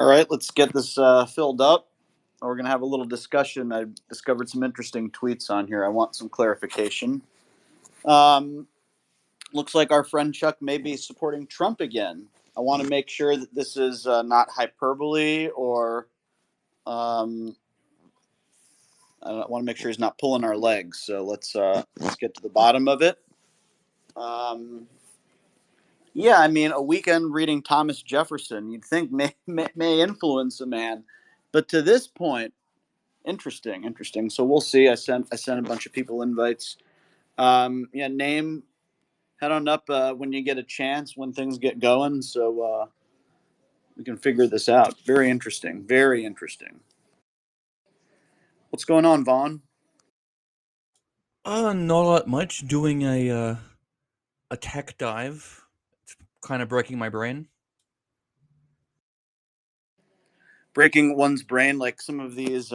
All right, let's get this filled up. We're going to have a little discussion. I discovered some interesting tweets on here. I want some clarification. Um, Looks like our friend Chuck may be supporting Trump again. I want to make sure that this is not hyperbole or um, I want to make sure he's not pulling our legs. So let's get to the bottom of it. Um, yeah, I mean, a weekend reading Thomas Jefferson, you'd think may influence a man, but to this point, interesting. So we'll see. I sent a bunch of people invites. Yeah, name head on up when you get a chance when things get going, so we can figure this out. Very interesting. Very interesting. What's going on, Vaughn? Not that much. Doing a tech dive. It's kind of breaking my brain. Breaking one's brain like some of these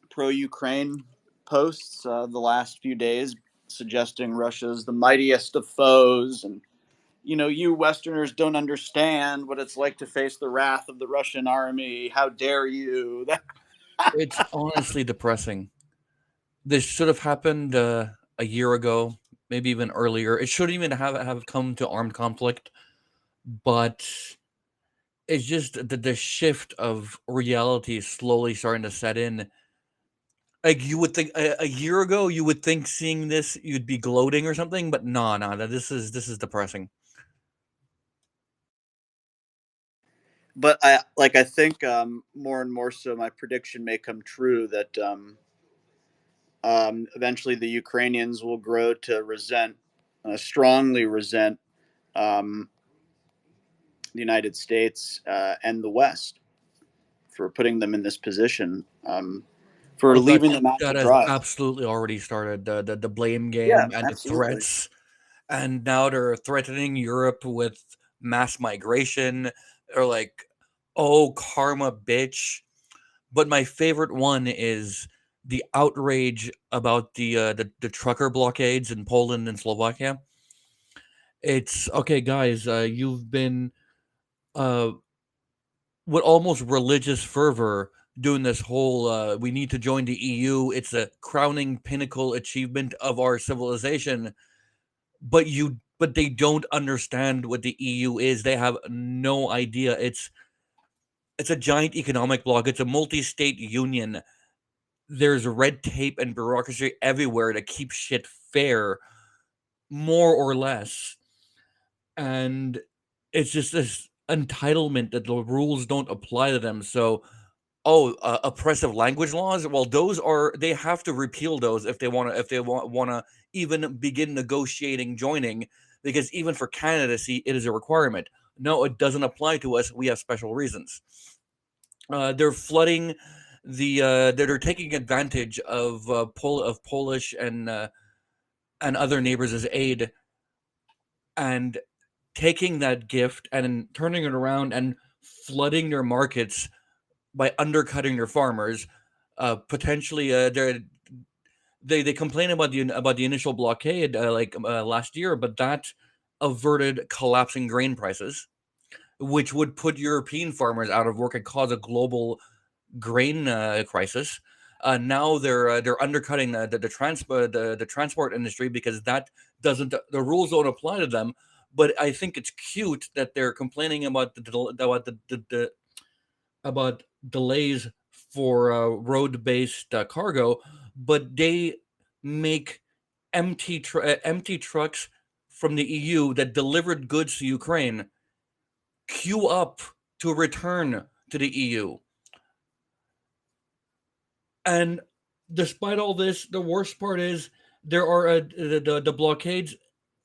pro-Ukraine posts the last few days, suggesting Russia's the mightiest of foes, and you Westerners don't understand what it's like to face the wrath of the Russian army. How dare you? It's honestly depressing. This should have happened a year ago, maybe even earlier. It shouldn't even have come to armed conflict, but it's just the shift of reality is slowly starting to set in. Like you would think a year ago, you would think seeing this you'd be gloating or something, but no, this is depressing. But I think more and more so, my prediction may come true that eventually the Ukrainians will grow to strongly resent um, the United States and the West for putting them in this position, for Oh, leaving them out to that has dry. absolutely already started the blame Yeah, game and the absolutely. threats, and now they're threatening Europe with mass migration. Or like, oh, karma, bitch. But my favorite one is the outrage about the trucker blockades in Poland and Slovakia. It's okay, guys. You've been uh with almost religious fervor doing this whole we need to join the EU. It's a crowning pinnacle achievement of our civilization, but they don't understand what the EU is. They have no idea. It's a giant economic bloc. It's a multi-state union. There's red tape and bureaucracy everywhere to keep shit fair, more or less. And it's just this entitlement that the rules don't apply to them. So, oh, oppressive language laws. Well, those are they have to repeal those if they want to even begin negotiating joining, because even for candidacy, it is a requirement. No, it doesn't apply to us. We have special reasons. They're flooding they're taking advantage of Polish and other neighbors as aid, and taking that gift and turning it around and flooding their markets by undercutting their farmers. Potentially, they complain about the initial blockade last year, but that averted collapsing grain prices, which would put European farmers out of work and cause a global grain crisis. Now they're undercutting the transport industry because that doesn't the rules don't apply to them. But I think it's cute that they're complaining about about delays for road-based cargo, but they make empty trucks from the EU that delivered goods to Ukraine queue up to return to the EU. And despite all this, the worst part is there are the blockades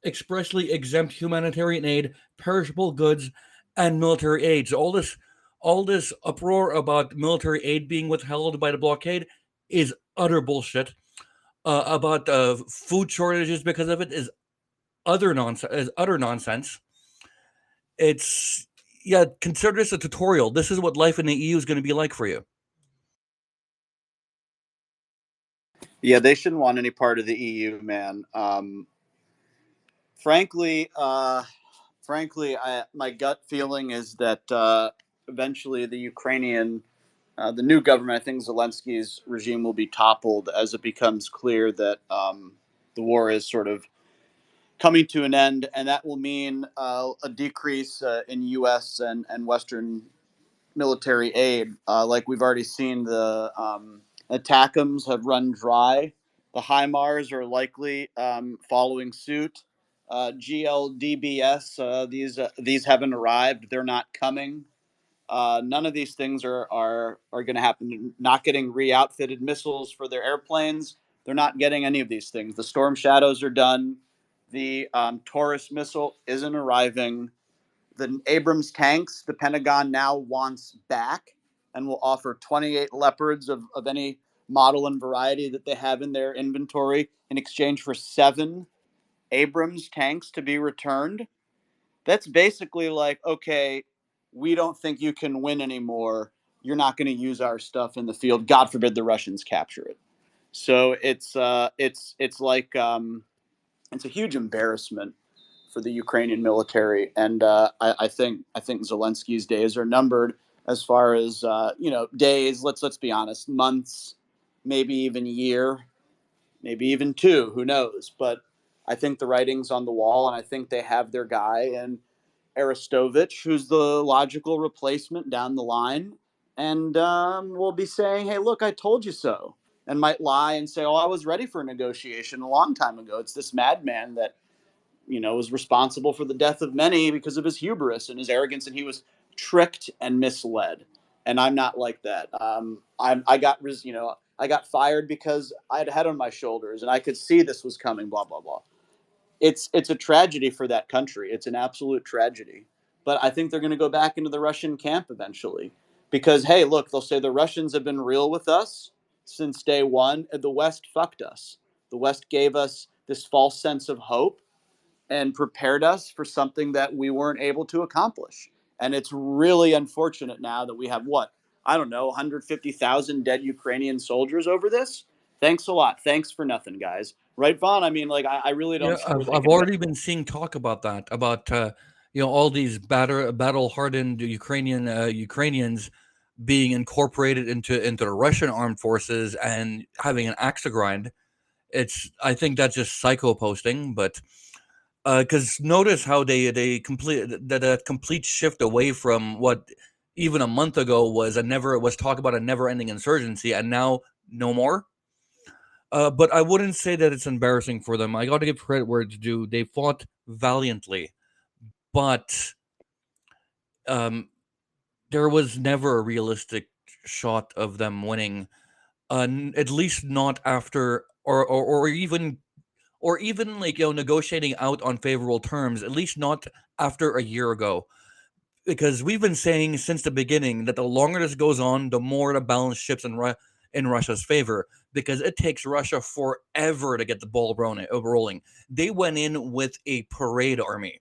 expressly exempt humanitarian aid, perishable goods, and military aid. So all this uproar about military aid being withheld by the blockade is utter bullshit. About food shortages because of it is utter nonsense. It's yeah. Consider this a tutorial. This is what life in the EU is going to be like for you. Yeah, they shouldn't want any part of the EU, man. Frankly, my gut feeling is that eventually the Ukrainian, the new government, I think Zelensky's regime will be toppled as it becomes clear that the war is sort of coming to an end, and that will mean a decrease in U.S. and Western military aid. Like we've already seen, the ATACMs have run dry. The HIMARS are likely following suit. GLDBS, these haven't arrived. They're not coming. None of these things are going to happen. Not getting re-outfitted missiles for their airplanes. They're not getting any of these things. The Storm Shadows are done. The Taurus missile isn't arriving. The Abrams tanks, the Pentagon now wants back and will offer 28 Leopards of any model and variety that they have in their inventory in exchange for 7 Abrams tanks to be returned. That's basically like, okay, we don't think you can win anymore. You're not going to use our stuff in the field. God forbid the Russians capture it. So it's like it's a huge embarrassment for the Ukrainian military, and I think Zelensky's days are numbered as far as days. Let's be honest, months, maybe even year, maybe even 2. Who knows? But I think the writing's on the wall, and I think they have their guy and Arestovich, who's the logical replacement down the line, and will be saying, "Hey, look, I told you so," and might lie and say, "Oh, I was ready for a negotiation a long time ago." It's this madman that was responsible for the death of many because of his hubris and his arrogance, and he was tricked and misled. And I'm not like that. I got fired because I had a head on my shoulders and I could see this was coming. Blah blah blah. It's a tragedy for that country. It's an absolute tragedy. But I think they're going to go back into the Russian camp eventually, because hey, look, they'll say the Russians have been real with us since day one, and the West fucked us. The West gave us this false sense of hope and prepared us for something that we weren't able to accomplish. And it's really unfortunate now that we have what? I don't know, 150,000 dead Ukrainian soldiers over this. Thanks a lot. Thanks for nothing, guys. Right, Vaughn? I mean, like, I really Yeah, don't see where I've they I've can go. already been seeing talk about that, about all these battle-hardened Ukrainians being incorporated into the Russian armed forces and having an axe to grind. I think that's just psycho posting, but because notice how they complete that complete shift away from what even a month ago was talk about a never-ending insurgency, and now no more. But I wouldn't say that it's embarrassing for them. I got to give credit where it's due. They fought valiantly, but um, there was never a realistic shot of them winning. At least not after, or even like negotiating out on favorable terms. At least not after a year ago, because we've been saying since the beginning that the longer this goes on, the more the balance shifts in Russia's favor, because it takes Russia forever to get the ball rolling. They went in with a parade army,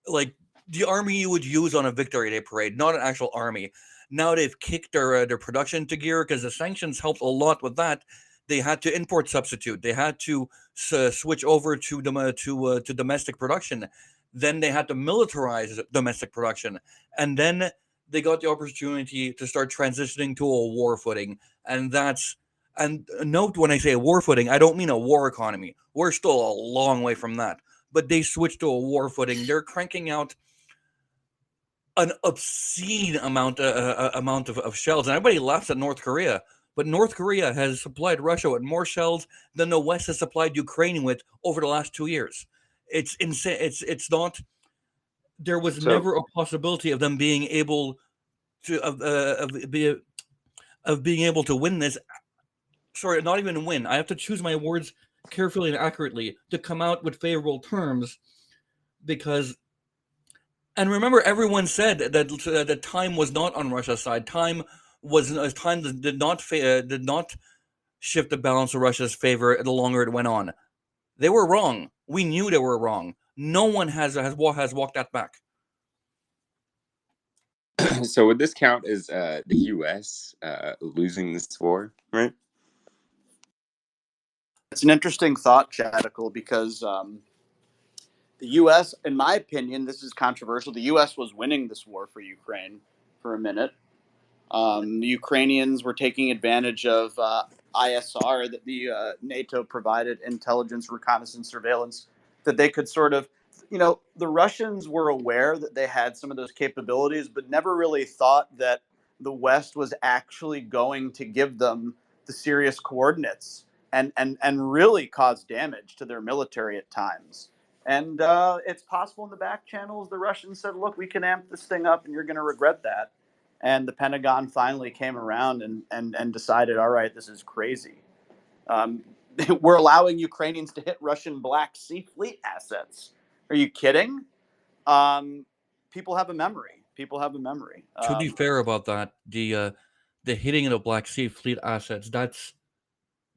like the army you would use on a Victory Day parade, not an actual army. Now they've kicked their production into gear because the sanctions helped a lot with that. They had to import substitute. They had to switch over to domestic production. Then they had to militarize domestic production, and then they got the opportunity to start transitioning to a war footing. And note, when I say a war footing, I don't mean a war economy. We're still a long way from that, but they switched to a war footing. They're cranking out an obscene amount of shells, and everybody laughs at North Korea. But North Korea has supplied Russia with more shells than the West has supplied Ukraine with over the last 2 years. It's insane. It's not. There was So, never a possibility of them being able to of being able to win this. Sorry, not even win. I have to choose my words carefully and accurately to come out with favorable terms, because, and remember, everyone said that time was not on Russia's side. Time did not shift the balance of Russia's favor the longer it went on. They were wrong. We knew they were wrong. No one has walked that back. so would this count as the U.S. Losing this war, right? It's an interesting thought, Chadical, because the U.S., in my opinion, this is controversial. The U.S. was winning this war for Ukraine. for a minute. The Ukrainians were taking advantage of ISR, that the NATO provided, intelligence, reconnaissance, surveillance, that they could sort of, the Russians were aware that they had some of those capabilities, but never really thought that the West was actually going to give them the serious coordinates and really cause damage to their military at times. And it's possible in the back channels, the Russians said, look, we can amp this thing up and you're going to regret that. And the Pentagon finally came around and decided, all right, this is crazy. We're allowing Ukrainians to hit Russian Black Sea Fleet assets. Are you kidding? People have a memory. People have a memory. To be fair about that, the hitting of the Black Sea Fleet assets, that's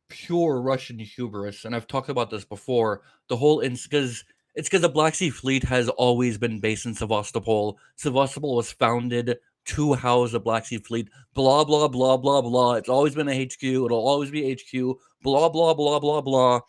pure Russian hubris, and I've talked about this before. The whole because the Black Sea Fleet has always been based in Sevastopol. Sevastopol was founded to house the Black Sea Fleet. Blah blah blah blah blah. It's always been a HQ. It'll always be HQ. Blah blah blah blah blah.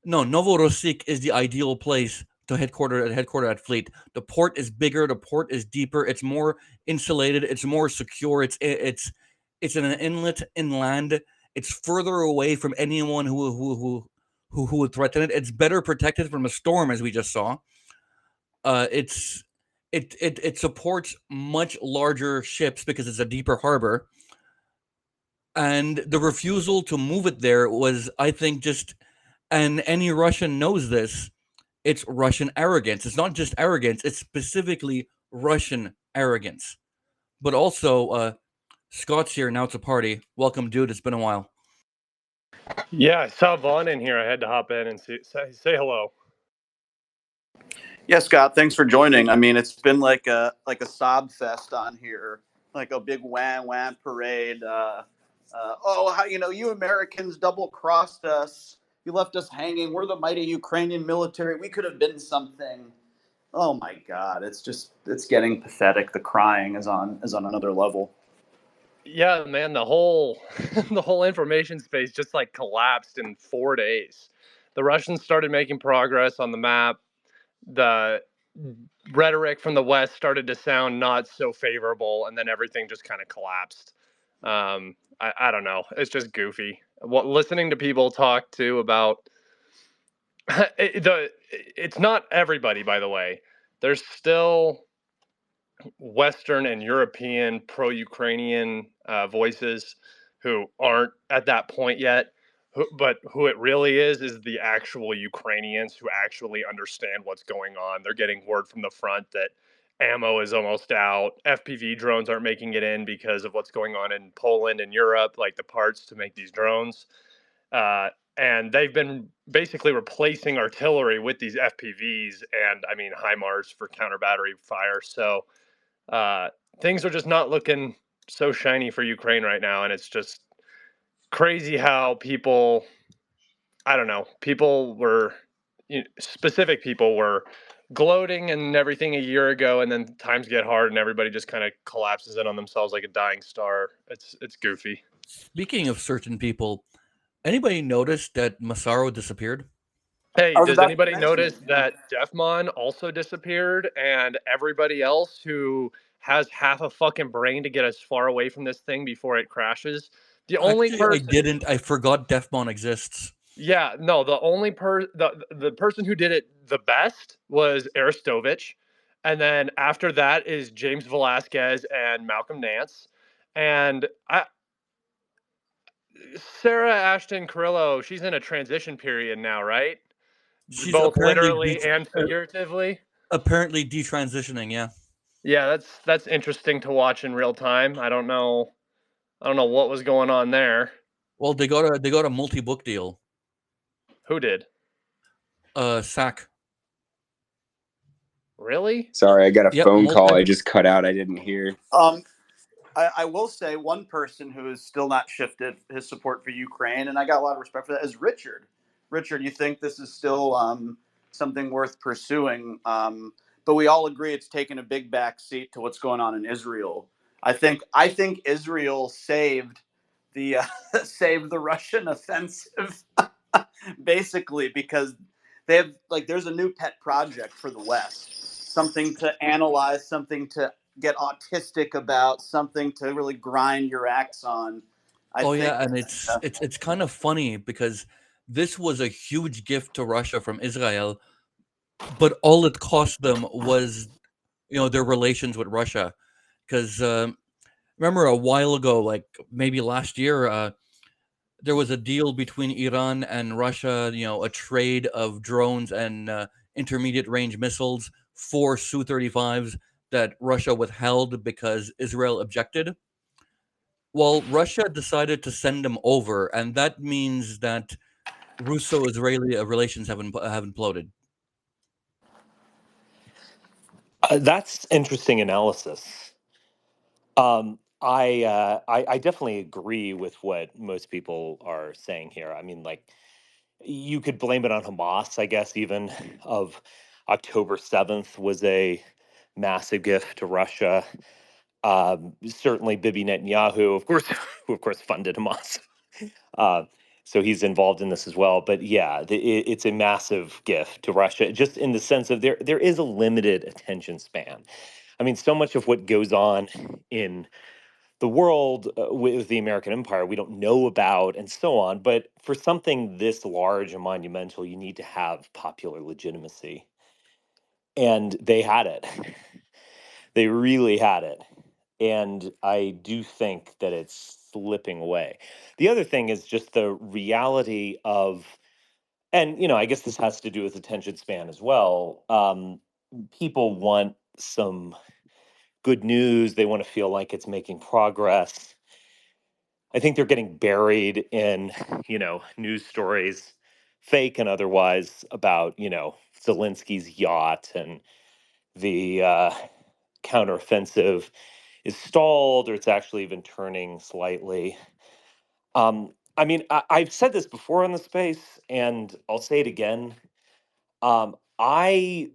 Novorossiysk is the ideal place to headquarter at Fleet. The port is bigger. The port is deeper. It's more insulated. It's more secure. It's in an inlet inland. It's further away from anyone who would threaten it. It's better protected from a storm, as we just saw. It supports much larger ships because it's a deeper harbor. And the refusal to move it there was, I think, and any Russian knows this, it's Russian arrogance. It's not just arrogance, it's specifically Russian arrogance. But also, Scott's here. Now it's a party. Welcome, dude. It's been a while. Yeah, I saw Vaughn in here. I had to hop in and say hello. Yeah, Scott, thanks for joining. I mean, it's been like a sob fest on here, like a big wham parade. You Americans double crossed us. You left us hanging. We're the mighty Ukrainian military. We could have been something. Oh my God, it's getting pathetic. The crying is on another level. Yeah, man, the whole the whole information space just like collapsed in 4 days. The Russians started making progress on the map. The rhetoric from the West started to sound not so favorable, and then everything just kind of collapsed. I don't know. It's just goofy. Listening to people talk too about it's not everybody, by the way. There's still Western and European pro-Ukrainian voices who aren't at that point yet. But who it really is the actual Ukrainians who actually understand what's going on. They're getting word from the front that ammo is almost out. FPV drones aren't making it in because of what's going on in Poland and Europe, like the parts to make these drones. And they've been basically replacing artillery with these FPVs and, I mean, HIMARS for counter battery fire. So things are just not looking so shiny for Ukraine right now. And it's just crazy how people, I don't know, specific people were gloating and everything a year ago, and then times get hard and everybody just kind of collapses in on themselves like a dying star. It's goofy. Speaking of certain people, anybody notice that Massaro disappeared? Hey, does anybody notice that Defmon also disappeared, and everybody else who has half a fucking brain to get as far away from this thing before it crashes? The only person I didn't. I forgot Defmon exists. Yeah, no, the only the person who did it the best was Aristovich, and then after that is James Velasquez and Malcolm Nance, and Sarah Ashton Carrillo. She's in a transition period now, right? She's both literally and figuratively. Apparently detransitioning, yeah. Yeah, that's interesting to watch in real time. I don't know what was going on there. Well, they got a multi-book deal. Who did? Sack. Really? Sorry, I got a phone call. I just cut out. I didn't hear. I will say one person who has still not shifted his support for Ukraine, and I got a lot of respect for that, is Richard. Richard, you think this is still something worth pursuing? But we all agree it's taken a big back seat to what's going on in Israel. I think Israel saved the Russian offensive basically because they have there's a new pet project for the West, something to analyze, something to get autistic about something to really grind your axe on. I Oh think yeah, and it's kind of funny because this was a huge gift to Russia from Israel, but all it cost them was their relations with Russia. Because remember a while ago, like maybe last year, there was a deal between Iran and Russia, a trade of drones and intermediate range missiles for Su-35s that Russia withheld because Israel objected. Well, Russia decided to send them over, and that means that Russo-Israeli relations have imploded. That's interesting analysis. I definitely agree with what most people are saying here. I mean, like, you could blame it on Hamas, I guess, even of October 7th was a massive gift to Russia. Certainly Bibi Netanyahu, of course, who of course funded Hamas. Uh, so he's involved in this as well. But yeah, it's a massive gift to Russia, just in the sense of there is a limited attention span. I mean, so much of what goes on in the world with the American empire we don't know about, and so on. But for something this large and monumental, you need to have popular legitimacy. And they had it. They really had it. And I do think that it's slipping away. The other thing is just the reality of, and I guess this has to do with attention span as well. People want some good news. They want to feel like it's making progress. I think they're getting buried in, news stories, fake and otherwise, about, Zelensky's yacht and the counteroffensive is stalled, or it's actually even turning slightly. I mean, I've said this before on the space, and I'll say it again. I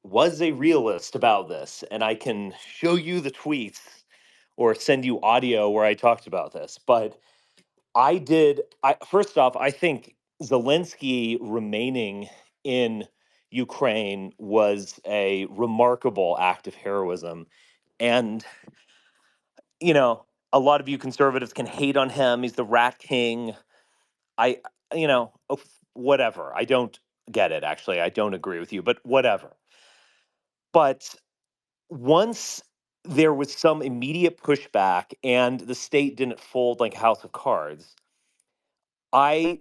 was a realist about this, and I can show you the tweets or send you audio where I talked about this. But first off, I think Zelensky remaining in Ukraine was a remarkable act of heroism. And, a lot of you conservatives can hate on him. He's the rat king. I, whatever. I don't get it, actually. I don't agree with you, but whatever. But once there was some immediate pushback and the state didn't fold like a house of cards, I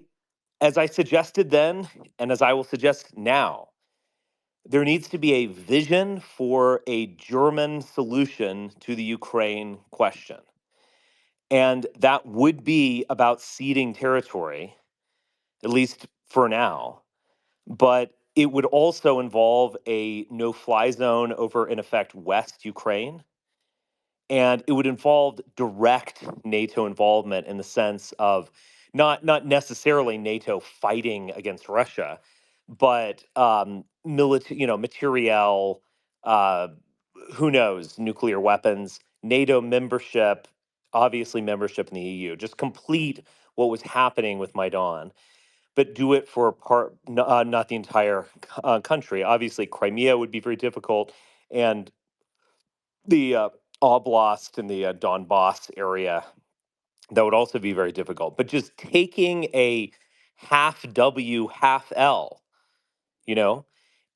as I suggested then, and as I will suggest now, there needs to be a vision for a German solution to the Ukraine question. And that would be about ceding territory, at least for now. But it would also involve a no fly zone over, in effect, West Ukraine. And it would involve direct NATO involvement in the sense of not necessarily NATO fighting against Russia, but military, materiel, uh, who knows, nuclear weapons, NATO membership, obviously membership in the EU, just complete what was happening with Maidan, but do it for not the entire country. Obviously, Crimea would be very difficult, and the oblast in the Donbass area, that would also be very difficult. But just taking a half W, half L, you know,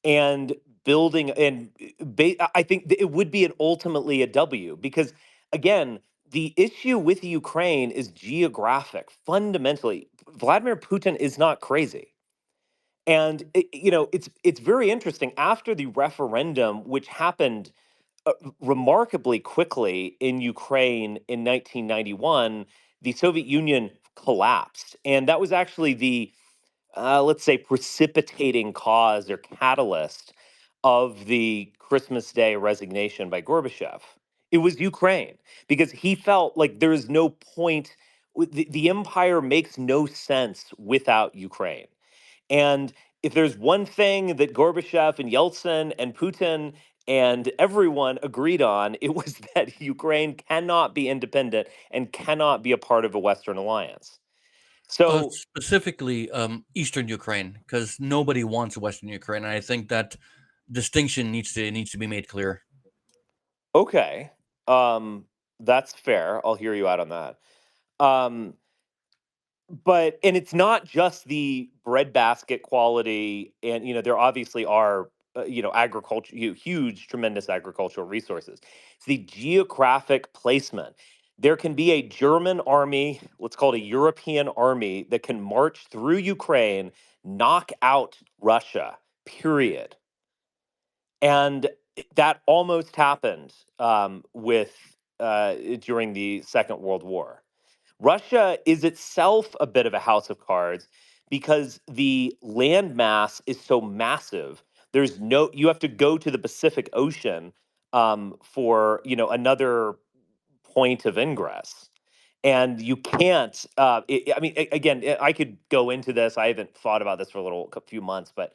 and building I think it would be ultimately a W, because again, the issue with Ukraine is geographic. Fundamentally, Vladimir Putin is not crazy. And it's very interesting after the referendum, which happened remarkably quickly in Ukraine in 1991, the Soviet Union collapsed. And that was actually the, let's say, precipitating cause or catalyst of the Christmas Day resignation by Gorbachev. It was Ukraine, because he felt like there is no point, the empire makes no sense without Ukraine. And if there's one thing that Gorbachev and Yeltsin and Putin and everyone agreed on, it was that Ukraine cannot be independent and cannot be a part of a Western alliance. So, Specifically, Eastern Ukraine, because nobody wants Western Ukraine, and I think that distinction needs to be made clear. Okay. That's fair. I'll hear you out on that. Um, and it's not just the breadbasket quality, and there obviously are agriculture, huge, tremendous agricultural resources. It's the geographic placement. There can be a German army, let's call it a European army, that can march through Ukraine, knock out Russia. Period. And that almost happened with during the Second World War. Russia is itself a bit of a house of cards because the landmass is so massive. You have to go to the Pacific Ocean for another point of ingress, and you can't. I mean, again, I could go into this. I haven't thought about this for a few months, but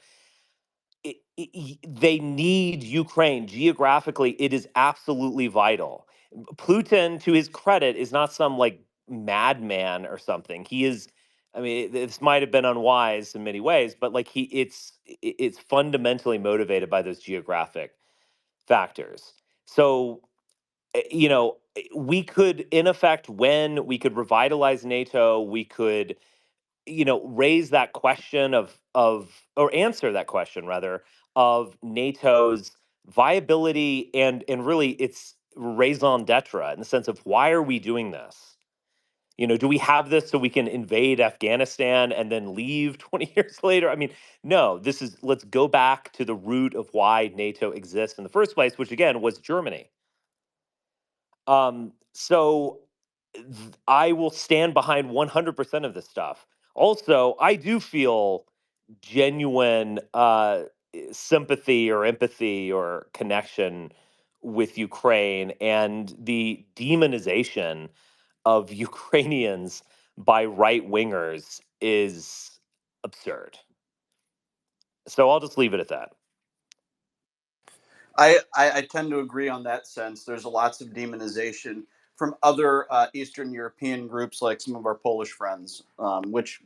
they need Ukraine geographically. It is absolutely vital. Putin, to his credit, is not some like madman or something. He is. I mean, this might have been unwise in many ways, but like it's fundamentally motivated by those geographic factors. So, we could, in effect, when we could revitalize NATO, we could raise that question of or answer that question rather of NATO's viability and really its raison d'etre, in the sense of, why are we doing this? Do we have this so we can invade Afghanistan and then leave 20 years later? I mean, no, let's go back to the root of why NATO exists in the first place, which again was Germany. So I will stand behind 100% of this stuff. Also, I do feel genuine sympathy or empathy or connection with Ukraine, and the demonization of Ukrainians by right wingers is absurd. So I'll just leave it at that. I tend to agree on that sense. There's lots of demonization from other Eastern European groups, like some of our Polish friends, which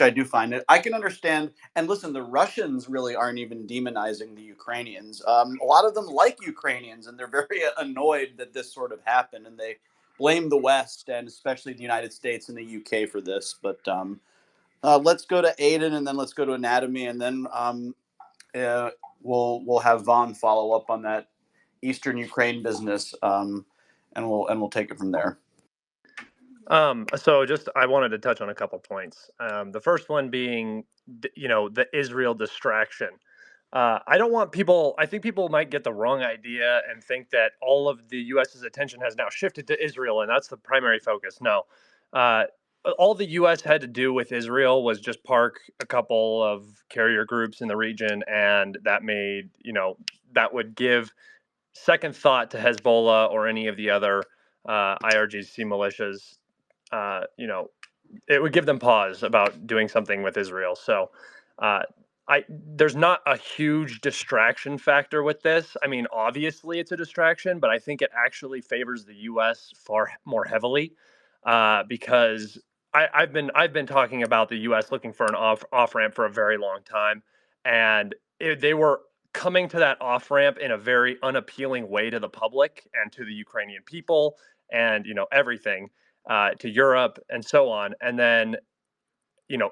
I do find it. I can understand. And listen, the Russians really aren't even demonizing the Ukrainians. A lot of them like Ukrainians, and they're very annoyed that this sort of happened, and they blame the West and especially the United States and the UK for this. But let's go to Aiden, and then let's go to Anatomy, and then uh, we'll have Vaughn follow up on that Eastern Ukraine business, and we'll take it from there. So just I wanted to touch on a couple points. The first one being, the Israel distraction. I don't want people. I think people might get the wrong idea and think that all of the U.S.'s attention has now shifted to Israel, and that's the primary focus. No, uh, all the U.S. had to do with Israel was just park a couple of carrier groups in the region, and that would give second thought to Hezbollah or any of the other IRGC militias. Uh, you know, it would give them pause about doing something with Israel. So, uh, there's not a huge distraction factor with this. I mean, obviously it's a distraction, but I think it actually favors the U.S. far more heavily because I've been talking about the U.S. looking for an off ramp for a very long time, and they were coming to that off ramp in a very unappealing way to the public and to the Ukrainian people, and everything to Europe and so on. And then,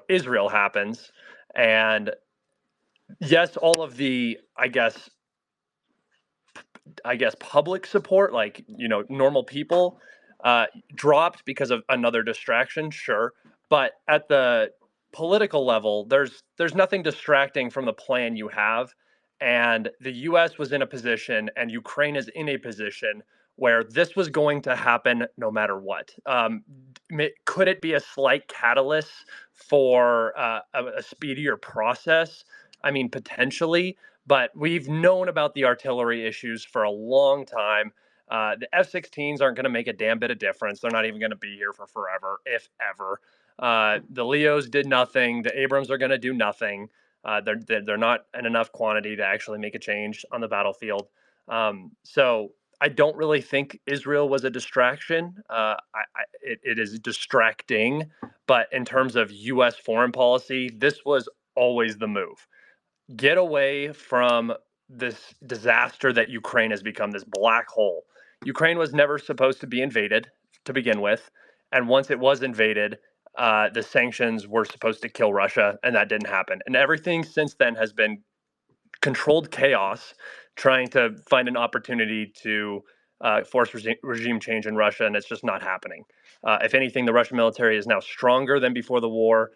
Israel happens. And yes, all of the, I guess public support, like, normal people, uh, dropped because of another distraction, sure. But at the political level, there's nothing distracting from the plan you have. And the US was in a position, and Ukraine is in a position where this was going to happen no matter what. Could it be a slight catalyst for a speedier process? I mean, potentially, but we've known about the artillery issues for a long time. The F-16s aren't going to make a damn bit of difference. They're not even going to be here for forever, if ever. The Leos did nothing. The Abrams are going to do nothing. They're not in enough quantity to actually make a change on the battlefield. So I don't really think Israel was a distraction. It is distracting, but in terms of U.S. foreign policy, this was always the move. Get away from this disaster that Ukraine has become, this black hole. Ukraine was never supposed to be invaded to begin with, and once it was invaded, the sanctions were supposed to kill Russia, and that didn't happen. And everything since then has been controlled chaos, trying to find an opportunity to force regime change in Russia, and it's just not happening. If anything, the Russian military is now stronger than before the war.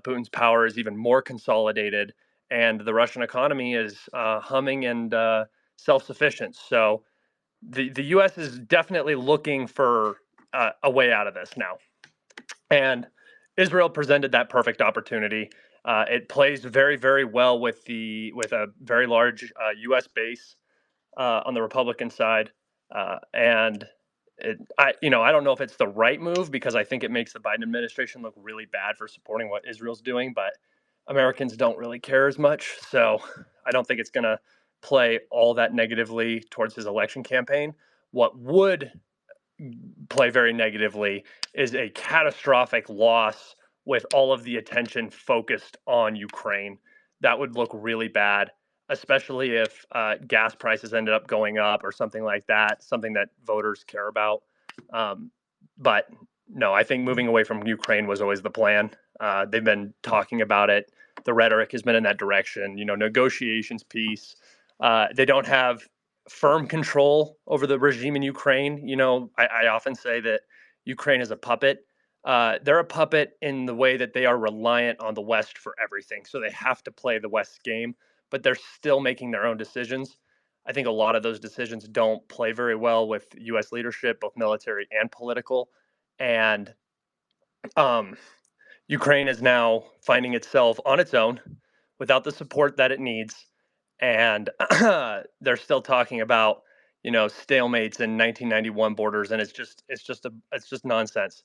Putin's power is even more consolidated, and the Russian economy is humming and self-sufficient. So the U.S. is definitely looking for a way out of this now, and Israel presented that perfect opportunity. It plays very, very well with a very large U.S. base on the Republican side, and I don't know if it's the right move because I think it makes the Biden administration look really bad for supporting what Israel's doing, but Americans don't really care as much, so I don't think it's going to play all that negatively towards his election campaign. What would play very negatively is a catastrophic loss with all of the attention focused on Ukraine. That would look really bad, especially if gas prices ended up going up or something like that, something that voters care about. But no, I think moving away from Ukraine was always the plan. They've been talking about it. The rhetoric has been in that direction. Negotiations, peace. They don't have firm control over the regime in Ukraine. I often say that Ukraine is a puppet. They're a puppet in the way that they are reliant on the West for everything. So they have to play the West's game, but they're still making their own decisions. I think a lot of those decisions don't play very well with U.S. leadership, both military and political. And um, Ukraine is now finding itself on its own without the support that it needs. And they're still talking about, stalemates in 1991 borders. And it's just nonsense.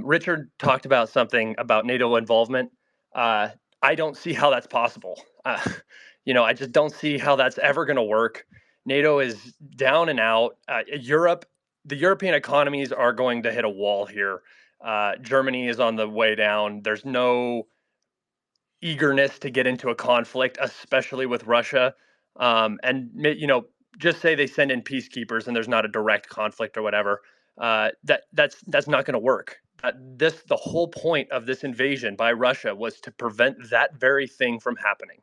Richard talked about something about NATO involvement. I don't see how that's possible. I just don't see how that's ever going to work. NATO is down and out. The European economies are going to hit a wall here. Germany is on the way down. There's no eagerness to get into a conflict, especially with Russia. Just say they send in peacekeepers and there's not a direct conflict or whatever. That's not going to work. The whole point of this invasion by Russia was to prevent that very thing from happening.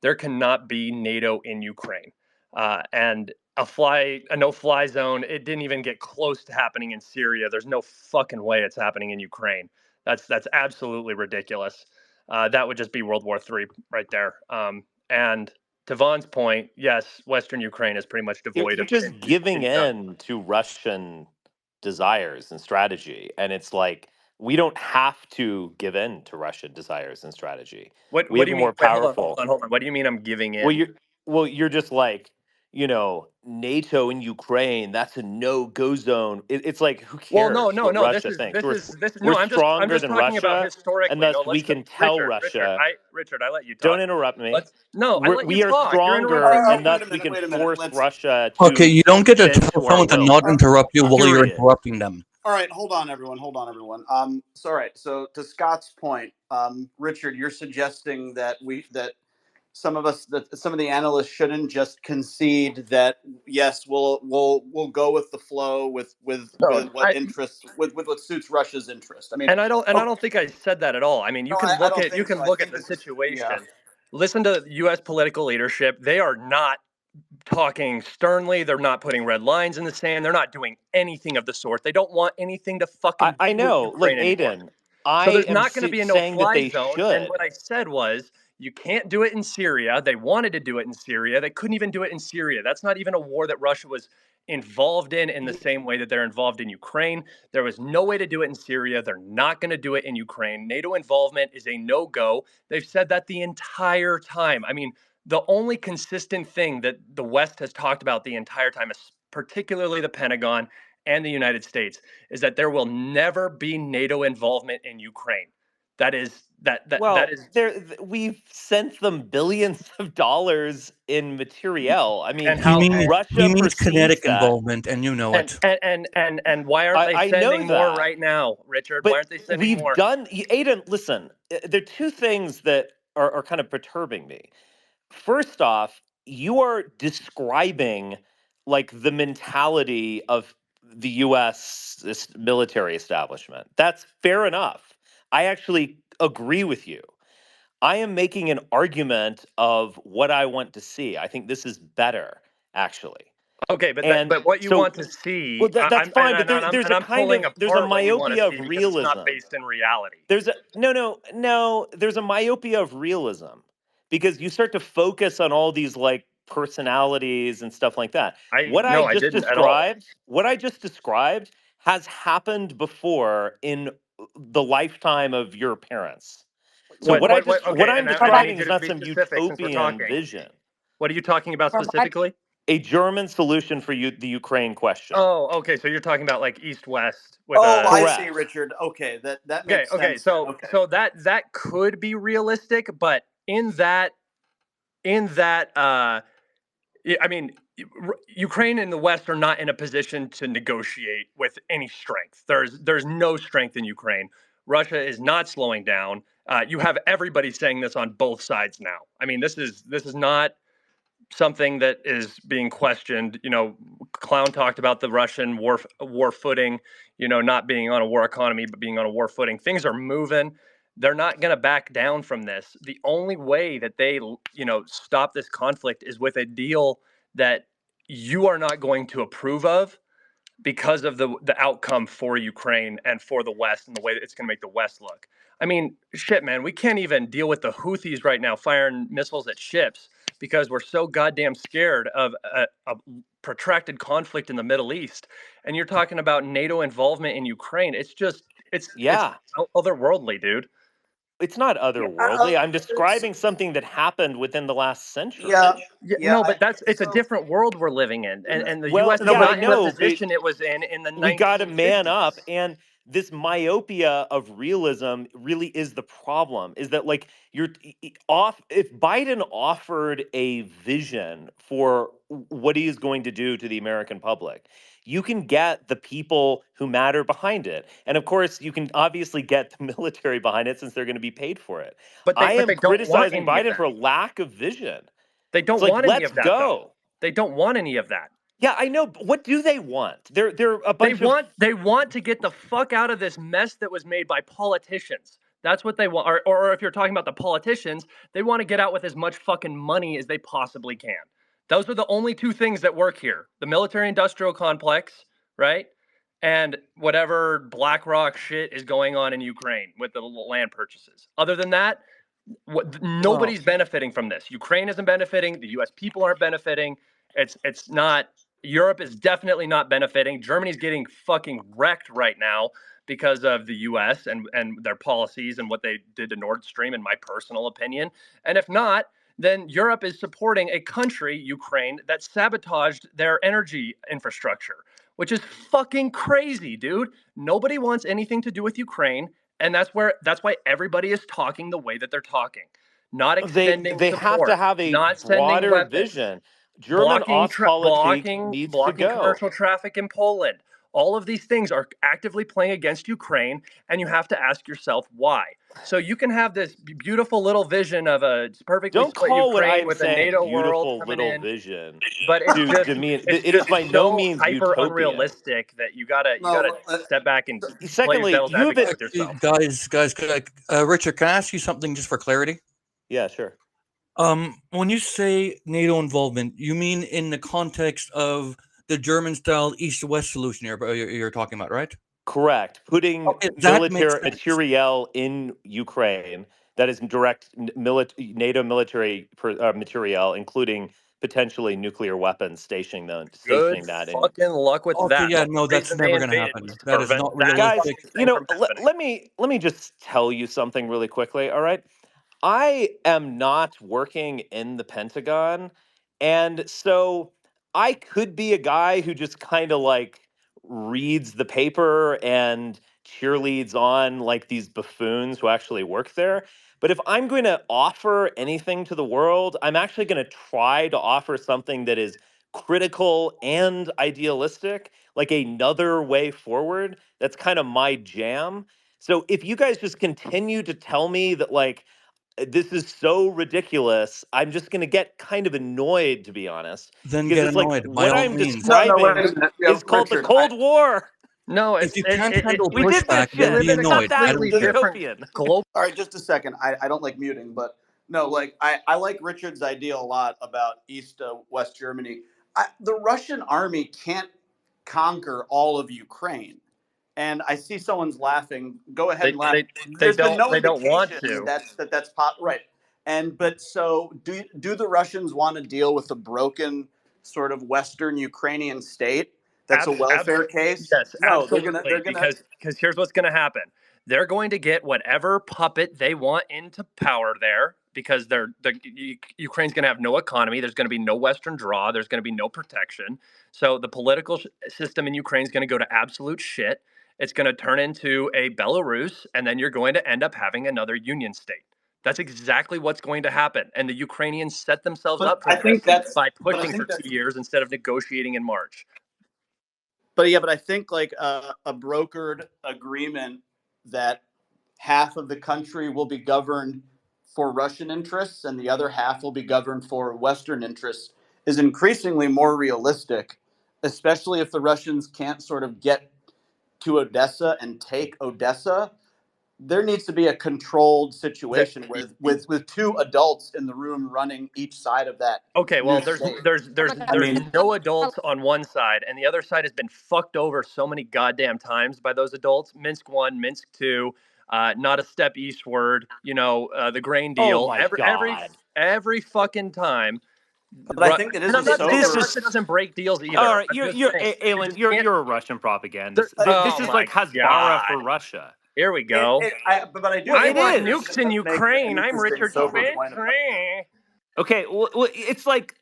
There cannot be NATO in Ukraine, and a no-fly zone. It didn't even get close to happening in Syria. There's no fucking way it's happening in Ukraine. That's absolutely ridiculous. That would just be World War III right there. And to Vaughn's point, yes, Western Ukraine is pretty much devoid You're of just giving infrastructure. in to Russian desires and strategy, and it's like we don't have to give in to Russian desires and strategy. What We What have do a you mean? more Wait, hold on, powerful. hold on. What do you mean I'm giving Well, in? you're just like, NATO in Ukraine. That's a no-go zone. It's like, who Well, no, cares no, what no. This Russia is thinks? this is this. We're No, I'm stronger just than talking about Russia, and historically. No, thus we can tell Richard. Russia. Richard, I let you Don't talk. interrupt me. No, I let you We are talk. You're stronger, interrupting and me. thus we can Wait a minute. force Let's. Russia Okay, to you don't get to bend tell to our someone to will. not interrupt you while you're Period. interrupting them. All right, hold on, everyone. Hold on, everyone. So all right. So to Scott's point, Richard, you're suggesting that some of the analysts shouldn't just concede that yes, we'll go with the flow with No, what interests with what suits Russia's interest. I mean, and I don't think I said that at all. I mean, no, I don't think so. I look at think the this is yeah. situation. Listen to U.S. political leadership. They are not talking sternly. They're not putting red lines in the sand. They're not doing anything of the sort. They don't want anything to fucking I do with know. Look, Ukraine anymore. Aiden, So I there's am not going to be a saying that no-fly they zone. And what should. I said was, you can't do it in Syria. They wanted to do it in Syria. They couldn't even do it in Syria. That's not even a war that Russia was involved in the same way that they're involved in Ukraine. There was no way to do it in Syria. They're not going to do it in Ukraine. NATO involvement is a no-go. They've said that the entire time. I mean, the only consistent thing that the West has talked about the entire time, particularly the Pentagon and the United States, is that there will never be NATO involvement in Ukraine. That is that Well, is we've sent them billions of dollars in materiel. I mean, and He how means he Russia means perceives kinetic that. involvement, and you know it. and why aren't they I know sending more that. right now, Richard? Why But aren't they sending we've more? done, Aiden, listen, there are two things that are kind of perturbing me. First off, you are describing like the mentality of the US military establishment. That's fair enough. I actually agree with you. I am making an argument of what I want to see. I think this is better, actually. Okay, but And what you so, want to see, well, that's fine. But and I'm pulling there's a apart what you want to myopia of see because it's not realism. based in reality. There's a no. There's a myopia of realism because you start to focus on all these like personalities and stuff like that. No, I didn't at all. What I just described has happened before in the lifetime of your parents. So What what okay, I'm and I need describing you is to not be some specific since we're utopian talking. vision. What are you talking about From my specifically? A German solution for the Ukraine question. Oh, okay. So you're talking about like East West with Oh, a I see, Correct. Richard. Okay, that okay, makes okay. sense then. Okay. So that could be realistic, but in that I mean, Ukraine and the West are not in a position to negotiate with any strength. There's no strength in Ukraine. Russia is not slowing down. You have everybody saying this on both sides now. I mean, this is not something that is being questioned. Clown talked about the Russian war footing. Not being on a war economy, but being on a war footing. Things are moving. They're not going to back down from this. The only way that they, stop this conflict is with a deal that you are not going to approve of because of the outcome for Ukraine and for the West and the way that it's going to make the West look. I mean, shit, man, we can't even deal with the Houthis right now firing missiles at ships because we're so goddamn scared of a protracted conflict in the Middle East. And you're talking about NATO involvement in Ukraine. It's Yeah. otherworldly, dude. It's not Yeah, otherworldly. I'm describing something that happened within the last yeah, century. Yeah, yeah. no, but it's a different world we're living in, and the Well, U.S. is No, yeah, I but not in the know, but position it was in the we got to man up, 1950s. and this myopia of realism really is the problem. Is that like off if Biden offered a vision for what he is going to do to the American public, you can get the people who matter behind it, and of course you can obviously get the military behind it since they're going to be paid for it. But I am they don't want criticizing any of Biden that. for a lack of vision. They It's don't like, want any let's of that, though. go. They don't want any of that. Yeah, I know. But what do they want? They're a They bunch of want they want to get the fuck out of this mess that was made by politicians. That's what they want. Or if you're talking about the politicians, they want to get out with as much fucking money as they possibly can. Those are the only two things that work here: the military-industrial complex, right, and whatever BlackRock shit is going on in Ukraine with the land purchases. Other than that, well, nobody's benefiting from this. Ukraine isn't benefiting. The U.S. people aren't benefiting. It's not. Europe is definitely not benefiting. Germany's getting fucking wrecked right now because of the U.S. and their policies and what they did to Nord Stream, in my personal opinion. And if not, then Europe is supporting a country, Ukraine, that sabotaged their energy infrastructure, which is fucking crazy, dude. Nobody wants anything to do with Ukraine, and that's why everybody is talking the way that they're talking. Not extending they have to support, have a not sending broader weapons, vision. German Ostpolitik needs to blocking go. commercial traffic in Poland. All of these things are actively playing against Ukraine, and you have to ask yourself why. So you can have this beautiful little vision of a perfectly Don't split call what Ukraine I'm with a saying NATO world beautiful coming little in, vision but to demean. it's It is just by no so means hyper utopian. unrealistic that you gotta no. step back and play Secondly, devil's you have advocate it. with yourself. Guys, Richard, can I ask you something just for clarity? Yeah, sure. When you say NATO involvement, you mean in the context of the German-style East-West solution you're talking about, right? Correct. Putting Okay, that makes military sense. materiel in Ukraine that is direct NATO military materiel, inclering potentially nuclear weapons, Good stationing that in. fucking luck with Okay, that. yeah, The no, only that's reason they never gonna invaded was happen. to That is prevent not that Guys, realistic. fucking thing from happening. let me just tell you something really quickly. All right, I am not working in the Pentagon, and so I could be a guy who just kind of like reads the paper and cheerleads on like these buffoons who actually work there. But if I'm going to offer anything to the world, I'm actually going to try to offer something that is critical and idealistic, like another way forward. That's kind of my jam. So if you guys just continue to tell me that like this is so ridiculous. I'm just going to get kind of annoyed, to be honest, Then because get it's like annoyed by what all I'm means. No, no, wait describing a minute. is called the Richard, Cold War. No, If you can't handle We did pushback, this we then shit. live be in It's a not annoyed. I that completely don't care. different dystopian. global. all right, just a second. I don't like muting, but no, like I like Richard's idea a lot about East West Germany. The Russian army can't conquer all of Ukraine, and I see someone's laughing. Go ahead They and laugh. they they There's been don't no they don't want indication to. that's right. And but so do the Russians want to deal with a broken sort of Western Ukrainian state? That's a welfare case. Yes, No, absolutely. Because here's what's going to happen. They're going to get whatever puppet they want into power there because Ukraine's going to have no economy. There's going to be no Western draw. There's going to be no protection. So the political system in Ukraine is going to go to absolute shit. It's going to turn into a Belarus, and then you're going to end up having another union state. That's exactly what's going to happen. And the Ukrainians set themselves but up for this by but I pushing for think 2 years instead of negotiating in March. But yeah, but I think like a brokered agreement that half of the country will be governed for Russian interests and the other half will be governed for Western interests is increasingly more realistic, especially if the Russians can't sort of get to Odessa and take Odessa. There needs to be a controlled That situation with two adults in the room running each side of that Okay, new well, there's state. there's Oh there's my God. I there's mean, no adults on one side, and the other side has been fucked over so many goddamn times by those adults. Minsk one, Minsk two, not a step eastward. The grain Oh deal. my Every god. every fucking time. but I think it And is a I'm not saying that This sober. Russia is doesn't break deals all either. right. I'm just You're saying you Alan. just can't. You're a Russian propagandist. This Oh is my like Hasbara for god! Russia. Here we go. But I do Well, I think it want Richard is. nukes in makes an Ukraine. I'm interesting Richard sober point about that. Schmidt. Okay, well, it's like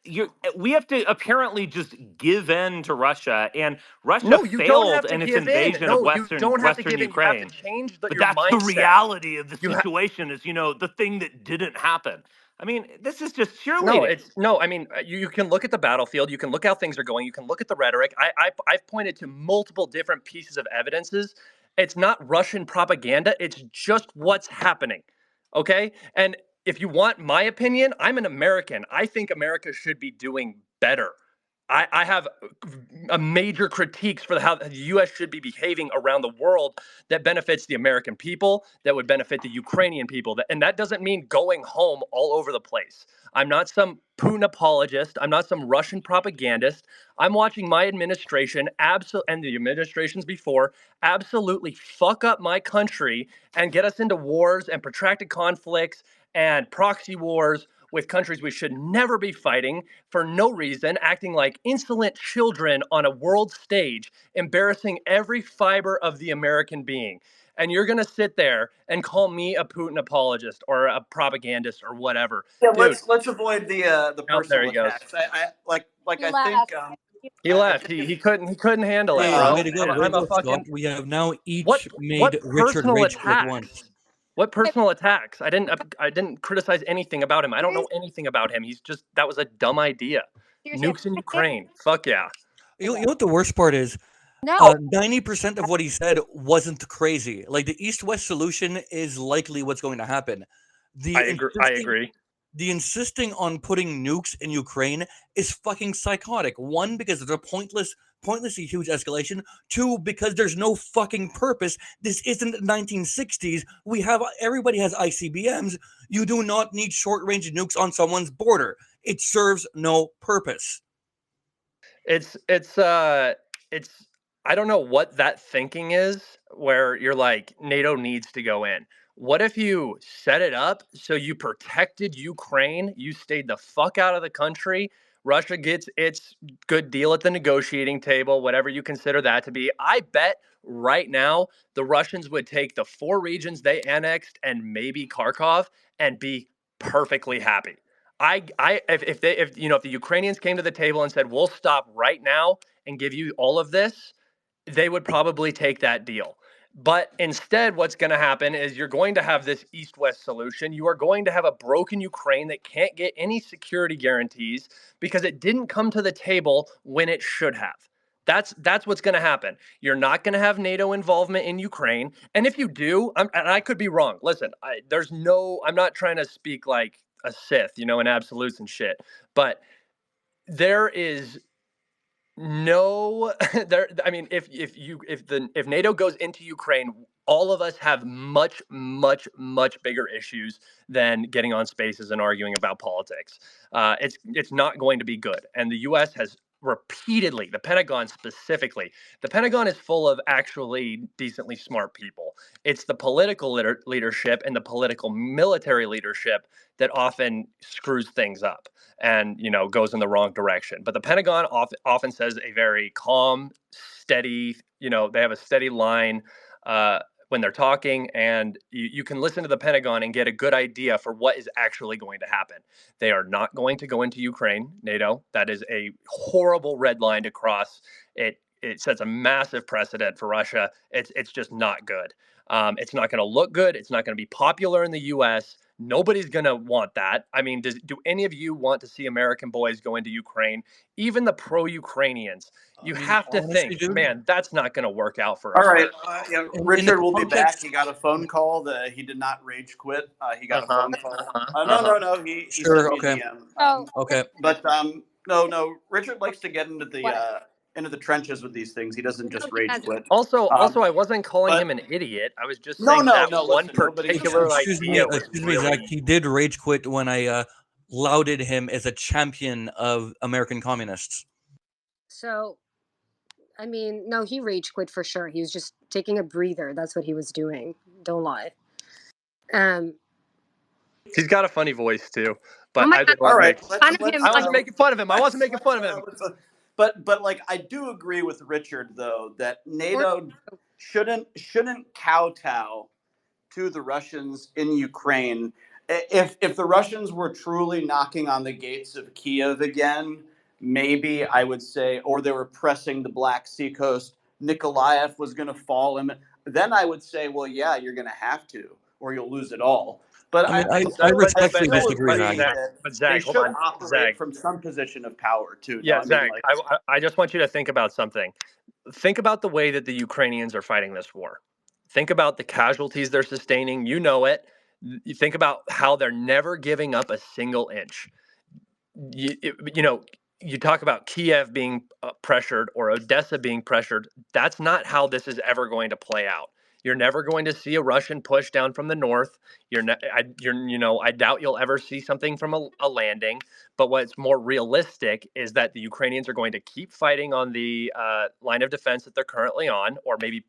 we have to apparently just give in to Russia, and Russia No, you don't failed have to in its give in. invasion of No, you Western don't have to Western give in. You have to Ukraine. change But your that's the mindset. reality of the You have situation. Is the thing that didn't happen. I mean, this is just no. cheerleading. It's no. I mean, you can look at the battlefield. You can look how things are going. You can look at the rhetoric. I've pointed to multiple different pieces of evidences. It's not Russian propaganda. It's just what's happening. Okay, and if you want my opinion, I'm an American. I think America should be doing better. I have a major critiques for how the U.S. should be behaving around the world that benefits the American people, that would benefit the Ukrainian people. And that doesn't mean going home all over the place. I'm not some Putin apologist. I'm not some Russian propagandist. I'm watching my administration, and the administrations before, absolutely fuck up my country and get us into wars and protracted conflicts and proxy wars with countries we should never be fighting for no reason, acting like insolent children on a world stage, embarrassing every fiber of the American being. And you're going to sit there and call me a Putin apologist or a propagandist or whatever. Yeah, Dude, let's avoid the oh, there personal he goes. attacks. I He think left. He I left. think He couldn't handle it, Hey, uh, bro. way to go, I'm a Scott. fucking We have now what each made what Richard personal rage quit attacks? once. What personal attacks? I didn't criticize anything about him. I don't know anything about him. That was a dumb idea. Seriously. Nukes in Ukraine. Fuck yeah. You know what the worst part is? No. 90% of what he said wasn't crazy. Like the East-West solution is likely what's going to happen. I The agree. I insisting, agree. the insisting on putting nukes in Ukraine is fucking psychotic. One, because it's a pointlessly huge escalation. Two, because there's no fucking purpose. This isn't the 1960s. Everybody has ICBMs. You do not need short-range nukes on someone's border. It serves no purpose. It's I don't know what that thinking is where you're like NATO needs to go in. What if you set it up so you protected Ukraine, you stayed the fuck out of the country, Russia gets its good deal at the negotiating table, whatever you consider that to be. I bet right now the Russians would take the 4 regions they annexed and maybe Kharkov and be perfectly happy. If the Ukrainians came to the table and said, "We'll stop right now and give you all of this," they would probably take that deal. But instead, what's going to happen is you're going to have this East West solution. You are going to have a broken Ukraine that can't get any security guarantees because it didn't come to the table when it should have. That's what's going to happen. You're not going to have NATO involvement in Ukraine, and if you do, and I could be wrong. Listen, I'm not trying to speak like a Sith, in absolutes and shit, but there is no there. I mean, if NATO goes into Ukraine, all of us have much, much, much bigger issues than getting on spaces and arguing about politics. It's not going to be good, and the U.S. has repeatedly, the Pentagon specifically, the Pentagon is full of actually decently smart people. It's the political leadership and the political military leadership that often screws things up and goes in the wrong direction. But the Pentagon often says a very calm, steady. They have a steady line when they're talking, and you can listen to the Pentagon and get a good idea for what is actually going to happen. They are not going to go into Ukraine, NATO. That is a horrible red line to cross. It sets a massive precedent for Russia. It's just not good. It's not going to look good. It's not going to be popular in the U.S. Nobody's going to want that. I mean, do any of you want to see American boys go into Ukraine? Even the pro-Ukrainians. You have to honestly, think, dude. man, that's not going to work out for All us. right, yeah, In the Richard will be back. context, He got a phone call that he did not rage quit. He got a Uh-huh, phone call. uh-huh, No. He sent sure, me a okay, DM. So okay, But no. Richard likes to get into the trenches with these things. He doesn't no, just rage yeah, quit. Also, I wasn't calling But him an idiot. I was just no, saying no, that no. one Listen, nobody said particular that. idea was excuse me, Zach. really. He did rage quit when I lauded him as a champion of American communists. so I mean, no, he rage quit for sure. He was just taking a breather. That's what he was doing. Don't lie. Um. He's got a funny voice too, Oh but my I God. just All want to right, make. Fun of him. I wasn't making fun of him. I wasn't making fun of him. but like I do agree with Richard though that NATO shouldn't kowtow to the Russians in Ukraine. If the Russians were truly knocking on the gates of Kiev again, maybe I would say, or they were pressing the Black Sea coast, Nikolaev was going to fall, and then I would say, well, yeah, you're going to have to, or you'll lose it all. But I mean, I I still, I respectfully still disagree, agree Zach. that But they Zach, hold should on, operate Zach. from some position of power too. No, Yeah, I mean, Zach. like, I just want you to think about something. Think about the way that the Ukrainians are fighting this war. Think about the casualties they're sustaining. You know it. You think about how they're never giving up a single inch. You talk about Kiev being pressured or Odessa being pressured. That's not how this is ever going to play out. You're never going to see a Russian push down from the north. I doubt you'll ever see something from a landing. But what's more realistic is that the Ukrainians are going to keep fighting on the line of defense that they're currently on, or maybe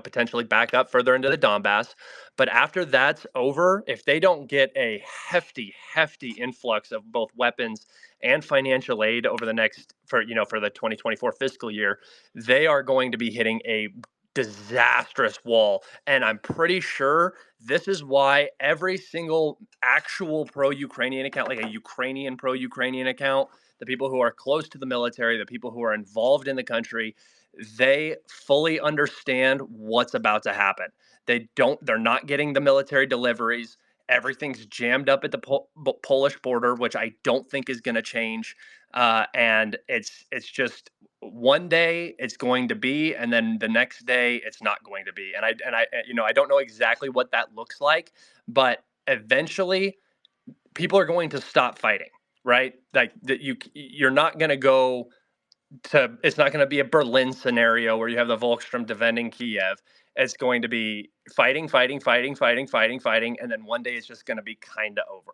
potentially back up further into the Donbass. But after that's over, if they don't get a hefty, hefty influx of both weapons and financial aid over the next for the 2024 fiscal year, they are going to be hitting a disastrous wall. And I'm pretty sure this is why every single actual pro-Ukrainian account, like a Ukrainian pro-Ukrainian account, the people who are close to the military, the people who are involved in the country, they fully understand what's about to happen. They're not getting the military deliveries. Everything's jammed up at the Polish border, which I don't think is going to change. And it's just one day it's going to be, and then the next day it's not going to be. And I don't know exactly what that looks like, but eventually people are going to stop fighting, right? Like that you're not going to go it's not going to be a Berlin scenario where you have the Volkssturm defending Kiev. It's going to be fighting, fighting, fighting, fighting, fighting, fighting, and then one day it's just going to be kind of over.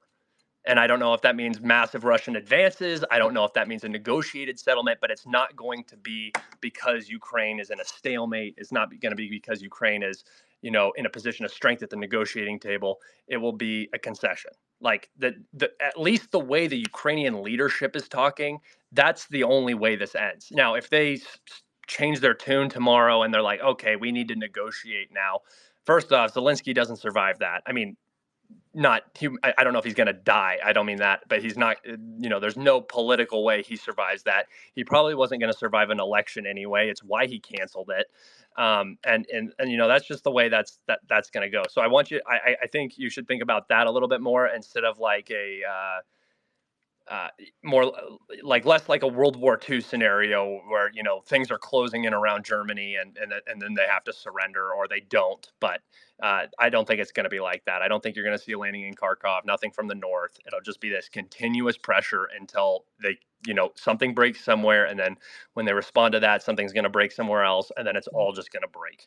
And I don't know if that means massive Russian advances. I don't know if that means a negotiated settlement, but it's not going to be because Ukraine is in a stalemate. It's not going to be because Ukraine is, in a position of strength at the negotiating table. It will be a concession. Like at least the way the Ukrainian leadership is talking, that's the only way this ends. Now, if they change their tune tomorrow and they're like, okay, we need to negotiate now. First off, Zelensky doesn't survive that. I mean, I don't know if he's going to die. I don't mean that, but he's not, there's no political way he survives that. He probably wasn't going to survive an election anyway. It's why he canceled it. And that's just the way that's going to go. So I think you should think about that a little bit more instead of like more like less like a World War II scenario where things are closing in around Germany and then they have to surrender or they don't. But I don't think it's going to be like that. I don't think you're going to see a landing in Kharkov. Nothing from the north. It'll just be this continuous pressure until they something breaks somewhere, and then when they respond to that, something's going to break somewhere else, and then it's all just going to break.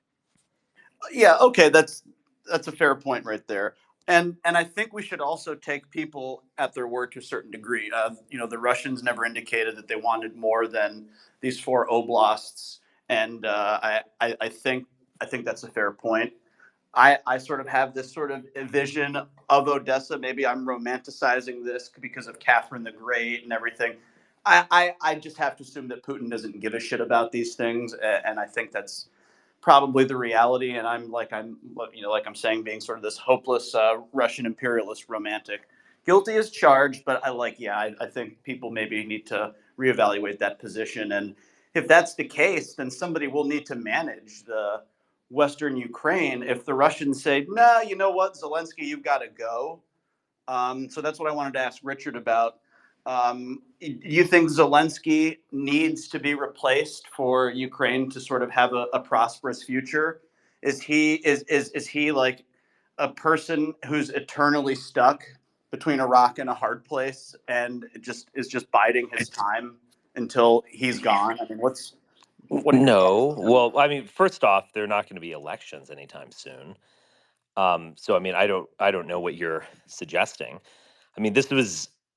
Yeah, okay, that's a fair point right there. And I think we should also take people at their word to a certain degree. The Russians never indicated that they wanted more than these 4 oblasts, and I think that's a fair point. I sort of have this sort of vision of Odessa. Maybe I'm romanticizing this because of Catherine the Great and everything. I just have to assume that Putin doesn't give a shit about these things, and I think that's probably the reality. And I'm saying, being sort of this hopeless Russian imperialist romantic. Guilty as charged, but I think people maybe need to reevaluate that position. And if that's the case, then somebody will need to manage the Western Ukraine. If the Russians say, "Nah, you know what, Zelensky, you've got to go." So that's what I wanted to ask Richard about. Do you think Zelensky needs to be replaced for Ukraine to sort of have a prosperous future? Is he like a person who's eternally stuck between a rock and a hard place and is just biding his time until he's gone? I mean, what are your thoughts No. on him? Well, I mean, first off, there are not going to be elections anytime soon. So I mean, I don't know what you're suggesting. I mean,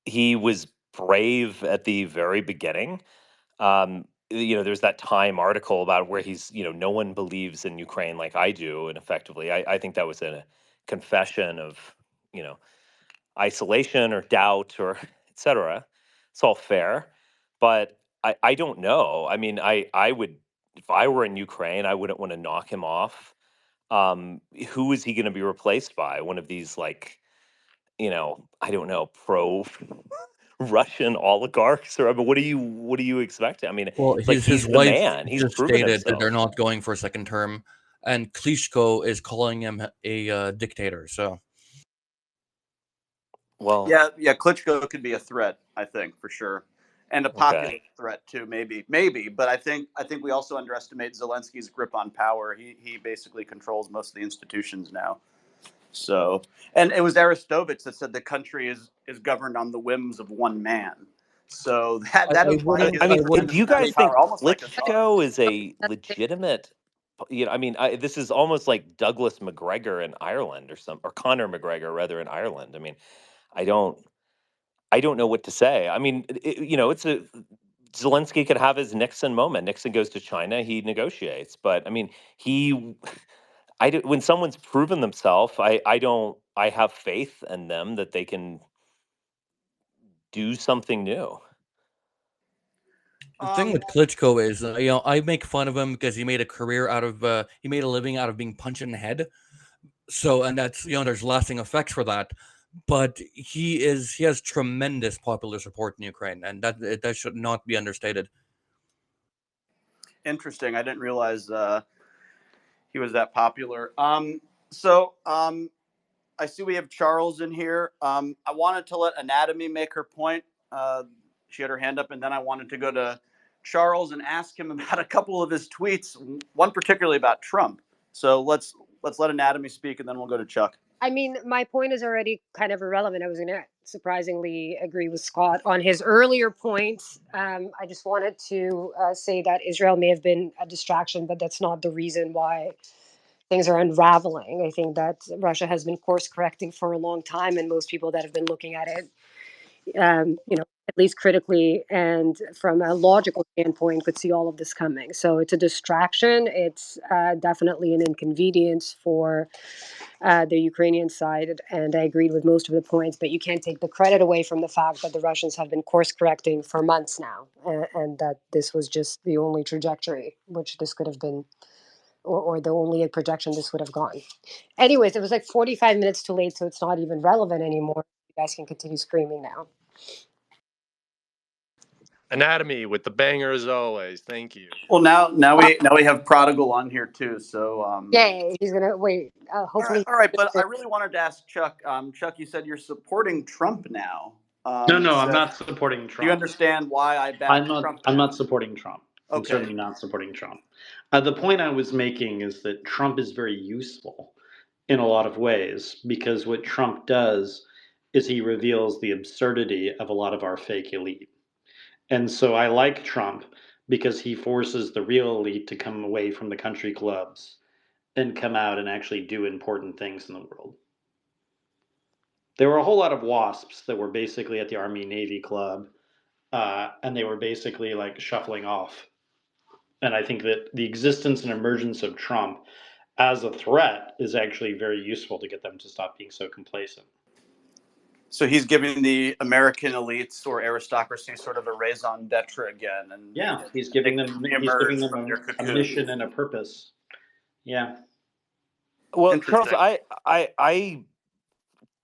he was brave at the very beginning. There's that Time article about where he's, no one believes in Ukraine like I do, and effectively, I think that was a confession of, you know, isolation or doubt or etc. It's all fair, but I don't know. I mean, I would, if I were in Ukraine, I wouldn't want to knock him off. Who is he going to be replaced by? One of these, like, I don't know, pro Russian oligarchs, or I mean, what do you expect? I mean, Well, it's like his he's the wife man. He's just proven stated that they're himself. not going for a second term, and Klitschko is calling him a dictator. So Well, Yeah. Klitschko could be a threat, I think, for sure, and a okay. popular threat too, maybe. But I think we also underestimate Zelensky's grip on power. He basically controls most of the institutions now. So, and it was Aristovich that said the country is governed on the whims of one man. So that I implies he wouldn't. I has a I mean, wouldn't. do tremendous you amount guys of power, think almost like a czar. Klitschko is a That's the thing. legitimate? I mean, this is almost like Douglas McGregor in Ireland, or Conor McGregor rather in Ireland. I mean, I don't, I don't know what to say. I mean, it's a Zelensky could have his Nixon moment. Nixon goes to China, he negotiates, but I mean, when someone's proven themselves, I have faith in them that they can do something new. The thing Um, with Klitschko is, I make fun of him because he made a career out of, he made a living out of being punched in the head. So, and that's, there's lasting effects for that. But he has tremendous popular support in Ukraine, and that should not be understated. Interesting. I didn't realize he was that popular. So I see we have Charles in here. I wanted to let Anatomy make her point. She had her hand up, and then I wanted to go to Charles and ask him about a couple of his tweets, one particularly about Trump. So let's let Anatomy speak, and then we'll go to Chuck. I mean, my point is already kind of irrelevant. I was going to surprisingly agree with Scott on his earlier points. I just wanted to say that Israel may have been a distraction, but that's not the reason why things are unraveling. I think that Russia has been course correcting for a long time, and most people that have been looking at it, at least critically and from a logical standpoint, could see all of this coming. So it's a distraction. It's definitely an inconvenience for the Ukrainian side, and I agreed with most of the points. But you can't take the credit away from the fact that the Russians have been course correcting for months now, and that this was just the only trajectory which this could have been, or the only projection this would have gone. Anyways, it was like 45 minutes too late, so it's not even relevant anymore. You guys can continue screaming now. Anatomy with the banger as always. Thank you. Well, now we have Prodigal on here too. So Yay! He's gonna wait. all right, Hopefully, all right. But I really wanted to ask Chuck. Chuck, you said you're supporting Trump now. It I'm says, not supporting do you Trump. understand why I back Trump I'm now? not supporting Trump. I'm Okay. certainly not supporting Trump. The point I was making is that Trump is very useful in a lot of ways because what Trump does is he reveals the absurdity of a lot of our fake elite. And so I like Trump because he forces the real elite to come away from the country clubs and come out and actually do important things in the world. There were a whole lot of WASPs that were basically at the Army Navy Club, and they were basically like shuffling off. And I think that the existence and emergence of Trump as a threat is actually very useful to get them to stop being so complacent. So he's giving the American elites or aristocracy sort of a raison d'etre again, and Yeah, he's giving them from their a cocoon. mission and a purpose. Yeah. Well, Charles, Interesting. I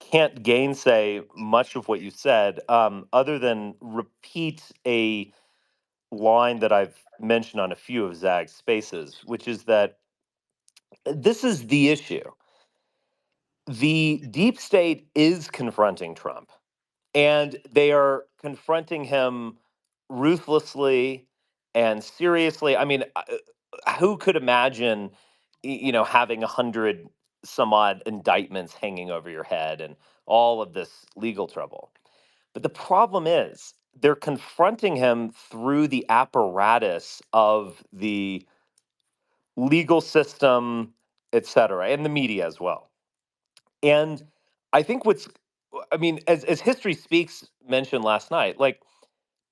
can't gainsay much of what you said, other than repeat a line that I've mentioned on a few of Zag's spaces, which is that this is the issue. The deep state is confronting Trump, and they are confronting him ruthlessly and seriously. I mean, who could imagine, having 100 some odd indictments hanging over your head and all of this legal trouble? But the problem is, they're confronting him through the apparatus of the legal system, et cetera, and the media as well. And I think I mean, as History Speaks mentioned last night, like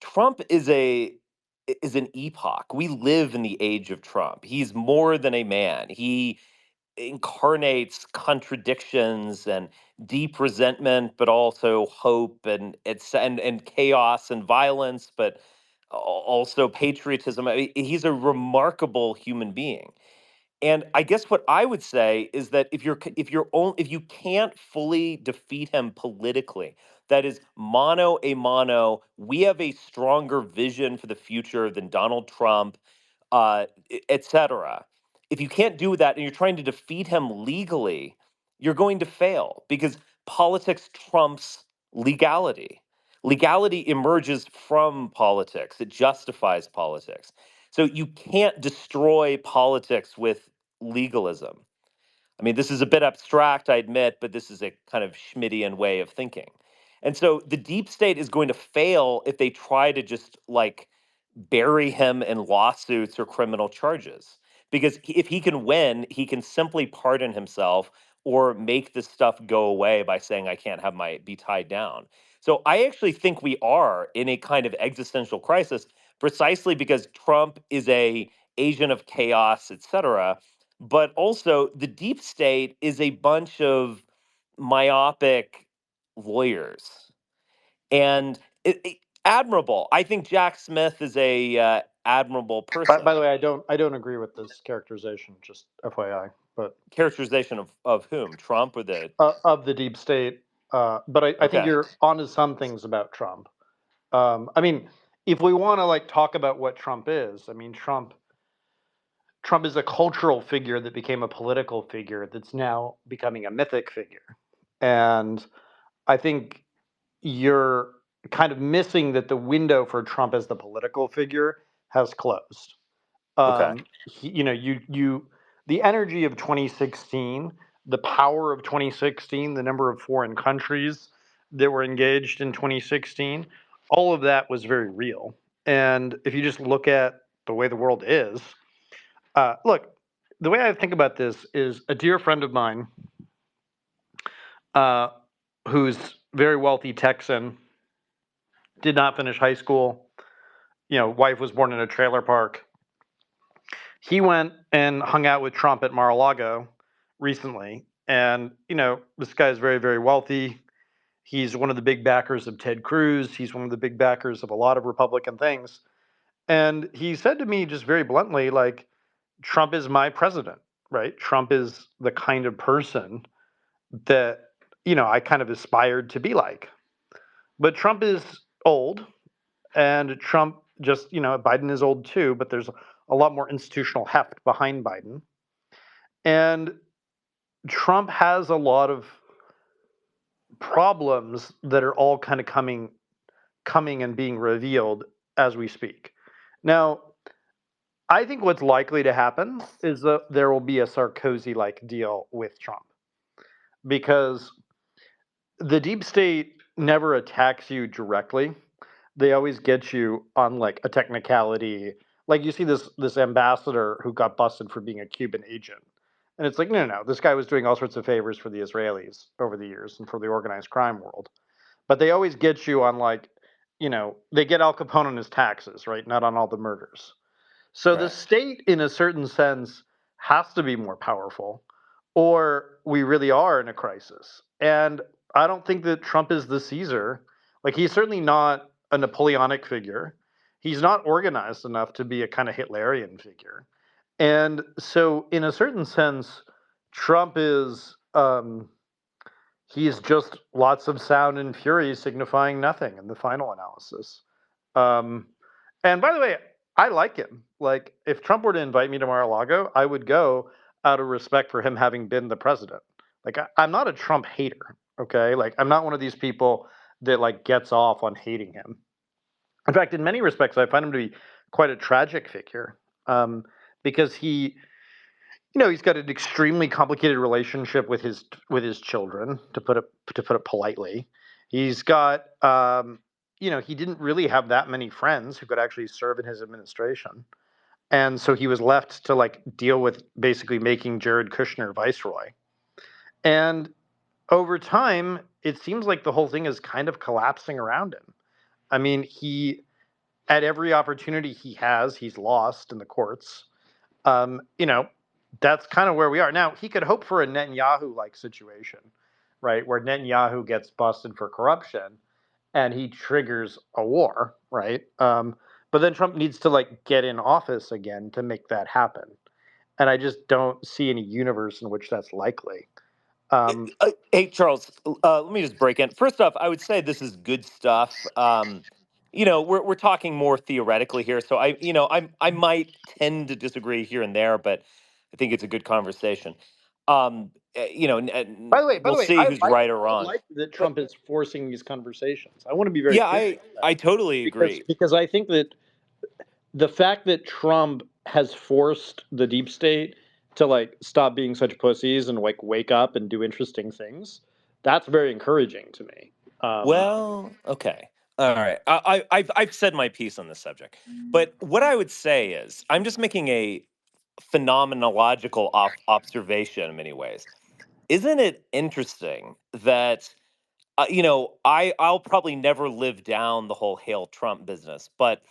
Trump is an epoch. We live in the age of Trump. He's more than a man. He incarnates contradictions and deep resentment, but also hope and chaos and violence, but also patriotism. I mean, he's a remarkable human being. And I guess what I would say is that if you can't fully defeat him politically, that is mano a mano, we have a stronger vision for the future than Donald Trump, et cetera. If you can't do that and you're trying to defeat him legally, you're going to fail because politics trumps legality. Legality emerges from politics. It justifies politics. So you can't destroy politics with legalism. I mean, this is a bit abstract, I admit, but this is a kind of Schmittian way of thinking. And so the deep state is going to fail if they try to just like bury him in lawsuits or criminal charges. Because if he can win, he can simply pardon himself or make this stuff go away by saying, I can't have my be tied down. So I actually think we are in a kind of existential crisis precisely because Trump is a agent of chaos, et cetera. But also the deep state is a bunch of myopic lawyers and admirable. I think Jack Smith is a admirable person. By the way, I don't agree with this characterization. Just FYI, but Characterization of whom? Trump or the? of the deep state. But I think Okay, you're onto some things about Trump. I mean, if we want to like talk about what Trump is, I mean, Trump is a cultural figure that became a political figure that's now becoming a mythic figure, and I think you're kind of missing that the window for Trump as the political figure has closed. okay, The energy of 2016, the power of 2016, the number of foreign countries that were engaged in 2016, all of that was very real. And if you just look at the way the world is, look, the way I think about this is a dear friend of mine, uh, who's very wealthy Texan, did not finish high school. Wife was born in a trailer park. He went and hung out with Trump at Mar-a-Lago recently, and this guy is very, very wealthy. He's one of the big backers of Ted Cruz. He's one of the big backers of a lot of Republican things. And he said to me just very bluntly, like, Trump is my president, right? Trump is the kind of person that I kind of aspired to be like. But Trump is old, and Trump just, Biden is old too, but there's a lot more institutional heft behind Biden. And Trump has a lot of problems that are all kind of coming and being revealed as we speak. Now, I think what's likely to happen is that there will be a Sarkozy-like deal with Trump because the deep state never attacks you directly. They always get you on like a technicality. Like you see this ambassador who got busted for being a Cuban agent. And it's like, no, no, no. This guy was doing all sorts of favors for the Israelis over the years and for the organized crime world. But they always get you on like, they get Al Capone on his taxes, right? Not on all the murders. So the Right. state, in a certain sense, has to be more powerful, or we really are in a crisis. And I don't think that Trump is the Caesar. Like, he's certainly not a Napoleonic figure. He's not organized enough to be a kind of Hitlerian figure. And so, in a certain sense, Trump is. He's just lots of sound and fury signifying nothing in the final analysis. Um, and by the way, I like him. Like, if Trump were to invite me to Mar-a-Lago, I would go out of respect for him having been the president. Like, I'm not a Trump hater. Okay, like I'm not one of these people that like gets off on hating him. In fact, in many respects, I find him to be quite a tragic figure because he's got an extremely complicated relationship with his children, to put it politely. He's got he didn't really have that many friends who could actually serve in his administration, and so he was left to like deal with basically making Jared Kushner viceroy. And over time, it seems like the whole thing is kind of collapsing around him. I mean, he at every opportunity he has, he's lost in the courts. um, you know, that's kind of where we are now. He could hope for a Netanyahu-like situation, right, where Netanyahu gets busted for corruption and he triggers a war, right? But then Trump needs to like get in office again to make that happen, and I just don't see any universe in which that's likely. Hey, Charles, let me just break in. First off, I would say this is good stuff. We're talking more theoretically here, so I might tend to disagree here and there, but I think it's a good conversation. By the way, We'll see who's right or I wrong. like that But Trump is forcing these conversations. I want to be very yeah, clear I about that I totally because agree. because I think that the fact that Trump has forced the deep state to like stop being such pussies and like wake up and do interesting things, that's very encouraging to me. Um, Well, okay. All right. I've said my piece on this subject. But what I would say is I'm just making a phenomenological observation in many ways. Isn't it interesting that I'll probably never live down the whole hail Trump business, but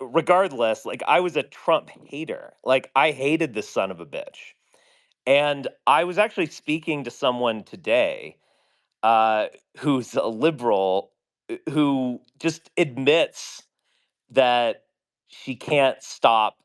regardless, like I was a Trump hater. Like I hated this son of a bitch. And I was actually speaking to someone today uh, who's a liberal who just admits that she can't stop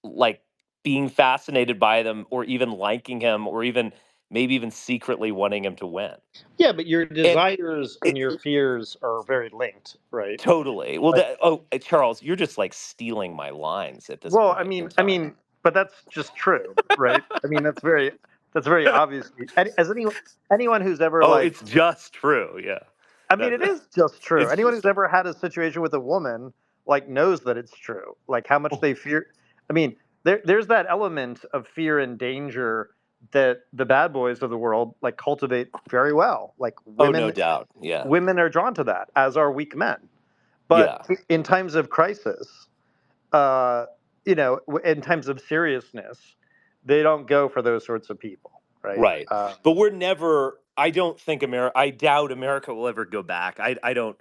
like being fascinated by them or even liking him or even maybe even secretly wanting him to win. yeah, but your And desires and it, your fears are very linked, right? totally. Well, Like, Charles, you're just like stealing my lines at this well, point in time. but that's just true, right? I mean, that's very obvious. As anyone who's ever Oh, like it's just true. Yeah. I mean, That it is just true. it's Anyone just who's ever had a situation with a woman like knows that it's true. Like how much they fear. I mean, there's that element of fear and danger that the bad boys of the world like cultivate very well. Like oh, no women, doubt. Yeah. women are drawn to that, as are weak men. But Yeah. in times of crisis, uh, in times of seriousness, they don't go for those sorts of people, right? Right. But we're never I don't think I doubt America will ever go back. I don't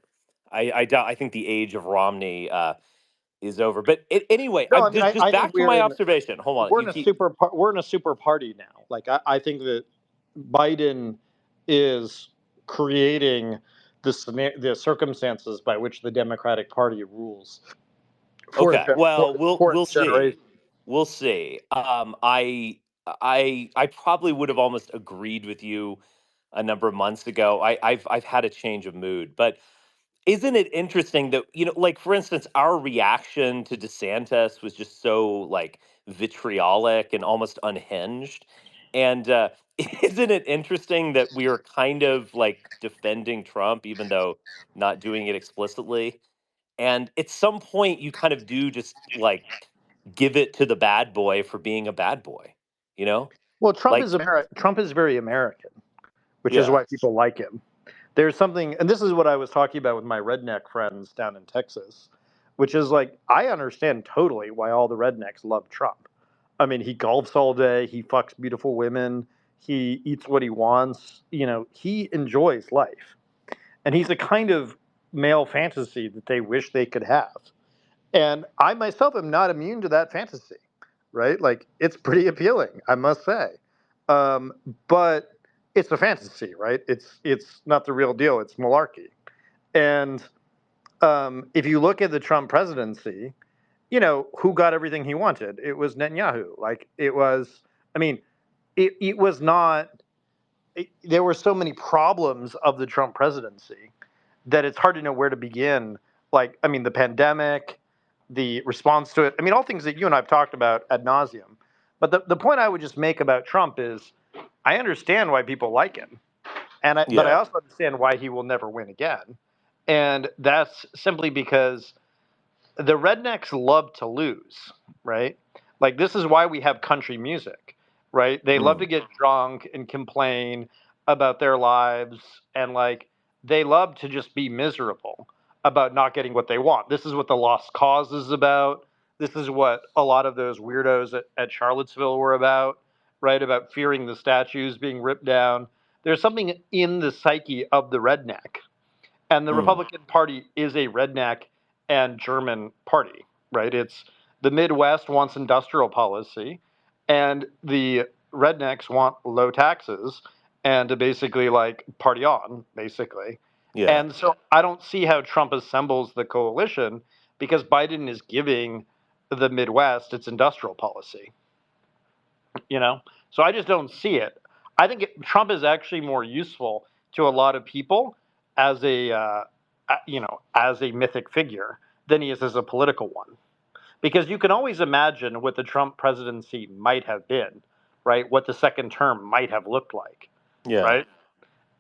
I doubt I think the age of Romney is over. But anyway, No, I'm I mean, just I think back to my observation. Hold on. we're You in a keep we're in a super party now. Like I think that Biden is creating the circumstances by which the Democratic Party rules for Okay. Well, for we'll its generation. see. We'll see. I probably would have almost agreed with you a number of months ago. I've had a change of mood, but isn't it interesting that like for instance, our reaction to DeSantis was just so like vitriolic and almost unhinged, And isn't it interesting that we are kind of like defending Trump, even though not doing it explicitly? And at some point, you kind of do just like give it to the bad boy for being a bad boy, you know? Well, Trump Like, is Trump is very American, which is yeah, why people like him. There's something, and this is what I was talking about with my redneck friends down in Texas, which is like I understand totally why all the rednecks love Trump. I mean, he golfs all day, he fucks beautiful women, he eats what he wants, he enjoys life. And he's a kind of male fantasy that they wish they could have. And I myself am not immune to that fantasy, right? Like it's pretty appealing, I must say. Um, but it's a fantasy, right? It's not the real deal. It's malarkey. And if you look at the Trump presidency, who got everything he wanted? It was Netanyahu. Like it was. I mean, it was not. There were so many problems of the Trump presidency that it's hard to know where to begin. Like, I mean, the pandemic, the response to it. I mean, all things that you and I've talked about ad nauseum. But the point I would just make about Trump is I understand why people like him. But I yeah, also understand why he will never win again. And that's simply because the rednecks love to lose, right? Like this is why we have country music, right? They love to mm, get drunk and complain about their lives and like they love to just be miserable about not getting what they want. This is what the Lost Cause is about. This is what a lot of those weirdos at Charlottesville were about, right? About fearing the statues being ripped down. There's something in the psyche of the redneck, and the mm, Republican Party is a redneck and German party, right? It's the Midwest wants industrial policy, and the rednecks want low taxes and to basically like party on, basically. yeah, And so I don't see how Trump assembles the coalition because Biden is giving the Midwest its industrial policy, you know? So I just don't see it. I think Trump is actually more useful to a lot of people as as a mythic figure than he is as a political one. Because you can always imagine what the Trump presidency might have been, right? What the second term might have looked like, yeah, right?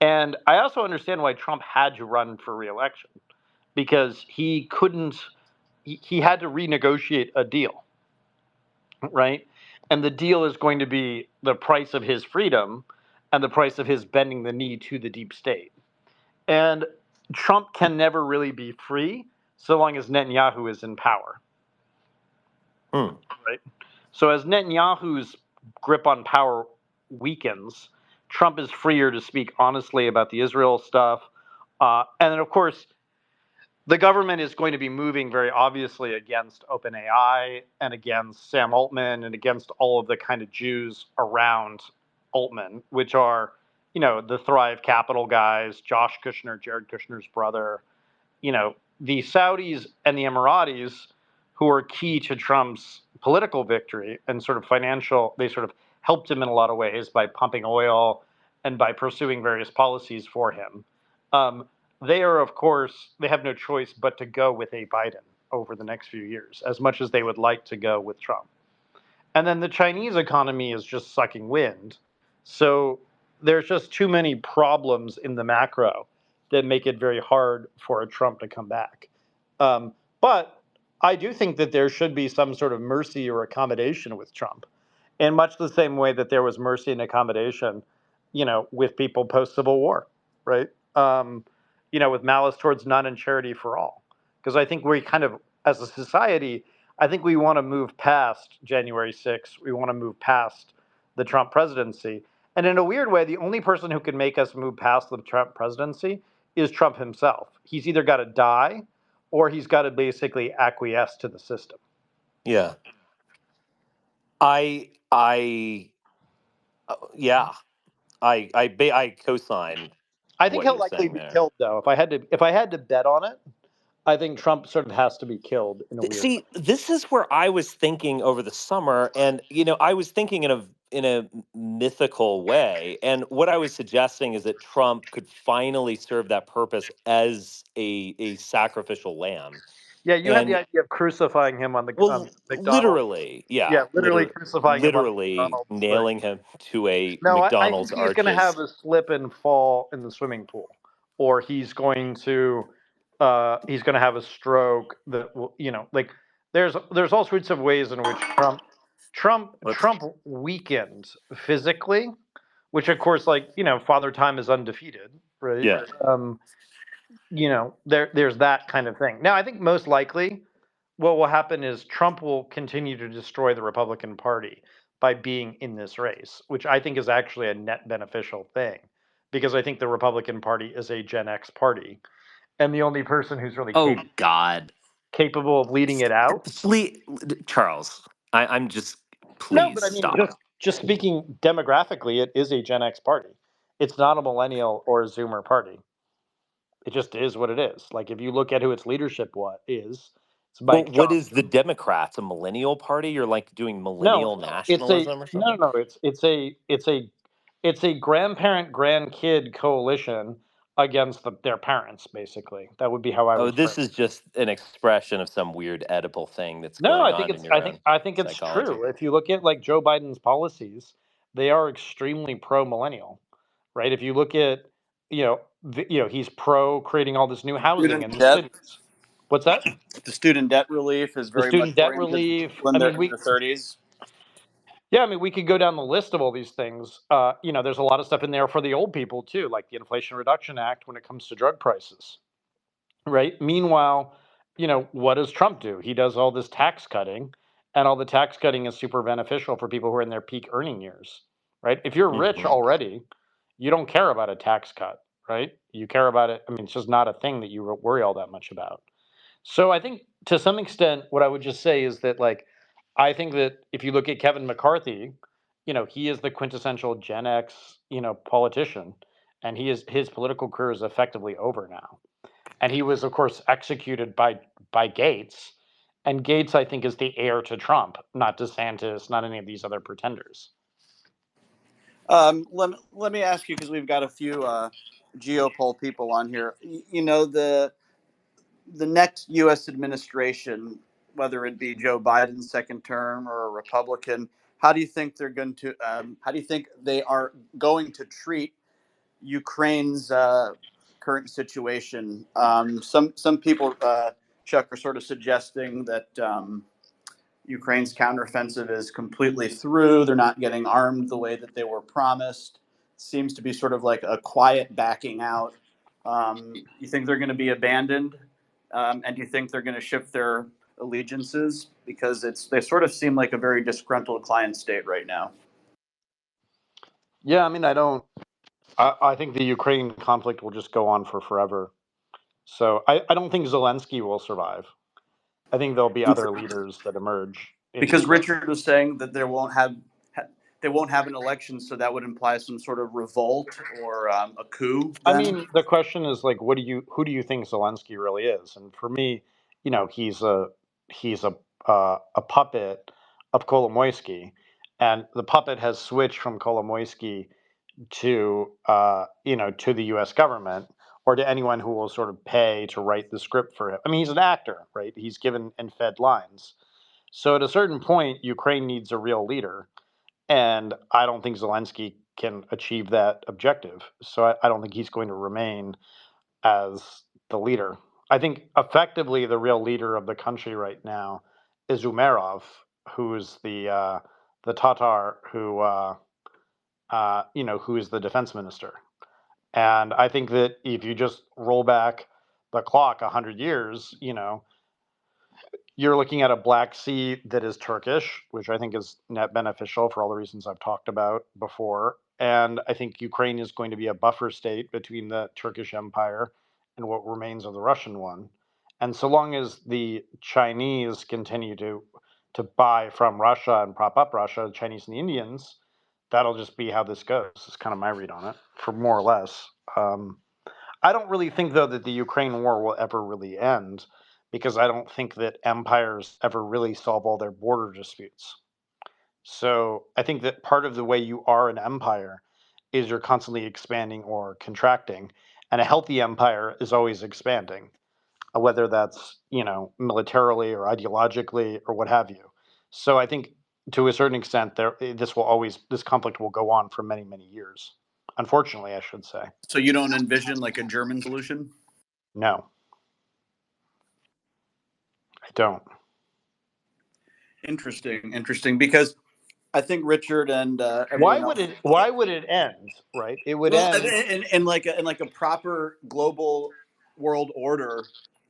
And I also understand why Trump had to run for reelection because he couldn't, he had to renegotiate a deal, right? And the deal is going to be the price of his freedom and the price of his bending the knee to the deep state. And Trump can never really be free so long as Netanyahu is in power, mm, right? So as Netanyahu's grip on power weakens, Trump is freer to speak honestly about the Israel stuff. And then, of course, the government is going to be moving very obviously against OpenAI and against Sam Altman and against all of the kind of Jews around Altman, which are, the Thrive Capital guys, Josh Kushner, Jared Kushner's brother, the Saudis and the Emiratis, who are key to Trump's political victory and sort of financial, they sort of helped him in a lot of ways by pumping oil and by pursuing various policies for him. Um, they are, of course, they have no choice but to go with a Biden over the next few years, as much as they would like to go with Trump. And then the Chinese economy is just sucking wind. So there's just too many problems in the macro that make it very hard for a Trump to come back. But I do think that there should be some sort of mercy or accommodation with Trump, in much the same way that there was mercy and accommodation, with people post Civil War, right? With malice towards none and charity for all. Because I think we kind of, as a society, I think we want to move past January 6th. We want to move past the Trump presidency. And in a weird way, the only person who can make us move past the Trump presidency is Trump himself. He's either got to die or he's got to basically acquiesce to the system. yeah. I, yeah, I co-sign I think what he'll you're likely saying be there. killed, though. If I had to bet on it, I think Trump sort of has to be killed in a weird way. See, this is where I was thinking over the summer, and I was thinking in a mythical way. And what I was suggesting is that Trump could finally serve that purpose as a sacrificial lamb. Yeah, you had the And idea of crucifying him on the well, McDonald's. literally, yeah, Yeah, literally crucifying him on the literally McDonald's thing. nailing him to a No, I think McDonald's he's going to arches. have a slip and fall in the swimming pool, or he's going to have a stroke that will, like there's all sorts of ways in which Trump weakened physically, which of course, like, Father Time is undefeated, right? Yeah. There's that kind of thing. Now, I think most likely what will happen is Trump will continue to destroy the Republican Party by being in this race, which I think is actually a net beneficial thing, because I think the Republican Party is a Gen X party, and the only person who's really Oh God, capable of leading it out. Charles, I'm just No, please but I mean, stop. just speaking demographically, it is a Gen X party. It's not a millennial or a Zoomer party. It just is what it is. Like, if you look at who its leadership it's Well, Mike what is the Johnson. Democrats? A millennial party? You're like doing No, millennial it's a nationalism or no, something? no. It's a grandparent grandkid coalition against their parents. Basically, that would be how I Oh, would frame this is it. just an expression of some weird Oedipal thing that's No, going I think on in it's your own I think it's psychology. true. If you look at like Joe Biden's policies, they are extremely pro millennial, right? If you look at he's pro creating all this new housing in Student the debt. cities. What's that? The student debt relief is The very much student debt oriented to relief. people I mean, in their 30s. yeah, I mean, we could go down the list of all these things. There's a lot of stuff in there for the old people too, like the Inflation Reduction Act when it comes to drug prices, right? Meanwhile, what does Trump do? He does all this tax cutting, and all the tax cutting is super beneficial for people who are in their peak earning years, right? If you're rich Hmm. already, you don't care about a tax cut, right? You care about it. I mean, it's just not a thing that you worry all that much about. So I think to some extent, what I would just say is that, like, I think that if you look at Kevin McCarthy, he is the quintessential Gen X, politician, and his political career is effectively over now. And he was, of course, executed by Gates, and Gates, I think, is the heir to Trump, not DeSantis, not any of these other pretenders. Let me ask you, because we've got a few geopoll people on here. The next U.S. administration, whether it be Joe Biden's second term or a Republican, how do you think they're going to? How do you think they are going to treat Ukraine's current situation? Some people, Chuck, are sort of suggesting that Ukraine's counteroffensive is completely through. They're not getting armed the way that they were promised. Seems to be sort of like a quiet backing out. You think they're going to be abandoned? And do you think they're going to shift their allegiances? Because they sort of seem like a very disgruntled client state right now. Yeah, I mean, I think the Ukraine conflict will just go on for forever. So I don't think Zelensky will survive. I think there'll be other leaders that emerge in Because Ukraine. Richard was saying that they won't have an election, so that would imply some sort of revolt or a coup. I Then mean, the question is, like, who do you think Zelensky really is? And for me, he's a puppet of Kolomoisky, and the puppet has switched from Kolomoisky to the U.S. government, or to anyone who will sort of pay to write the script for him. I mean, he's an actor, right? He's given and fed lines. So at a certain point, Ukraine needs a real leader, and I don't think Zelensky can achieve that objective. So I don't think he's going to remain as the leader. I think effectively the real leader of the country right now is Umerov, who's the Tatar who is the defense minister. And I think that if you just roll back the clock 100 years, you're looking at a Black Sea that is Turkish, which I think is net beneficial for all the reasons I've talked about before. And I think Ukraine is going to be a buffer state between the Turkish Empire and what remains of the Russian one. And so long as the Chinese continue to buy from Russia and prop up Russia, the Chinese and the Indians, that'll just be how this goes. It's kind of my read on it, for more or less. I don't really think, though, that the Ukraine war will ever really end, because I don't think that empires ever really solve all their border disputes. So I think that part of the way you are an empire is you're constantly expanding or contracting, and a healthy empire is always expanding. whether that's militarily or ideologically or what have you. So I think to a certain extent, this conflict will go on for many, many years. Unfortunately, I should say. So you don't envision like a German solution? No, I don't. Interesting. Because I think Richard and Why everyone would else. it? Why would it end? Right? It would Well, end. in like a proper global world order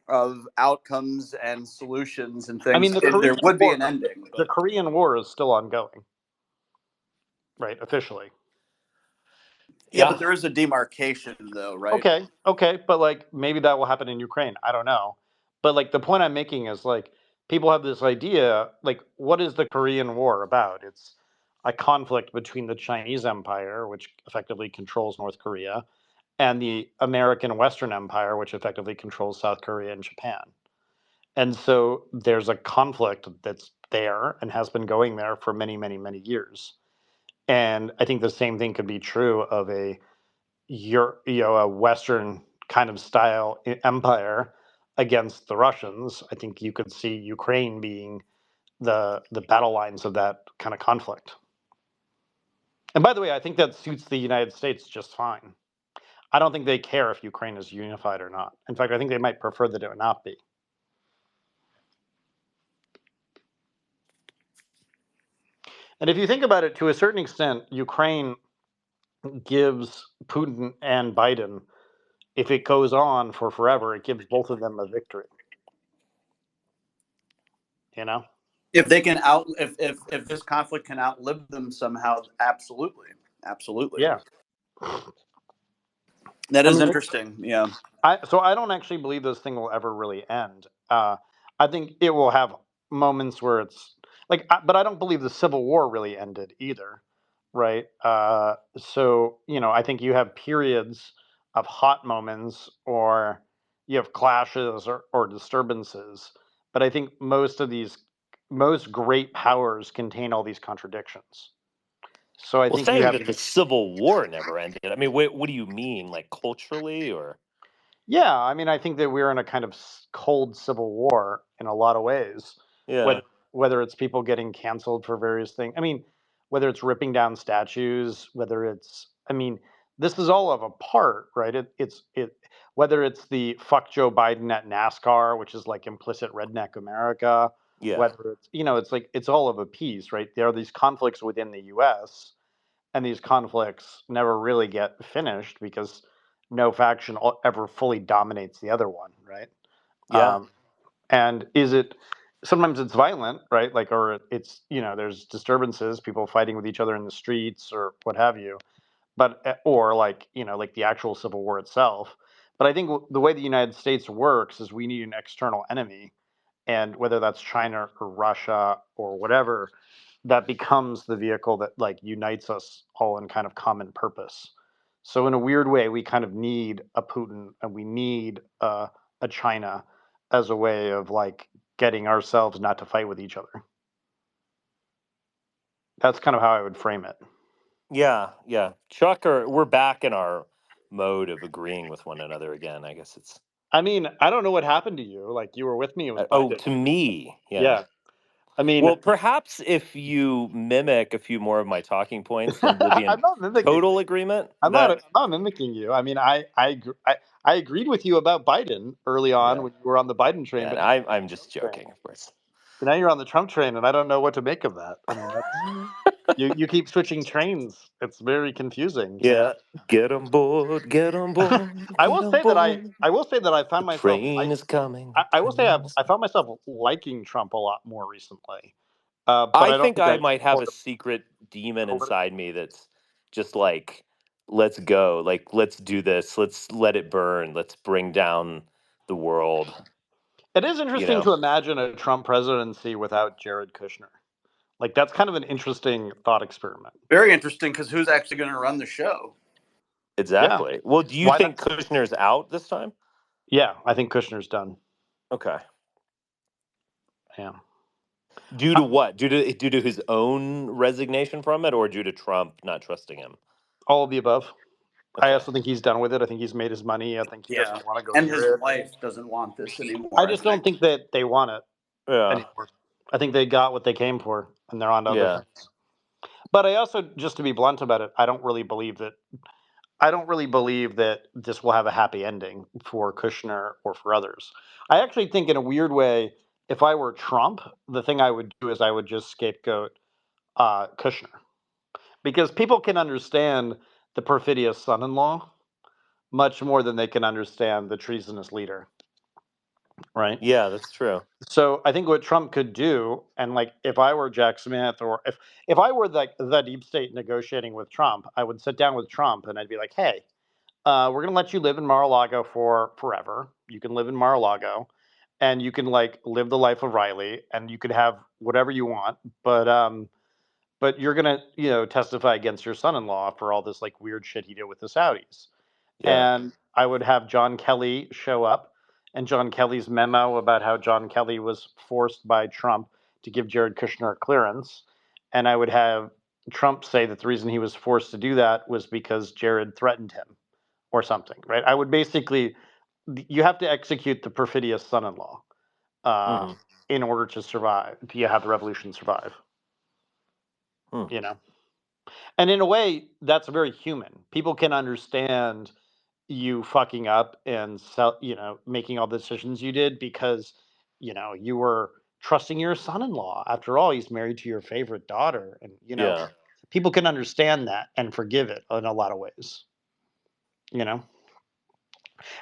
of outcomes and solutions and I things, mean, the there Korean would be War. an ending. The But Korean War is still ongoing, right? Officially. yeah, Yeah. but there is a demarcation, though, right? Okay, but like maybe that will happen in Ukraine. I don't know. But like the point I'm making is like people have this idea like what is the Korean War about? It's a conflict between the Chinese Empire, which effectively controls North Korea, and the American Western Empire, which effectively controls South Korea and Japan. And so there's a conflict that's there and has been going there for many, many, many years. And I think the same thing could be true of a Western kind of style empire against the Russians. I think you could see Ukraine being the battle lines of that kind of conflict. And by the way, I think that suits the United States just fine. I don't think they care if Ukraine is unified or not. In fact, I think they might prefer that it not be. And if you think about it, to a certain extent, Ukraine gives Putin and Biden, if it goes on for forever, it gives both of them a victory. You know? If they can if this conflict can outlive them somehow, absolutely. Yeah. That I is mean, interesting. Yeah. so I don't actually believe this thing will ever really end. I think it will have moments where it's like, but I don't believe the Civil War really ended either, right? So I think you have periods of hot moments, or you have clashes or disturbances. But I think most great powers contain all these contradictions. So I Well, think you saying have that the Civil War never ended. I mean, what do you mean, like culturally, or? Yeah, I mean, I think that we're in a kind of cold civil war in a lot of ways. Yeah. Whether whether it's people getting canceled for various things. I mean, whether it's ripping down statues, whether it's, I mean, this is all of a part, right? Whether it's the fuck Joe Biden at NASCAR, which is like implicit redneck America, Yeah. whether it's it's like it's all of a piece, right? There are these conflicts within the U.S. and these conflicts never really get finished because no faction ever fully dominates the other one, right? Yeah. And is it sometimes it's violent, right? Like, or it's there's disturbances, people fighting with each other in the streets or what have you, but or like like the actual civil war itself. But I think the way the United States works is we need an external enemy, and whether that's China or Russia or whatever, that becomes the vehicle that like unites us all in kind of common purpose. So in a weird way, we kind of need a Putin and we need a China as a way of like getting ourselves not to fight with each other. That's kind of how I would frame it. Yeah. Yeah. Chuck, we're back in our mode of agreeing with one another again. I guess it's. I mean, I don't know what happened to you. Like you were with me with Oh, Biden. to me, yeah. Yeah. I mean, Well, perhaps if you mimic a few more of my talking points, then we'll be in I'm not mimicking. total agreement. I'm not. That. I'm not mimicking you. I mean, I agreed with you about Biden early on Yeah. when you were on the Biden train, Yeah. And but now you're I'm on the just Trump train. joking, of course. But now you're on the Trump train, and I don't know what to make of that. I mean, that's you keep switching trains. It's very confusing. Yeah. Get on board. Get on board. I Get will on say that board. I will say that I The found myself train like is coming. I will say Train is I coming. found myself liking Trump a lot more recently. But I I don't think think I I might have a support him secret demon politically. inside me that's just like, let's go. Like, let's do this. Let's let it burn. Let's bring down the world. It is You interesting know? to imagine a Trump presidency without Jared Kushner. Like that's kind of an interesting thought experiment. Very interesting because who's actually going to run the show? Yeah. Exactly. Well, do you Why not? think Kushner's out this time? Yeah, I think Kushner's done. Okay. Yeah. Due to what? Due to his own resignation from it, or due to Trump not trusting him? All of the above. I Okay. also think he's done with it. I think he's made his money. I think he Yeah, doesn't want to go and near his it. wife doesn't want this anymore. I just don't think that they want it Yeah. anymore. I think they got what they came for, and they're on to other Yeah. things. But I also, just to be blunt about it, I don't really believe that this will have a happy ending for Kushner or for others. I actually think, in a weird way, if I were Trump, the thing I would do is I would just scapegoat Kushner, because people can understand the perfidious son-in-law much more than they can understand the treasonous leader, right? Yeah, that's true. So I think what Trump could do, and like if I were Jack Smith, or if I were like the deep state negotiating with Trump, I would sit down with Trump and I'd be like, hey, we're going to let you live in Mar-a-Lago for forever. You can live in Mar-a-Lago, and you can like live the life of Riley, and you could have whatever you want, but you're going to testify against your son-in-law for all this like weird shit he did with the Saudis. Yeah. And I would have John Kelly show up, and John Kelly's memo about how John Kelly was forced by Trump to give Jared Kushner a clearance. And I would have Trump say that the reason he was forced to do that was because Jared threatened him or something, right? I would basically, you have to execute the perfidious son-in-law Hmm. in order to survive, to have the revolution survive, Hmm. you know? And in a way, that's very human. People can understand you fucking up and making all the decisions you did because you were trusting your son-in-law. After all, he's married to your favorite daughter, and Yeah. people can understand that and forgive it in a lot of ways. And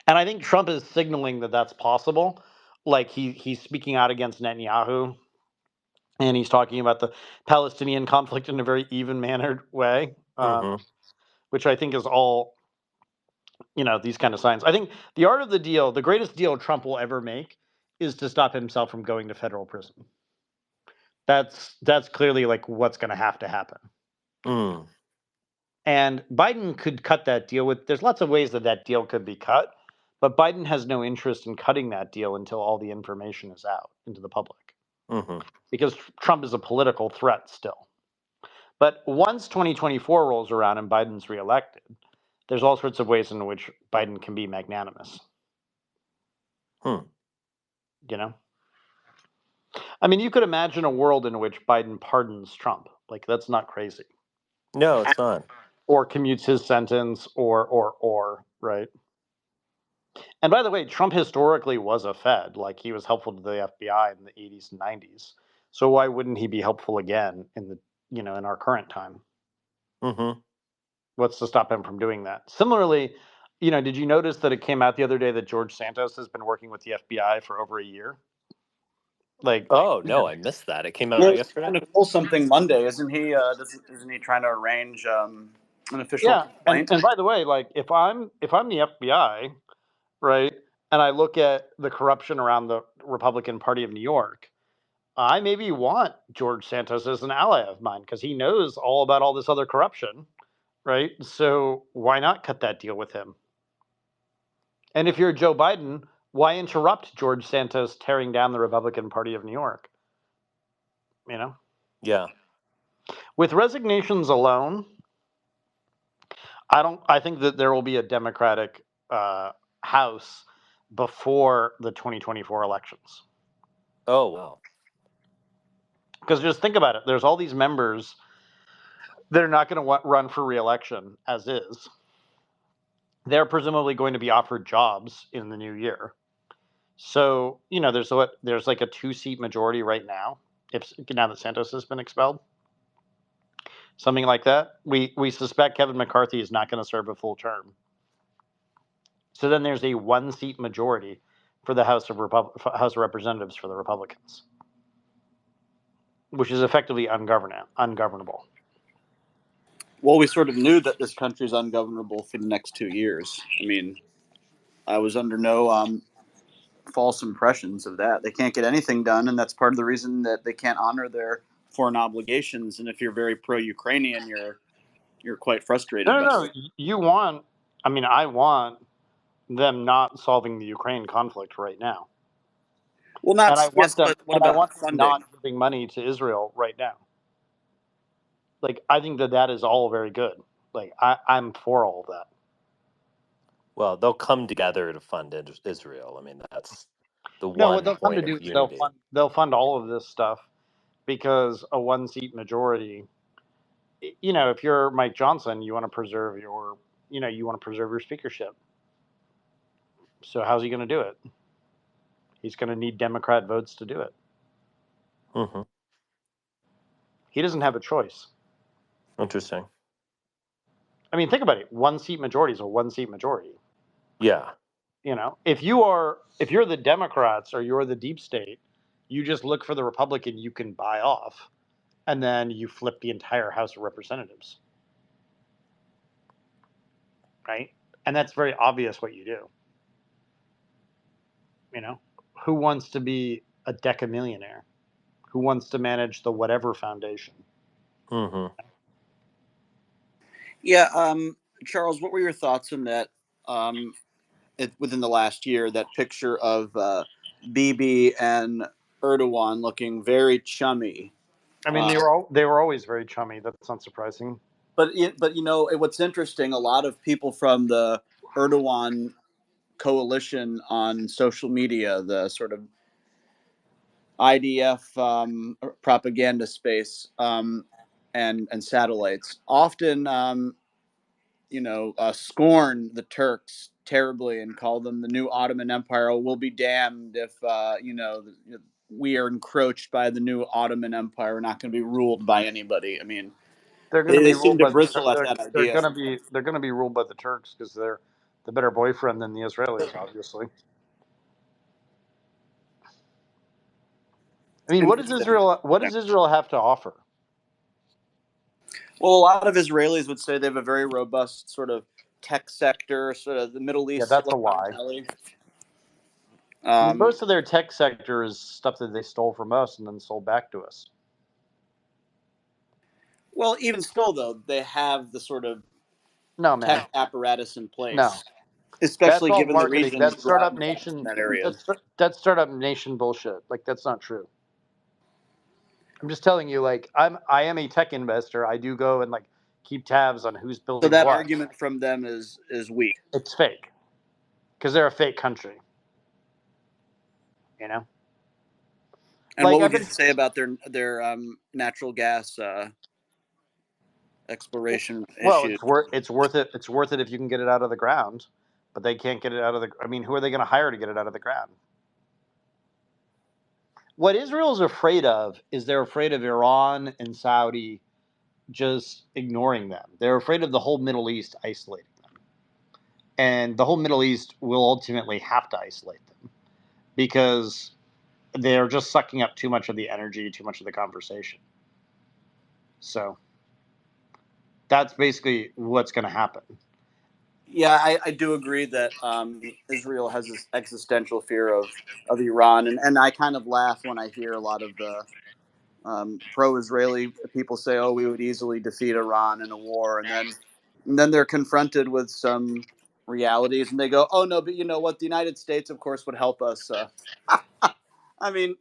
I think Trump is signaling that that's possible. Like he's speaking out against Netanyahu, and he's talking about the Palestinian conflict in a very even-mannered way, Hmm. which I think is all these kind of signs. I think the art of the deal, the greatest deal Trump will ever make, is to stop himself from going to federal prison. That's clearly like what's going to happen. Mm. And Biden could cut that deal with. There's lots of ways that deal could be cut, but Biden has no interest in cutting that deal until all the information is out into the public, Hmm. because Trump is a political threat still. But once 2024 rolls around and Biden's reelected, there's all sorts of ways in which Biden can be magnanimous. Hmm. I mean, you could imagine a world in which Biden pardons Trump. Like, that's not crazy. No, it's not. Or commutes his sentence, or, right? And by the way, Trump historically was a Fed. Like, he was helpful to the FBI in the 80s and 90s. So why wouldn't he be helpful again in our current time? Hmm. What's to stop him from doing that? Similarly, did you notice that it came out the other day that George Santos has been working with the FBI for over a year? Like, Oh no, I missed that. It came out Well, he's yesterday. trying to pull something Monday, isn't he? Isn't he trying to arrange an official yeah. And complaint? by the way, like if I'm the FBI, right, and I look at the corruption around the Republican Party of New York, I maybe want George Santos as an ally of mine because he knows all about all this other corruption, right? So why not cut that deal with him? And if you're Joe Biden, why interrupt George Santos tearing down the Republican Party of New York? Yeah. With resignations alone, I think that there will be a Democratic House before the 2024 elections. Oh wow. Because just think about it. There's all these members that are not going to run for re-election as is. They're presumably going to be offered jobs in the new year. So, there's like a 2-seat majority right now, now that Santos has been expelled. Something like that. We suspect Kevin McCarthy is not going to serve a full term. So then there's a 1-seat majority for the House of Representatives for the Republicans, which is effectively ungovernable. Well, we sort of knew that this country is ungovernable for the next 2 years. I mean, I was under no false impressions of that. They can't get anything done, and that's part of the reason that they can't honor their foreign obligations. And if you're very pro-Ukrainian, you're quite frustrated by No. it. You want, I want them not solving the Ukraine conflict right now. Well, not And I yes, want them but what about funding? not giving money to Israel right now. Like, I think that is all very good. Like, I'm for all of that. Well, they'll come together to fund Israel. I mean, that's the No, one what they'll come to point of do is unity. they'll fund all of this stuff because a 1-seat majority. You know, if you're Mike Johnson, you want to preserve your speakership. So how's he going to do it? He's going to need Democrat votes to do it. Hmm. He doesn't have a choice. Interesting. I mean, think about it. 1-seat majority is a 1-seat majority. Yeah. You know, if you're the Democrats or you're the deep state, you just look for the Republican you can buy off, and then you flip the entire House of Representatives, right? And that's very obvious what you do. You know, who wants to be a decamillionaire? Who wants to manage the whatever foundation? Hmm. Yeah, Charles, what were your thoughts on that? Within the last year, that picture of Bibi and Erdogan looking very chummy. I mean, Uh, they were always very chummy. That's not surprising. but you know what's interesting? A lot of people from the Erdogan coalition on social media, the sort of IDF propaganda space, and satellites, often scorn the Turks terribly and call them the new Ottoman Empire. Oh, we'll be damned if we are encroached by the new Ottoman Empire. We're not going to be ruled by anybody. I mean, They're going to they be seem ruled to by bristle at that idea. they're going to be ruled by the Turks because they're the better boyfriend than the Israelis, obviously. I mean, Interesting. what does Israel have to offer? Well, a lot of Israelis would say they have a very robust sort of tech sector, sort of the Middle Yeah, East that's a Silicon lie. Valley. I mean, Um, most of their tech sector is stuff that they stole from us and then sold back to us. well, even still, though, they have the sort of No, man. tech apparatus in No. place, That's especially all given the marketing. regions That's drawn startup in nation. that area. That's startup nation bullshit. Like, that's not true. I'm just telling you, like, I am a tech investor. I do go and like keep tabs on who's So building that what. argument from them is weak. It's fake because they're a fake country. You know, And like what I've would you been. say about their natural gas exploration Well, issues? it's worth it. It's worth it if you can get it out of the ground, but they can't get it out of the. I mean, who are they going to hire to get it out of the ground? What Israel's afraid of is they're afraid of Iran and Saudi just ignoring them. They're afraid of the whole Middle East isolating them. And the whole Middle East will ultimately have to isolate them because they're just sucking up too much of the energy, too much of the conversation. So that's basically what's going to happen. Yeah, I do agree that Israel has this existential fear of Iran, and I kind of laugh when I hear a lot of the pro-Israeli people say, "Oh, we would easily defeat Iran in a war," and then they're confronted with some realities, and they go, "Oh no, but you know what? The United States, of course, would help us." I mean,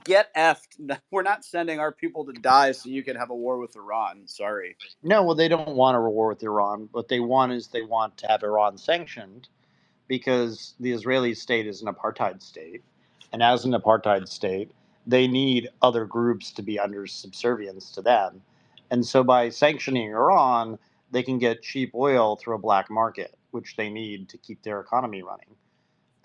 get effed. We're not sending our people to die so you can have a war with Iran. Sorry. No, well, they don't want a war with Iran. What they want is they want to have Iran sanctioned because the Israeli state is an apartheid state. And as an apartheid state, they need other groups to be under subservience to them. And so by sanctioning Iran, they can get cheap oil through a black market, which they need to keep their economy running.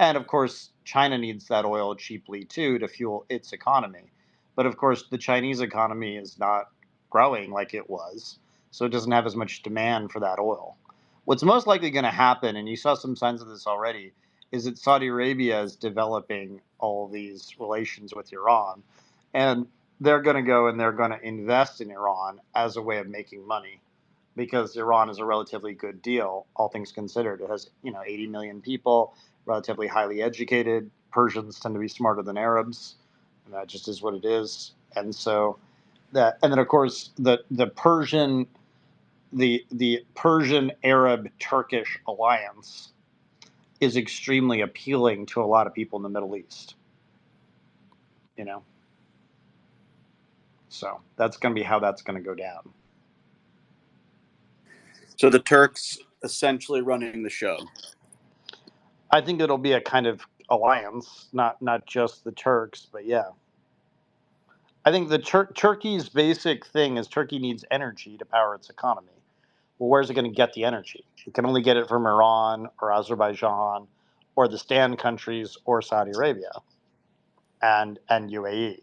And of course, China needs that oil cheaply too to fuel its economy. But of course, the Chinese economy is not growing like it was, so it doesn't have as much demand for that oil. What's most likely going to happen, and you saw some signs of this already, is that Saudi Arabia is developing all these relations with Iran. And they're going to go and they're going to invest in Iran as a way of making money because Iran is a relatively good deal, all things considered. It has, 80 million people, relatively highly educated. Persians tend to be smarter than Arabs, and that just is what it is. And so that, and then of course the Persian Arab Turkish alliance is extremely appealing to a lot of people in the Middle East. You know, so that's going to be how that's going to go down. So the Turks essentially running the show? I think it'll be a kind of alliance, not just the Turks, but yeah. I think the Turkey's basic thing is Turkey needs energy to power its economy. Well, where's it going to get the energy? It can only get it from Iran or Azerbaijan or the Stan countries or Saudi Arabia and UAE.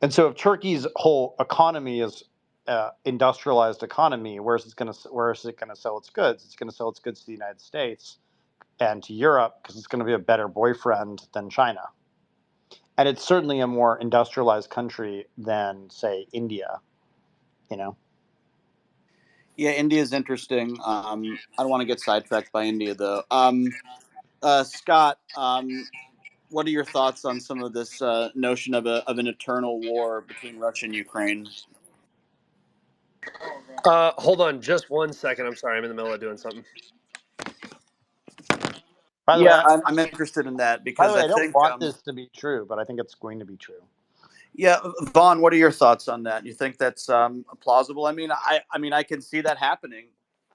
And so if Turkey's whole economy is industrialized economy, where is it going to sell its goods? It's going to sell its goods to the United States and to Europe because it's going to be a better boyfriend than China. And it's certainly a more industrialized country than, say, India, you know? Yeah, India is interesting. I don't want to get sidetracked by India, though. Scott, what are your thoughts on some of this notion of an eternal war between Russia and Ukraine? Hold on just 1 second. I'm sorry. I'm in the middle of doing something. By the Yeah, way, I'm interested in that by because the way, I I don't think, want this to be true, but I think it's going to be true. yeah, Vaughn, what are your thoughts on that? You think that's plausible? I mean, I can see that happening.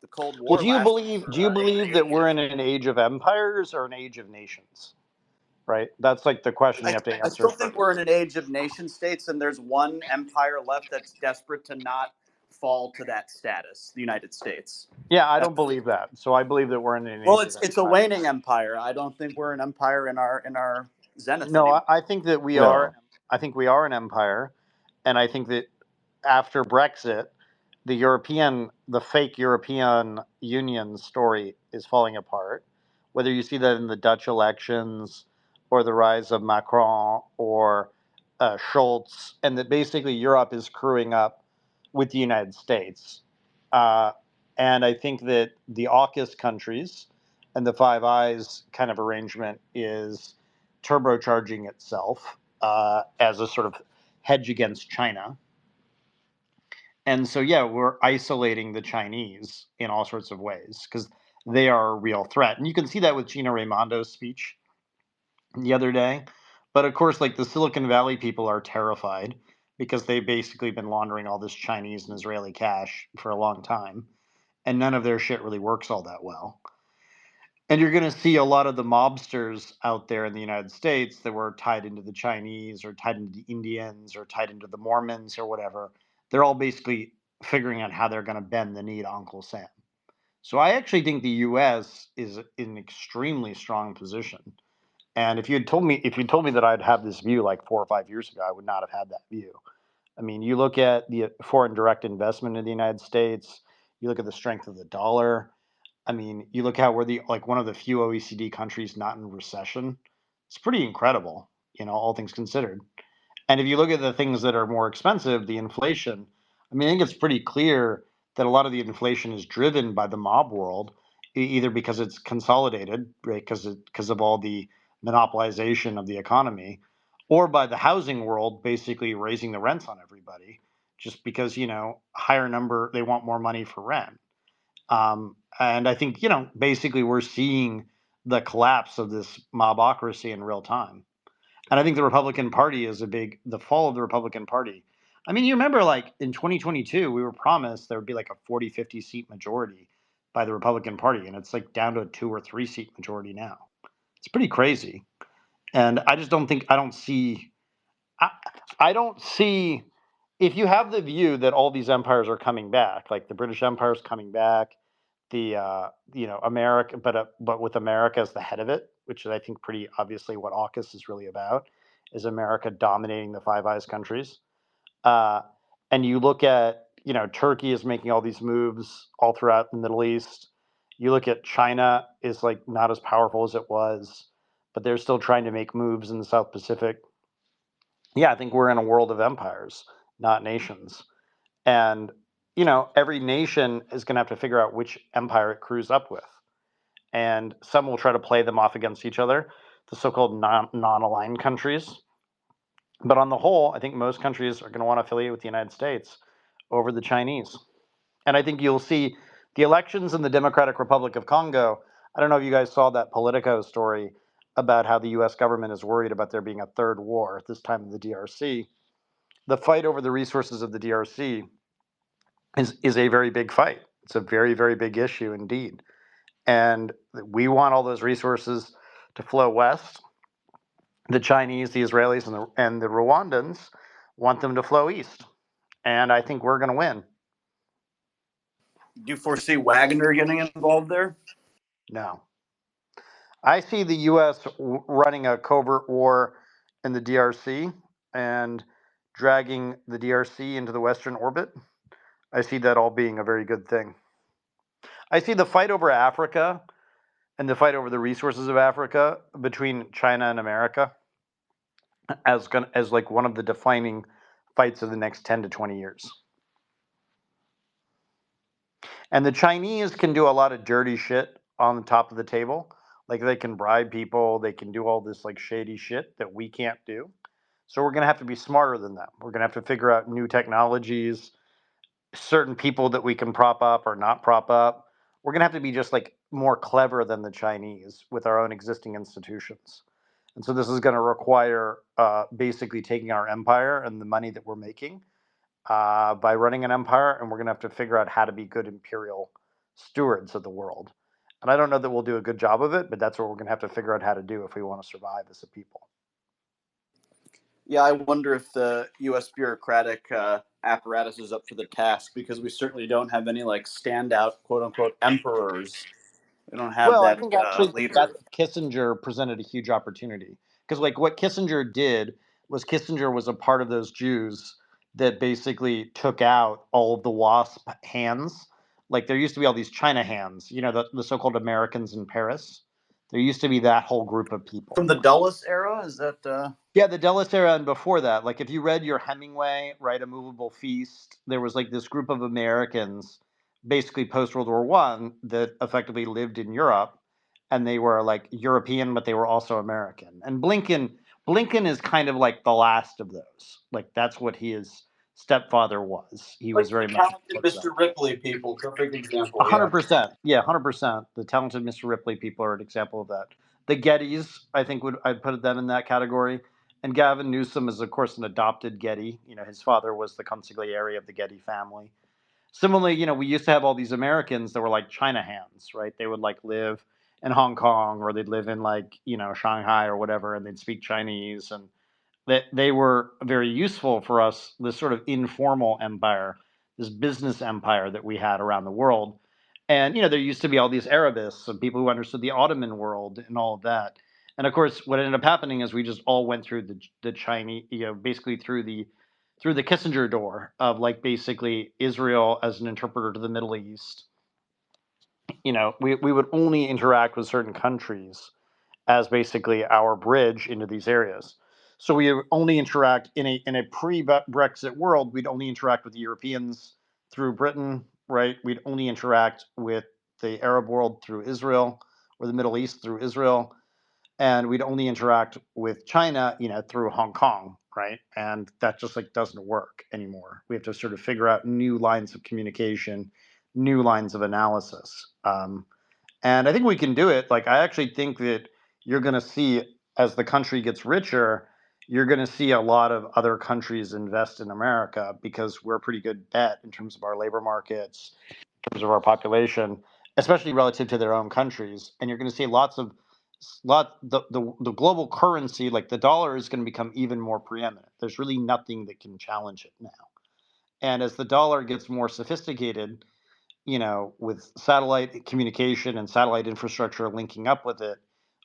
The Cold Well, War do you lasted believe for do you 8 believe that we're in an age of empires or an age of nations? Right? That's like the question you have to I answer still think first. we're in an age of nation states, and there's one empire left that's desperate to not fall to that status, the United States. Yeah, I don't believe that. So I believe that we're in an Well, age of it's a empires. waning empire. I don't think we're an empire in our zenith No, anymore. I think that we are. No. I think we are an empire, and I think that after Brexit, the fake European Union story is falling apart. Whether you see that in the Dutch elections, or the rise of Macron or Schultz, and that basically Europe is screwing up with the United States. Uh, and I think that the AUKUS countries and the Five Eyes kind of arrangement is turbocharging itself as a sort of hedge against China. And so, yeah, we're isolating the Chinese in all sorts of ways because they are a real threat. And you can see that with Gina Raimondo's speech the other day. But of course, like the Silicon Valley people are terrified because they've basically been laundering all this Chinese and Israeli cash for a long time. And none of their shit really works all that well. And you're going to see a lot of the mobsters out there in the United States that were tied into the Chinese or tied into the Indians or tied into the Mormons or whatever. They're all basically figuring out how they're going to bend the knee to Uncle Sam. So I actually think the U.S. is in an extremely strong position. And if you told me that I'd have this view like 4 or 5 years ago, I would not have had that view. I mean, you look at the foreign direct investment in the United States. You look at the strength of the dollar. I mean, you look how we're one of the few OECD countries not in recession. It's pretty incredible, all things considered. And if you look at the things that are more expensive, the inflation, I mean, I think it's pretty clear that a lot of the inflation is driven by the mob world, either because it's consolidated, right, because of all the monopolization of the economy, or by the housing world basically raising the rents on everybody, just because higher number they want more money for rent. And I think, basically we're seeing the collapse of this mobocracy in real time. And I think the Republican Party is the fall of the Republican Party. I mean, you remember like in 2022, we were promised there would be like a 40, 50 seat majority by the Republican Party. And it's like down to a 2 or 3 seat majority now. It's pretty crazy. And I just I don't see, if you have the view that all these empires are coming back, like the British Empire is coming back, the America, but with America as the head of it, which is I think pretty obviously what AUKUS is really about, is America dominating the Five Eyes countries. Uh, and you look at Turkey is making all these moves all throughout the Middle East. You look at China is like not as powerful as it was, but they're still trying to make moves in the South Pacific. Yeah, I think we're in a world of empires, not nations. And every nation is going to have to figure out which empire it crews up with, and some will try to play them off against each other, the so-called non-aligned countries. But on the whole, I think most countries are going to want to affiliate with the United States over the Chinese. And I think you'll see the elections in the Democratic Republic of Congo. I don't know if you guys saw that Politico story about how the U.S. government is worried about there being a third war at this time in the DRC. The fight over the resources of the DRC is a very big fight. It's a very, very big issue indeed. And we want all those resources to flow west. The Chinese, the Israelis, and the Rwandans want them to flow east. And I think we're going to win. Do you foresee Wagner getting involved there? No. I see the U.S. running a covert war in the DRC and dragging the DRC into the Western orbit. I see that all being a very good thing. I see the fight over Africa and the fight over the resources of Africa between China and America as like one of the defining fights of the next 10 to 20 years. And the Chinese can do a lot of dirty shit on the top of the table. Like they can bribe people, they can do all this like shady shit that we can't do. So we're going to have to be smarter than them. We're going to have to figure out new technologies, certain people that we can prop up or not prop up. We're going to have to be just like more clever than the Chinese with our own existing institutions. And so this is going to require basically taking our empire and the money that we're making by running an empire, and we're going to have to figure out how to be good imperial stewards of the world. And I don't know that we'll do a good job of it, but that's what we're going to have to figure out how to do if we want to survive as a people. Yeah, I wonder if the U.S. bureaucratic apparatus is up for the task, because we certainly don't have any like standout quote unquote emperors. We don't have Well, I that think actually the leader. death of Kissinger presented a huge opportunity because, like, what Kissinger did was Kissinger was a part of those Jews that basically took out all of the WASP hands. Like, there used to be all these China hands, you know, the so-called Americans in Paris. There used to be that whole group of people. From the Dulles era, is that? Yeah, the Dulles era and before that. Like, if you read your Hemingway, right, A Movable Feast, there was like this group of Americans, basically post World War One, that effectively lived in Europe, and they were like European, but they were also American. And Blinken is kind of like the last of those. Like that's what his stepfather was. He Like was the very much talented Mr. Ripley people, perfect example. Yeah. 100%. Yeah, 100%. The talented Mr. Ripley people are an example of that. The Gettys, I think, I'd put them in that category. And Gavin Newsom is, of course, an adopted Getty. You know, his father was the consigliere of the Getty family. Similarly, you know, we used to have all these Americans that were like China hands, right? They would like live in Hong Kong or they'd live in like, you know, Shanghai or whatever, and they'd speak Chinese. And that they were very useful for us, this sort of informal empire, this business empire that we had around the world. And, you know, there used to be all these Arabists and people who understood the Ottoman world and all of that. And of course, what ended up happening is we just all went through the Chinese, you know, basically through the Kissinger door of like basically Israel as an interpreter to the Middle East. You know, we would only interact with certain countries as basically our bridge into these areas. So we only interact in a pre-Brexit world. We'd only interact with the Europeans through Britain, right? We'd only interact with the Arab world through Israel, or the Middle East through Israel, and we'd only interact with China, you know, through Hong Kong, right? And that just like doesn't work anymore. We have to sort of figure out new lines of communication, new lines of analysis. And I think we can do it. Like, I actually think that you're going to see, as the country gets richer, you're going to see a lot of other countries invest in America because we're a pretty good bet in terms of our labor markets, in terms of our population, especially relative to their own countries. And you're going to see the global currency, like the dollar, is going to become even more preeminent. There's really nothing that can challenge it now. And as the dollar gets more sophisticated, you know, with satellite communication and satellite infrastructure linking up with it,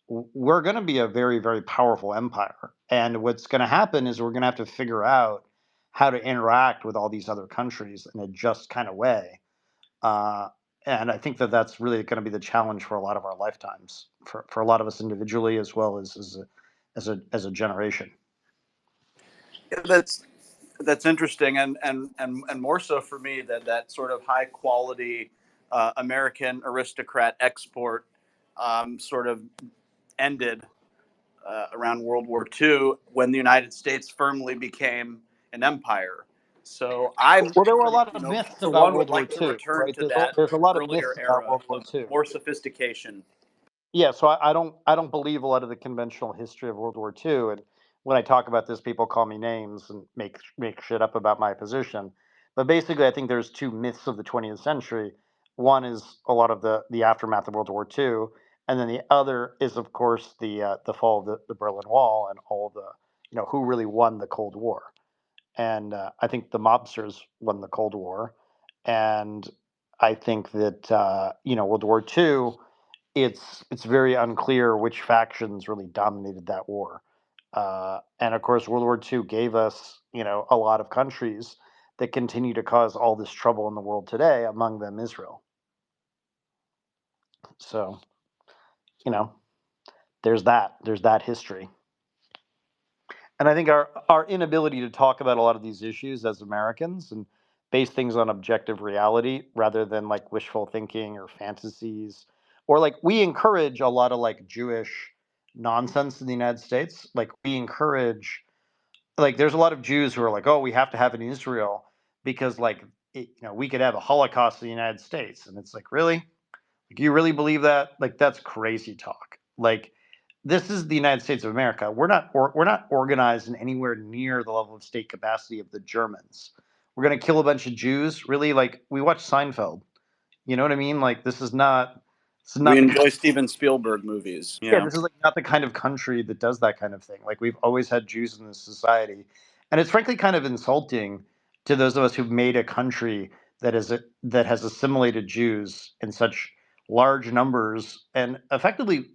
we're going to be a very, very powerful empire. And what's going to happen is we're going to have to figure out how to interact with all these other countries in a just kind of way. Uh, and I think that that's really going to be the challenge for a lot of our lifetimes, for a lot of us individually as well as a generation. Yeah, that's interesting, and more so for me that sort of high quality American aristocrat export sort of ended around World War II when the United States firmly became an empire. So I'm, Well, there were a lot of myths for about one, would World War like to II, return right? to that There's a lot of earlier myths about era World War of II. more sophistication. Yeah, so I don't believe a lot of the conventional history of World War II. And when I talk about this, people call me names and make shit up about my position. But basically, I think there's two myths of the 20th century. One is a lot of the aftermath of World War II, and then the other is, of course, the fall of the Berlin Wall and all the who really won the Cold War. And I think the mobsters won the Cold War, and I think that World War II, it's very unclear which factions really dominated that war. And of course, World War II gave us a lot of countries that continue to cause all this trouble in the world today, among them Israel. So there's that history. And I think our inability to talk about a lot of these issues as Americans and base things on objective reality rather than like wishful thinking or fantasies, or like we encourage a lot of like Jewish nonsense in the United States. Like we encourage, like there's a lot of Jews who are like, oh, we have to have it in Israel because like we could have a Holocaust in the United States, and it's like, really? Like, you really believe that? Like that's crazy talk. Like this is the United States of America. We're not organized in anywhere near the level of state capacity of the Germans. We're gonna kill a bunch of Jews. Really? Like we watch Seinfeld. You know what I mean? Like this is We not the enjoy Steven Spielberg movies. yeah, this is like not the kind of country that does that kind of thing. Like we've always had Jews in this society, and it's frankly kind of insulting to those of us who've made a country that has assimilated Jews in such large numbers and effectively,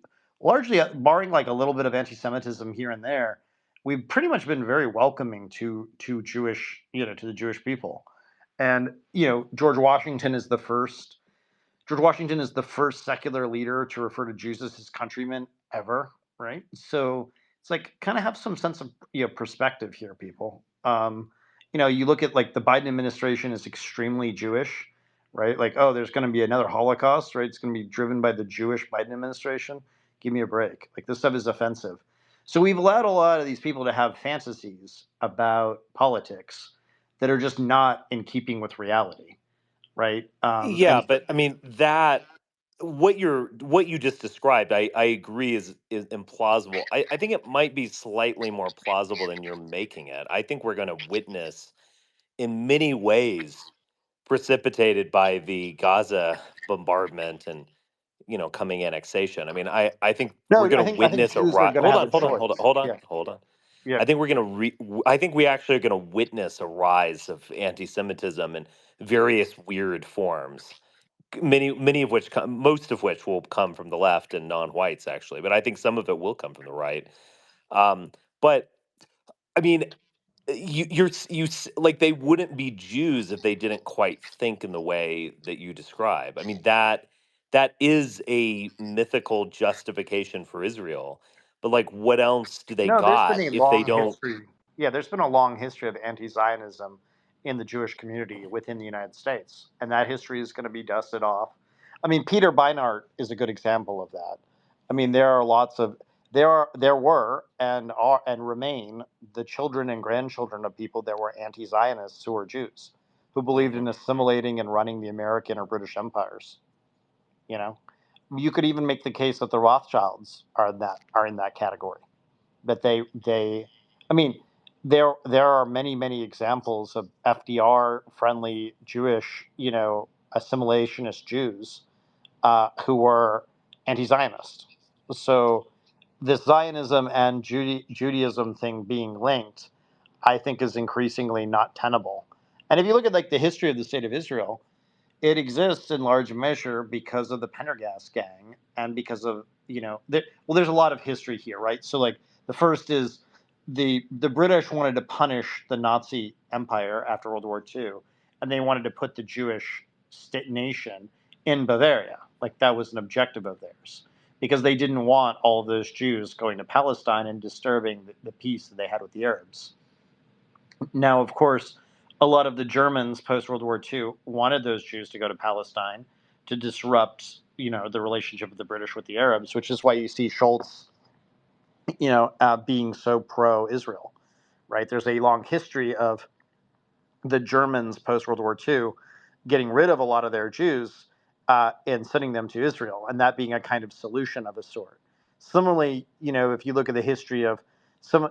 largely barring like a little bit of anti-Semitism here and there, we've pretty much been very welcoming to Jewish, to the Jewish people. And George Washington is the first secular leader to refer to Jews as his countrymen ever, right? So it's like kind of have some sense of perspective here, people. You look at like the Biden administration is extremely Jewish, right? Like, oh, there's going to be another Holocaust, right? It's going to be driven by the Jewish Biden administration. Give me a break. Like this stuff is offensive. So we've allowed a lot of these people to have fantasies about politics that are just not in keeping with reality, right? Yeah, And but I mean that what you just described, I agree is implausible. I think it might be slightly more plausible than you're making it. I think we're going to witness in many ways precipitated by the Gaza bombardment and coming annexation. I mean, I think no, we're going to I think witness a Jews are rise. going to have a Hold on, choice. hold on, Yeah, hold on. yeah. I think we're going I think we actually are going to witness a rise of anti-Semitism in various weird forms. Many of which most of which will come from the left and non-whites actually, but I think some of it will come from the right. But I mean, like they wouldn't be Jews if they didn't quite think in the way that you describe. I mean that is a mythical justification for Israel. But like, what else do they No, there's been got a if they long don't? history. Yeah, there's been a long history of anti-Zionism in the Jewish community within the United States, and that history is going to be dusted off. I mean, Peter Beinart is a good example of that. I mean, there were and remain the children and grandchildren of people that were anti-Zionists who were Jews, who believed Mhm. in assimilating and running the American or British empires. You know, you could even make the case that the Rothschilds are in that category. That they I mean, there are many examples of FDR friendly Jewish, assimilationist Jews who were anti-Zionist. So this Zionism and Judaism thing being linked, I think, is increasingly not tenable. And if you look at like the history of the state of Israel, it exists in large measure because of the Pendergast gang and because of there's a lot of history here, right? So like the first is the British wanted to punish the Nazi Empire after World War II, and they wanted to put the Jewish state nation in Bavaria, like that was an objective of theirs, because they didn't want all of those Jews going to Palestine and disturbing the peace that they had with the Arabs. Now, of course, a lot of the Germans post World War II wanted those Jews to go to Palestine to disrupt, the relationship of the British with the Arabs, which is why you see Schultz, being so pro-Israel, right? There's a long history of the Germans post World War II getting rid of a lot of their Jews and sending them to Israel, and that being a kind of solution of a sort. Similarly, if you look at the history of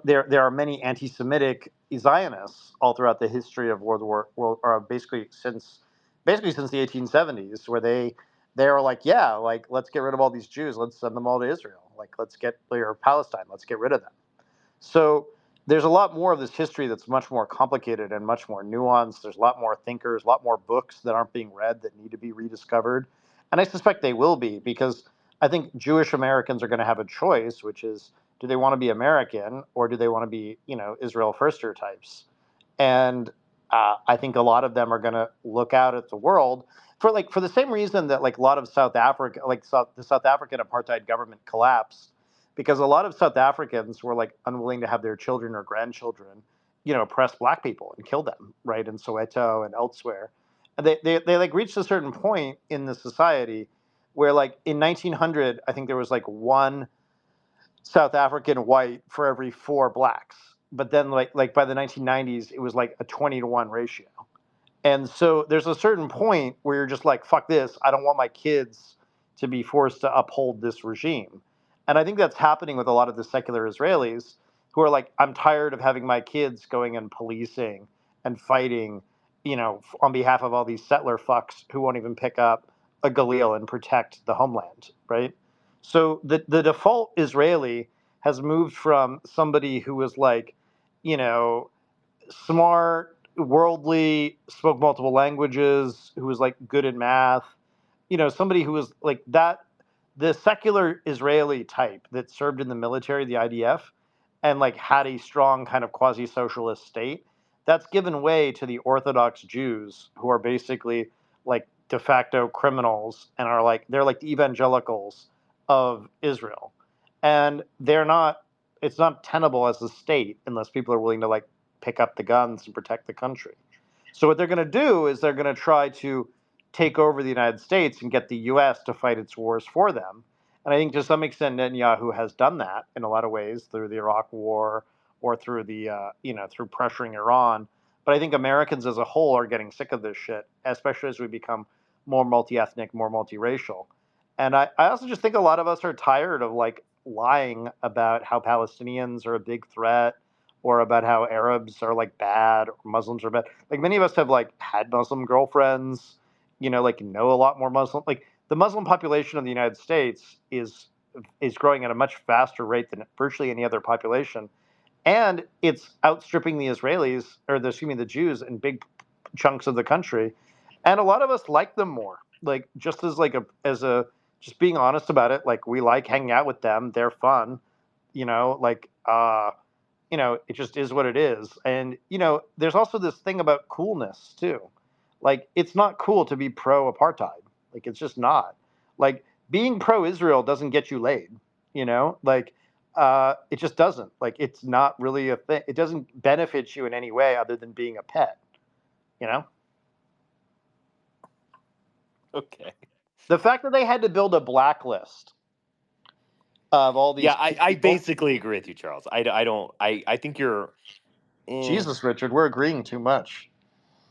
there are many anti-Semitic Zionists all throughout the history of or basically since basically since the 1870s, where they were like, yeah, like let's get rid of all these Jews, let's send them all to Israel, like let's get or Palestine, let's get rid of them. So there's a lot more of this history that's much more complicated and much more nuanced. There's a lot more thinkers, a lot more books that aren't being read that need to be rediscovered. And I suspect they will be, because I think Jewish Americans are going to have a choice, which is, do they want to be American or do they want to be, Israel firster types? And I think a lot of them are going to look out at the world for the same reason that like a lot of South Africa, the South African apartheid government collapsed, because a lot of South Africans were like unwilling to have their children or grandchildren, oppress black people and kill them, right, in Soweto and elsewhere. And they like reached a certain point in the society where like in 1900, I think there was like one South African white for every four blacks. But then like by the 1990s, it was like a 20-to-1 ratio. And so there's a certain point where you're just like, fuck this. I don't want my kids to be forced to uphold this regime. And I think that's happening with a lot of the secular Israelis who are like, I'm tired of having my kids going and policing and fighting, on behalf of all these settler fucks who won't even pick up a Galil and protect the homeland, right? So the default Israeli has moved from somebody who was like, you know, smart, worldly, spoke multiple languages, who was like good at math, somebody who was like that, the secular Israeli type that served in the military, the IDF, and like had a strong kind of quasi-socialist state. That's given way to the Orthodox Jews who are basically like de facto criminals and are like, they're like the evangelicals of Israel. And it's not tenable as a state unless people are willing to like pick up the guns and protect the country. So what they're going to do is they're going to try to take over the United States and get the U.S. to fight its wars for them. And I think to some extent Netanyahu has done that in a lot of ways through the Iraq War or through through pressuring Iran. But I think Americans as a whole are getting sick of this shit, especially as we become more multi-ethnic, more multiracial. And I also just think a lot of us are tired of like lying about how Palestinians are a big threat or about how Arabs are like bad or Muslims are bad. Like many of us have like had Muslim girlfriends, like know a lot more Muslim. Like the Muslim population of the United States is growing at a much faster rate than virtually any other population, and it's outstripping the Israelis or the Jews in big chunks of the country, and a lot of us like them more. Like just as like a just being honest about it, like we like hanging out with them. They're fun, like it just is what it is. And, there's also this thing about coolness too. Like, it's not cool to be pro apartheid. Like, it's just not. Like, being pro Israel doesn't get you laid, Like, it just doesn't. Like, it's not really a thing. It doesn't benefit you in any way other than being a pet, you know? Okay. The fact that they had to build a blacklist of all these Yeah, I people. basically agree with you, Charles. I think you're. Jesus, Richard, we're agreeing too much.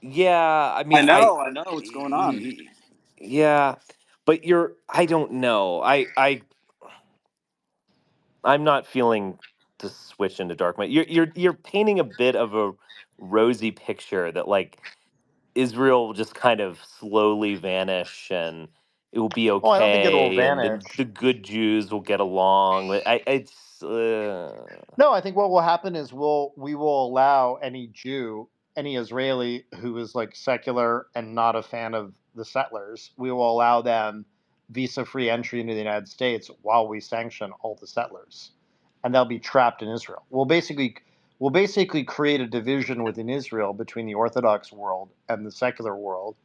Yeah, I mean, I know what's going on. Yeah, but I don't know. I'm not feeling to switch into dark mode. You're painting a bit of a rosy picture that like Israel will just kind of slowly vanish and it will be Oh, I don't think it'll okay, and vanish. the good Jews will get along. But it's No, I think what will happen is we will allow any Jew, any Israeli who is like secular and not a fan of the settlers, we will allow them visa-free entry into the United States while we sanction all the settlers, and they'll be trapped in Israel. We'll basically create a division within Israel between the Orthodox world and the secular world,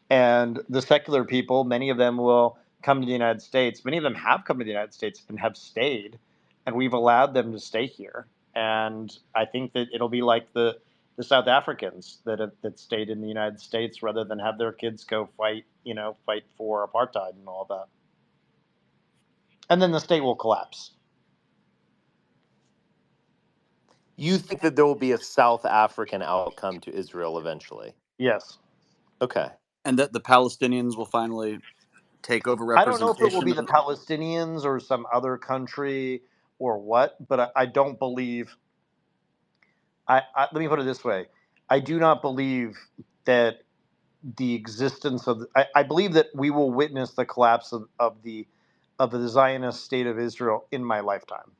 and the secular people, many of them will come to the United States. Many of them have come to the United States and have stayed, and we've allowed them to stay here. And I think that it'll be like the South Africans that stayed in the United States rather than have their kids go fight for apartheid and all that. And then the state will collapse. you think that there will be a South African outcome to Israel eventually? Yes. Okay. And that the Palestinians will finally take over I don't know if it will representation be the of. Palestinians or some other country or what, but I don't believe. Let me put it this way: I do not believe that the existence of. I believe that we will witness the collapse of the Zionist state of Israel in my lifetime.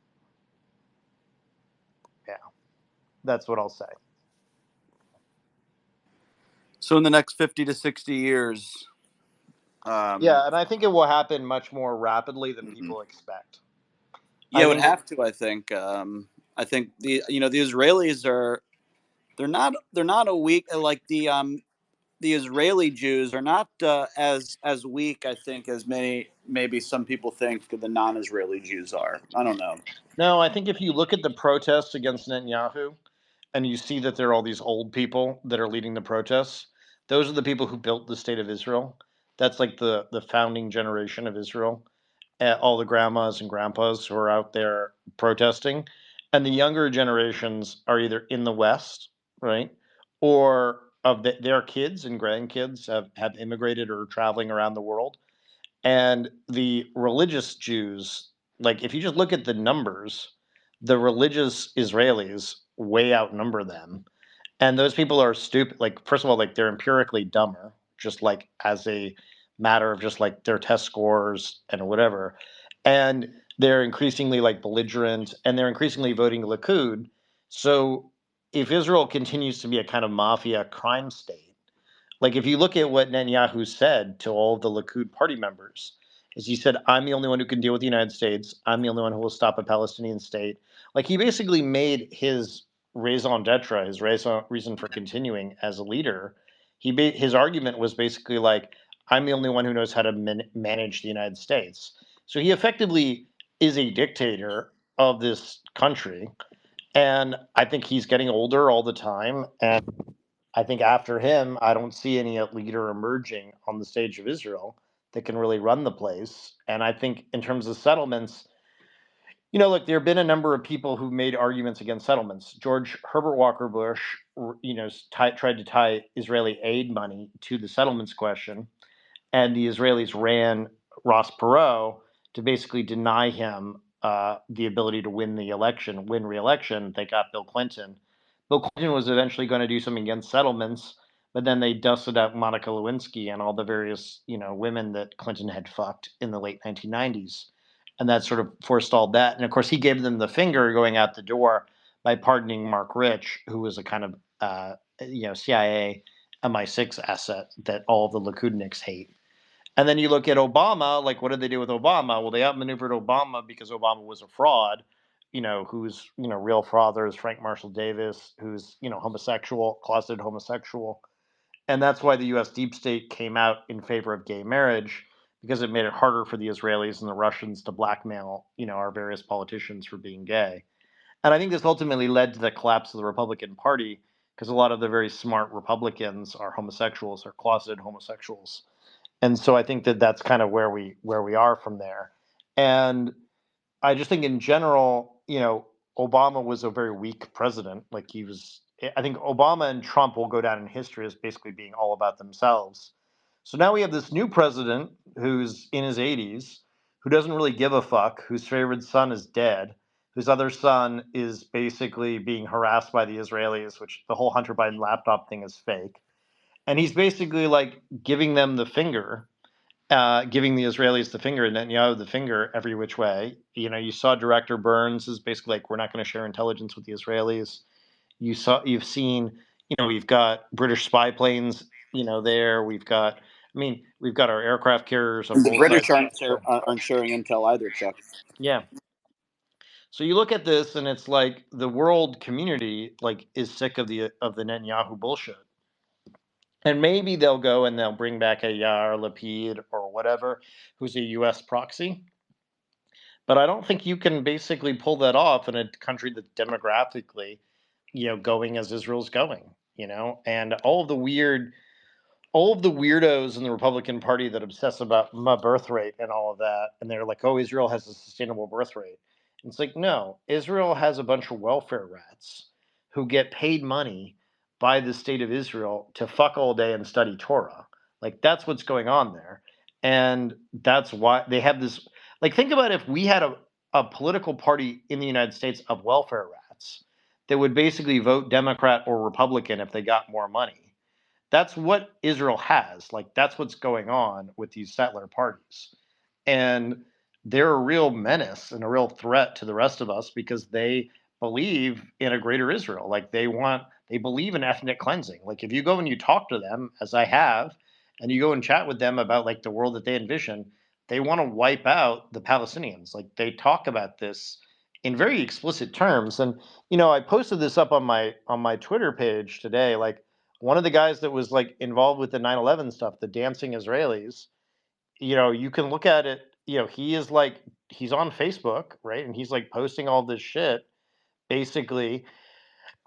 Yeah, that's what I'll say. So in the next 50 to 60 years, Yeah, and I think it will happen much more rapidly than mhm. people expect. Yeah, I it would think have to. I think the Israelis are they're not a weak like the Israeli Jews are not as weak, I think, as maybe some people think the non-Israeli Jews are. I don't know. no, I think if you look at the protests against Netanyahu, and you see that there are all these old people that are leading the protests, those are the people who built the state of Israel. That's like the founding generation of Israel. All the grandmas and grandpas who are out there protesting, and the younger generations are either in the West, right, or their kids and grandkids have immigrated or are traveling around the world. And the religious Jews, like if you just look at the numbers, the religious Israelis way outnumber them. And those people are stupid. Like, first of all, like they're empirically dumber, just like as a matter of just like their test scores and whatever. And they're increasingly like belligerent and they're increasingly voting Likud. So if Israel continues to be a kind of mafia crime state, like if you look at what Netanyahu said to all of the Likud party members, is he said, "I'm the only one who can deal with the United States. I'm the only one who will stop a Palestinian state." Like he basically made his raison d'etre, his reason for continuing as a leader. His argument was basically like, "I'm the only one who knows how to manage the United States." So he effectively is a dictator of this country, and I think he's getting older all the time. And I think after him, I don't see any leader emerging on the stage of Israel that can really run the place. And I think in terms of settlements, look, there have been a number of people who made arguments against settlements. George Herbert Walker Bush, tried to tie Israeli aid money to the settlements question, and the Israelis ran Ross Perot to basically deny him the ability to win re-election. They got Bill Clinton. Bill Clinton was eventually going to do something against settlements, but then they dusted out Monica Lewinsky and all the various women that Clinton had fucked in the late 1990s, and that sort of forestalled that. And of course, he gave them the finger going out the door by pardoning Mark Rich, who was a kind of CIA MI6 asset that all the Likudniks hate. And then you look at Obama, like what did they do with Obama? Well, they outmaneuvered Obama because Obama was a fraud, whose, real father is Frank Marshall Davis, who's, homosexual, closeted homosexual. And that's why the US deep state came out in favor of gay marriage, because it made it harder for the Israelis and the Russians to blackmail, our various politicians for being gay. And I think this ultimately led to the collapse of the Republican Party, because a lot of the very smart Republicans are homosexuals or closeted homosexuals. And so I think that that's kind of where we are from there. And I just think in general, Obama was a very weak president. Like I think Obama and Trump will go down in history as basically being all about themselves. So now we have this new president who's in his 80s, who doesn't really give a fuck, whose favorite son is dead, whose other son is basically being harassed by the Israelis, which the whole Hunter Biden laptop thing is fake. And he's basically like giving them the finger, giving the Israelis the finger and Netanyahu the finger every which way. You saw Director Burns is basically like, we're not going to share intelligence with the Israelis. You've seen, we've got British spy planes, there. We've got our aircraft carriers on And the both British sides. aren't sharing intel either, Chuck. Yeah. So you look at this, and it's like the world community like is sick of the Netanyahu bullshit. And maybe they'll go and they'll bring back a Yair Lapid or whatever, who's a U.S. proxy. But I don't think you can basically pull that off in a country that's demographically, going as Israel's going. And all of the weirdos in the Republican Party that obsess about my birth rate and all of that, and they're like, "Oh, Israel has a sustainable birth rate." And it's like, no, Israel has a bunch of welfare rats who get paid money by the state of Israel to fuck all day and study Torah. Like that's what's going on there, and that's why they have this. Like, think about if we had a political party in the United States of welfare rats that would basically vote Democrat or Republican if they got more money. That's what Israel has. Like, that's what's going on with these settler parties. And they're a real menace and a real threat to the rest of us because they believe in a greater Israel. Like, they believe in ethnic cleansing. Like, if you go and you talk to them, as I have, and you go and chat with them about like the world that they envision, they want to wipe out the Palestinians. Like, they talk about this in very explicit terms. And I posted this up on my Twitter page today. Like, one of the guys that was like involved with the 9/11 stuff, the dancing Israelis, you can look at it, he is like, he's on Facebook, right? And he's like posting all this shit basically.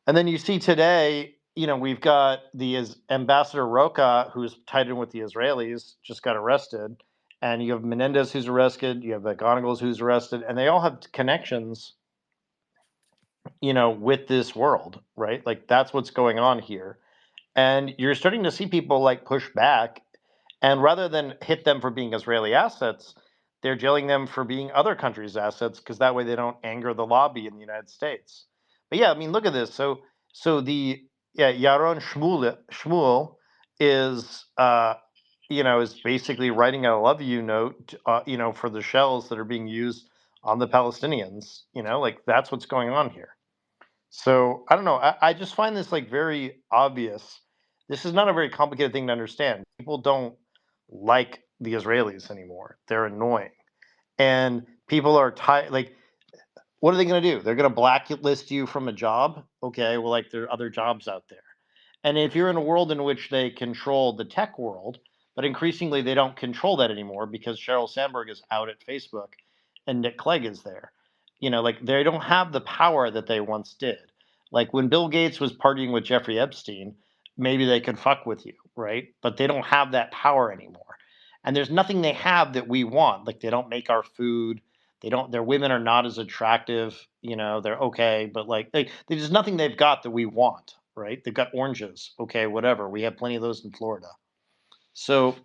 And then you see today, we've got Ambassador Roca, who's tied in with the Israelis, just got arrested. And you have Menendez, who's arrested. You have McGonigal's, who's arrested. And they all have connections, with this world, right? Like, that's what's going on here. And you're starting to see people like push back. And rather than hit them for being Israeli assets, they're jailing them for being other countries' assets because that way they don't anger the lobby in the United States. But yeah, I mean, look at this. So the Yaron Shmuel is is basically writing a love you note, for the shells that are being used on the Palestinians. Like, that's what's going on here. So I don't know. I just find this like very obvious. This is not a very complicated thing to understand. People don't like the Israelis anymore. They're annoying. And people are tired. Like, what are they going to do? They're going to blacklist you from a job? Okay, well, like, there are other jobs out there. And if you're in a world in which they control the tech world, but increasingly they don't control that anymore because Sheryl Sandberg is out at Facebook and Nick Clegg is there. Like, they don't have the power that they once did. Like, when Bill Gates was partying with Jeffrey Epstein, maybe they could fuck with you, right? But they don't have that power anymore. And there's nothing they have that we want. Like, they don't make our food. Their women are not as attractive. They're okay, but like, there's just nothing they've got that we want, right? They've got oranges. Okay, whatever. We have plenty of those in Florida. So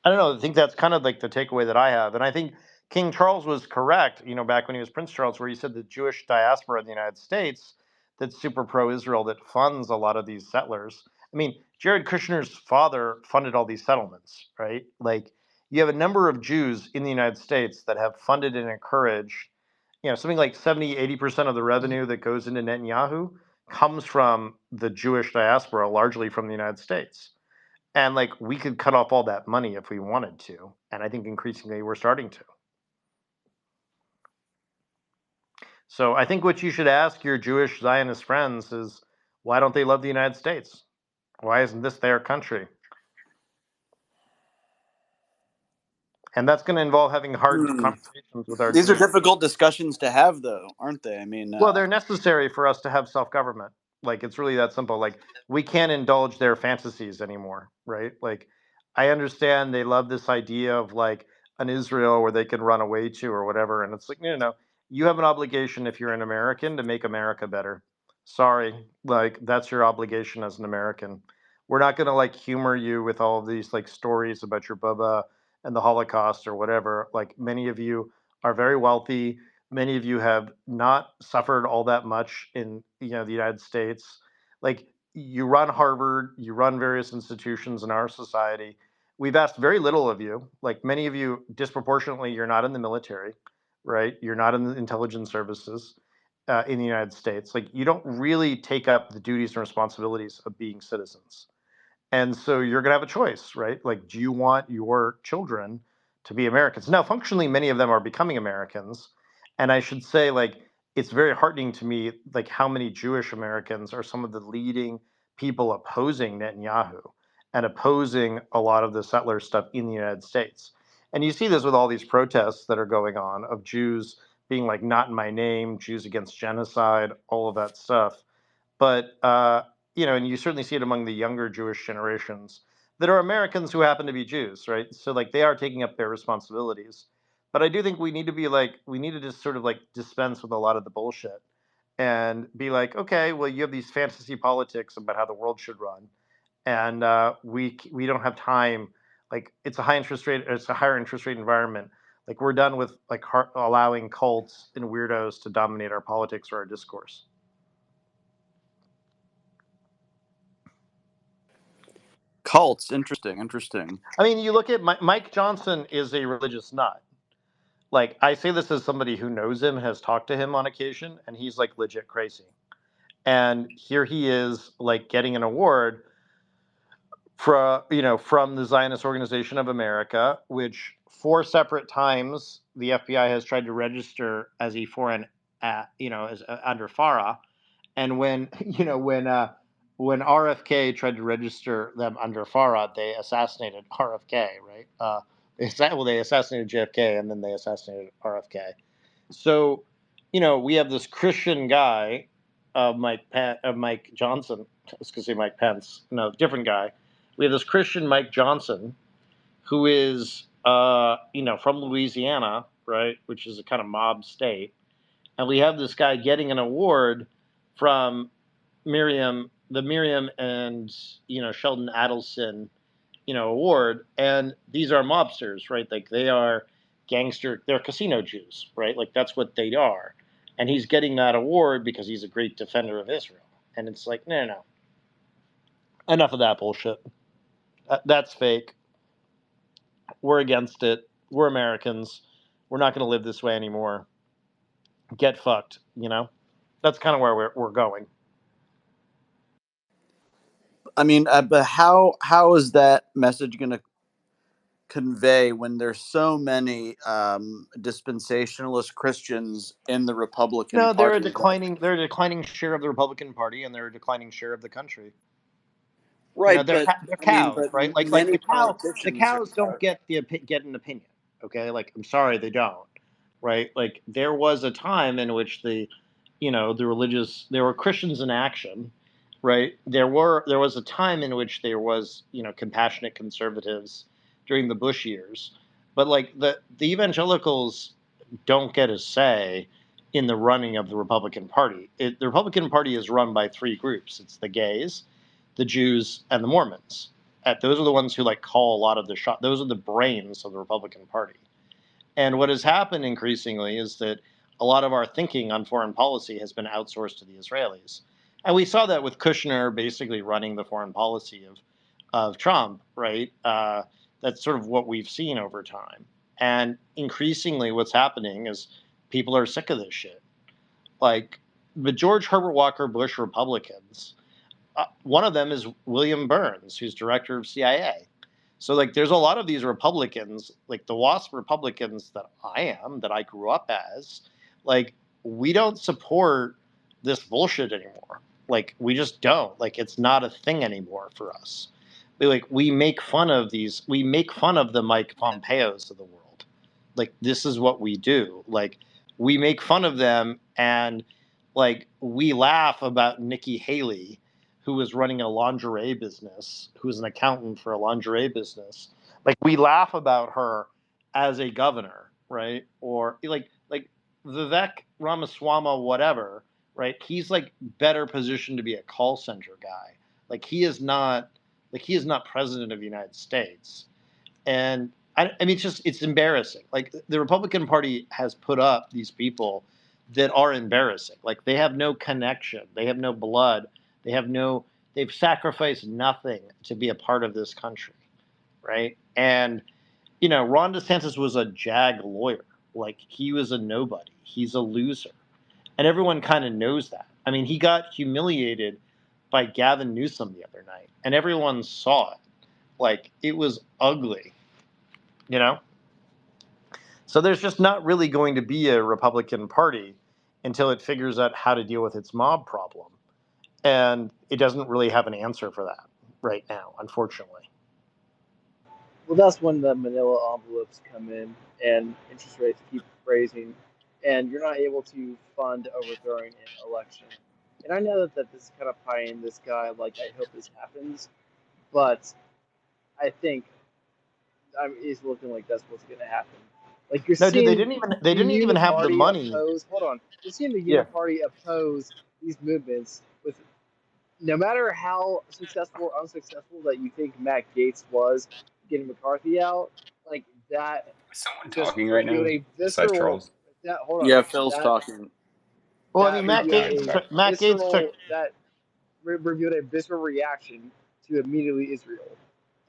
I don't know. I think that's kind of like the takeaway that I have. And I think King Charles was correct, back when he was Prince Charles, where he said the Jewish diaspora in the United States that's super pro-Israel, that funds a lot of these settlers. I mean, Jared Kushner's father funded all these settlements, right? Like, you have a number of Jews in the United States that have funded and encouraged, something like 70, 80% of the revenue that goes into Netanyahu comes from the Jewish diaspora, largely from the United States. And like, we could cut off all that money if we wanted to. And I think increasingly we're starting to. So I think what you should ask your Jewish Zionist friends is, why don't they love the United States? Why isn't this their country? And that's going to involve having hard conversations with our These are Jewish. difficult discussions to have, though, aren't they? I mean, Well, they're necessary for us to have self-government. Like, it's really that simple. Like, we can't indulge their fantasies anymore, right? Like, I understand they love this idea of like an Israel where they can run away to or whatever, and it's like, no, you have an obligation if you're an American to make America better. Sorry, like, that's your obligation as an American. We're not going to like humor you with all of these like stories about your Bubba and the Holocaust or whatever. Like, many of you are very wealthy. Many of you have not suffered all that much in the United States. Like, you run Harvard, you run various institutions in our society. We've asked very little of you. Like, many of you, disproportionately, you're not in the military, right? You're not in the intelligence services in the United States. Like, you don't really take up the duties and responsibilities of being citizens. And so you're going to have a choice, right? Like, do you want your children to be Americans? Now, functionally, many of them are becoming Americans. And I should say, like, it's very heartening to me, like, how many Jewish Americans are some of the leading people opposing Netanyahu and opposing a lot of the settler stuff in the United States. And you see this with all these protests that are going on of Jews being like, not in my name, Jews against genocide, all of that stuff. But and you certainly see it among the younger Jewish generations that are Americans who happen to be Jews, right? So like, they are taking up their responsibilities. But I do think we need to just sort of like dispense with a lot of the bullshit and be like, okay, well, you have these fantasy politics about how the world should run, and we don't have time. Like, it's a higher interest rate environment. Like, we're done with like allowing cults and weirdos to dominate our politics or our discourse. Cults, interesting. I mean, you look at Mike Johnson is a religious nut. Like, I say this as somebody who knows him, has talked to him on occasion, and he's like legit crazy. And here he is, like, getting an award from the Zionist Organization of America, which 4 separate times the FBI has tried to register as a foreign, as under FARA. And when when RFK tried to register them under FARA, they assassinated RFK, right? They assassinated JFK, and then they assassinated RFK. So, we have this Christian guy, Mike Johnson. I was going to say Mike Pence. No, different guy. We have this Christian Mike Johnson, who is, from Louisiana, right, which is a kind of mob state, and we have this guy getting an award from Miriam and Sheldon Adelson, award, and these are mobsters, right? Like, they are they're casino Jews, right? Like, that's what they are, and he's getting that award because he's a great defender of Israel, and it's like, no, enough of that bullshit. That's fake. We're against it. We're Americans. We're not going to live this way anymore. Get fucked. That's kind of where we're going. I mean, but how is that message going to convey when there's so many dispensationalist Christians in the Republican No, they're a Party? they're a declining share of the Republican Party, and they're a declining share of the country. Right, They're but they're I mean, cows, but right? Like many the politicians cows don't get an opinion. Okay, like, I'm sorry, they don't, right? Like, there was a time in which there were Christians in action, right? There was a time in which there was compassionate conservatives during the Bush years, but like the evangelicals don't get a say in the running of the Republican Party. The Republican Party is run by 3 groups. It's the gays, the Jews, and the Mormons. Those are the ones who call a lot of the shots. Those are the brains of the Republican Party. And what has happened increasingly is that a lot of our thinking on foreign policy has been outsourced to the Israelis. And we saw that with Kushner basically running the foreign policy of Trump, right? That's sort of what we've seen over time. And increasingly what's happening is people are sick of this shit. Like, the George Herbert Walker Bush Republicans, one of them is William Burns, who's director of CIA. So, there's a lot of these Republicans, like the WASP Republicans that I grew up as, we don't support this bullshit anymore. We just don't. It's not a thing anymore for us. We make fun of the Mike Pompeos of the world. This is what we do. We make fun of them, and we laugh about Nikki Haley, who was running a lingerie business, who was an accountant for a lingerie business. We laugh about her as a governor, right? Or Vivek Ramaswamy, whatever, right? He's better positioned to be a call center guy. He is not president of the United States. And I mean, it's embarrassing. The Republican Party has put up these people that are embarrassing. They have no connection. They have no blood. They've sacrificed nothing to be a part of this country, right? And, Ron DeSantis was a JAG lawyer. He was a nobody. He's a loser. And everyone kind of knows that. I mean, he got humiliated by Gavin Newsom the other night, and everyone saw it. It was ugly, So there's just not really going to be a Republican Party until it figures out how to deal with its mob problem. And it doesn't really have an answer for that right now, unfortunately. Well, that's when the manila envelopes come in and interest rates keep raising, and you're not able to fund overthrowing an election. And I know that this is kind of pie in this guy, I hope this happens, but I think it's looking like that's what's going to happen. You're No, dude, seeing they didn't even have the money. Hold on, you're seeing the Yeah. Uniparty oppose these movements with, no matter how successful or unsuccessful that you think Matt Gaetz was getting McCarthy out, that Is someone just talking right now revealed a besides visceral. Charles? Yeah, Phil's That talking. Well, I mean, Matt revealed Gaetz took. that revealed a visceral reaction to immediately Israel.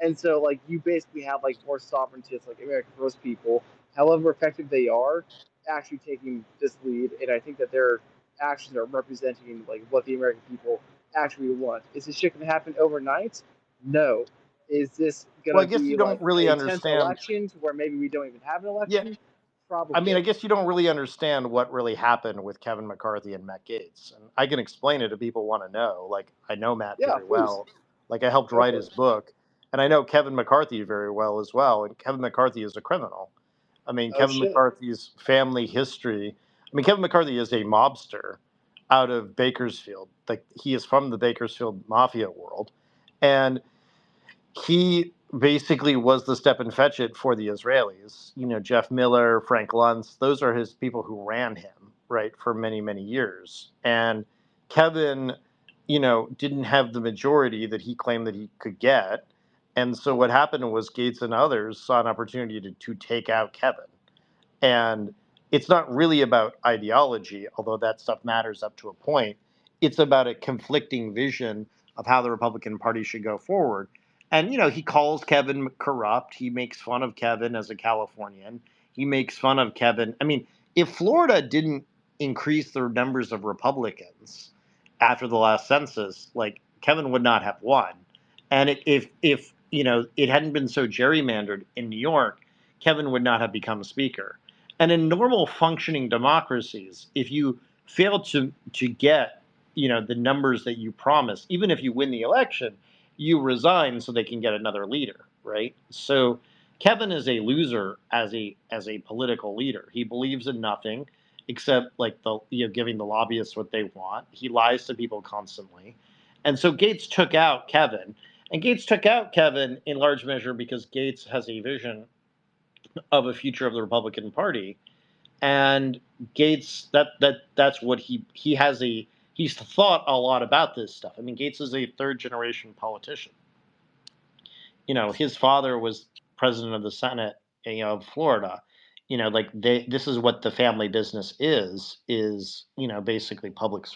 And so like you basically have like more sovereigntists like American First people, however effective they are, actually taking this lead, and I think that their actions are representing like what the American people actually want. Is this shit gonna happen overnight? No. Is this Well, gonna I guess be you like don't really a tense understand. election to where maybe we don't even have an Yeah, election? I mean, I Probably. guess you don't really understand what really happened with Kevin McCarthy and Matt Gaetz. And I can explain it if people want to know. Like, I know Matt Yeah, very please. well. Like, I helped Go write for his it. book. And I know Kevin McCarthy very well as well. And Kevin McCarthy is a criminal. I mean, Oh Kevin shit. McCarthy's family history. I mean, Kevin McCarthy is a mobster out of Bakersfield. Like, he is from the Bakersfield mafia world. And he basically was the step and fetch it for the Israelis. You know, Jeff Miller, Frank Luntz, those are his people who ran him, right, for many, many years. And Kevin, you know, didn't have the majority that he claimed that he could get. And so what happened was Gates and others saw an opportunity to take out Kevin. And it's not really about ideology, although that stuff matters up to a point. It's about a conflicting vision of how the Republican Party should go forward. And, you know, he calls Kevin corrupt. He makes fun of Kevin as a Californian. He makes fun of Kevin. I mean, if Florida didn't increase the numbers of Republicans after the last census, like Kevin would not have won. And if you know it hadn't been so gerrymandered in New York, Kevin would not have become speaker. And in normal functioning democracies, if you fail to get, you know, the numbers that you promise, even if you win the election, you resign so they can get another leader, right? So Kevin is a loser as a political leader. He believes in nothing except like the giving the lobbyists what they want. He lies to people constantly. And so Gates took out Kevin. And Gates took out Kevin in large measure because Gates has a vision of a future of the Republican Party. And Gates, that's what he has a he's thought a lot about this stuff. I mean, Gates is a third generation politician. You know, his father was president of the Senate, you know, of Florida. You know, like this is what the family business is, you know, basically public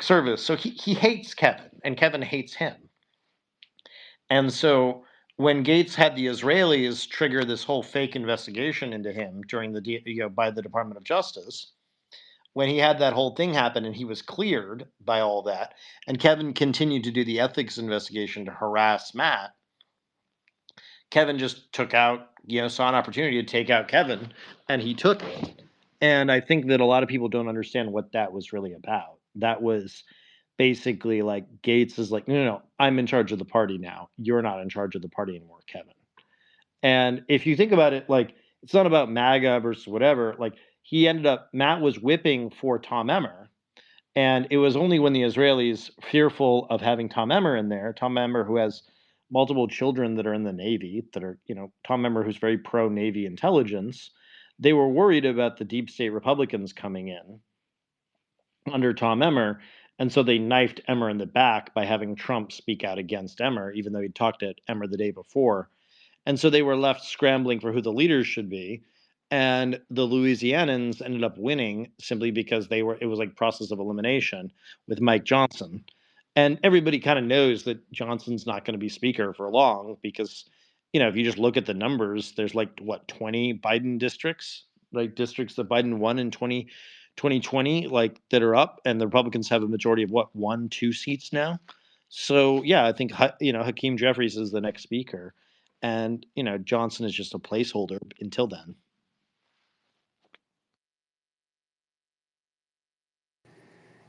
service. So he hates Kevin and Kevin hates him. And so when Gates had the Israelis trigger this whole fake investigation into him during by the Department of Justice, when he had that whole thing happen and he was cleared by all that, and Kevin continued to do the ethics investigation to harass Matt, Kevin just took out, you know, saw an opportunity to take out Kevin, and he took it. And I think that a lot of people don't understand what that was really about. That was basically like Gates is like, no, no, no, I'm in charge of the party now. You're not in charge of the party anymore, Kevin. And if you think about it, like it's not about MAGA versus whatever. Like Matt was whipping for Tom Emmer, and it was only when the Israelis, fearful of having Tom Emmer in there, Tom Emmer who has multiple children that are in the Navy, that are, you know, Tom Emmer who's very pro Navy intelligence, they were worried about the deep state Republicans coming in under Tom Emmer. And so they knifed Emmer in the back by having Trump speak out against Emmer, even though he'd talked to Emmer the day before. And so they were left scrambling for who the leaders should be. And the Louisianans ended up winning simply because it was like process of elimination with Mike Johnson. And everybody kind of knows that Johnson's not going to be speaker for long because, you know, if you just look at the numbers, there's like, what, 20 Biden districts, like districts that Biden won in 2020, like that are up. And the Republicans have a majority of what, 1, 2 seats now. So, yeah, I think, you know, Hakeem Jeffries is the next speaker. And, you know, Johnson is just a placeholder until then.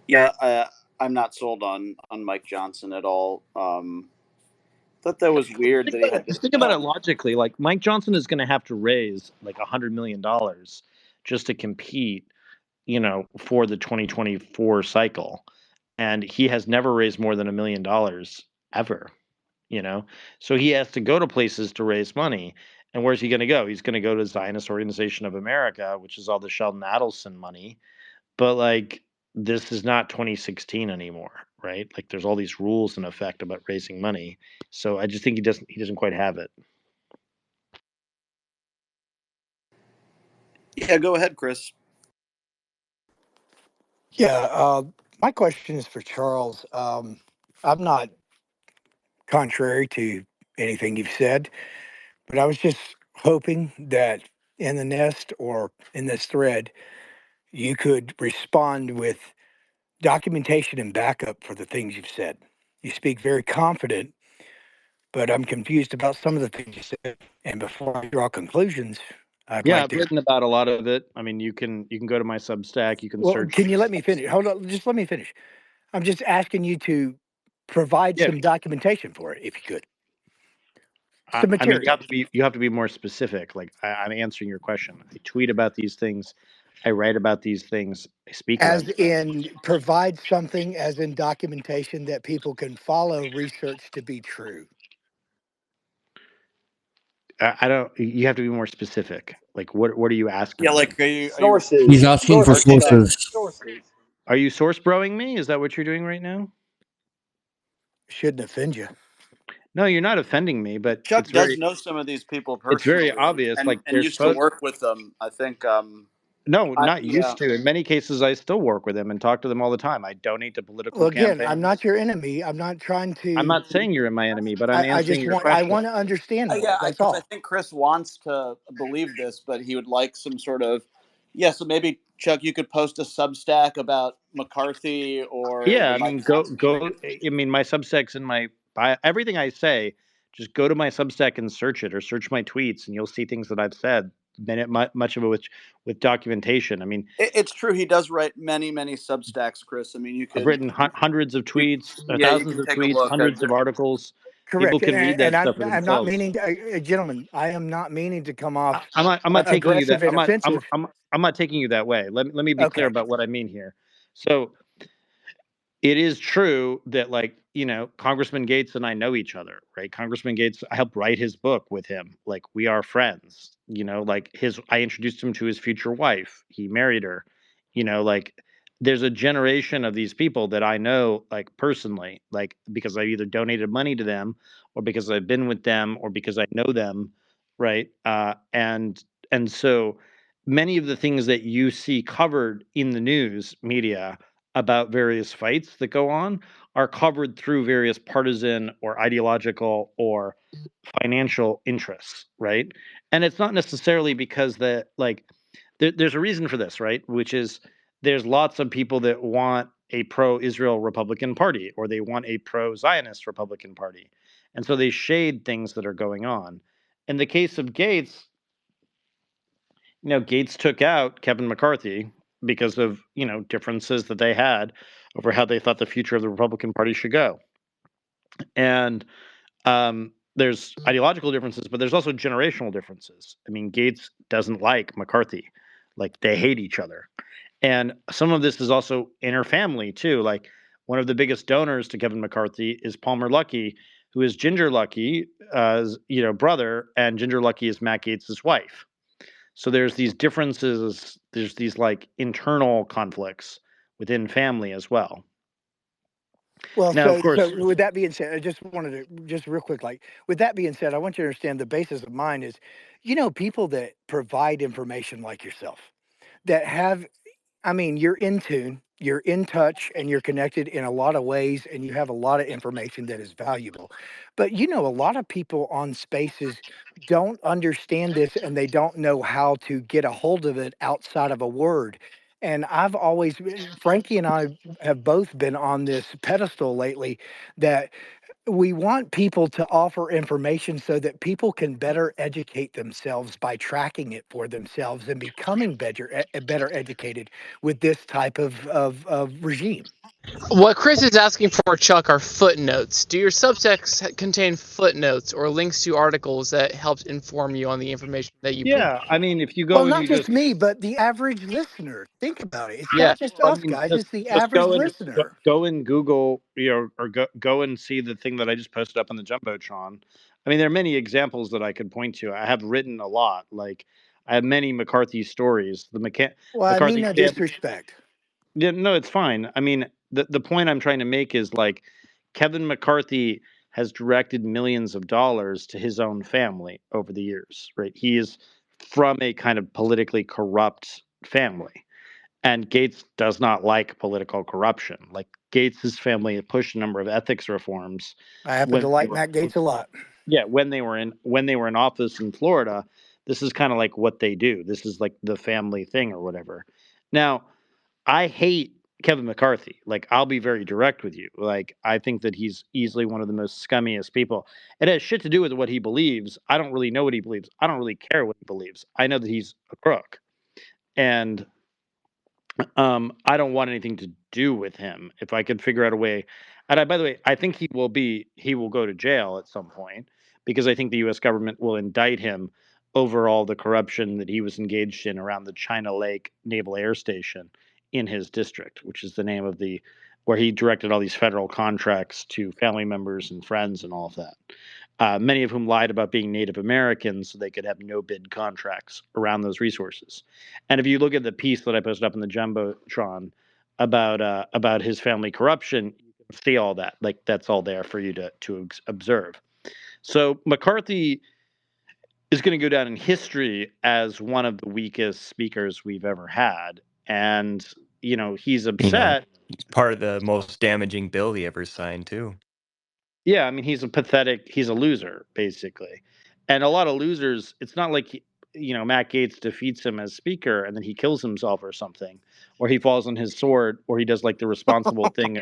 Yeah, I'm not sold on Mike Johnson at all. Thought that was weird that he had Just this think about it done. logically. Like Mike Johnson is going to have to raise like $100 million just to compete, you know, for the 2024 cycle. And he has never raised more than $1 million ever, you know? So he has to go to places to raise money. And where's he going to go? He's going to go to Zionist Organization of America, which is all the Sheldon Adelson money. But like, this is not 2016 anymore, right? Like, there's all these rules in effect about raising money. So I just think he doesn't quite have it. Yeah, go ahead, Chris. Yeah, my question is for Charles. I'm not contrary to anything you've said, but I was just hoping that in the nest or in this thread, you could respond with documentation and backup for the things you've said. You speak very confident, but I'm confused about some of the things you said. And before I draw conclusions, I'd Yeah, like I've to. written about a lot of it. I mean, you can go to my Substack. You can Well, search. can you let me finish? Hold on, just let me finish. I'm just asking you to provide Yeah, some documentation for it, if you could. Some I mean, material. you have to be more specific. Like I'm answering your question. I tweet about these things. I write about these things. I speak about As these things. in, provide something as in documentation that people can follow research to be true. I don't. You have to be more specific. Like, what are you asking Yeah, me? like are you He's Sources, asking for sources, Chuck, sources. sources. Are you source broing me? Is that what you're doing right now? Shouldn't offend you. No, you're not offending me, but Chuck does know some of these people it's very personally, obvious. and Like and there's used to work with them. I think. no, not Yeah. used to. In many cases, I still work with them and talk to them all the time. I donate to political Well, again, I'm campaigns. not your enemy. I'm not trying I'm to. not saying you're my enemy, but I'm I answering just your want. I question. want to understand more. Yeah, That's because I all. think Chris wants to believe this, but he would like some sort of. Yeah, so maybe Chuck, you could post a Substack about McCarthy or Yeah, the I Mike mean, Johnson go. thing. I mean, my Substack's in my bio. Everything I say, just go to my Substack and search it, or search my tweets, and you'll see things that I've said. Much of it with documentation. I mean, It's true. He does write many, many Substacks, Chris. I mean, you I've could, written hundreds of you, tweets, yeah, you thousands can of take a tweets, look. hundreds of articles. People Correct. can read And that stuff for I'm not themselves. meaning, gentlemen. I am not meaning to come off I'm not taking you that. aggressive and offensive. I'm not taking you that way. Let me be clear Okay. about what I mean here. So it is true that, like, Congressman Gates and I know each other, right? Congressman Gates, I helped write his book with him. Like, we are friends. Like, I introduced him to his future wife. He married her. Like, there's a generation of these people that I know, like, personally, like, because I either donated money to them, or because I've been with them, or because I know them, right? And so many of the things that you see covered in the news media about various fights that go on are covered through various partisan or ideological or financial interests, right? And it's not necessarily because there's a reason for this, right? Which is, there's lots of people that want a pro-Israel Republican Party, or they want a pro-Zionist Republican Party, and so they shade things that are going on. In the case of Gates, Gates took out Kevin McCarthy because of, differences that they had over how they thought the future of the Republican Party should go. And there's ideological differences, but there's also generational differences. I mean, Gates doesn't like McCarthy. Like, they hate each other. And some of this is also inner family too. Like, one of the biggest donors to Kevin McCarthy is Palmer Luckey, who is Ginger Luckey's, brother, and Ginger Luckey is Matt Gates' wife. So there's these differences, there's these, like, internal conflicts within family as well. Well, Now, of course, so with that being said, I just wanted to just real quick, like with that being said, I want you to understand the basis of mine is, people that provide information like yourself that have I mean, you're in tune, you're in touch, and you're connected in a lot of ways, and you have a lot of information that is valuable. But a lot of people on spaces don't understand this and they don't know how to get a hold of it outside of a word. And Frankie and I have both been on this pedestal lately that we want people to offer information so that people can better educate themselves by tracking it for themselves and becoming better educated with this type of regime. What Chris is asking for, Chuck, are footnotes. Do your subtexts contain footnotes or links to articles that helped inform you on the information that you provide? yeah, I mean, if you Well, go and not you just just, me, but the average listener. Think about it. It's Yeah. not just I us mean, guys, it's the just average listener. go and Google, or go and see the thing that I just posted up on the Jumbotron. I mean, there are many examples that I could point to. I have written a lot. Like, I have many McCarthy stories. Well, I mean McCarthy no camp. disrespect. Yeah, no, it's fine. I mean, the point I'm trying to make is, like, Kevin McCarthy has directed millions of dollars to his own family over the years, right? He is from a kind of politically corrupt family, and Gates does not like political corruption. Like, Gates's family pushed a number of ethics reforms I happen to when they like were Matt Gates a lot. Yeah, when they were in office in Florida, this is kind of like what they do. This is like the family thing or whatever. Now, I hate Kevin McCarthy. Like, I'll be very direct with you. Like, I think that he's easily one of the most scummiest people. It has shit to do with what he believes. I don't really know what he believes. I don't really care what he believes. I know that he's a crook. And I don't want anything to do with him. If I could figure out a way, and by the way, I think he will go to jail at some point because I think the U.S. government will indict him over all the corruption that he was engaged in around the China Lake Naval Air Station in his district, which is the name of where he directed all these federal contracts to family members and friends and all of that. Many of whom lied about being Native Americans so they could have no bid contracts around those resources. And if you look at the piece that I posted up in the Jumbotron about his family corruption, you can see all that. Like, that's all there for you to observe. So McCarthy is going to go down in history as one of the weakest speakers we've ever had, and he's upset. He's part of the most damaging bill he ever signed too. Yeah, I mean, he's a loser, basically. And a lot of losers, it's not like, Matt Gaetz defeats him as speaker and then he kills himself or something, or he falls on his sword, or he does like the responsible thing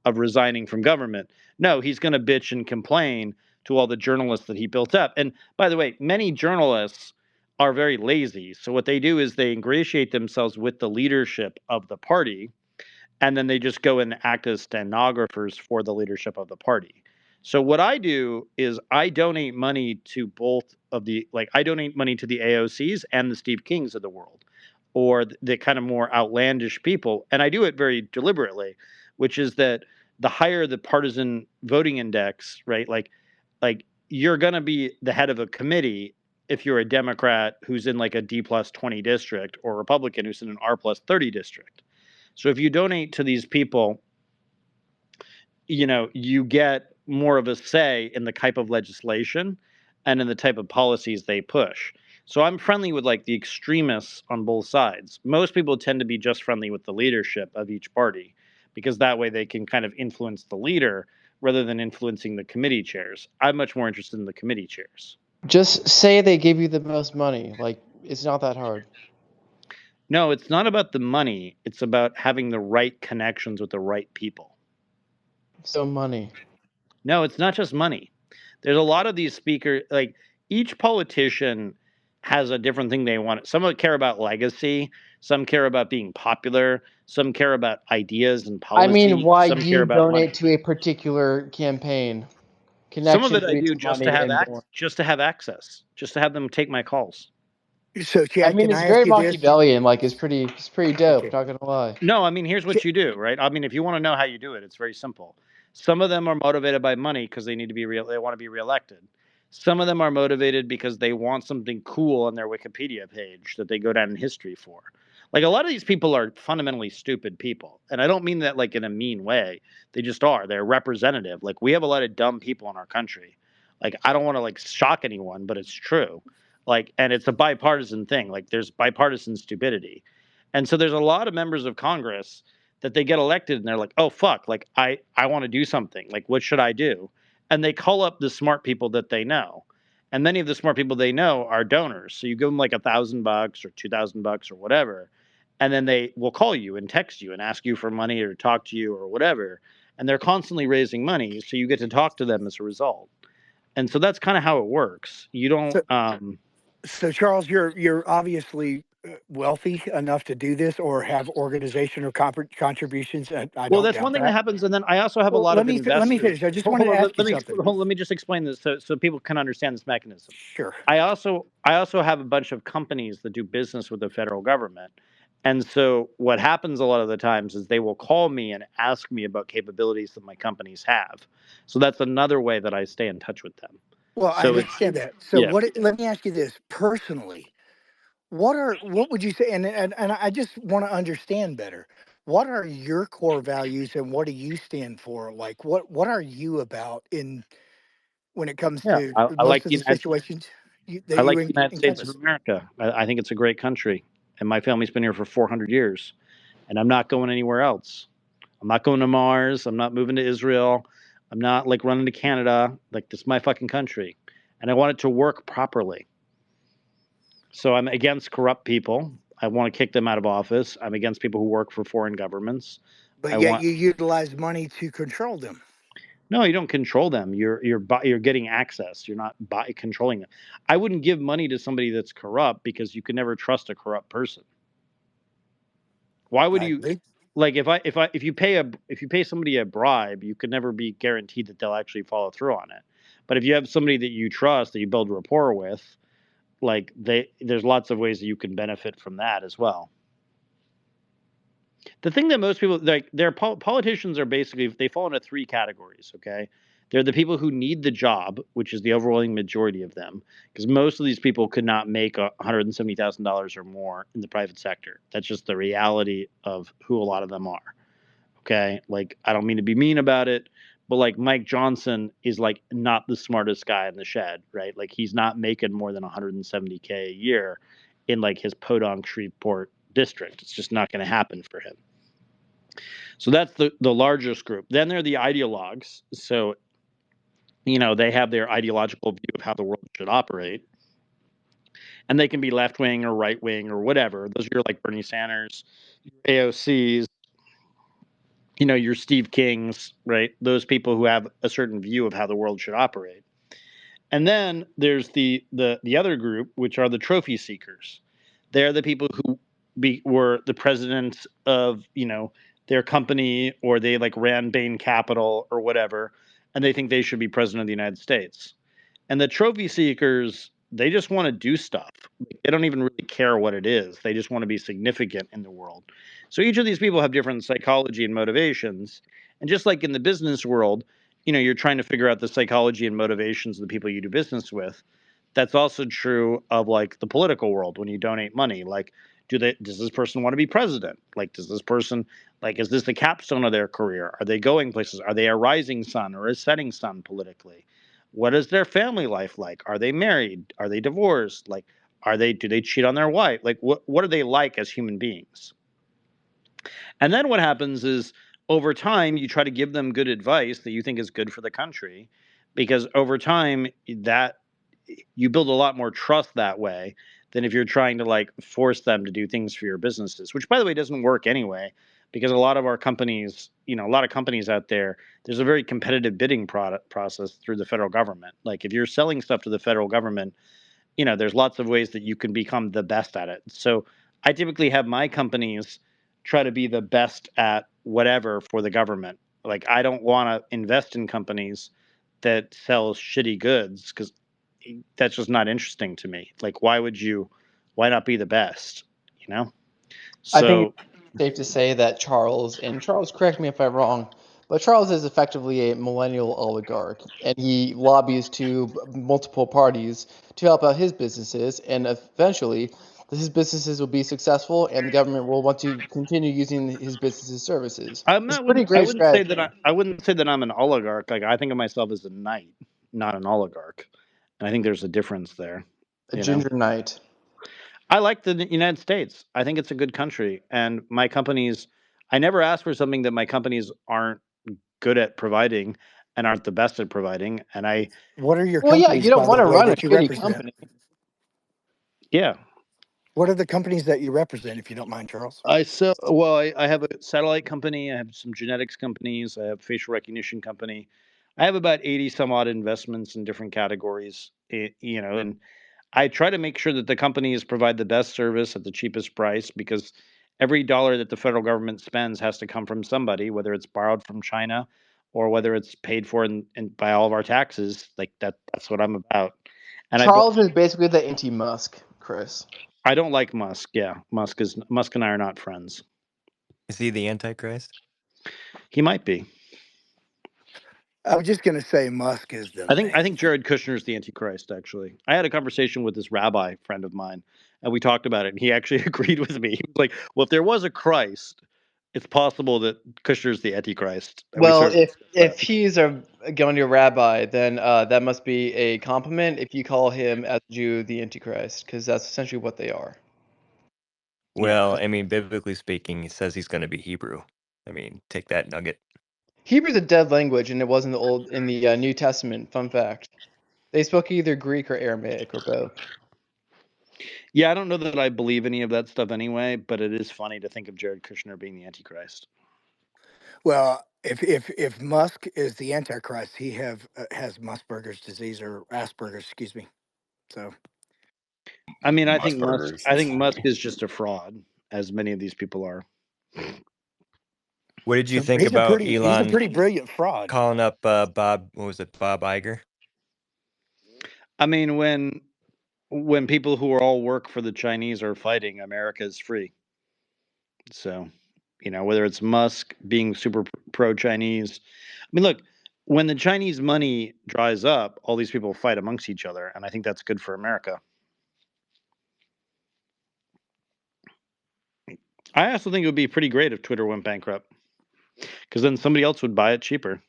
of resigning from government. No, he's going to bitch and complain to all the journalists that he built up. And by the way, many journalists are very lazy. So what they do is they ingratiate themselves with the leadership of the party, and then they just go and act as stenographers for the leadership of the party. So what I do is I donate money to I donate money to the AOCs and the Steve Kings of the world, or the kind of more outlandish people. And I do it very deliberately, which is that the higher the partisan voting index, right? Like you're going to be the head of a committee if you're a Democrat who's in like a D+20 district, or a Republican who's in an R+30 district. So if you donate to these people, you get more of a say in the type of legislation and in the type of policies they push. So I'm friendly with like the extremists on both sides. Most people tend to be just friendly with the leadership of each party because that way they can kind of influence the leader rather than influencing the committee chairs. I'm much more interested in the committee chairs. Just say they give you the most money. Like, it's not that hard. No, it's not about the money. It's about having the right connections with the right people. So money. No, it's not just money. There's a lot of these speakers, like each politician has a different thing they want. Some care about legacy, some care about being popular, some care about ideas and policy. I mean, why some do care you about donate money. to a particular campaign? Some of Connection it I do breeds just to money have and more. just to have access, just to have them take my calls. So, Chad, I mean, can it's I very ask you this? Machiavellian. Like, it's pretty dope. Okay. Not gonna lie. No, I mean, here's what you do, right? I mean, if you want to know how you do it, it's very simple. Some of them are motivated by money because they need to be they want to be reelected. Some of them are motivated because they want something cool on their Wikipedia page that they go down in history for. Like, a lot of these people are fundamentally stupid people. And I don't mean that like in a mean way. They just are. They're representative. Like, we have a lot of dumb people in our country. Like, I don't want to like shock anyone, but it's true. Like, and it's a bipartisan thing. Like, there's bipartisan stupidity. And so there's a lot of members of Congress that they get elected and they're like, oh, fuck, like I want to do something. Like, what should I do? And they call up the smart people that they know. And many of the smart people they know are donors. So you give them like $1,000 or $2,000 or whatever. And then they will call you and text you and ask you for money or talk to you or whatever. And they're constantly raising money. So you get to talk to them as a result. And so that's kind of how it works. You don't. So Charles, you're obviously wealthy enough to do this, or have organization or contributions. I Well, don't that's doubt one thing that that. happens, and then I also have a Well, lot let of me let me investors. finish. I just Hold wanted to on, ask you something. let me just explain this so people can understand this mechanism. Sure. I also have a bunch of companies that do business with the federal government, and so what happens a lot of the times is they will call me and ask me about capabilities that my companies have. So that's another way that I stay in touch with them. Well, I So understand that. So yeah. let me ask you this personally. What would you say, and I just want to understand better. What are your core values and what do you stand for? Like what are you about in when it comes Yeah, to I like most of the the United situations that I you like the United States of encompass? America. I think it's a great country, and my family's been here for 400 years, and I'm not going anywhere else. I'm not going to Mars. I'm not moving to Israel. I'm not like running to Canada. Like, this is my fucking country. and I want it to work properly. So I'm against corrupt people. I want to kick them out of office. I'm against people who work for foreign governments. But I yet want you utilize money to control them. No, you don't control them. You're getting access. You're not controlling them. I wouldn't give money to somebody that's corrupt because you can never trust a corrupt person. Why would you? Like if you pay somebody a bribe, you could never be guaranteed that they'll actually follow through on it. But if you have somebody that you trust, that you build rapport with, like there's lots of ways that you can benefit from that as well. The thing that most people like, politicians are basically, they fall into three categories. Okay, they're the people who need the job, which is the overwhelming majority of them, because most of these people could not make $170,000 or more in the private sector. That's just the reality of who a lot of them are. Okay, like I don't mean to be mean about it, but like Mike Johnson is like not the smartest guy in the shed, right? Like he's not making more than 170K a year in like his Podunk Shreveport district. It's just not going to happen for him. So that's the largest group. Then there are the ideologues. So, they have their ideological view of how the world should operate. And they can be left wing or right wing or whatever. Those are like Bernie Sanders, AOCs, your Steve Kings, right? Those people who have a certain view of how the world should operate. And then there's the other group, which are the trophy seekers. They're the people who were the president of, their company, or they like ran Bain Capital or whatever, and they think they should be president of the United States. And the trophy seekers, they just want to do stuff. They don't even really care what it is. They just want to be significant in the world. So each of these people have different psychology and motivations. And just like in the business world, you're trying to figure out the psychology and motivations of the people you do business with. That's also true of like the political world when you donate money. Like, does this person want to be president? Like, does this person, like, is this the capstone of their career? Are they going places? Are they a rising sun or a setting sun politically? What is their family life like? Are they married? Are they divorced? Like, do they cheat on their wife? Like, what are they like as human beings? And then what happens is, over time, you try to give them good advice that you think is good for the country, because over time that you build a lot more trust that way than if you're trying to like force them to do things for your businesses, which by the way doesn't work anyway, because a lot of our companies, a lot of companies out there, there's a very competitive bidding process through the federal government. Like if you're selling stuff to the federal government, there's lots of ways that you can become the best at it. So I typically have my companies try to be the best at whatever for the government. Like I don't want to invest in companies that sell shitty goods, because that's just not interesting to me. Like why not be the best? I think So it's safe to say that Charles, and Charles, correct me if I'm wrong, but Charles is effectively a millennial oligarch, and he lobbies to multiple parties to help out his businesses, and eventually his businesses will be successful, and the government will want to continue using his businesses' services. It's a pretty I great wouldn't say strategy. that I wouldn't say that I'm an oligarch. Like I think of myself as a knight, not an oligarch. And I think there's a difference there. A ginger knight. I like the United States. I think it's a good country. And my companies, I never ask for something that my companies aren't good at providing and aren't the best at providing. And What are your Well, yeah, companies, you don't by the want to way, run a that you shitty represent? company. yeah. What are the companies that you represent, if you don't mind, Charles? I have a satellite company. I have some genetics companies. I have a facial recognition company. I have about 80 some odd investments in different categories, and I try to make sure that the companies provide the best service at the cheapest price, because every dollar that the federal government spends has to come from somebody, whether it's borrowed from China or whether it's paid for by all of our taxes. Like that's what I'm about. And Charles is basically the anti-Musk, Chris. I don't like Musk. Yeah, Musk and I are not friends. Is he the Antichrist? He might be. I was just going to say Musk is the I man. think Jared Kushner is the Antichrist. Actually, I had a conversation with this rabbi friend of mine, and we talked about it. And he actually agreed with me. He was like, "Well, if there was a Christ, it's possible that Kushner's the Antichrist." And we Well, started to discuss if that. he's going to a rabbi, then that must be a compliment if you call him as a Jew the Antichrist, because that's essentially what they are. Well, I mean, biblically speaking, he says he's going to be Hebrew. I mean, take that nugget. Hebrew's a dead language, and it was in the New Testament. Fun fact. They spoke either Greek or Aramaic or both. Yeah, I don't know that I believe any of that stuff anyway, but it is funny to think of Jared Kushner being the Antichrist. Well, if Musk is the Antichrist, he has Musperger's disease or Asperger's, excuse me. So I mean, I think Musk. Musburgers. I think Musk is just a fraud, as many of these people are. What did you so think he's a about he's a Elon pretty brilliant fraud. calling up Bob? What was it, Bob Iger? I mean, when people who all work for the Chinese are fighting, America is free. So, whether it's Musk being super pro-Chinese, I mean, look, when the Chinese money dries up, all these people fight amongst each other, and I think that's good for America. I also think it would be pretty great if Twitter went bankrupt, because then somebody else would buy it cheaper.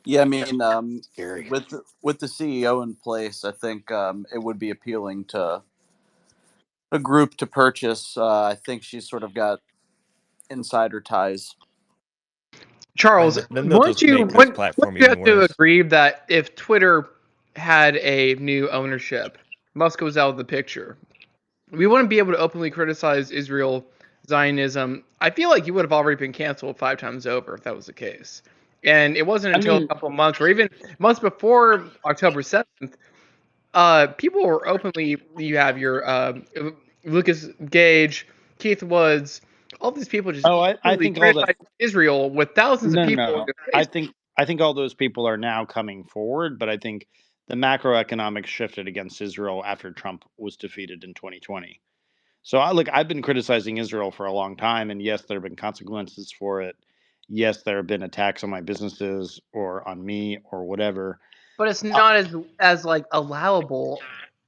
Yeah, I mean, Scary. with the CEO in place, I think it would be appealing to a group to purchase. I think she's sort of got insider ties. Charles, Then they'll just make this platform wouldn't you even have to worse. agree that if Twitter had a new ownership, Musk was out of the picture, we wouldn't be able to openly criticize Israel, Zionism. I feel like you would have already been canceled 5 times over if that was the case. And it wasn't until a couple of months, or even months before October 7th, people were openly. You have your Lucas Gage, Keith Woods, all these people just I openly think all that. criticized Israel with thousands of people in No. their I face. think all those people are now coming forward, but I think the macroeconomics shifted against Israel after Trump was defeated in 2020. So I've been criticizing Israel for a long time, and yes, there have been consequences for it. Yes, there have been attacks on my businesses or on me or whatever. But it's not as like allowable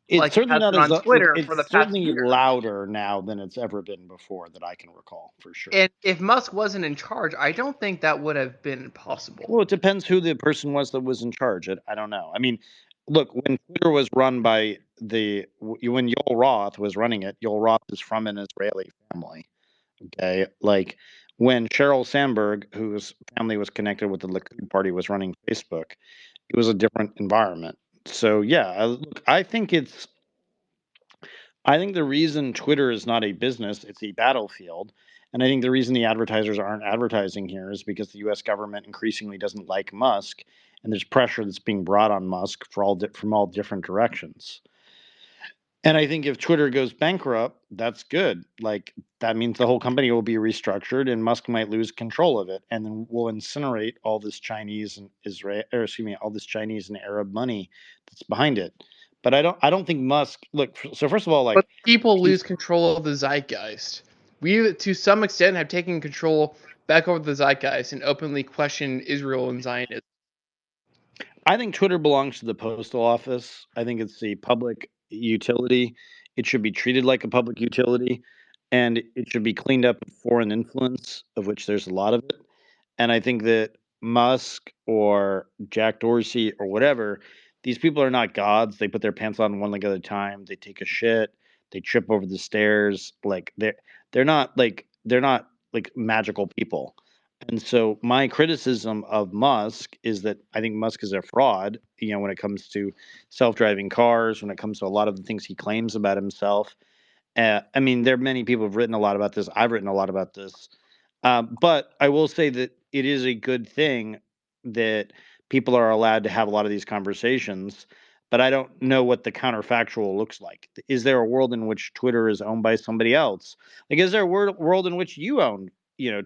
It's like it certainly has not been as on Twitter for the it's past certainly year. louder now than it's ever been before that I can recall, for sure. And if Musk wasn't in charge, I don't think that would have been possible. Well, it depends who the person was that was in charge. I don't know. I mean, look, when Twitter was run by when Yoel Roth was running it, Yoel Roth is from an Israeli family. Okay, like when Sheryl Sandberg, whose family was connected with the Likud party, was running Facebook, it was a different environment. So yeah, look, I think the reason Twitter is not a business, it's a battlefield. And I think the reason the advertisers aren't advertising here is because the US government increasingly doesn't like Musk, and there's pressure that's being brought on Musk from all different directions. And I think if Twitter goes bankrupt, that's good. Like that means the whole company will be restructured and Musk might lose control of it, and then we'll incinerate all this Chinese and all this Chinese and Arab money that's behind it. But I don't think Musk. Look, so first of all, But like people lose control of the zeitgeist. We, to some extent, have taken control back over the zeitgeist and openly questioned Israel and Zionism. I think Twitter belongs to the postal office. I think it's a public utility. It should be treated like a public utility, and it should be cleaned up of foreign influence, of which there's a lot of it. And I think that Musk or Jack Dorsey or whatever, these people are not gods. They put their pants on one leg at a time. They take a shit. They trip over the stairs. Like they're not like magical people. And so my criticism of Musk is that I think Musk is a fraud, when it comes to self-driving cars, when it comes to a lot of the things he claims about himself. I mean, there are many people who've written a lot about this. I've written a lot about this. But I will say that it is a good thing that people are allowed to have a lot of these conversations. But I don't know what the counterfactual looks like. Is there a world in which Twitter is owned by somebody else? Like, is there a world in which you own,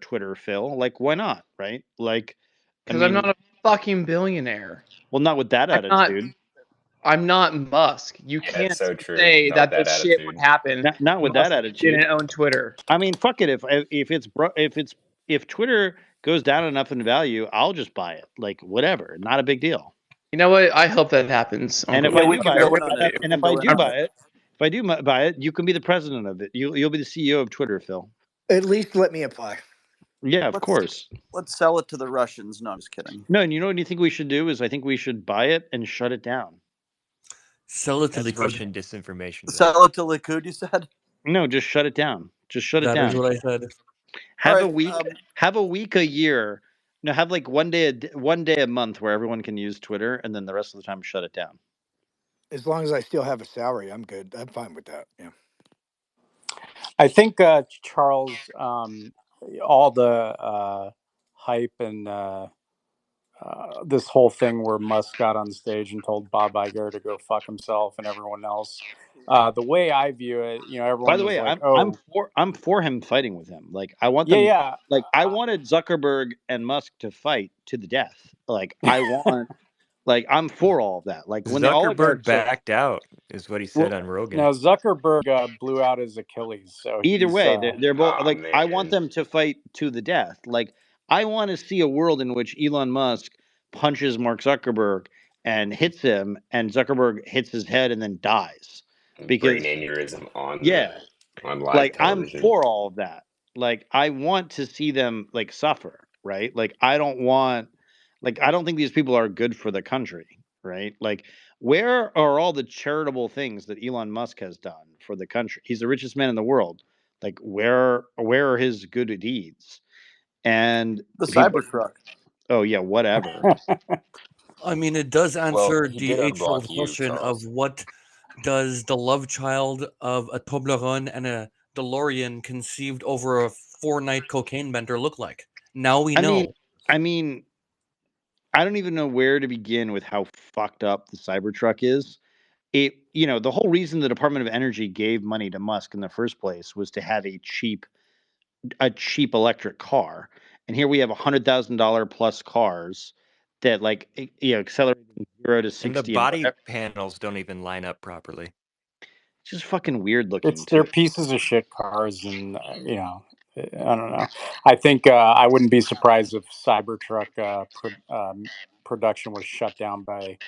Twitter, Phil? Like, why not? Right? Like, I Because I'm not mean, a fucking billionaire. well, not with that I'm not. attitude. I'm not Musk. You Yeah, it's can't so true. say Not with that that this shit would attitude. happen Not if with that Musk attitude. didn't own Twitter. I mean, fuck it. If Twitter goes down enough in value, I'll just buy it. Like, whatever. Not a big deal. You know what? I hope that happens. And if Uncle. I Yeah, we do can buy go it, in on it. We and can if I go in do on buy it. it, if I do buy it, you can be the president of it. You'll be the CEO of Twitter, Phil. At least let me apply. Yeah, of Let's course. let's sell it to the Russians. No, I'm just kidding. No, and you know what you think we should do is I think we should buy it and shut it down. Sell it to That's Likud. Russian disinformation. Though. Sell it to Likud. You said. No, just shut it down. Just shut it That down. is what I said. Have All a right, week. Have a week a year. No, have like one day a month where everyone can use Twitter, and then the rest of the time shut it down. As long as I still have a salary, I'm good. I'm fine with that. Yeah. I think Charles, all the hype and this whole thing where Musk got on stage and told Bob Iger to go fuck himself and everyone else. The way I view it, By everyone the was way, like, I'm for him fighting with him. Like I want yeah, them. yeah. Like I wanted Zuckerberg and Musk to fight to the death. Like I want. Like I'm for all of that. Like when the Zuckerberg oligarchs are backed out, is what he said on Rogan. Now Zuckerberg blew out his Achilles, so either he's way, they're both Oh like I want man, them to fight to the death. Like I want to see a world in which Elon Musk punches Mark Zuckerberg and hits him, and Zuckerberg hits his head and then dies. brain Because aneurysm yeah, on live like I'm television. for all of that. Like I want to see them like suffer, right? Like I don't want like I don't think these people are good for the country, right? Like where are all the charitable things that Elon Musk has done for the country? He's the richest man in the world. Like where are his good deeds? And The people Cybertruck. oh yeah, whatever. I mean, it does Well, answer he the did age-old unblock you, question of Charles. what does the love child of a Toblerone and a DeLorean conceived over a 4-night cocaine bender look like? Now we I mean know. I mean I don't even know where to begin with how fucked up the Cybertruck is. The whole reason the Department of Energy gave money to Musk in the first place was to have a cheap electric car. And here we have $100,000 plus cars that accelerate from 0 to And the 60 and body whatever. panels don't even line up properly. It's just fucking weird looking they're too. pieces of shit cars, and I don't know. I think I wouldn't be surprised if Cybertruck production was shut down by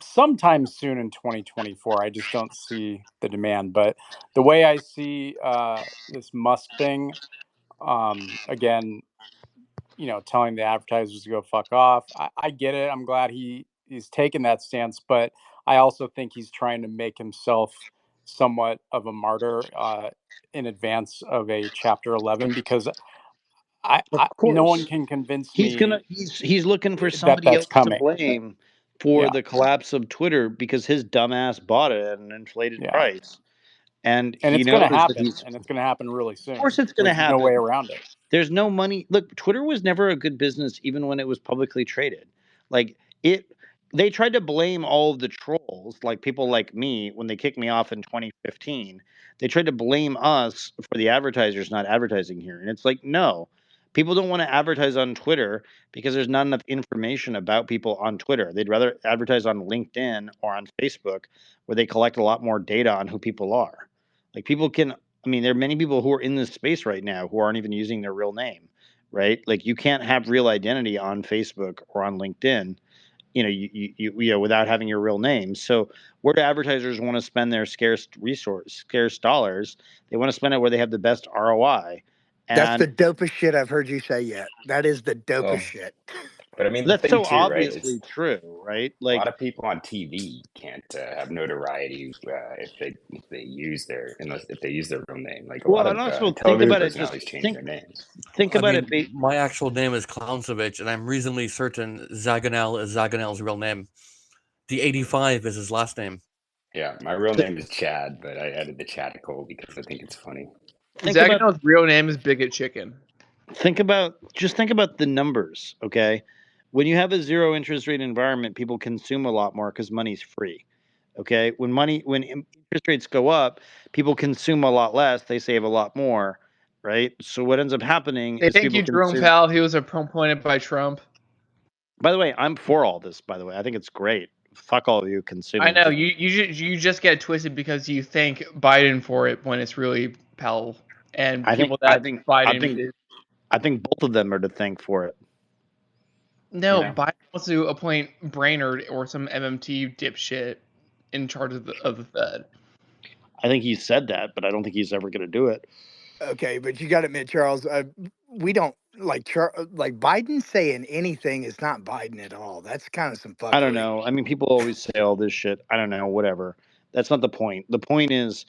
sometime soon in 2024. I just don't see the demand. But the way I see this Musk thing, again, telling the advertisers to go fuck off. I get it. I'm glad he's taken that stance, but I also think he's trying to make himself somewhat of a martyr in advance of a Chapter 11, because Of no one course. can convince He's me gonna he's looking for that somebody that's else to coming. blame for Yeah, the collapse of Twitter because his dumbass bought it at an inflated yeah, price. And and he it's going to knows that happen, he's and it's going to happen really of course soon. it's gonna There's no way happen. around it. There's no money. Look, Twitter was never a good business even when it was publicly traded. Like it they tried to blame all of the trolls, like people like me when they kicked me off in 2015. They tried to blame us for the advertisers not advertising here. And it's like, no. People don't want to advertise on Twitter because there's not enough information about people on Twitter. They'd rather advertise on LinkedIn or on Facebook where they collect a lot more data on who people are. Like people can there are many people who are in this space right now who aren't even using their real name, right? Like you can't have real identity on Facebook or on LinkedIn, without having your real name. So where do advertisers want to spend their scarce dollars? They want to spend it where they have the best ROI. That's And the dopest shit I've heard you say yet. That is the dopest Well, shit. but I mean, the that's thing so too, right? obviously It's true, right? a lot Like, of people on TV can't have notoriety if they use their real name. Like a lot well, and of also think television about it. Just personalities change think, their names. think I about it. mean, my actual name is Clownsovich, and I'm reasonably certain Zaganel is Zaganel's real name. The 85 is his last name. Yeah, my real name is Chad, but I added the Chadical because I think it's funny. Think about Zaganel's real name is Bigot Chicken. think about the numbers, okay? When you have a zero interest rate environment, people consume a lot more because money's free. Okay, when interest rates go up, people consume a lot less, they save a lot more, right? So what ends up happening Hey, is thank people you, Jerome consume. Powell. He was appointed by Trump. By the way, I'm for all this, by the way. I think it's great. Fuck all of you I consuming know things. you just get twisted because you thank Biden for it when it's really Powell and I think people I that think I Biden think is. I think both of them are to thank for it. No, You know, Biden wants to appoint Brainerd or some MMT dipshit in charge of the Fed. I think he said that, but I don't think he's ever going to do it. Okay, but you got to admit, Charles, we don't like Biden saying anything is not Biden at all. That's kind of some I don't fuckery. know. I mean, people always say all this shit. I don't know. Whatever. That's not the point. The point is,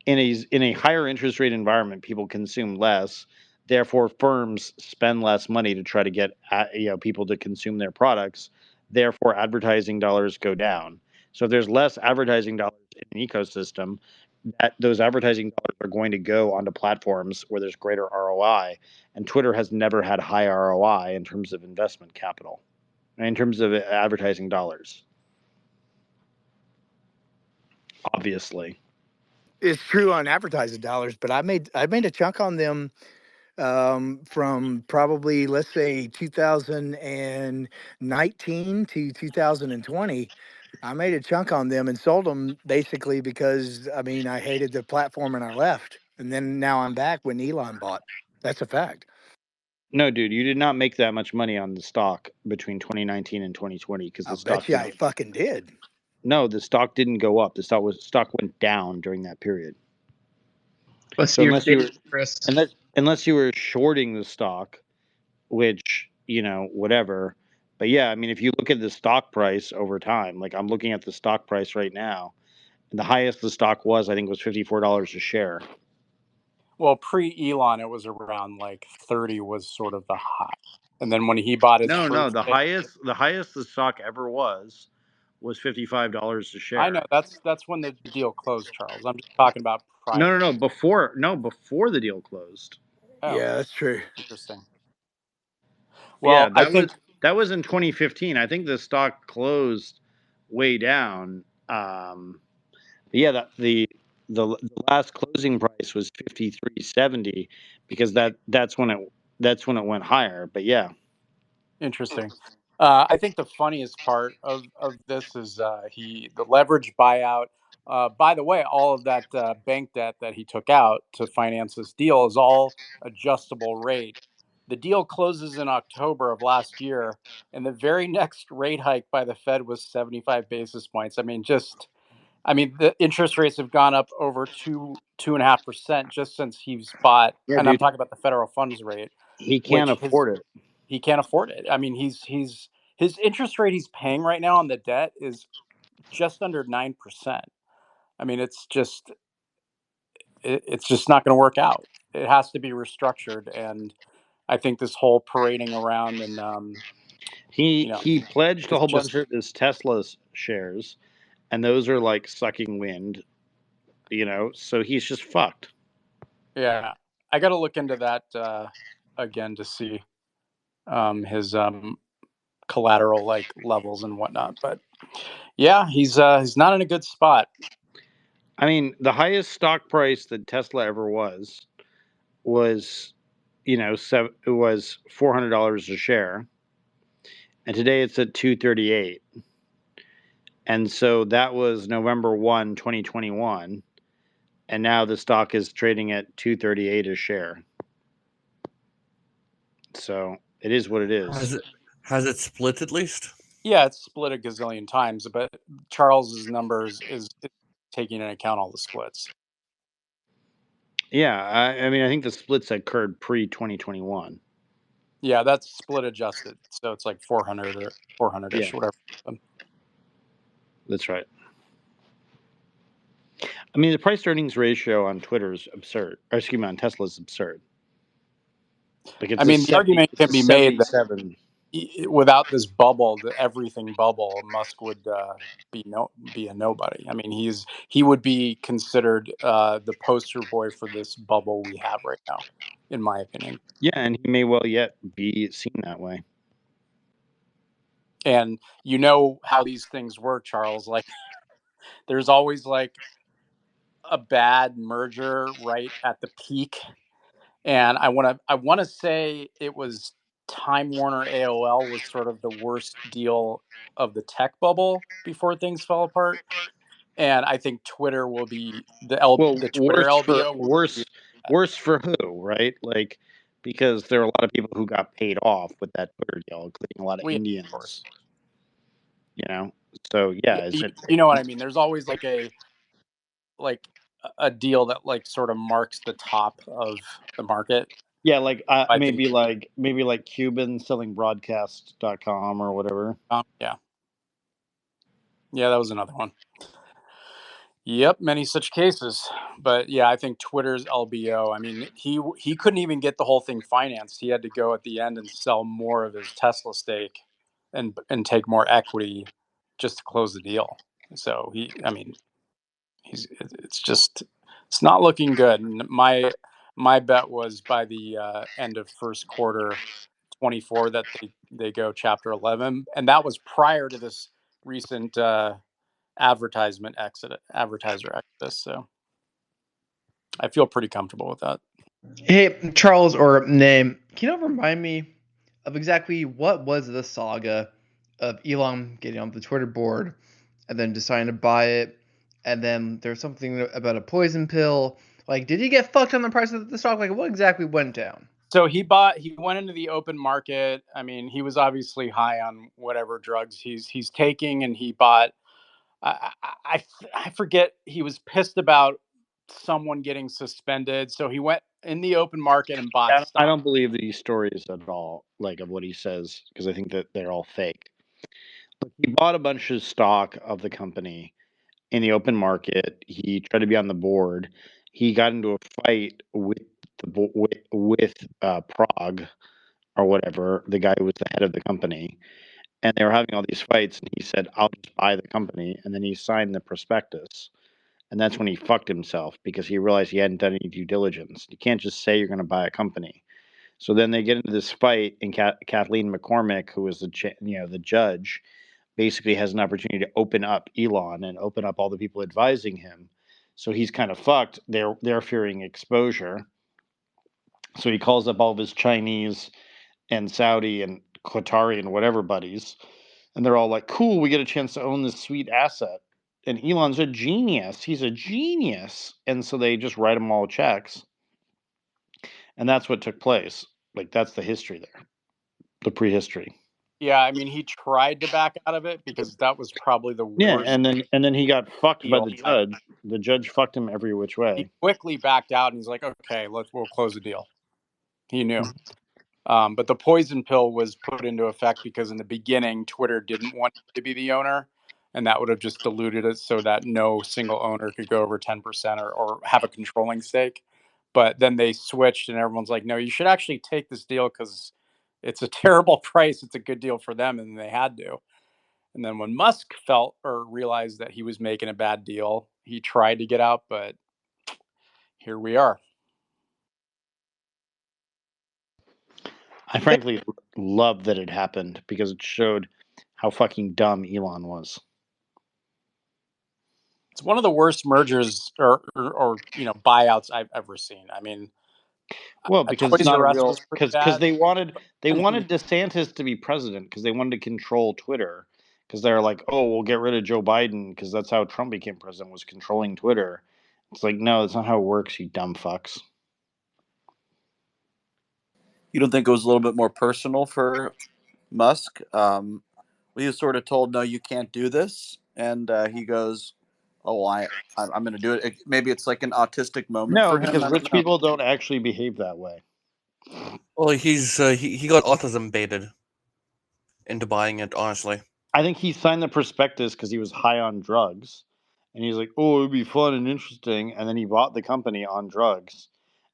in a higher interest rate environment, people consume less. Therefore, firms spend less money to try to get people to consume their products. Therefore, advertising dollars go down. So if there's less advertising dollars in an ecosystem, that those advertising dollars are going to go onto platforms where there's greater ROI. And Twitter has never had high ROI in terms of investment capital, in terms of advertising dollars. Obviously, It's true on advertising dollars, but I made a chunk on them from probably, let's say, 2019 to 2020. I made a chunk on them and sold them basically because I mean I hated the platform and I left, and then now I'm back when Elon bought. That's a fact. no, dude, you did not make that much money on the stock between 2019 and 2020 because the I'll stock bet you I didn't. fucking did. No, the stock didn't go up. The stock went down during that period. Let's So see your unless you were statement, Chris. unless you were shorting the stock, which whatever. But yeah, I mean, if you look at the stock price over time, like I'm looking at the stock price right now, and the highest the stock was, I think, was $54 a share. Well, pre-Elon, it was around like 30 was sort of the high, and then when he bought his No, first, the highest the stock ever was $55 a share. I know that's when the deal closed, Charles. I'm just talking about prior. No, before the deal closed. Oh, Yeah, that's true. interesting. Yeah, Well, I think that was in 2015. I think the stock closed way down. Yeah, the last closing price was 53.70 because that's when it went higher. But yeah, interesting. I think the funniest part of this is the leverage buyout. By the way, all of that bank debt that he took out to finance this deal is all adjustable rate. The deal closes in October of last year, and the very next rate hike by the Fed was 75 basis points. The interest rates have gone up over 2.5% just since he's bought, yeah, and I'm dude, talking about the federal funds rate, he can't which his afford it. he can't afford it. I mean, he's his interest rate he's paying right now on the debt is just under 9%. I mean, it's just not going to work out. It has to be restructured, and I think this whole parading around and He pledged a is whole just bunch of his Tesla shares, and those are like sucking wind. So he's just fucked. yeah. I got to look into that again to see his collateral like levels and whatnot. But yeah, he's not in a good spot. I mean, the highest stock price that Tesla ever was it was $400 a share, and today it's at 238. And so that was November 1, 2021, and now the stock is trading at 238 a share. So it is what it is. Has it split at least? Yeah, it's split a gazillion times, but Charles's numbers is taking into account all the splits. Yeah, I mean, I think the splits occurred pre 2021. Yeah, that's split adjusted, so it's like 400 or 400ish, Yeah. whatever. That's right. I mean, the price earnings ratio on Twitter is absurd. Or excuse me, on Tesla is absurd. Like I mean, the argument it's can a be made that 77. without this bubble, the everything bubble, Musk would be a nobody. I mean, he would be considered the poster boy for this bubble we have right now, in my opinion. Yeah, and he may well yet be seen that way. And you know how these things work, Charles. Like, there's always like a bad merger right at the peak, and I want to say it was Time Warner AOL was sort of the worst deal of the tech bubble before things fell apart. And I think Twitter will be Well, the Twitter LBO will be. worse for who, right? Like, because there are a lot of people who got paid off with that Twitter deal, including a lot of Of Indians. course. So yeah, is it? You know what I mean? There's always like a deal that like sort of marks the top of the market. Yeah, like I think. maybe like Cuban selling broadcast.com or whatever. Yeah, that was another one. Yep, many such cases. But yeah, I think Twitter's LBO. I mean, he couldn't even get the whole thing financed. He had to go at the end and sell more of his Tesla stake and take more equity just to close the deal. So I mean, it's not looking good. And my bet was by the end of first quarter 24 that they go Chapter 11, and that was prior to this recent advertiser exodus. So I feel pretty comfortable with that. Hey, Charles or name, can you remind me of exactly what was the saga of Elon getting on the Twitter board and then deciding to buy it, and then there's something about a poison pill. Like, did he get fucked on the price of the stock? Like, what exactly went down? So he went into the open market. I mean, he was obviously high on whatever drugs he's taking, and he bought. I forget. He was pissed about someone getting suspended, so he went in the open market and bought I stock. don't believe these stories at all, like of what he says, because I think that they're all fake. Look, he bought a bunch of stock of the company in the open market. He tried to be on the board. He got into a fight with Prague or whatever, the guy who was the head of the company, and they were having all these fights. And he said, "I'll just buy the company," and then he signed the prospectus. And that's when he fucked himself because he realized he hadn't done any due diligence. You can't just say you're going to buy a company. So then they get into this fight, and Kathleen McCormick, who was the judge, basically has an opportunity to open up Elon and open up all the people advising him. So he's kind of fucked. They're fearing exposure. So he calls up all of his Chinese and Saudi and Qatari and whatever buddies, and they're all like, "Cool, we get a chance to own this sweet asset." And Elon's a genius. He's a genius. And so they just write him all checks. And that's what took place. Like, that's the history there, the prehistory. Yeah, I mean, he tried to back out of it because that was probably the Yeah, worst and then he got fucked by deal. the judge. The judge fucked him every which He way. quickly backed out, and he's like, "Okay, we'll close the deal." He knew. But the poison pill was put into effect because in the beginning, Twitter didn't want to be the owner, and that would have just diluted it so that no single owner could go over 10% or have a controlling stake. But then they switched, and everyone's like, "No, you should actually take this deal because it's a terrible price. It's a good deal for them," and they had to. And then when Musk felt or realized that he was making a bad deal, he tried to get out, but here we are. I frankly love that it happened because it showed how fucking dumb Elon was. It's one of the worst mergers or buyouts I've ever seen. I mean, Well, because it's Toys not a R Us real was pretty because bad. they wanted DeSantis to be president because they wanted to control Twitter because they're like, oh, we'll get rid of Joe Biden because that's how Trump became president, was controlling Twitter. It's like, no, that's not how it works, you dumb fucks. You don't think it was a little bit more personal for Musk? He was sort of told, "No, you can't do this," and he goes, "Oh, I'm going to do it." Maybe it's like an autistic moment No, for him. because I rich don't know. people don't actually behave that way. Well, he got autism baited into buying it. Honestly, I think he signed the prospectus because he was high on drugs, and he's like, "Oh, it'd be fun and interesting," and then he bought the company on drugs,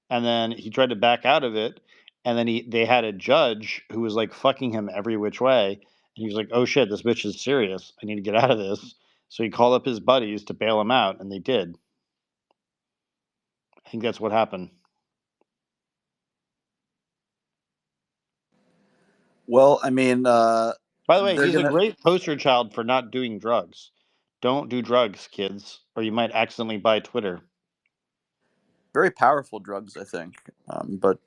and then he tried to back out of it, and then they had a judge who was like fucking him every which way, and he was like, "Oh shit, this bitch is serious. I need to get out of this." So he called up his buddies to bail him out, and they did. I think that's what happened. Well, I mean, By the way, they're he's a gonna great poster child for not doing drugs. Don't do drugs, kids, or you might accidentally buy Twitter. very powerful drugs, I think, but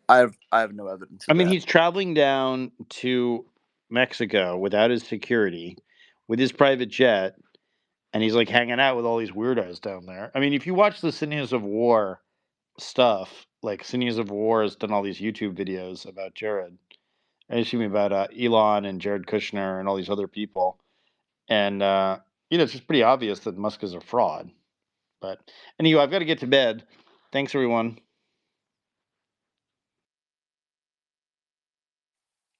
I have no evidence I of mean, that. he's traveling down to Mexico without his security, with his private jet, and he's like hanging out with all these weirdos down there. I mean, if you watch the Sinews of War stuff, like Sinews of War has done all these YouTube videos about about Elon and Jared Kushner and all these other people, and it's just pretty obvious that Musk is a fraud. But anyway, I've got to get to bed. Thanks, everyone.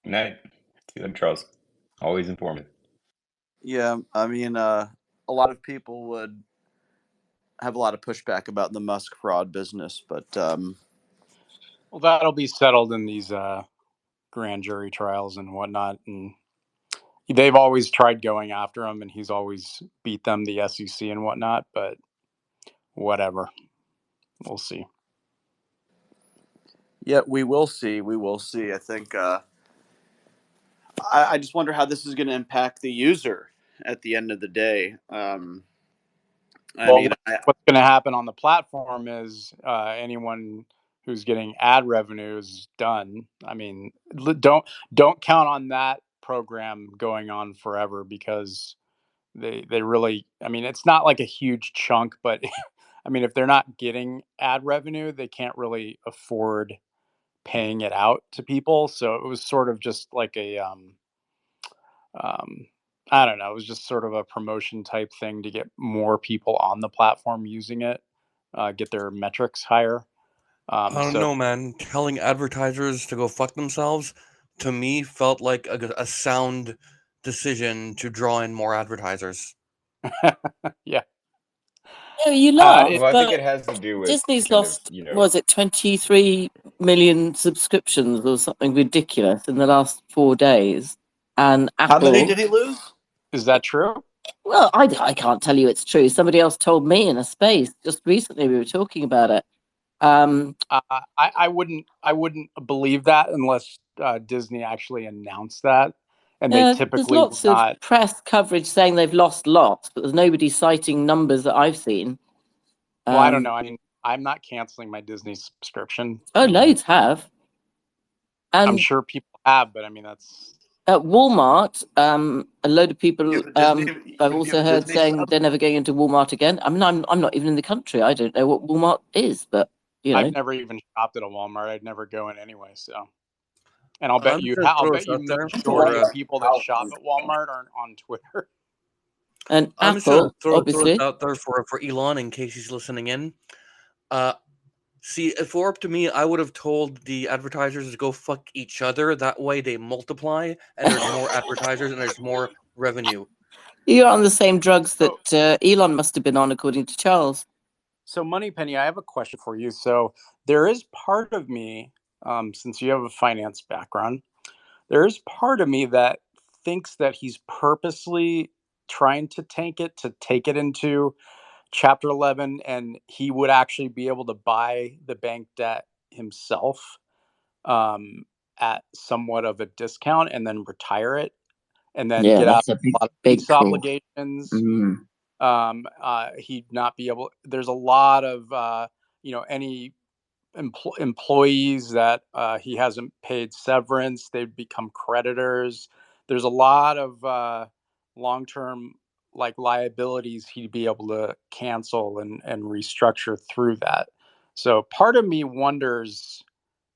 Good night. See you later, Charles. Always informative. Yeah, I mean, a lot of people would have a lot of pushback about the Musk fraud business, but Well, that'll be settled in these grand jury trials and whatnot. And they've always tried going after him, and he's always beat them, the SEC and whatnot. But whatever, we'll see. yeah, we will see. We will see. I think I just wonder how this is going to impact the user at the end of the day. I Well, mean, what's going to happen on the platform is anyone who's getting ad revenue is done. I mean, don't count on that program going on forever, because they really, I mean, it's not like a huge chunk, but I mean, if they're not getting ad revenue, they can't really afford paying it out to people. So it was sort of just like a um, I don't know. It was just sort of a promotion type thing to get more people on the platform using it, get their metrics higher. I don't So know, man. Telling advertisers to go fuck themselves, to me, felt like a sound decision to draw in more advertisers. yeah, No, you laugh, Well, I think but it has to do with Disney's kind of, lost, was it 23 million subscriptions or something ridiculous in the last 4 days? And how many Apple, did he lose? is that true? well, I can't tell you it's true. Somebody else told me in a space just recently. We were talking about it. I wouldn't believe that unless Disney actually announced that, and they There's typically will lots of not. press coverage saying they've lost lots, but there's nobody citing numbers that I've seen. Well, I don't know. I mean, I'm not canceling my Disney subscription. Oh, I mean, loads have. I'm And sure people have, but I mean, that's at Walmart, a load of people You have a Disney. I've You also have a heard Disney saying sub? they're never going into Walmart again. I mean, I'm not even in the country. I don't know what Walmart is, but you know. I've never even shopped at a Walmart. I'd never go in anyway. So, and I'll I'm bet you, just gonna I'll throw bet this you, out there majority for. of people that shop at Walmart aren't on Twitter. And I'm just gonna Apple, throw this obviously. out there for Elon in case he's listening in. See, if it were up to me, I would have told the advertisers to go fuck each other. That way they multiply, and there's more advertisers, and there's more revenue. You're on the same drugs So, that Elon must have been on, according to Charles. so Moneypenny, I have a question for you. So there is part of me, since you have a finance background, there is part of me that thinks that he's purposely trying to tank it to take it into Chapter 11, and he would actually be able to buy the bank debt himself um, at somewhat of a discount and then retire it and then Yeah, get out that's a a lot of big lease call. obligations. Mm. He'd not be able. There's a lot of any employees that he hasn't paid severance. They've become creditors. There's a lot of long-term like liabilities he'd be able to cancel and restructure through that. So part of me wonders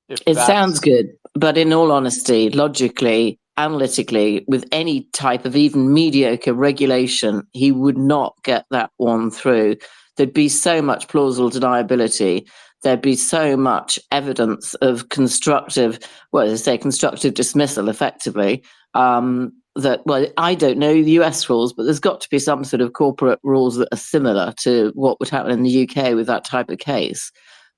if It sounds that's good, but in all honesty, logically, analytically, with any type of even mediocre regulation, he would not get that one through. There'd be so much plausible deniability. There'd be so much evidence of constructive dismissal, effectively. Well, I don't know the US rules, but there's got to be some sort of corporate rules that are similar to what would happen in the UK with that type of case.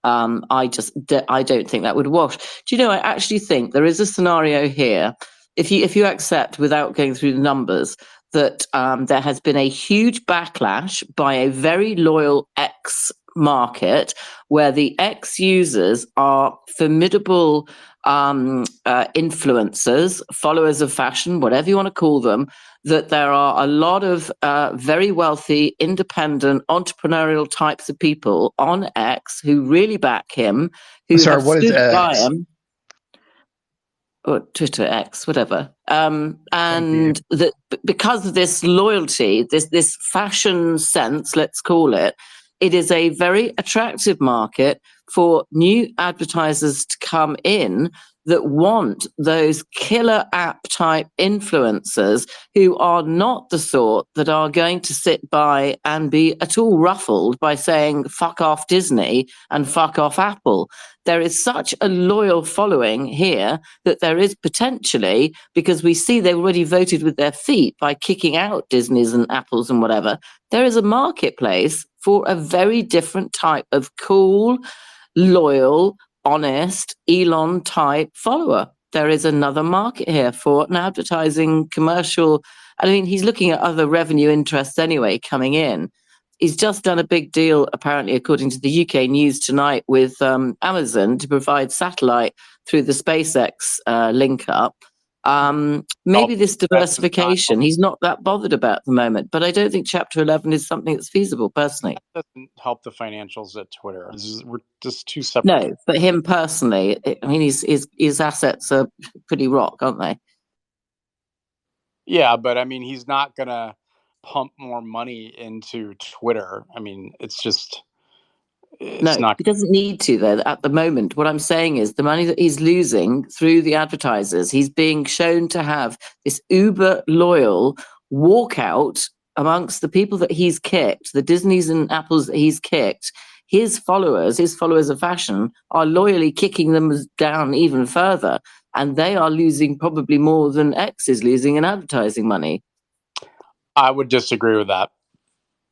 I don't think that would wash. Do you know? I actually think there is a scenario here. If you accept, without going through the numbers, that there has been a huge backlash by a very loyal X market, where the X users are formidable influencers, followers of fashion, whatever you want to call them, that there are a lot of very wealthy, independent, entrepreneurial types of people on X who really back him, who Sorry, have what is stood by X? him, or Twitter X, whatever, Thank you. and that because of this loyalty, this fashion sense, let's call it, it is a very attractive market for new advertisers to come in that want those killer app type influencers who are not the sort that are going to sit by and be at all ruffled by saying fuck off Disney and fuck off Apple. There is such a loyal following here that there is potentially, because we see they've already voted with their feet by kicking out Disney's and Apple's and whatever, there is a marketplace for a very different type of cool, loyal, honest, Elon type follower. There is another market here for an advertising commercial. I mean, he's looking at other revenue interests anyway coming in. He's just done a big deal, apparently, according to the UK News Tonight, with Amazon to provide satellite through the SpaceX link up. Maybe this diversification he's not that bothered about at the moment, but I don't think Chapter 11 is something that's feasible, personally. That doesn't help the financials at Twitter. We're just two separate. No, but him personally, I mean, his assets are pretty rock, aren't they? Yeah, but I mean, he's not going to pump more money into Twitter. I mean, it's just... He doesn't need to, though, at the moment. What I'm saying is the money that he's losing through the advertisers, he's being shown to have this uber loyal walkout amongst the people that he's kicked, the Disneys and Apples that he's kicked. His followers of fashion, are loyally kicking them down even further. And they are losing probably more than X is losing in advertising money. I would disagree with that,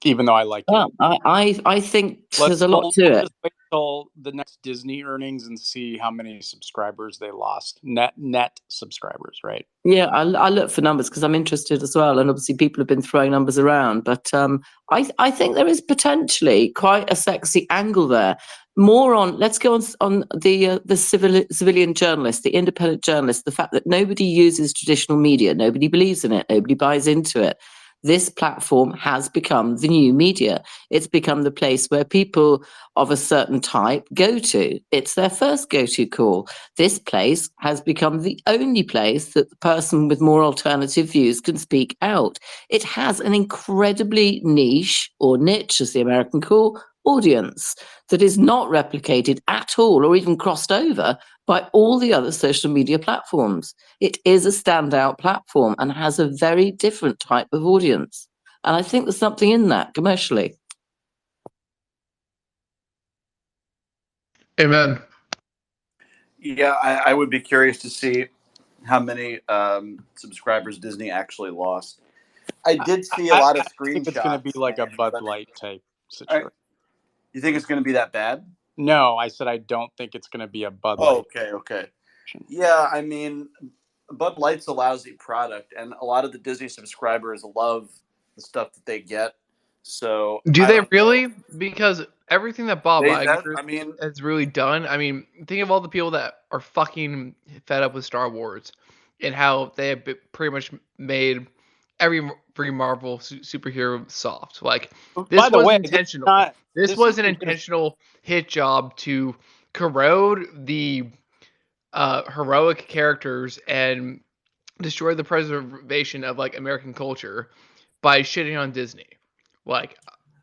even though I like it. I think there's a lot to it. Just wait till the next Disney earnings and see how many subscribers they lost. Net subscribers, right? Yeah, I look for numbers because I'm interested as well. And obviously people have been throwing numbers around. But I think there is potentially quite a sexy angle there. More on, let's go on the civilian journalist, the independent journalist, the fact that nobody uses traditional media, nobody believes in it, nobody buys into it. This platform has become the new media. It's become the place where people of a certain type go to. It's their first go-to call. This place has become the only place that the person with more alternative views can speak out. It has an incredibly niche, or niche as the American call, audience that is not replicated at all or even crossed over by all the other social media platforms. It is a standout platform and has a very different type of audience. And I think there's something in that commercially. Amen. Yeah, I would be curious to see how many subscribers Disney actually lost. I did see a lot of screenshots. I think it's going to be like a Bud Light type situation. You think it's going to be that bad? No, I said I don't think it's going to be a Bud Light. Okay. Yeah, I mean, Bud Light's a lousy product, and a lot of the Disney subscribers love the stuff that they get. So, do they really? Because everything that Bob Iger I mean, has really done. I mean, think of all the people that are fucking fed up with Star Wars and how they have pretty much made every Marvel superhero soft. Like this By the was way, intentional. This was an intentional hit job to corrode the heroic characters and destroy the preservation of like American culture by shitting on Disney. Like,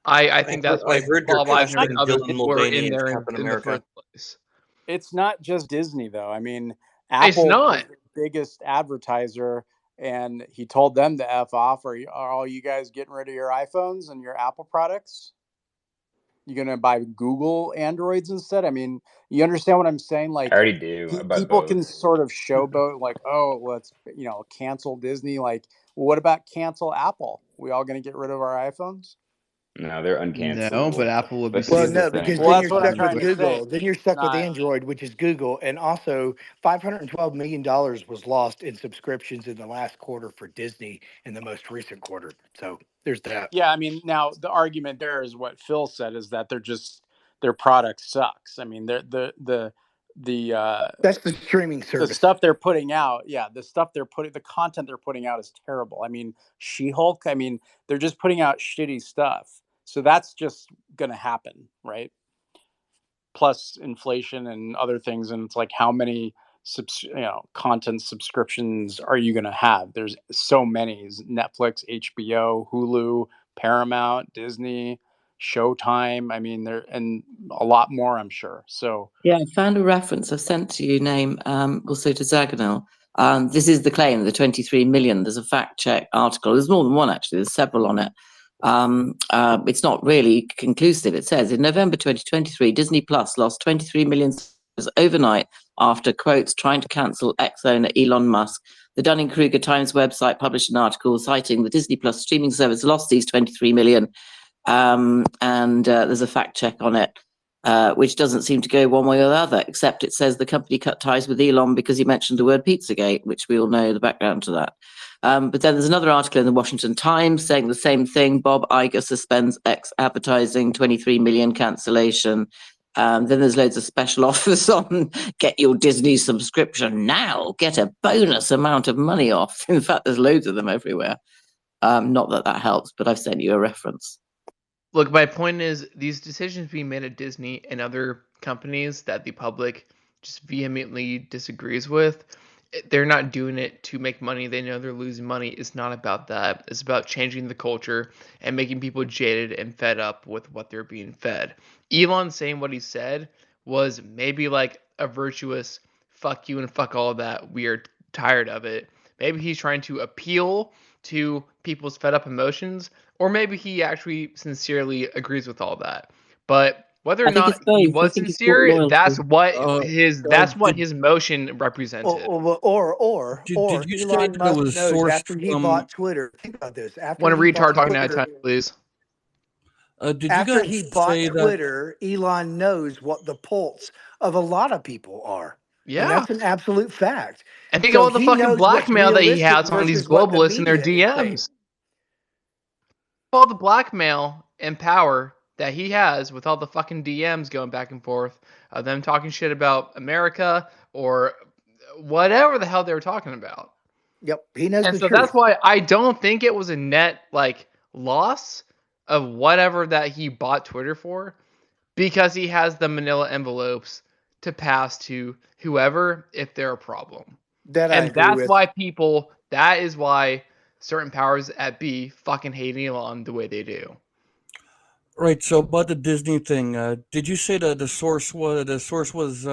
I think that's why Bob Iger and other people were in there in the first place. It's not just Disney, though. I mean, Apple was the biggest advertiser, and he told them to F off. Are all you guys getting rid of your iPhones and your Apple products? You gonna buy Google Androids instead? I mean, you understand what I'm saying? Like, I already do. People can sort of showboat, like, oh, let's cancel Disney. Like, what about cancel Apple? We all gonna get rid of our iPhones? No, they're uncancelable. No, but Apple would be. Well, no, because then you're stuck with Google. Then you're stuck with Android, which is Google, and also $512 million was lost in subscriptions in the last quarter for Disney in the most recent quarter. So there's that. Yeah, I mean, now the argument there is what Phil said, is that their product sucks. I mean, that's the streaming service. The stuff they're putting out, the content they're putting out is terrible. I mean, She-Hulk, I mean, they're just putting out shitty stuff. So that's just going to happen, right? Plus inflation and other things, and it's like, how many content subscriptions are you going to have? There's so many: Netflix, HBO, Hulu, Paramount, Disney, Showtime. I mean, and a lot more, I'm sure. So yeah, I found a reference I've sent to you, also to Zaganil. This is the claim, the 23 million. There's a fact check article. There's more than one, actually. There's several on it. It's not really conclusive. It says in November 2023, Disney Plus lost 23 million overnight after, quotes, trying to cancel ex-owner Elon Musk. The Dunning-Kruger Times website published an article citing the Disney Plus streaming service lost these 23 million and there's a fact check on it, which doesn't seem to go one way or the other, except it says the company cut ties with Elon because he mentioned the word Pizzagate, which we all know the background to that. But then there's another article in the Washington Times saying the same thing. Bob Iger suspends X advertising, 23 million cancellation. Then there's loads of special offers on get your Disney subscription now, get a bonus amount of money off. In fact, there's loads of them everywhere. Not that that helps, but I've sent you a reference. Look, my point is these decisions being made at Disney and other companies that the public just vehemently disagrees with, they're not doing it to make money. They know they're losing money. It's not about that. It's about changing the culture and making people jaded and fed up with what they're being fed. Elon saying what he said was maybe like a virtuous fuck you and fuck all of that. We are tired of it. Maybe he's trying to appeal to people's fed up emotions, or maybe he actually sincerely agrees with all that. But whether or I think not it's he both. I was think it's bought sincere, that's loyalty. what his motion represented. Did you say Elon that it Musk was knows sourced after he from? bought Twitter. Think about this. One retard talking out of time, please. Did you After guys he bought say that? Twitter, Elon knows what the pulse of a lot of people are. And Yeah. that's an absolute fact. And think So about the he fucking knows what's blackmail that he realistic has on these versus what the globalists in their media is saying. DMs. All the blackmail and power that he has with all the fucking DMs going back and forth of them talking shit about America or whatever the hell they were talking about. Yep, he knows And the so truth. that's why I don't think it was a net like loss of whatever that he bought Twitter for, because he has the manila envelopes to pass to whoever if they're a problem. That I And agree with. that is why certain powers at B fucking hate Elon the way they do. Right. So about the Disney thing, did you say that the source was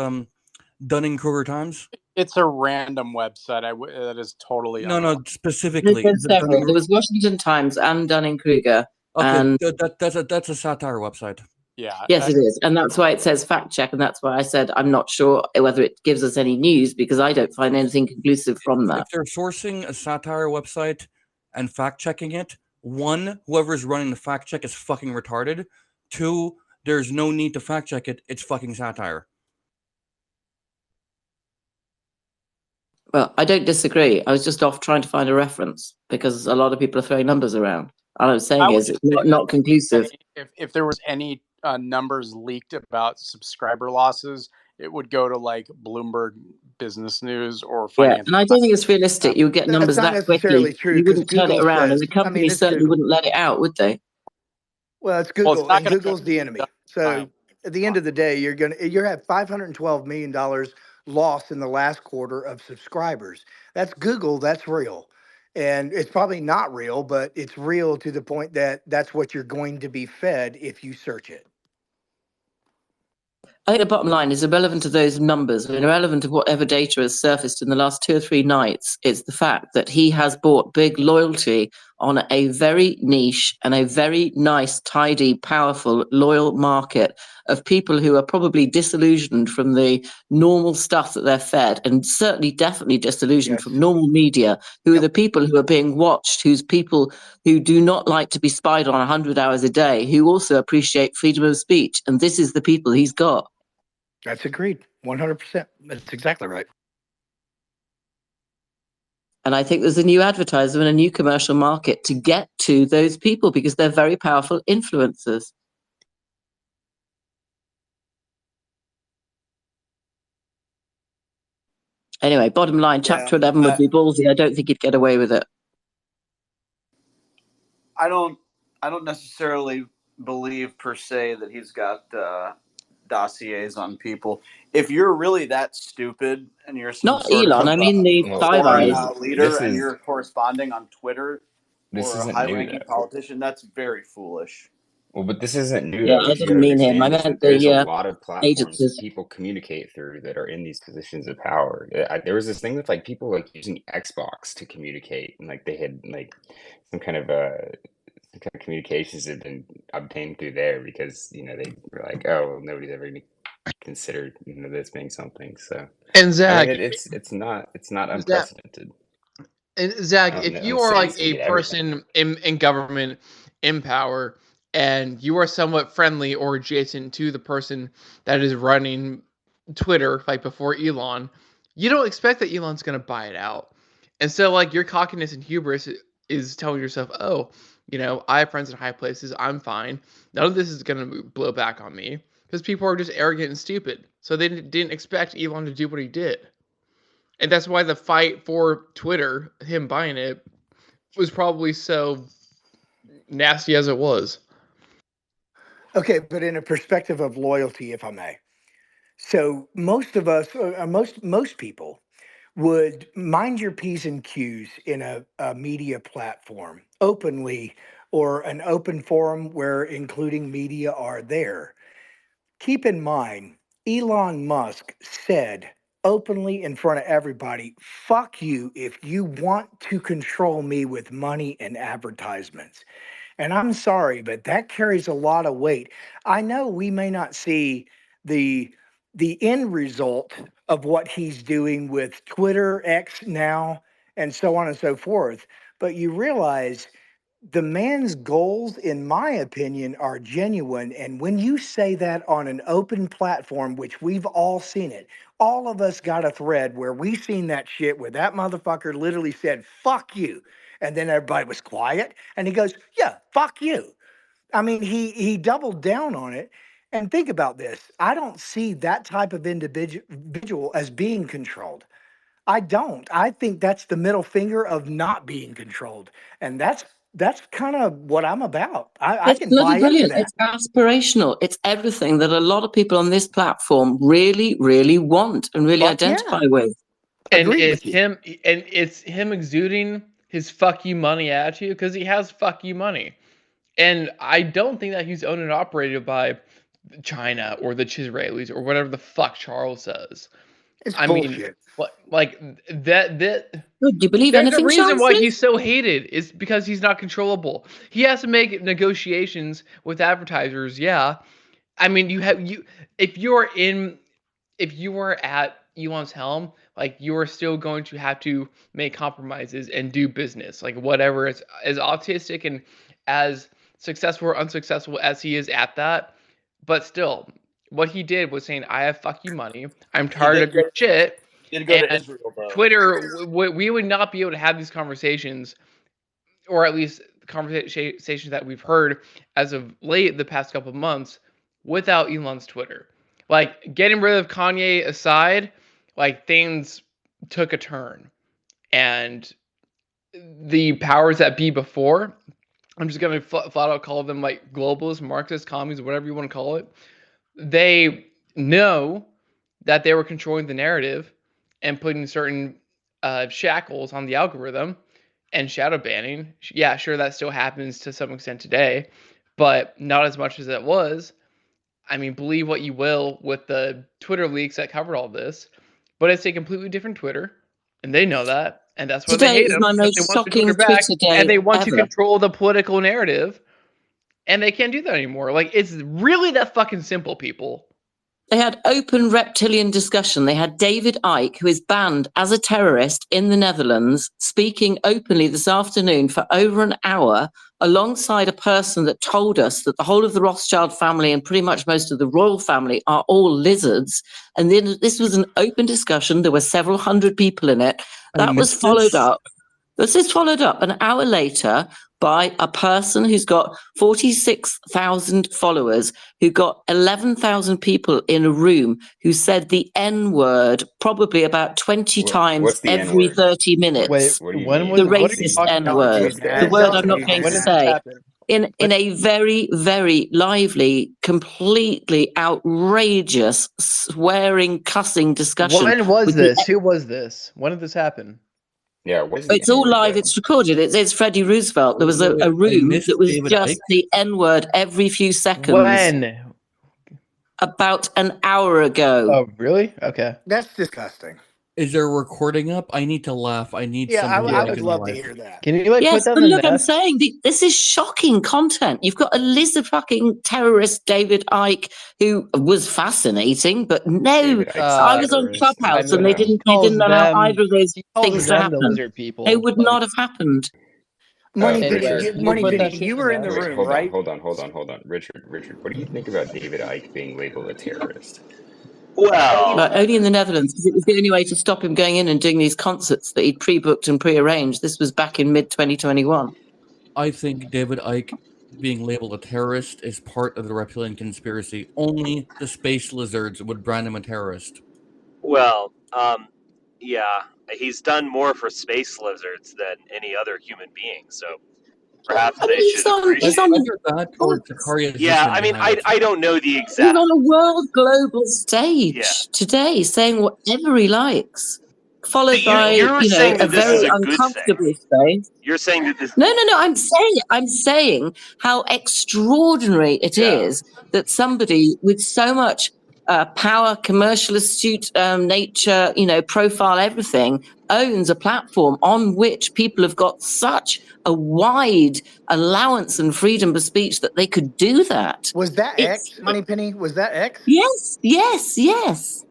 Dunning-Kruger Times? It's a random website. That is totally No, specifically. There's several. There was Washington Times and Dunning-Kruger. Okay, And that's a satire website. Yeah. yes, it is. And that's why it says fact check. And that's why I said I'm not sure whether it gives us any news because I don't find anything conclusive from that. If they're sourcing a satire website and fact checking it, one, whoever's running the fact check is fucking retarded. Two, there's no need to fact check it. It's fucking satire. Well, I don't disagree. I was just off trying to find a reference because a lot of people are throwing numbers around. All I'm saying is it's not conclusive. If there was any numbers leaked about subscriber losses, it would go to like Bloomberg Business News or Financial. And I don't think it's realistic. You would get numbers That's not that necessarily quickly. true You because wouldn't turn Google it around, says, and the company certainly Google. wouldn't let it out, would they? Well, it's Google, not and gonna Google's the enemy. So time. at the end of the day, you're at $512 million lost in the last quarter of subscribers. That's Google. That's real. And it's probably not real, but it's real to the point that that's what you're going to be fed if you search it. I think the bottom line is irrelevant to those numbers and irrelevant to whatever data has surfaced in the last 2 or 3 nights. It's the fact that he has bought big loyalty on a very niche and a very nice, tidy, powerful, loyal market of people who are probably disillusioned from the normal stuff that they're fed, and certainly definitely disillusioned from normal media, who are the people who are being watched, who's people who do not like to be spied on 100 hours a day, who also appreciate freedom of speech. And this is the people he's got. That's agreed. 100%. That's exactly right. And I think there's a new advertiser and a new commercial market to get to those people because they're very powerful influencers. Anyway, bottom line, Chapter 11 would be ballsy. I don't think he'd get away with it. I don't necessarily believe per se that he's got dossiers on people. If you're really that stupid and you're some not sort Elon, of I mean the Five Eyes leader and you're corresponding on Twitter This or a isn't new, high-ranking though. politician, that's very foolish. Well, but this isn't new, Yeah, though. I What you didn't gotta mean him. I understand is meant that there's a the lot of platforms that agencies. people communicate through that are in these positions of power. There was this thing with like people like using Xbox to communicate, and like they had like some kind of communications had been obtained through there because they were like, oh, well, nobody's ever gonna consider this being something. So And Zach, I mean, it's not unprecedented. And Zach, if you are like a person in government, in power, and you are somewhat friendly or adjacent to the person that is running Twitter, like before Elon, you don't expect that Elon's going to buy it out. And so, like, your cockiness and hubris is telling yourself, oh, I have friends in high places. I'm fine. None of this is going to blow back on me because people are just arrogant and stupid. So they didn't expect Elon to do what he did. And that's why the fight for Twitter, him buying it, was probably so nasty as it was. Okay, but in a perspective of loyalty, if I may. So most of us, most people, would mind your P's and Q's in a media platform openly, or an open forum where including media are there. Keep in mind, Elon Musk said openly in front of everybody, fuck you if you want to control me with money and advertisements. And I'm sorry, but that carries a lot of weight. I know we may not see the end result of what he's doing with Twitter, X now, and so on and so forth, but you realize the man's goals, in my opinion, are genuine. And when you say that on an open platform, which we've all seen it, all of us got a thread where we seen that shit where that motherfucker literally said, fuck you. And then everybody was quiet. And he goes, yeah, fuck you. I mean, he doubled down on it. And think about this. I don't see that type of individual as being controlled. I don't. I think that's the middle finger of not being controlled. And that's kind of what I'm about. I It's can bloody buy into brilliant. that. It's aspirational. It's everything that a lot of people on this platform really, really want and really Fuck identify yeah. with. And Agreed with you. it's him exuding his fuck you money attitude because he has fuck you money. And I don't think that he's owned and operated by China or the Israelis or whatever the fuck Charles says. It's I mean, bullshit. like that Do you believe there's a anything, reason Charles why Lee? he's so hated. Is because he's not controllable. He has to make negotiations with advertisers. Yeah, I mean, if you are at Elon's helm, like, you are still going to have to make compromises and do business, like whatever is as autistic and as successful or unsuccessful as he is at that. But still, what he did was saying, "I have fuck you money. I'm He tired did of your go. shit." Did go to And Israel though. Twitter, we would not be able to have these conversations, or at least conversations that we've heard as of late the past couple of months, without Elon's Twitter. Like, getting rid of Kanye aside, like, things took a turn. And the powers that be before, I'm just going to flat out call them like globalists, Marxists, communists, whatever you want to call it, they know that they were controlling the narrative and putting certain shackles on the algorithm and shadow banning. Yeah, sure, that still happens to some extent today, but not as much as it was. I mean, believe what you will with the Twitter leaks that covered all this, but it's a completely different Twitter, and they know that, and that's why they Today hate is him, my because they most want the Twitter shocking back, Twitter and day they want to ever. control the political narrative, and they can't do that anymore. Like, it's really that fucking simple, people. They had open reptilian discussion. They had David Icke, who is banned as a terrorist in the Netherlands, speaking openly this afternoon for over an hour alongside a person that told us that the whole of the Rothschild family and pretty much most of the royal family are all lizards. And then this was an open discussion. There were several hundred people in it. That was followed up. This is followed up an hour later by a person who's got 46,000 followers, who got 11,000 people in a room, who said the N word probably about 20 times What's the N every word? 30 minutes. Wait, What do you when mean? was The what are you racist talking N about? Don't word, do What's the the that. N word word? I'm Don't not do going When to did that. this say, happen? in a very, very lively, completely outrageous, swearing, cussing discussion. When was With the, this? Who was this? When did this happen? Yeah, what's the it's N all word live, though? it's recorded. It's Freddie Roosevelt. There was Wait, a I room missed that was David just Icke. the N word every few seconds. When? About an hour ago. Oh, really? Okay. That's disgusting. Is there a recording up? I need to laugh. I need Yeah, somebody I to Yeah. get would in my love to life. hear that. Can you Yes, put that but in the look, I'm nest? saying this is shocking content. You've got a lizard fucking terrorist, David Icke, who was fascinating, but no, David Icke's a I was on terrorist. I Clubhouse and mean, they No. didn't, you didn't allow either of those he calls things to them the happen. lizard They people. would Like, not have happened. Money Richard, Penny, We'll put that you shit in were the in the wait, room, notes. right? hold on. Richard, what do you think about David Icke being labeled a terrorist? But Well, only in the Netherlands, because it was the only way to stop him going in and doing these concerts that he'd pre-booked and pre-arranged. This was back in mid-2021. I think David Icke being labeled a terrorist is part of the reptilian conspiracy. Only the space lizards would brand him a terrorist. well, yeah, he's done more for space lizards than any other human being. So perhaps I they mean, should he's appreciate on it. Either that or Zakaria's Yeah, vision I mean, behind it. I don't know the He's exact. on a world global stage Yeah. today saying whatever he likes, followed But by, you're saying a that this very is a good uncomfortable thing. space. You're saying that this. No. I'm saying how extraordinary it Yeah. is that somebody with so much power, commercial astute nature, profile, everything, owns a platform on which people have got such a wide allowance and freedom of speech that they could do that. Was that It's X, Money Penny? Was that X? yes.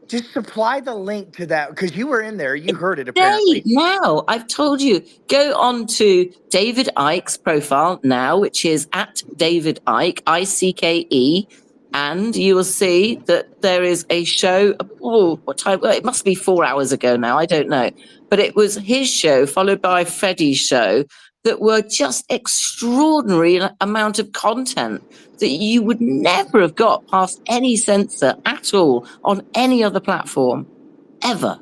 Just supply the link to that because you were in there. You heard it Today, apparently. now, I've told you, go on to David Icke's profile now, which is at David Icke, ICKE, and you will see that there is a show. Oh, what time? Well, it must be 4 hours ago now. I don't know. But it was his show, followed by Freddie's show, that were just extraordinary amount of content that you would never have got past any censor at all on any other platform, ever.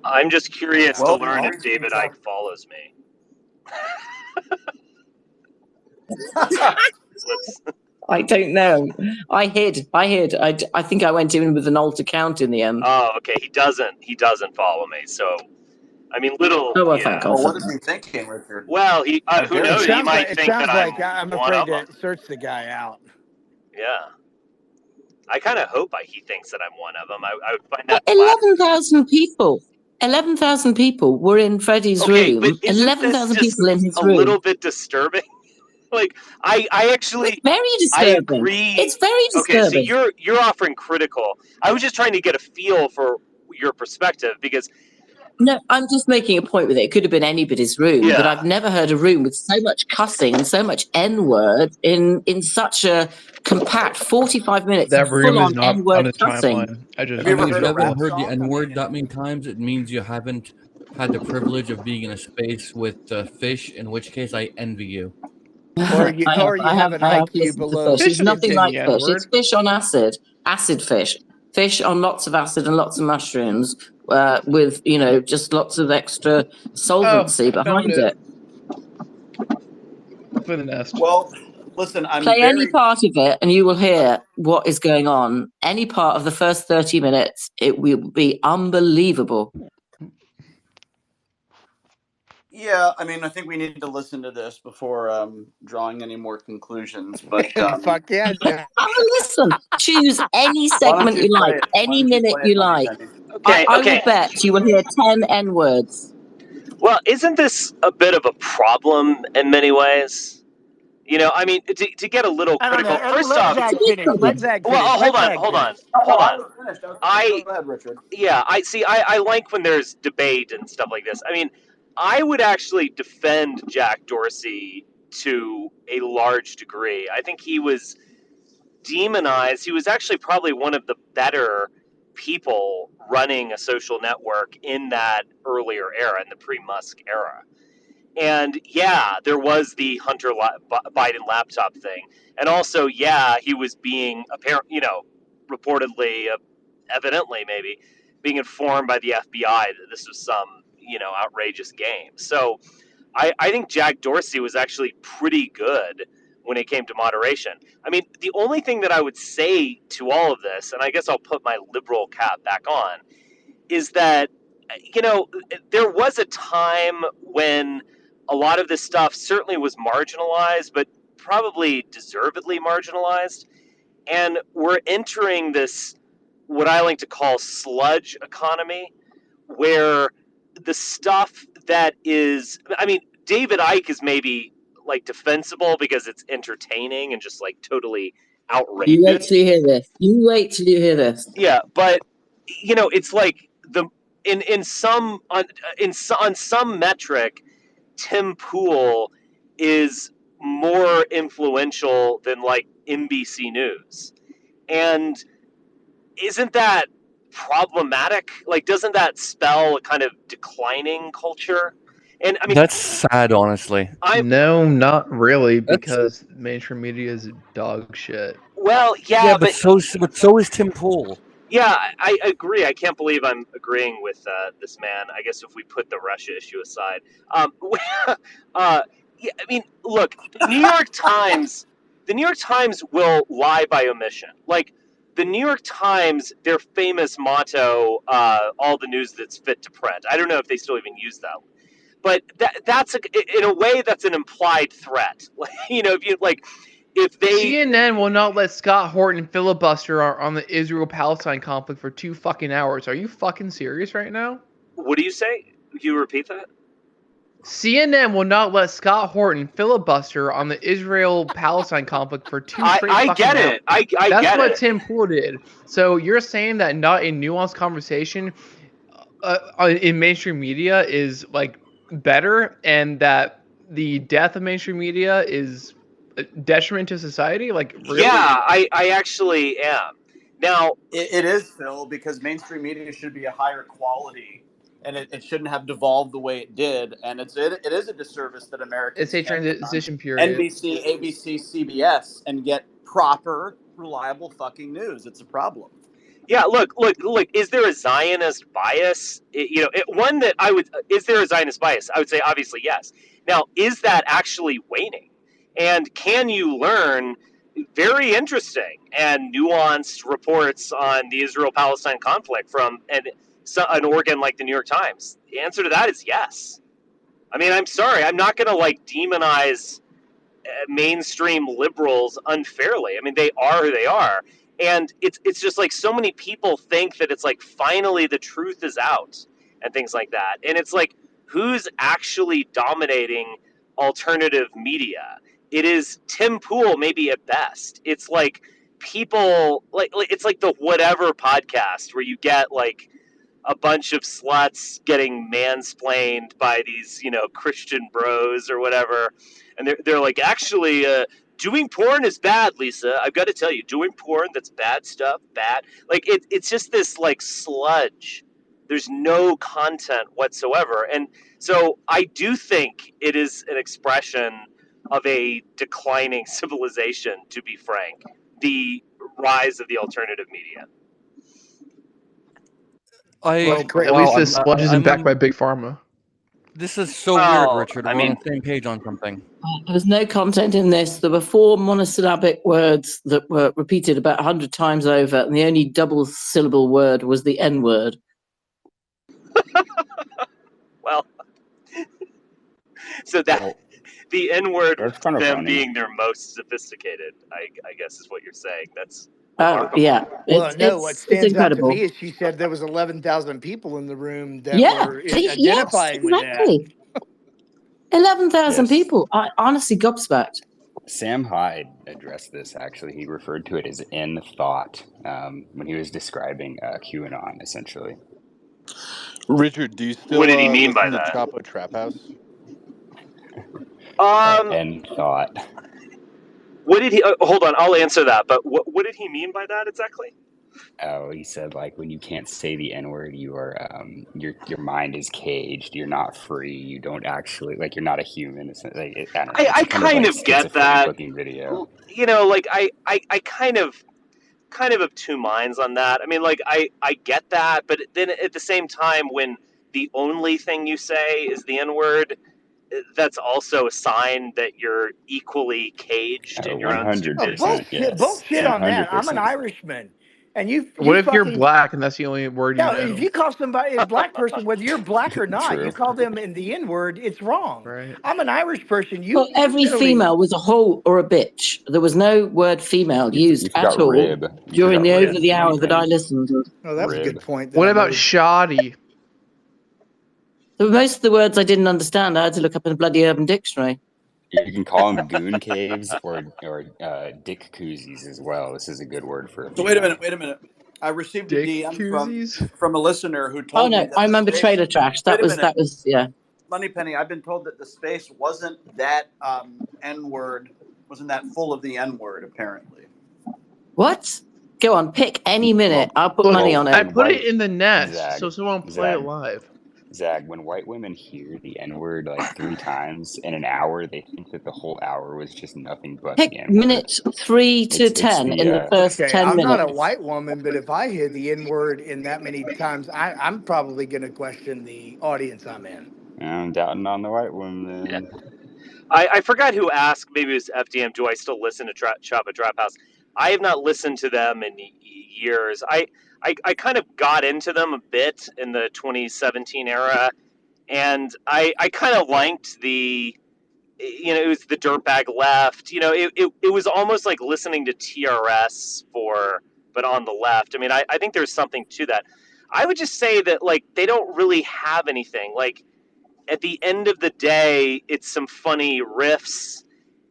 I'm just curious Well, to learn if you can David tell. Icke follows me. I don't know. I hid. I think I went in with an alt account in the end. Oh, okay. He doesn't follow me. So, I mean, little. Oh, well, yeah. thank God Well, for what is that. he thinking, Richard? Well, he How who dare knows? he? He might It think sounds that like I'm one afraid of them. to search the guy out. Yeah. I kind of hope he thinks that I'm one of them. I would find that 11,000 people. 11,000 people were in Freddie's okay, room. but isn't 11,000 this just people in his a room. little bit disturbing? Like, I actually, It's very I disturbing. agree. It's very Okay, so disturbing. you're offering critical. I was just trying to get a feel for your perspective because No, I'm just making a point with it. It could have been anybody's room, but yeah, I've never heard a room with so much cussing and so much N-word in such a compact 45 minutes That of room is full-on not on N-word the cussing. timeline. I just Have you ever If heard you a haven't rap heard the song? N I word mean, that many times, it means you haven't had the privilege of being in a space with fish, in which case I envy you. Or you have an I have IQ listened to below fish. Fish It's doesn't nothing say like the fish. It's N-word. fish on acid, acid fish. Fish on lots of acid and lots of mushrooms, with just lots of extra solvency I found behind it. it. For the nest. well, listen, I'm Play any very. part of it, and you will hear what is going on. Any part of the first 30 minutes, it will be unbelievable. Yeah, I mean, I think we need to listen to this before drawing any more conclusions. But Fuck yeah, Jack. Listen, choose any why don't segment you you play like, it? Why any don't you minute play it, you Money like. Penny? okay, I okay. will bet you will hear 10 N words. Well, isn't this a bit of a problem in many ways? You know, I mean, to get a little I don't know. critical. First Let off, It's a Zach big finish. Let problem. Zach well, finish. hold Let on, Zach hold finish. on, Oh, hold I on. was finished. Go I ahead, Richard. yeah, I see. I like when there's debate and stuff like this. I mean, I would actually defend Jack Dorsey to a large degree. I think he was demonized. He was actually probably one of the better people running a social network in that earlier era, in the pre-Musk era. And yeah, there was the Hunter Biden laptop thing, and also yeah, he was being reportedly, evidently maybe being informed by the FBI that this was some outrageous game. So I think Jack Dorsey was actually pretty good when it came to moderation. I mean, the only thing that I would say to all of this, and I guess I'll put my liberal cap back on, is that there was a time when a lot of this stuff certainly was marginalized, but probably deservedly marginalized. And we're entering this, what I like to call sludge economy, where the stuff that is, I mean, David Icke is maybe like defensible because it's entertaining and just like totally outrageous. You wait till you hear this. You wait till you hear this. Yeah, but it's like on some metric, Tim Pool is more influential than like NBC News. And isn't that problematic? Like, doesn't that spell a kind of declining culture? And I mean, That's sad, honestly. No, not really, That's because mainstream media is dog shit. well, yeah, yeah, but so is Tim Pool. yeah, I agree. I can't believe I'm agreeing with this man. I guess if we put the Russia issue aside, yeah, I mean, look, New York Times, the New York Times will lie by omission. Like the New York Times, their famous motto, "All the news that's fit to print." I don't know if they still even use that, but that's in a way that's an implied threat. You know, if they CNN will not let Scott Horton filibuster on the Israel-Palestine conflict for 2 fucking hours. Are you fucking serious right now? What do you say? Can you repeat that? CNN will not let Scott Horton filibuster on the Israel-Palestine conflict for 2 straight I fucking get hours. it. I That's get what it. Tim Pool did. So you're saying that not a nuanced conversation in mainstream media is like better, and that the death of mainstream media is a detriment to society? Like, really? Yeah, I actually am. Now, It is, Phil, because mainstream media should be a higher quality, and it shouldn't have devolved the way it did. And it is a disservice that Americans It's a can't get on transition period. NBC, ABC, CBS and get proper, reliable fucking news. It's a problem. yeah, look. Is there a Zionist bias? One that I would. Is there a Zionist bias? I would say obviously yes. Now, is that actually waning? And can you learn very interesting and nuanced reports on the Israel-Palestine conflict from an organ like the New York Times? The answer to that is yes. I mean, I'm sorry, I'm not going to like demonize mainstream liberals unfairly. I mean, they are who they are, and it's just like so many people think that it's like finally the truth is out and things like that, and it's like who's actually dominating alternative media? It is Tim Pool, maybe at best. It's like people like it's like the whatever podcast where you get like a bunch of sluts getting mansplained by these, Christian bros or whatever. And they're like, actually, doing porn is bad, Lisa. I've got to tell you, doing porn, that's bad stuff, bad. Like, it's just this, like, sludge. There's no content whatsoever. And so I do think it is an expression of a declining civilization, to be frank, the rise of the alternative media. At least this sludge isn't backed by Big Pharma. This is so weird, Richard. We're on the same page on something. There was no content in this. There were 4 monosyllabic words that were repeated about 100 times over, and the only double-syllable word was the N-word. Well, so that the N-word, kind of them funny. being their most sophisticated, I guess is what you're saying. That's yeah. Well, no, what stands out to incredible. me is she said there was 11,000 people in the room that were Yes, identifying with that. exactly. 11,000 Yes. people. I honestly gobsmacked. Sam Hyde addressed this, actually. He referred to it as in thought when he was describing QAnon, essentially. Richard, do you still What did he mean by listen to that? Chapo Trap House? End thought. What did he? Hold on, I'll answer that. But what did he mean by that exactly? Oh, he said like when you can't say the N-word, you are your mind is caged. You're not free. You don't actually like you're not a human. It's like I don't know. I kind of get that. Looking video. Like I kind of of two minds on that. I mean, like I get that, but then at the same time, when the only thing you say is the N-word, that's also a sign that you're equally caged in your own stupidity. Bullshit on that. I'm an Irishman. And what if you're black and that's the only word you know? If you call somebody a black person, whether you're black or not, you call them in the N-word, it's wrong. Right. I'm an Irish person. Well, every female was a hoe or a bitch. There was no word female used at all during over the hour that I listened. Oh, that's a good point. What about shoddy? Most of the words I didn't understand. I had to look up in a bloody Urban Dictionary. You can call them goon caves or dick koozies as well. This is a good word for it. So wait a minute. I received a DM from a listener who told me. I remember trailer trash. That was yeah. Moneypenny, I've been told that the space wasn't that N-word, wasn't that full of the N-word, apparently. What? Go on, pick any minute. I'll put money on I it. put it in the nest, Zag, so someone play it live. Zag, when white women hear the N-word like 3 times in an hour, they think that the whole hour was just nothing but Pick the N-word. minutes 3 to 10 in the first Okay, 10 I'm not a minutes. white woman, but if I hear the N word in that many times, I'm probably going to question the audience I'm in. I'm doubting on the white woman. I forgot who asked. Maybe it was FDM. Do I still listen to Shop at Trap House? I have not listened to them in years. I kind of got into them a bit in the 2017 era, and I kind of liked the, it was the dirtbag left. It was almost like listening to TRS but on the left. I mean, I think there's something to that. I would just say that, like, they don't really have anything. Like, at the end of the day, it's some funny riffs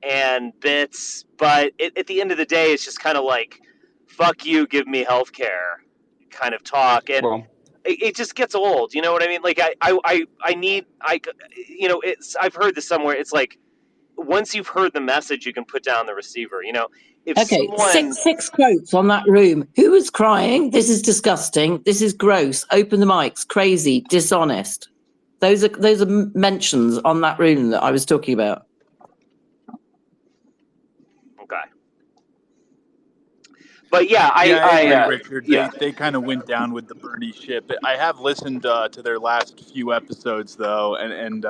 and bits, but at the end of the day, it's just kind of like, fuck you, give me healthcare kind of talk. And it just gets old. You know what I mean? Like, I've heard this somewhere. It's like, once you've heard the message, you can put down the receiver. If Okay, someone, six quotes on that room. Who was crying? This is disgusting. This is gross. Open the mics. Crazy. Dishonest. Those are mentions on that room that I was talking about. okay. But yeah, I agree, Richard. They kind of went down with the Bernie ship. I have listened to their last few episodes though, and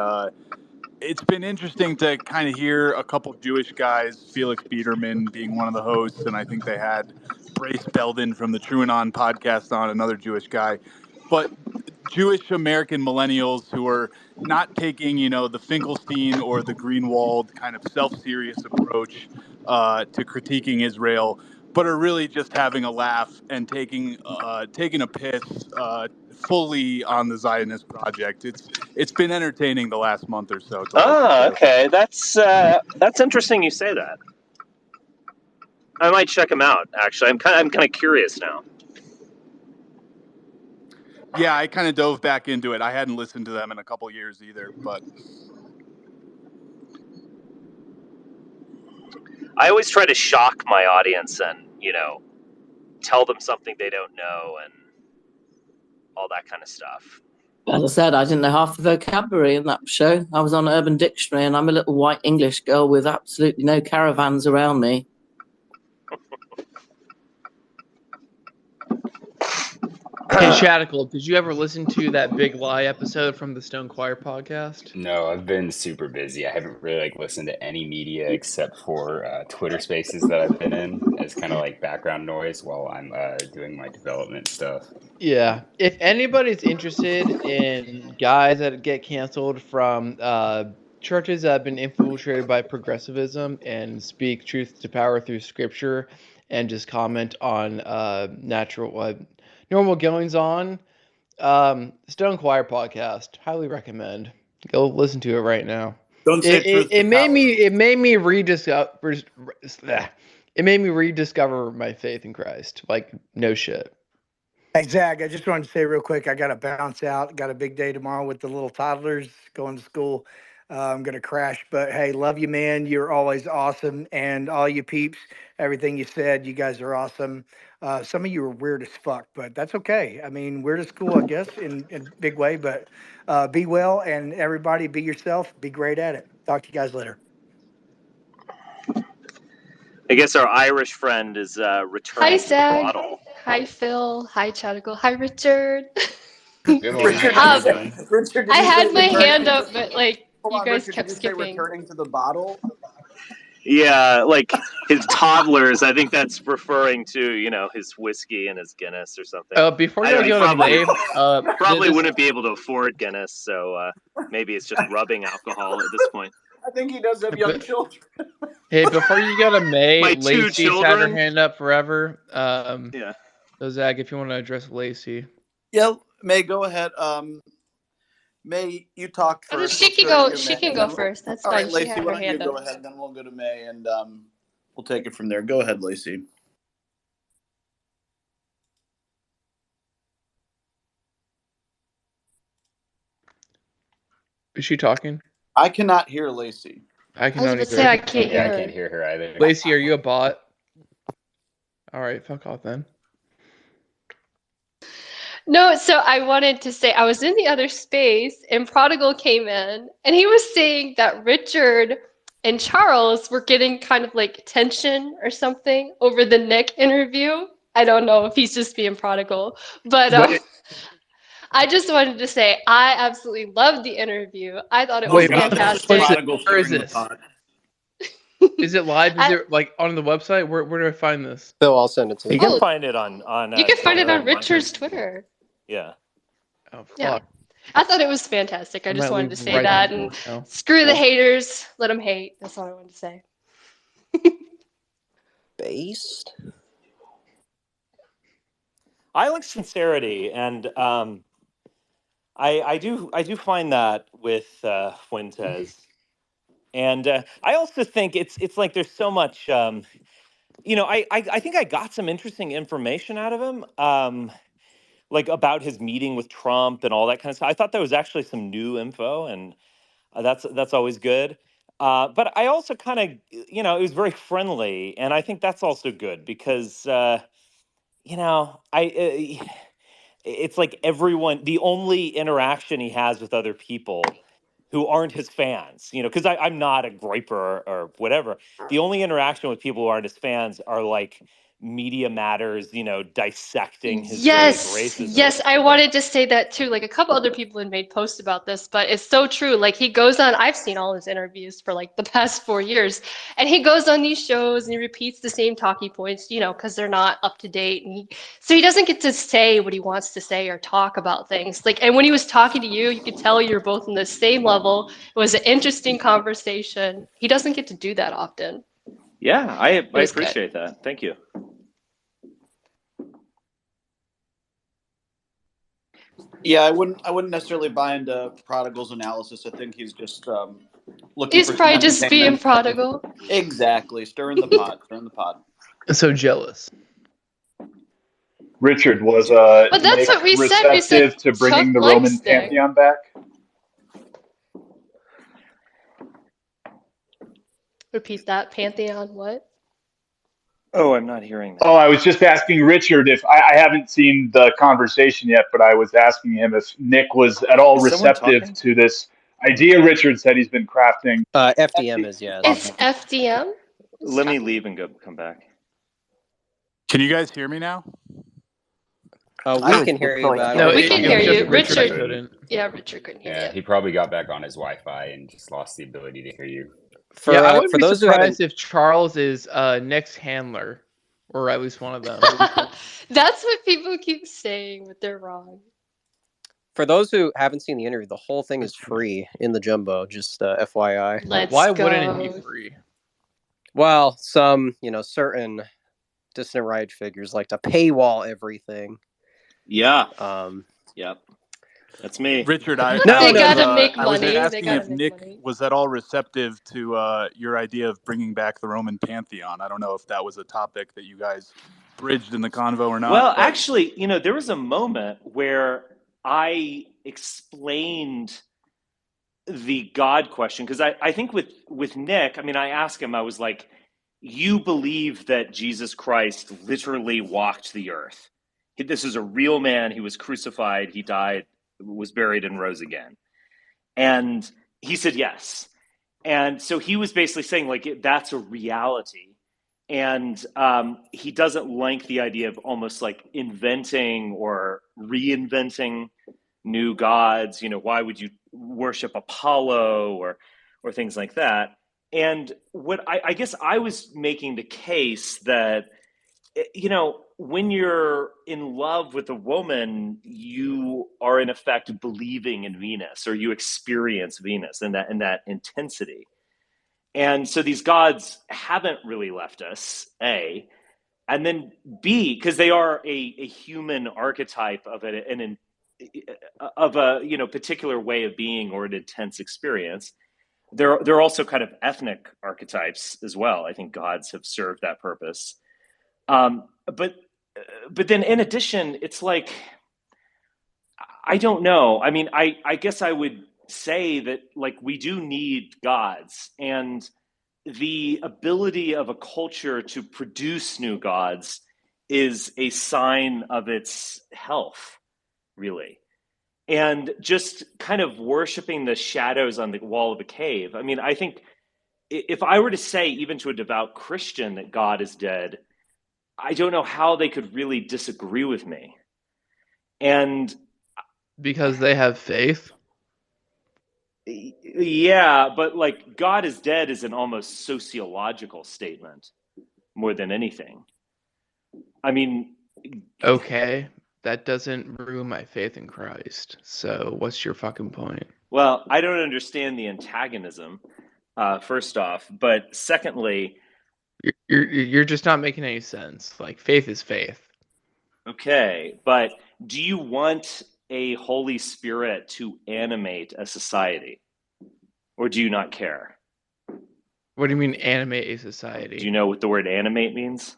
it's been interesting to kind of hear a couple Jewish guys, Felix Biederman being one of the hosts, and I think they had Brace Belden from the TrueAnon podcast on, another Jewish guy. But Jewish American millennials who are not taking, the Finkelstein or the Greenwald kind of self-serious approach to critiquing Israel, but are really just having a laugh and taking a piss fully on the Zionist project. It's been entertaining the last month or so to listen to. Okay, that's interesting. You say that. I might check them out. Actually, I'm kind of curious now. Yeah, I kind of dove back into it. I hadn't listened to them in a couple years either, but I always try to shock my audience and, tell them something they don't know and all that kind of stuff. As I said, I didn't know half the vocabulary in that show. I was on Urban Dictionary, and I'm a little white English girl with absolutely no caravans around me. Hey, Shadical, did you ever listen to that Big Lie episode from the Stone Choir podcast? No, I've been super busy. I haven't really listened to any media except for Twitter Spaces that I've been in as kind of like background noise while I'm doing my development stuff. Yeah, if anybody's interested in guys that get canceled from churches that have been infiltrated by progressivism and speak truth to power through scripture and just comment on normal goings on, Stone Choir podcast, highly recommend. Go listen to it right now. Don't say truth to power. It made me rediscover my faith in Christ. Like, no shit. Hey, Zach, I just wanted to say real quick, I got to bounce out. Got a big day tomorrow with the little toddlers going to school. I'm going to crash, but hey, love you, man. You're always awesome. And all you peeps, everything you said, you guys are awesome. Some of you are weird as fuck, but that's okay. I mean, weird as cool, I guess, in a big way, but be well, and everybody be yourself. Be great at it. Talk to you guys later. I guess our Irish friend is returning Hi, to the Zach. bottle. Hi, Phil. Hi, Chadical. Hi, Richard. Good morning. Richard, How you Um, doing? Richard, did I you say had my returning? hand up, but Hold you on, guys Richard, kept did you say skipping. returning to the bottle? Yeah, like his toddlers. I think that's referring to, his whiskey and his Guinness or something. Before I you don't know, go to probably, May, probably wouldn't be able to afford Guinness, so maybe it's just rubbing alcohol at this point. I think he does have young children. Hey, before you go to May, My 2 Lacey's had her children. hand up forever. Yeah. So Zach, if you want to address Lacey. Yeah, May, go ahead. May, you talk first. She can go. She can go first. That's All fine. right, She Lacey, had why her don't you hand go up. ahead, then we'll go to May, and we'll take it from there. Go ahead, Lacey. Is she talking? I cannot hear Lacey. I I was cannot about to either. say I can't Yeah, hear I can't her. hear her either. Lacey, are you a bot? All right, fuck off then. No, so I wanted to say I was in the other space and Prodigal came in and he was saying that Richard and Charles were getting kind of like tension or something over the Nick interview. I don't know if he's just being Prodigal, but Wait, I just wanted to say I absolutely loved the interview. I thought it was wait, God, this is what is fantastic. it? Prodigal Where is stirring the this? pot. Is it live? Is I, it like on the website? Where do I find this? Phil, I'll send it to You you. can oh, find it on you can find it Twitter on and Richard's Twitter. yeah. Oh Yeah. fuck! I thought it was fantastic. I I just might wanted to leave say right that this and moment now. screw the haters, let them hate. That's all I wanted to say. Based. I like sincerity, and I do find that with Fuentes, and I also think it's like there's so much. I think I got some interesting information out of him, like about his meeting with Trump and all that kind of stuff. I thought there was actually some new info, and that's always good. But I also kind of, it was very friendly, and I think that's also good because, it's like everyone, the only interaction he has with other people who aren't his fans, because I'm not a griper or whatever. The only interaction with people who aren't his fans are like Media Matters, dissecting his various racism. Yes, I wanted to say that too. Like a couple other people had made posts about this, but it's so true. Like he goes on, I've seen all his interviews for like the past 4 years, and he goes on these shows and he repeats the same talking points, because they're not up to date. And so he doesn't get to say what he wants to say or talk about things. Like, and when he was talking to you, you could tell you're both on the same level. It was an interesting conversation. He doesn't get to do that often. Yeah, I It was good. appreciate that. Thank you. Yeah, I wouldn't necessarily buy into Prodigal's analysis. I think he's just looking He's for some probably just being entertainment. prodigal. Exactly, stirring the pot, stirring the pot. So jealous. Richard, was But that's Nick what we said. We said receptive to bringing Chuck the likes Roman Nick. pantheon back? Repeat that. Pantheon what? Oh, I'm not hearing that. Oh, I was just asking Richard if I haven't seen the conversation yet, but I was asking him if Nick was at all Is someone receptive talking? to this idea Richard said he's been crafting. FDM is yes. It's FDM? Let me leave and come back. Can you guys hear me now? We can hear you, but No, we can hear you. Richard Richard. couldn't. Yeah, Richard couldn't hear Yeah, you. he probably got back on his Wi-Fi and just lost the ability to hear you. I wouldn't for be those surprised if Charles is Nick's handler, or at least one of them. That's what people keep saying, but they're wrong. For those who haven't seen the interview, the whole thing is free in the Jumbo. Just FYI. Why wouldn't it be free? Well, some certain dissident right figures like to paywall everything. Yeah. Yep. That's me. Richard, They gotta make I was money. They asking gotta if make Nick money. was at all receptive to your idea of bringing back the Roman pantheon. I don't know if that was a topic that you guys bridged in the convo or not. Well, actually, there was a moment where I explained the God question, because I think with Nick, I asked him, I was like, you believe that Jesus Christ literally walked the earth. This is a real man. He was crucified. He died, was buried, and rose again. And he said yes. And so he was basically saying, like, that's a reality. And he doesn't like the idea of almost like inventing or reinventing new gods. Why would you worship Apollo or things like that? And what I guess I was making the case that, when you're in love with a woman, you are in effect believing in Venus, or you experience Venus in that intensity. And so these gods haven't really left us, A, and then B, because they are a human archetype of a particular way of being or an intense experience. They're also kind of ethnic archetypes as well. I think gods have served that purpose. But then in addition, it's like, I don't know. I guess I would say that like we do need gods, and the ability of a culture to produce new gods is a sign of its health, really. And just kind of worshiping the shadows on the wall of the cave. I mean, I think if I were to say, even to a devout Christian, that God is dead, I don't know how they could really disagree with me. And because they have faith. yeah, but like God is dead is an almost sociological statement more than anything. I mean, Okay, that doesn't ruin my faith in Christ. So what's your fucking point? well, I don't understand the antagonism, first off, but secondly, You're just not making any sense. Like faith is faith. okay, but do you want a Holy Spirit to animate a society, or do you not care? What do you mean animate a Do you society? know what the word animate means?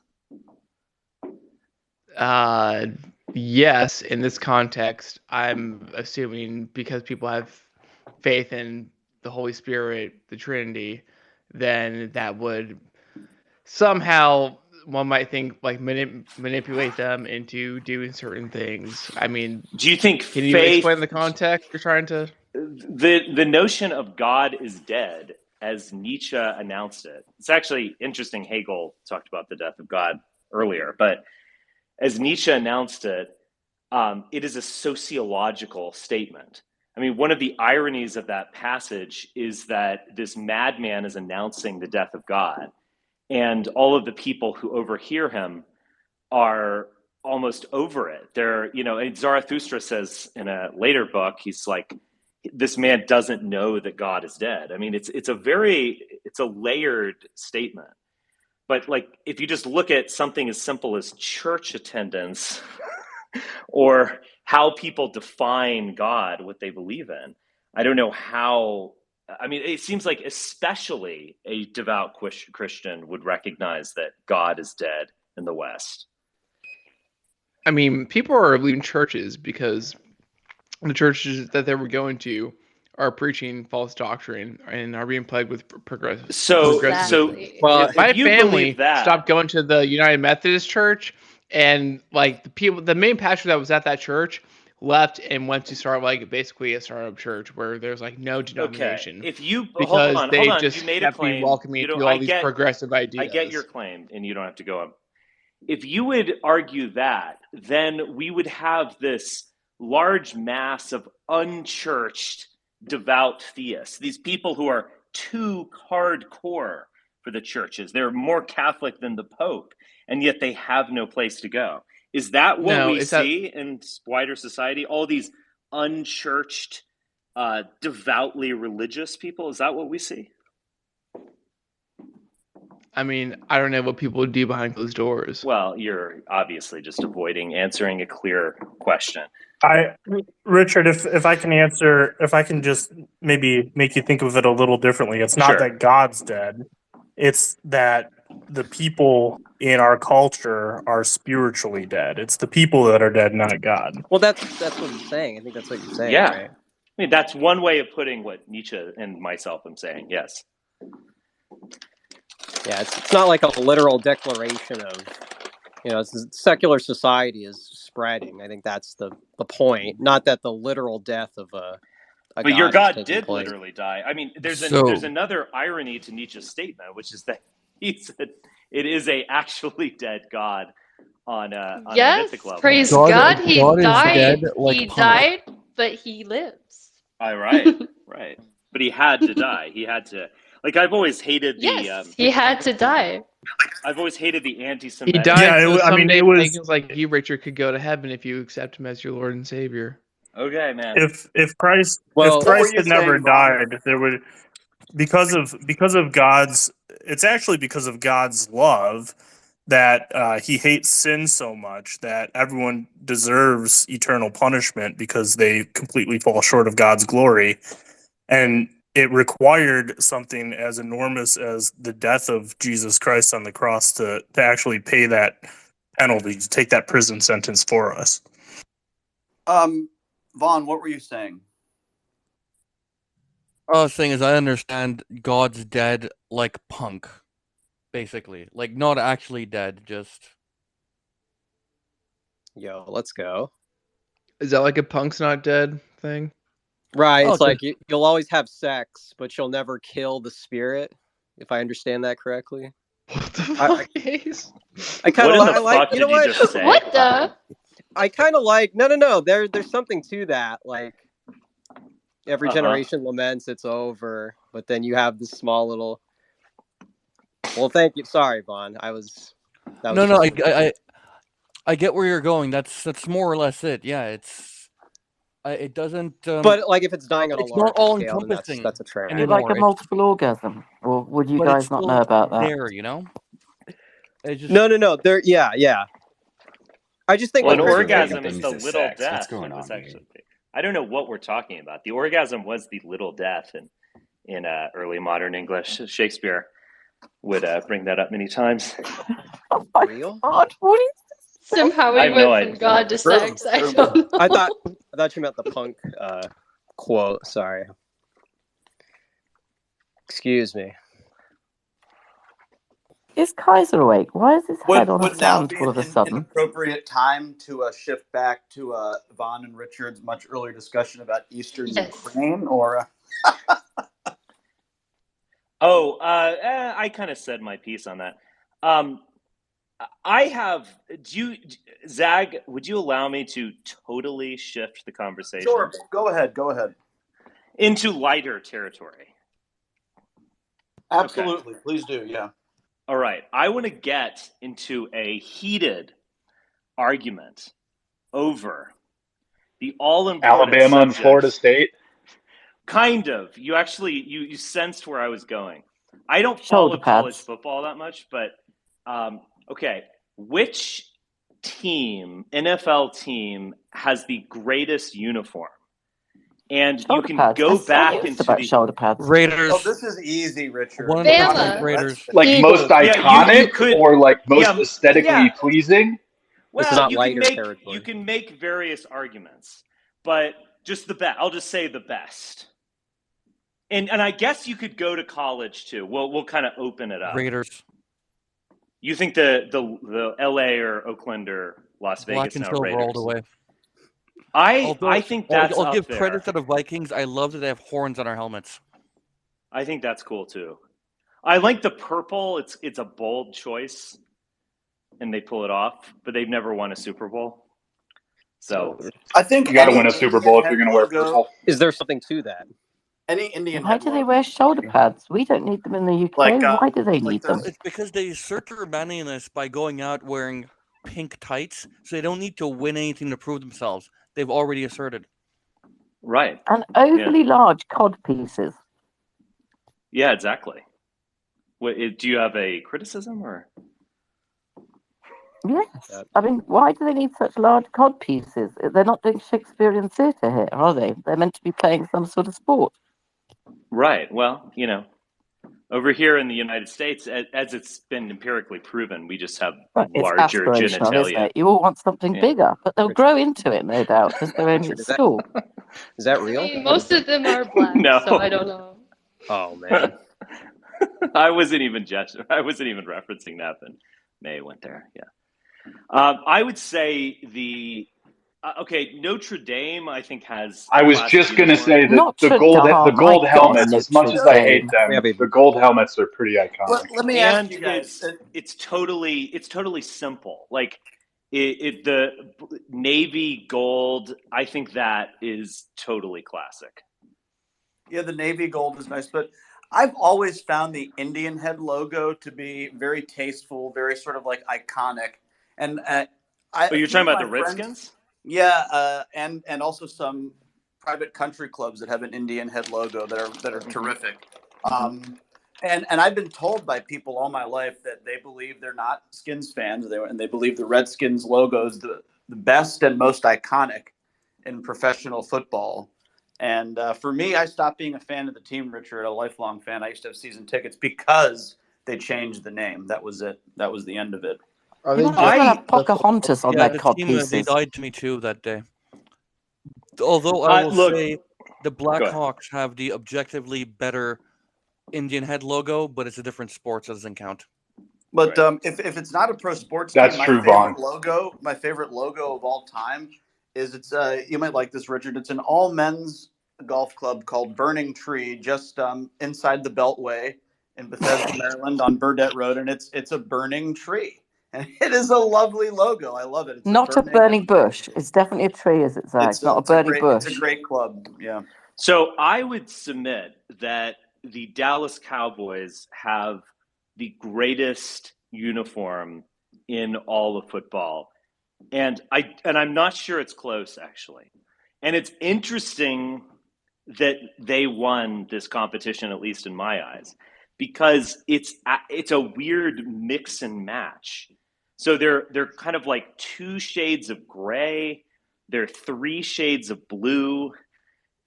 Yes, in this context, I'm assuming because people have faith in the Holy Spirit, the Trinity, then that would somehow, one might think, like manipulate them into doing certain things. I mean, Do you think can you explain faith, the context you're trying to? the notion of God is dead, as Nietzsche announced it? It's actually interesting. Hegel talked about the death of God earlier, but as Nietzsche announced it, it is a sociological statement. I mean, one of the ironies of that passage is that this madman is announcing the death of God, and all of the people who overhear him are almost over it. They're, you know, and Zarathustra says in a later book, he's like, this man doesn't know that God is dead. I mean, it's a layered statement. But like, if you just look at something as simple as church attendance, or how people define God, what they believe in, I don't know how. I mean, it seems like especially a devout Christian would recognize that God is dead in the West. I mean, people are leaving churches because the churches that they were going to are preaching false doctrine and are being plagued with progressivism. Exactly. Well, My if you believe family that, stopped going to the United Methodist Church, and like the main pastor that was at that church left and went to start like basically a startup church where there's like no okay, denomination if you because hold they on, you just made a kept being claim. welcoming You know, to all these progressive I get your ideas. claim, and you don't have to go up. If you would argue that, then we would have this large mass of unchurched devout theists, these people who are too hardcore for the churches. They're more Catholic than the Pope, and yet they have no place to go. Is that what No, we is that see in wider society? All these unchurched, devoutly religious people? Is that what we see? I mean, I don't know what people would do behind closed doors. Well, you're obviously just avoiding answering a clear question. Richard, if I can answer, if I can just maybe make you think of it a little differently, it's not Sure. that God's dead, it's that the people in our culture are spiritually dead. It's the people that are dead, not God. Well, that's what he's saying. I think that's what you're saying, Yeah. right? I mean, that's one way of putting what Nietzsche and myself am saying, yes. Yeah, it's not like a literal declaration of, you know, secular society is spreading. I think that's the point. Not that the literal death of a But your god is God taking did place. literally die. I mean, there's So another irony to Nietzsche's statement, which is that he said it is a actually dead God on a Yes, mythic level. praise God, God. He God is dead died. like He punk. died, but he lives. Right. But he had to die. He had to. Like, I've always hated the Yes, he had to die. he anti-Semitic. died so I mean, someday it was pagans like you, Richard, could go to heaven if you accept him as your Lord and Savior. Okay, man. if Christ Well, What were had you never saying, Vaughn? died, there would because of God's. It's actually because of God's love that he hates sin so much that everyone deserves eternal punishment because they completely fall short of God's glory. And it required something as enormous as the death of Jesus Christ on the cross to actually pay that penalty, to take that prison sentence for us. Vaughn, what were you saying? All I was saying is I understand God's dead like Punk, basically. Like, not actually dead, just... Yo, let's go. Is that like a Punk's not dead thing? Right. Oh, It's like you'll always have sex, but you'll never kill the spirit, if I understand that correctly. What the fuck, Ace? I kind of What in the like, fuck you know did you what? just say? What the? I kind of like, no. There's something to that. Like, every generation laments it's over, but then you have this small little. Well, thank you. Sorry, Vaughn. No, I get where you're going. That's more or less it. Yeah, it doesn't. But like, if it's dying on a It's not larger all scale, then encompassing that's a trend. Is it like a anymore. multiple orgasm, or would you But it's guys not still know about that? there, you know. It's just... No. There, yeah. I just think Well, like an Those are orgasm related is things the to little sex. death. What's going It was on here? actually. I don't know what we're talking about. The orgasm was the little death in early modern English. Shakespeare would bring that up many times. Oh my real. God, what is Somehow I we have no went from idea. God to sex. I don't know. I thought you meant the Punk quote. Sorry. Excuse me. Is Kaiser awake? Why is his head on a Would now stand be all of a an sudden? appropriate time to shift back to Vaughn and Richard's much earlier discussion about Eastern Ukraine, or? I kind of said my piece on that. Zag, would you allow me to totally shift the conversation? Sure, go ahead. Into lighter territory. Absolutely, okay. Please do, yeah. All right, I want to get into a heated argument over the all-important Alabama and subject. Florida State. Kind of. You actually you sensed where I was going. I don't follow college football that much, but okay. Which team, NFL team, has the greatest uniform? And you can go back into the shoulder pads. Raiders. Oh, this is easy, Richard. Bama. Raiders. Like Eagles. most iconic, or like most aesthetically yeah. pleasing. Well, you can make various arguments, but just the best. I'll just say the best. And I guess you could go to college too. We'll kind of open it up. Raiders. You think the LA or Oakland or Las Vegas Black and now silver Raiders? all the way. I think that's I'll up give there. credit to the Vikings. I love that they have horns on our helmets. I think that's cool too. I like the purple. It's a bold choice, and they pull it off. But they've never won a Super Bowl. So I think you got to win a Super Bowl if you're going to wear purple. Is there something to that? Any Indian. Why do they wear shoulder pads? We don't need them in the UK. Why do they need them? It's because they assert their manliness by going out wearing pink tights, so they don't need to win anything to prove themselves. They've already asserted. Right. And overly large cod pieces. Yeah, exactly. Do you have a criticism or? Yes. I mean, why do they need such large cod pieces? They're not doing Shakespearean theatre here, are they? They're meant to be playing some sort of sport. Right. Well, over here in the United States, as it's been empirically proven, we just have larger genitalia. Isn't it? You all want something bigger, but they'll grow into it, no doubt, because they're only at school. Is that real? I mean, most of them are black, No. so I don't know. Oh man. I wasn't even referencing that, but May went there. Yeah. I would say Notre Dame, I think, has. I was just going to say that the gold helmets, as much as I hate them, the gold helmets are pretty iconic. Let me ask you guys. It's totally simple. Like the navy gold, I think that is totally classic. Yeah, the navy gold is nice, but I've always found the Indian head logo to be very tasteful, very sort of like iconic. And you're talking about the Redskins? Yeah, and also some private country clubs that have an Indian head logo that are terrific. And I've been told by people all my life that they believe they're not Skins fans, and they believe the Redskins logo is the best and most iconic in professional football. And for me, I stopped being a fan of the team, Richard, a lifelong fan. I used to have season tickets because they changed the name. That was it. That was the end of it. Are they have Pocahontas on their cod pieces? They lied to me too that day. Although I will say, The Blackhawks have the objectively better Indian head logo, but it's a different sport, so it doesn't count. But if it's not a pro sports That's team, true, Vaughn. my favorite logo of all time is you might like this, Richard. It's an all men's golf club called Burning Tree, just inside the Beltway in Bethesda, Maryland, on Burdette Road, and it's a burning tree, and it is a lovely logo. I love it. It's not a burning bush. It's definitely a tree, as it says. Not a burning bush. It's a great club. Yeah. So I would submit that the Dallas Cowboys have the greatest uniform in all of football, and I'm not sure it's close, actually. And it's interesting that they won this competition, at least in my eyes, because it's a weird mix and match. So they're kind of like 2 shades of gray, they're 3 shades of blue.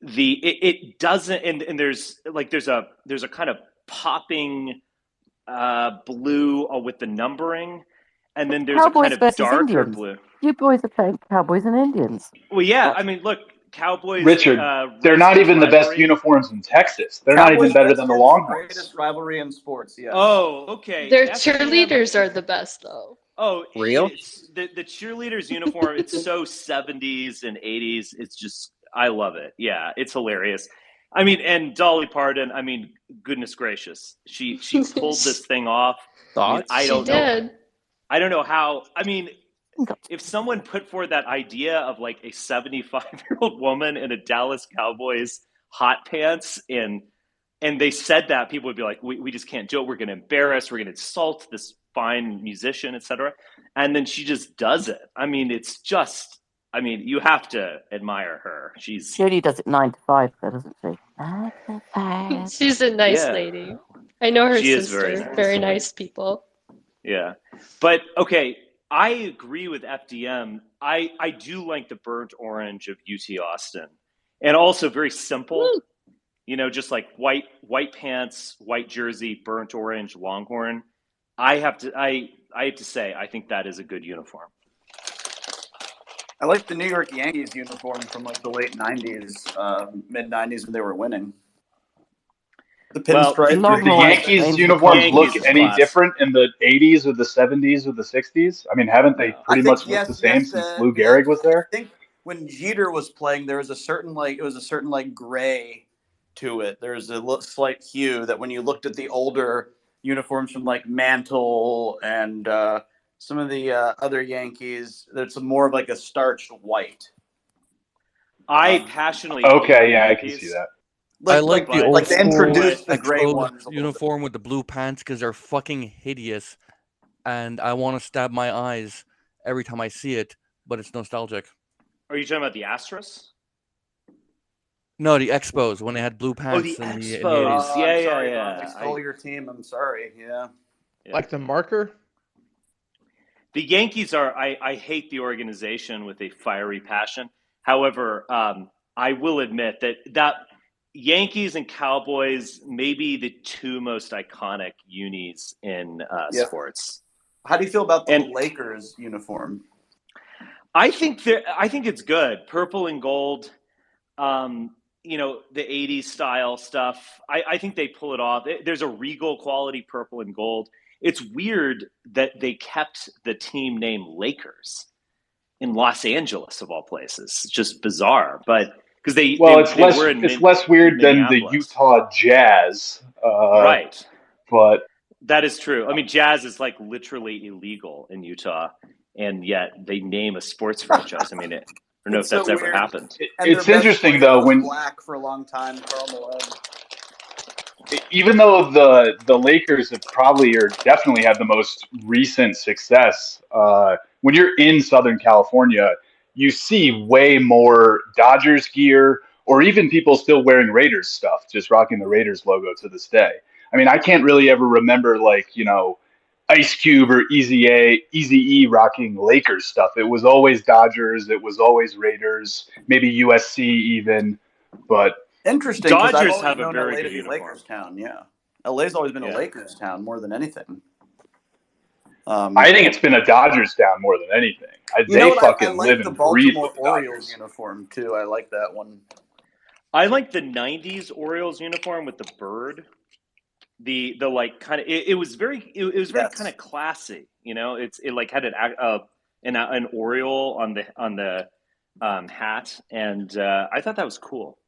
It doesn't, and there's a kind of popping blue with the numbering, and then there's Cowboys a kind of darker Indians. blue. You boys are playing Cowboys and Indians. Well, yeah, I mean, look, Cowboys. Richard, they're not even the best uniforms in Texas. They're not even better than the Longhorns. Greatest rivalry in sports. Yes. Oh, okay. Their cheerleaders are the best, though. Oh, real? It's the cheerleaders uniform. It's so 70s and 80s. It's just, I love it. Yeah, it's hilarious. I mean, and Dolly Parton. I mean, goodness gracious, she pulled this thing off. Thoughts? I don't she know. did. I don't know how. I mean, if someone put forward that idea of like a 75-year-old woman in a Dallas Cowboys hot pants and they said that, people would be like, we just can't do it. We're going to embarrass. We're going to insult this fine musician, etc. And then she just does it. I mean, it's just. I mean, you have to admire her. She only does it 9 to 5, though, doesn't she? 9 to 5. She's a nice lady. I know her she sister. Is very nice people. Yeah, but okay. I agree with FDM. I do like the burnt orange of UT Austin, and also very simple. Woo. You know, just like white pants, white jersey, burnt orange Longhorn. I have to say, I think that is a good uniform. I like the New York Yankees uniform from like the late '90s, mid '90s when they were winning. The pinstripe. Did the Yankees uniforms look any different in the '80s or the '70s or the '60s? I mean, haven't they pretty much looked the same since Lou Gehrig was there? I think when Jeter was playing, there was a certain gray to it. There's a slight hue that when you looked at the older uniforms from like Mantle and some of the other Yankees, there's more of like a starched white. I passionately. Okay, yeah, I can see that. I like the old they introduced the gray ones uniform with the blue pants because they're fucking hideous, and I want to stab my eyes every time I see it. But it's nostalgic. Are you talking about the Astros? No, the Expos when they had blue pants. Oh, the in Expos. the 80s. Yeah. I stole your team. I'm sorry. Yeah. Like the marker? The Yankees are, I hate the organization with a fiery passion. However, I will admit that Yankees and Cowboys may be the two most iconic unis in sports. How do you feel about the Lakers uniform? I think it's good. Purple and gold. The 80s style stuff. I think they pull it off. There's a regal quality purple and gold. It's weird that they kept the team name Lakers in Los Angeles of all places. It's just bizarre, but because it's less weird than the Utah Jazz, right? But that is true. I mean, Jazz is like literally illegal in Utah, and yet they name a sports franchise. I mean, I don't know if that's ever happened. It's interesting though when black for a long time, Karl Malone. Even though the Lakers have probably or definitely had the most recent success, when you're in Southern California, you see way more Dodgers gear or even people still wearing Raiders stuff, just rocking the Raiders logo to this day. I mean, I can't really ever remember Ice Cube or Eazy-E rocking Lakers stuff. It was always Dodgers. It was always Raiders, maybe USC even, but interesting. Dodgers have a very LA good uniform. Lakers town, yeah. LA's always been a Lakers town more than anything. I think it's been a Dodgers town more than anything. They fucking live and breathe with Baltimore Orioles uniform too. I like that one. I like the '90s Orioles uniform with the bird. The like kind of it was very very kind of classy. You know, it like had an Oriole on the hat, and I thought that was cool.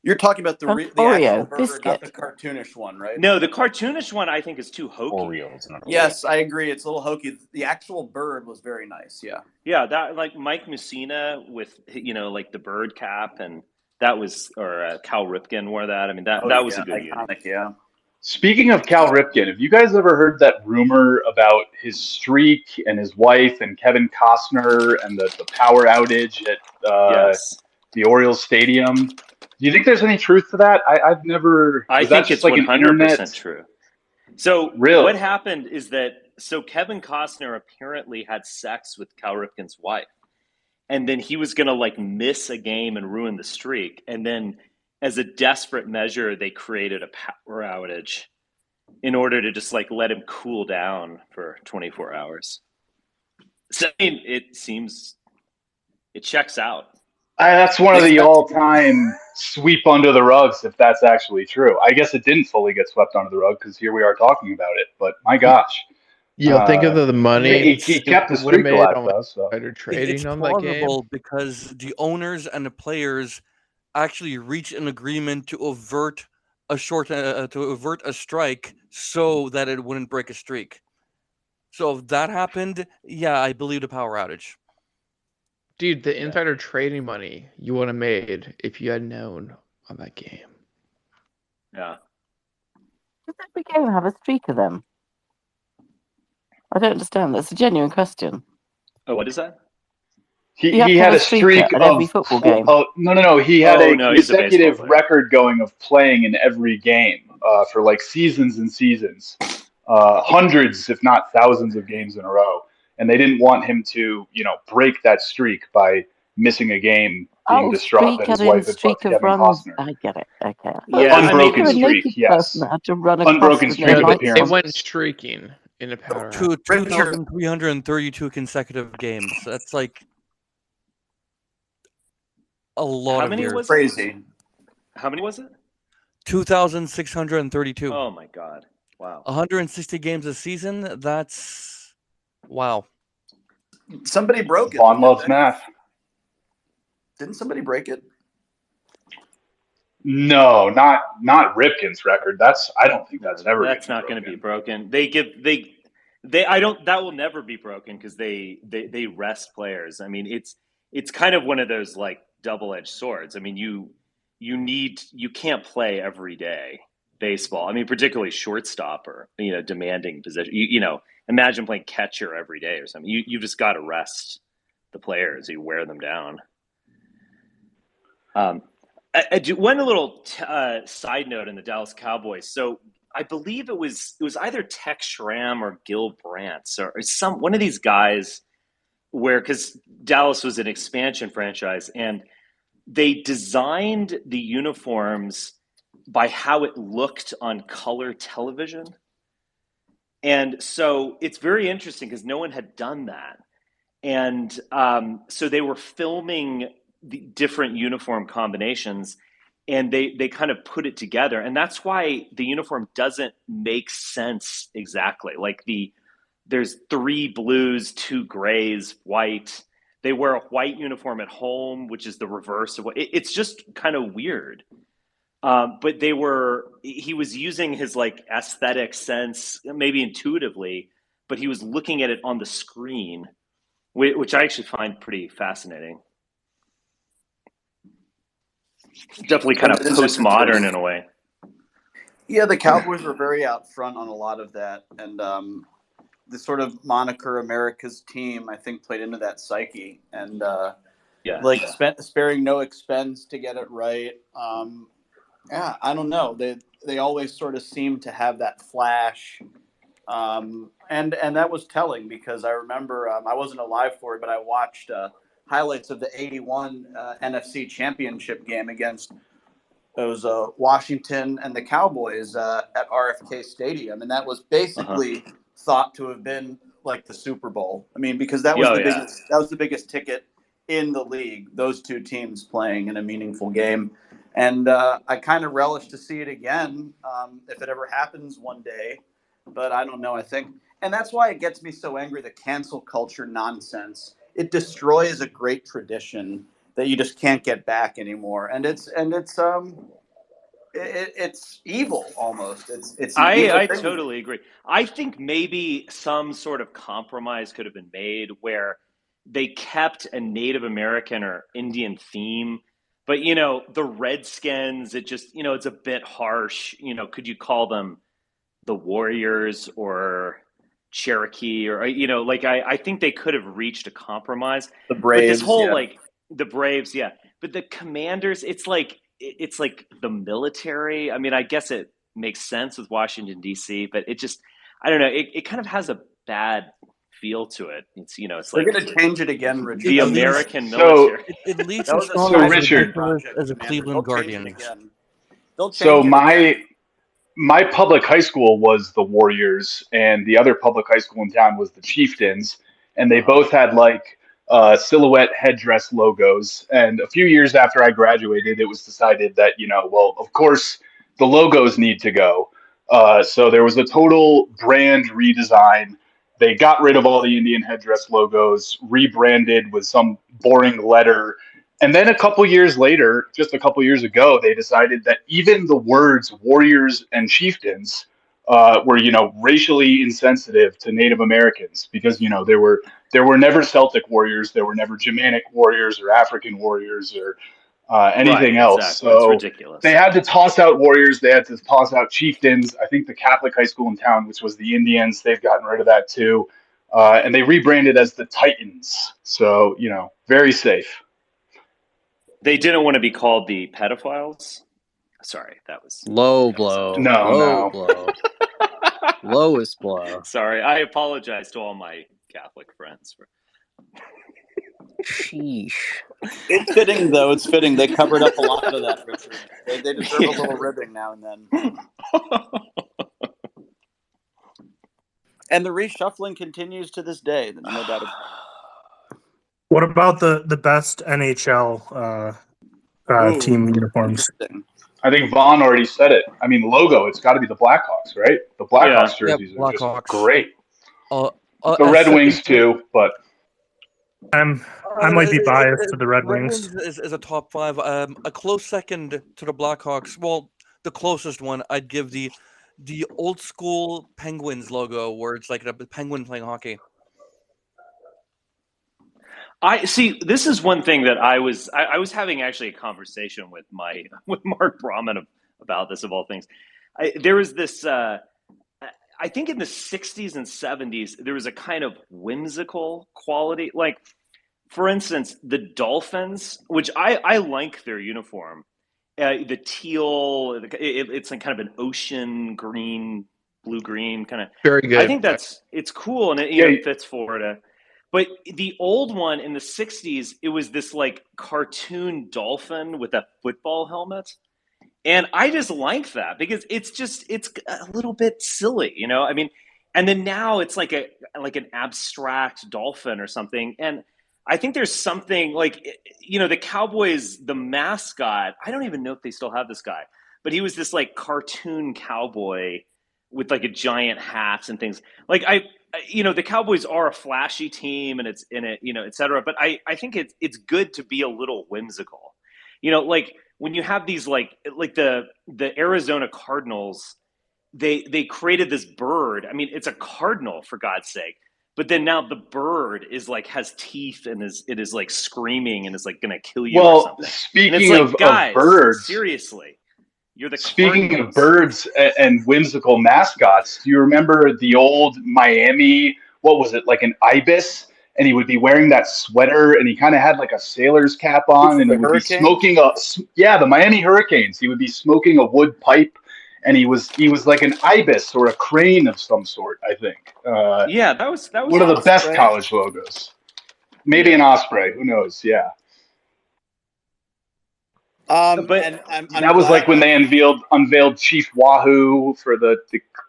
You're talking about the actual Oreo bird, biscuit. not the cartoonish one, right? No, the cartoonish one I think is too hokey. Orioles, not Yes, I agree. It's a little hokey. The actual bird was very nice. Yeah. Yeah, that like Mike Mussina with like the bird cap, and that was or Cal Ripken wore that. I mean that was a good iconic. Yeah. Speaking of Cal Ripken, have you guys ever heard that rumor about his streak and his wife and Kevin Costner and the power outage at yes. the Orioles Stadium? Do you think there's any truth to that? I've never. I Was that think just it's like an 100% internet? true. So Really? what happened is that Kevin Costner apparently had sex with Cal Ripken's wife, and then he was gonna like miss a game and ruin the streak, and then as a desperate measure, they created a power outage in order to just like let him cool down for 24 hours. So I mean, it checks out. That's one of the all-time sweep under the rugs, if that's actually true. I guess it didn't fully get swept under the rug because here we are talking about it. But my gosh, Think of the money he kept the would have streak made alive, on though. So insider It's trading on that game. plausible because the owners and the players actually reached an agreement to avert a strike so that it wouldn't break a streak. So if that happened, yeah, I believe the power outage. Dude, the insider trading money you would have made if you had known on that game. Yeah. Does every game have a streak of them? I don't understand. That's a genuine question. Oh, what is that? He had a streak at of every football game. No. He had a he's a consecutive baseball player. record going of playing in every game for like seasons and seasons, hundreds, if not thousands, of games in a row. And they didn't want him to, break that streak by missing a game, being distraught that his wife had fucked Kevin Costner. I get it. Okay. Yeah, unbroken streak. Yes. That had to run Unbroken streak of They appearances. went streaking in a power outage. 2,332 consecutive games. That's like a lot of years. Was crazy. It? How many was it? 2,632. Oh my god! Wow. 160 games a season. That's wow. Somebody broke it. Vaughn loves math. Didn't somebody break it? No, not Ripken's record. I don't think that's ever. That's not going to be broken. That will never be broken because they rest players. I mean, it's kind of one of those like double-edged swords. I mean, you can't play every day baseball. I mean, particularly shortstop or demanding position. Imagine playing catcher every day or something. You just got to rest the players. You wear them down. I do one little side note in the Dallas Cowboys. So I believe it was either Tex Schramm or Gil Brandt or one of these guys because Dallas was an expansion franchise and they designed the uniforms by how it looked on color television. And so it's very interesting because no one had done that. And so they were filming the different uniform combinations and they kind of put it together. And that's why the uniform doesn't make sense exactly. Like there's 3 blues, 2 grays, white. They wear a white uniform at home, which is the reverse of what it's just kind of weird. But he was using his like aesthetic sense, maybe intuitively, but he was looking at it on the screen, which I actually find pretty fascinating. Definitely kind of postmodern in a way. Yeah, the Cowboys were very out front on a lot of that. And the sort of moniker America's team, I think, played into that psyche. And sparing no expense to get it right. I don't know. They always sort of seem to have that flash. And that was telling because I remember I wasn't alive for it, but I watched highlights of the 81 NFC Championship game against those Washington and the Cowboys at RFK Stadium. And that was basically thought to have been like the Super Bowl. I mean, because that was the biggest ticket in the league, those two teams playing in a meaningful game. And I kind of relish to see it again if it ever happens one day. But I don't know. I think, and that's why it gets me so angry. The cancel culture nonsense. It destroys a great tradition that you just can't get back anymore. And it's it's evil almost. It's an evil I thing. totally agree. I think maybe some sort of compromise could have been made where they kept a Native American or Indian theme, but the Redskins, it just it's a bit harsh. Could you call them the Warriors or Cherokee or like I think they could have reached a compromise. The But this Braves, whole yeah. like the Braves, yeah. But the Commanders, it's like the military. I mean, I guess it makes sense with Washington D.C., but it just I don't know. It kind of has a bad feel to it. It's They're like going to change it again, Richard. the At least, American So, military. at least That it's was a not so as science fiction Richard, ridiculous project, as the Commander. Cleveland They'll change it Guardians. again. They'll so change it again. my public high school was the Warriors, and the other public high school in town was the Chieftains, and they both had like silhouette headdress logos. And a few years after I graduated, it was decided that well, of course, the logos need to go. So there was a total brand redesign. They got rid of all the Indian headdress logos, rebranded with some boring letter. And then a couple years later, just a couple years ago, they decided that even the words warriors and chieftains were, racially insensitive to Native Americans because, there were never Celtic warriors, there were never Germanic warriors or African warriors or Right, anything else. exactly. It's So they ridiculous. had to toss out warriors, they had to toss out chieftains. I think the Catholic high school in town, which was the Indians, they've gotten rid of that too. And they rebranded as the Titans. So, very safe. They didn't want to be called the pedophiles. Sorry, that was Low blow. No, Low no. blow. Lowest blow. Sorry, I apologize to all my Catholic friends for. Sheesh. It's fitting, though. It's fitting. They covered up a lot of that, Richard. They deserve a little ribbing now and then. And the reshuffling continues to this day. There's no doubt about it. What about the best NHL team uniforms? I think Vaughn already said it. I mean, logo, it's got to be the Blackhawks, right? The Blackhawks jerseys are just great. The Red Wings too, but I might be biased to the Red Wings. Is a top 5. A close second to the Blackhawks. Well, the closest one I'd give the old school Penguins logo, where it's like a penguin playing hockey. I see. This is one thing that I was having actually a conversation with Mark Brahman about this, of all things. There was this. I think in the 60s and 70s, there was a kind of whimsical quality. Like, for instance, the Dolphins, which I like their uniform. The teal, it's like kind of an ocean green, blue-green kind of. Very good. I think it's cool, and it fits Florida. But the old one in the 60s, it was this like cartoon dolphin with a football helmet. And I just like that because it's a little bit silly, I mean, and then now it's like an abstract dolphin or something. And I think there's something like, the Cowboys, the mascot, I don't even know if they still have this guy, but he was this like cartoon cowboy with like a giant hat and things. Like the Cowboys are a flashy team and it's in it, et cetera. But I think it's good to be a little whimsical, like when you have these like the Arizona Cardinals, they created this bird. I mean, it's a cardinal for God's sake. But then now the bird is like has teeth and it is like screaming and is like going to kill you or something. Speaking like, of guys, birds, seriously, you're the speaking Cardinals. of birds and whimsical mascots, do you remember the old Miami? What was it, like an ibis? And he would be wearing that sweater, and he kind of had like a sailor's cap on, and he would be smoking the Miami Hurricanes. He would be smoking a wood pipe, and he was like an ibis or a crane of some sort, I think. Yeah, that was one of the best college logos. Maybe an osprey, who knows? Yeah. But that was like when they unveiled Chief Wahoo for the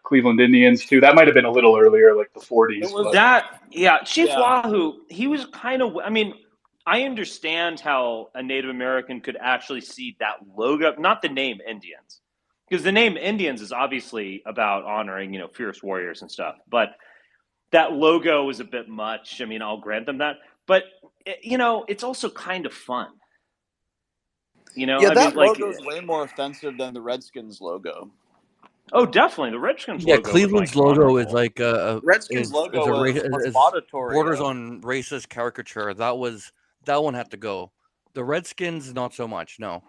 Cleveland Indians too. That might have been a little earlier, like the 40s. Chief Wahoo. He was kind of. I mean, I understand how a Native American could actually see that logo, not the name Indians, because the name Indians is obviously about honoring, fierce warriors and stuff. But that logo was a bit much. I mean, I'll grant them that. But, it's also kind of fun. Yeah, I mean, that like, logo is way more offensive than the Redskins logo. oh, definitely. The Redskins Yeah, logo was Cleveland's logo is honorable. like Redskins logo was is laudatory. borders on racist caricature. That one had to go. The Redskins, not so much. No.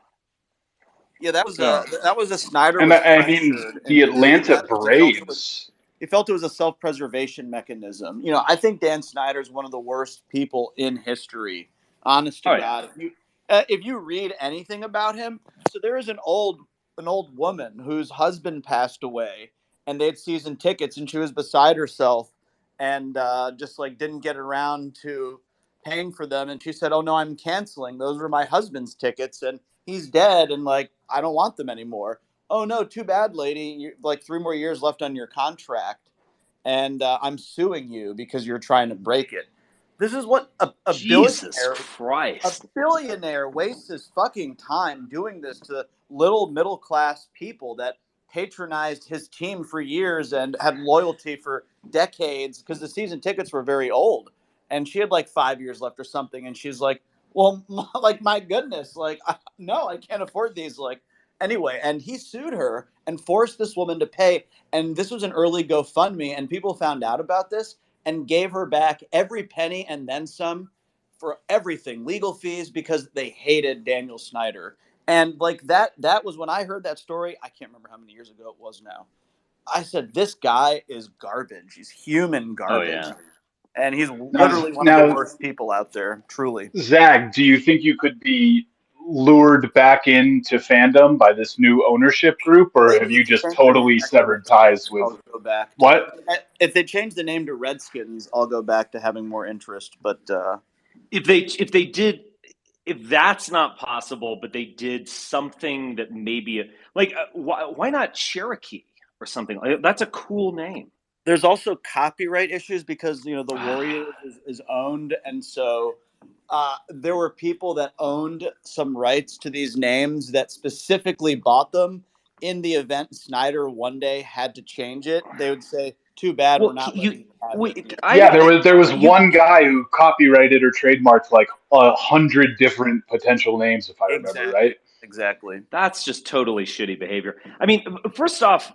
Yeah, that was Yeah. a Snyder And was I mean, pressured the into doing Atlanta that because Braves. he felt it was a self-preservation mechanism. I think Dan Snyder is one of the worst people in history. Honest to God, if you read anything about him, so there is an old woman whose husband passed away, and they had season tickets, and she was beside herself, and just like didn't get around to paying for them, and she said, "Oh no, I'm canceling. Those were my husband's tickets, and he's dead, and like I don't want them anymore." "Oh no, too bad, lady. You like 3 more years left on your contract, and I'm suing you because you're trying to break it." This is what a Jesus a Christ. billionaire wastes his fucking time doing this to little middle class people that patronized his team for years and had loyalty for decades because the season tickets were very old, and she had like 5 years left or something, and she's like, "Well, like my goodness, like no, I can't afford these." Like anyway, and he sued her and forced this woman to pay, and this was an early GoFundMe, and people found out about this and gave her back every penny and then some for everything, legal fees, because they hated Daniel Snyder. And like that was when I heard that story. I can't remember how many years ago it was now. I said, this guy is garbage. He's human garbage. Oh, yeah. And he's literally one of the worst people out there, truly. Zach, do you think you could be lured back into fandom by this new ownership group, or They have need you to just change the name totally back to severed ties Redskins. with I'll go back to what? if they change the name to Redskins, I'll go back to having more interest. But If they did, if that's not possible, but they did something that maybe like why not Cherokee or something? That's a cool name. there's also copyright issues because the Warriors is owned, and so there were people that owned some rights to these names that specifically bought them. In the event Snyder one day had to change it, they would say, "Too bad, we're Well, not letting you have it." Yeah, there was one guy who copyrighted or trademarked like 100 different potential names, if I remember right. Exactly. That's just totally shitty behavior. I mean, first off,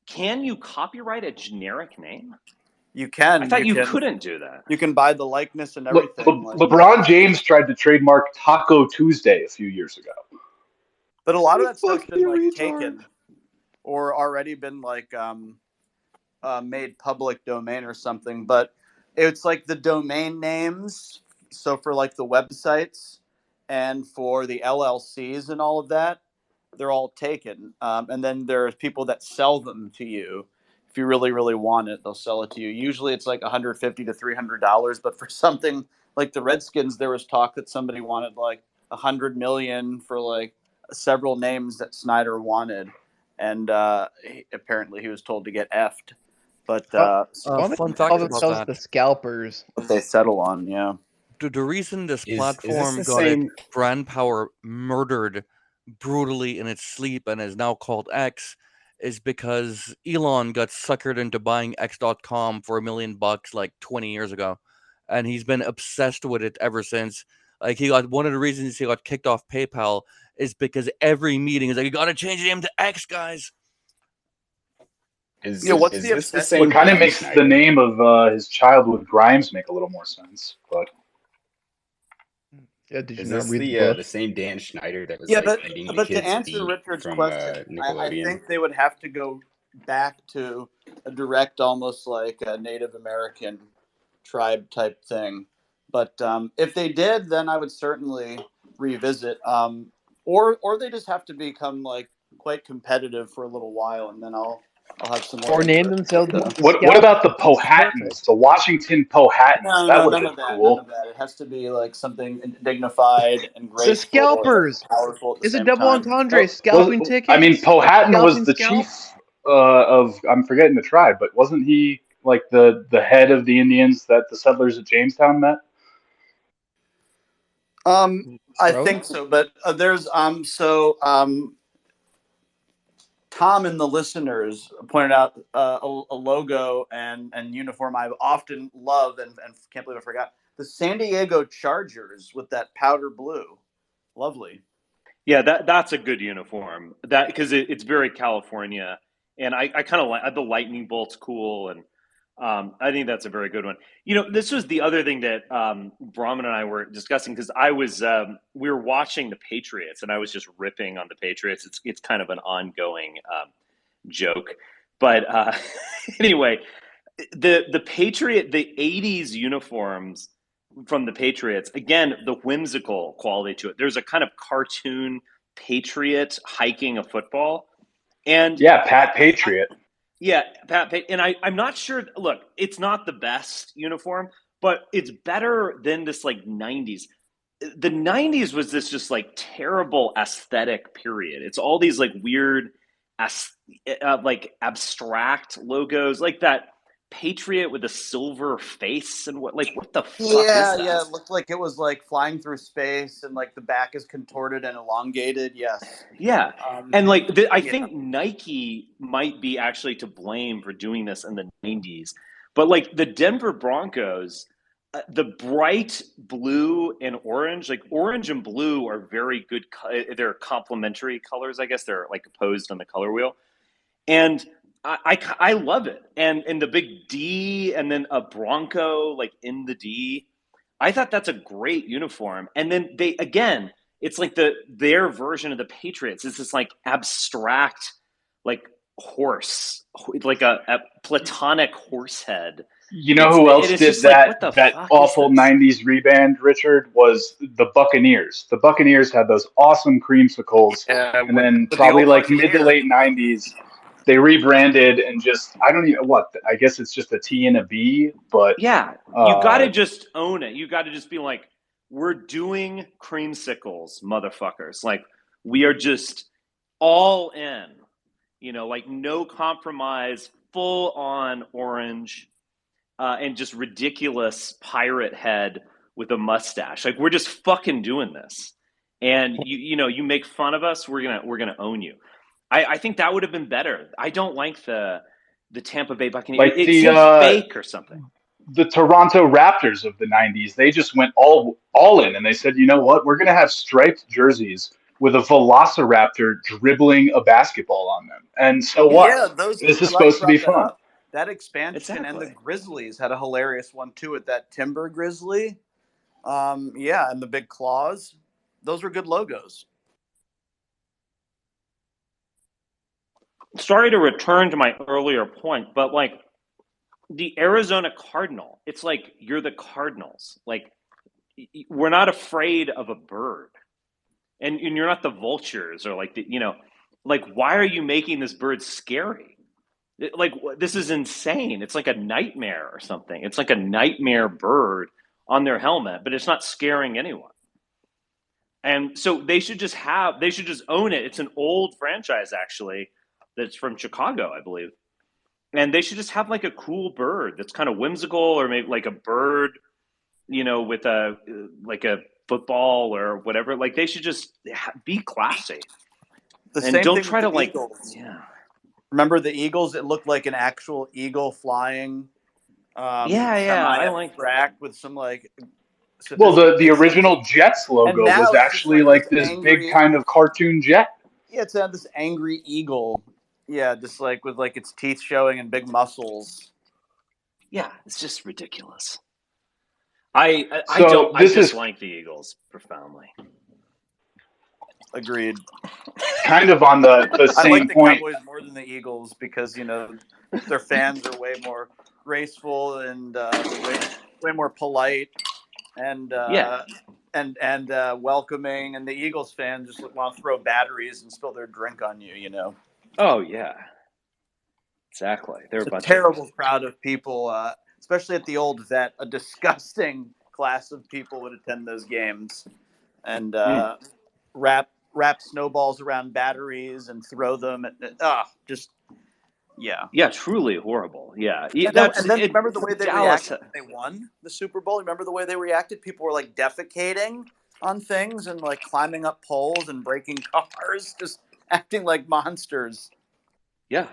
can you copyright a generic name? You can. I thought you couldn't do that. You can buy the likeness and everything. LeBron James tried to trademark Taco Tuesday a few years ago. But a lot of that stuff's been like taken or already been like made public domain or something. But it's like the domain names. So for like the websites and for the LLCs and all of that, they're all taken. And then there's people that sell them to you. If you really, really want it, they'll sell it to you. Usually it's like $150 to $300. But for something like the Redskins, there was talk that somebody wanted like $100 million for like several names that Snyder wanted. And apparently he was told to get effed. But fun fact call about themselves that. the scalpers. What they settle on, yeah. The reason this Is this platform the got its same? brand power murdered brutally in its sleep and is now called X is because Elon got suckered into buying X.com for $1 million like 20 years ago, and he's been obsessed with it ever since. Like one of the reasons he got kicked off PayPal is because every meeting is like, you got to change the name to X, guys. Is what's the this the obsession? same? What kind of Dan makes Snyder? the name of his childhood Grimes make a little more sense? But yeah, did you Is not this read the book? the same Dan Schneider that was but eating the to kid's answer feet Richard's from question, I Nickelodeon? think they would have to go back to a direct, almost like a Native American tribe type thing. But if they did, then I would certainly revisit. Or they just have to become like quite competitive for a little while, and then I'll have some more Or name interest. themselves the what about the scalpers? Perfect. Powhatans, the Washington Powhatans? No, That no, would have none been of that. None of cool. that. It has to be like something dignified and The graceful scalpers. and powerful at the It's a same double time. entendre. Was Scalping I mean tickets. Powhatan was Scalping the scalp. chief of I'm forgetting the tribe, but wasn't he like the head of the Indians that the settlers at Jamestown met? I think so, but there's Tom and the listeners pointed out a logo and uniform I often love and can't believe I forgot. The San Diego Chargers with that powder blue. Lovely. Yeah, that's a good uniform. That because it's very California, and I kind of like the lightning bolt's cool, and I think that's a very good one. You know, this was the other thing that Brahman and I were discussing because we were watching the Patriots, and I was just ripping on the Patriots. It's kind of an ongoing joke, but anyway, the '80s uniforms from the Patriots, again, the whimsical quality to it. There's a kind of cartoon patriot hiking a football. And yeah, Pat Patriot. Yeah, Pat. And I'm not sure. Look, it's not the best uniform, but it's better than this like 90s. The 90s was this just like terrible aesthetic period. It's all these like weird, like abstract logos, like that Patriot with a silver face and what the fuck is that? Yeah, it looked like it was like flying through space and like the back is contorted and elongated. Yes. Yeah. And like I think Nike might be actually to blame for doing this in the 90s. But like the Denver Broncos, the bright blue and orange, like orange and blue are very good. They're complementary colors, I guess. They're like opposed on the color wheel. And I love it. And the big D and then a Bronco like in the D. I thought that's a great uniform. And then it's like their version of the Patriots. It's this like abstract like horse, like a platonic horse head. You know who else did that awful 90s reband, Richard, was the Buccaneers. The Buccaneers had those awesome creamsicles. And then probably like mid to late 90s, they rebranded and just, I don't even, I guess it's just a T and a B, but. Yeah, you got to just own it. You got to just be like, we're doing creamsicles, motherfuckers. Like, we are just all in, like no compromise, full on orange, and just ridiculous pirate head with a mustache. Like, we're just fucking doing this. And you make fun of us, we're gonna own you. I think that would have been better. I don't like the Tampa Bay Buccaneers. It seems fake or something. The Toronto Raptors of the 90s, they just went all in and they said, you know what, we're going to have striped jerseys with a velociraptor dribbling a basketball on them. And so what? Yeah, this is supposed to be fun. That expansion and the Grizzlies had a hilarious one too with that Timber Grizzly. And the big claws. Those were good logos. Sorry to return to my earlier point, but like the Arizona Cardinal, it's like you're the Cardinals. Like we're not afraid of a bird, and you're not the vultures or like like why are you making this bird scary? Like this is insane. It's like a nightmare or something. It's like a nightmare bird on their helmet, but it's not scaring anyone. And so they should just own it. It's an old franchise actually that's from Chicago, I believe. And they should just have like a cool bird that's kind of whimsical, or maybe like a bird, with a football or whatever. Like they should just be classy. And don't try to like, yeah. Remember the Eagles? It looked like an actual eagle flying. I like that with some like. Well, the original Jets logo was actually like this big kind of cartoon jet. Yeah, it's this angry eagle. Yeah, just like with like its teeth showing and big muscles. Yeah, it's just ridiculous. I dislike the Eagles profoundly. Agreed. Kind of on the same I like the point. Cowboys more than the Eagles because their fans are way more graceful and way more polite and welcoming, and the Eagles fans just want to throw batteries and spill their drink on you. Oh yeah, exactly. They're a terrible crowd of people, especially at the old vet. A disgusting class of people would attend those games and wrap snowballs around batteries and throw them. Truly horrible. Yeah, and then remember the way they reacted when they won the Super Bowl. Remember the way they reacted? People were like defecating. on things and like climbing up poles and breaking cars, just acting like monsters. Yeah,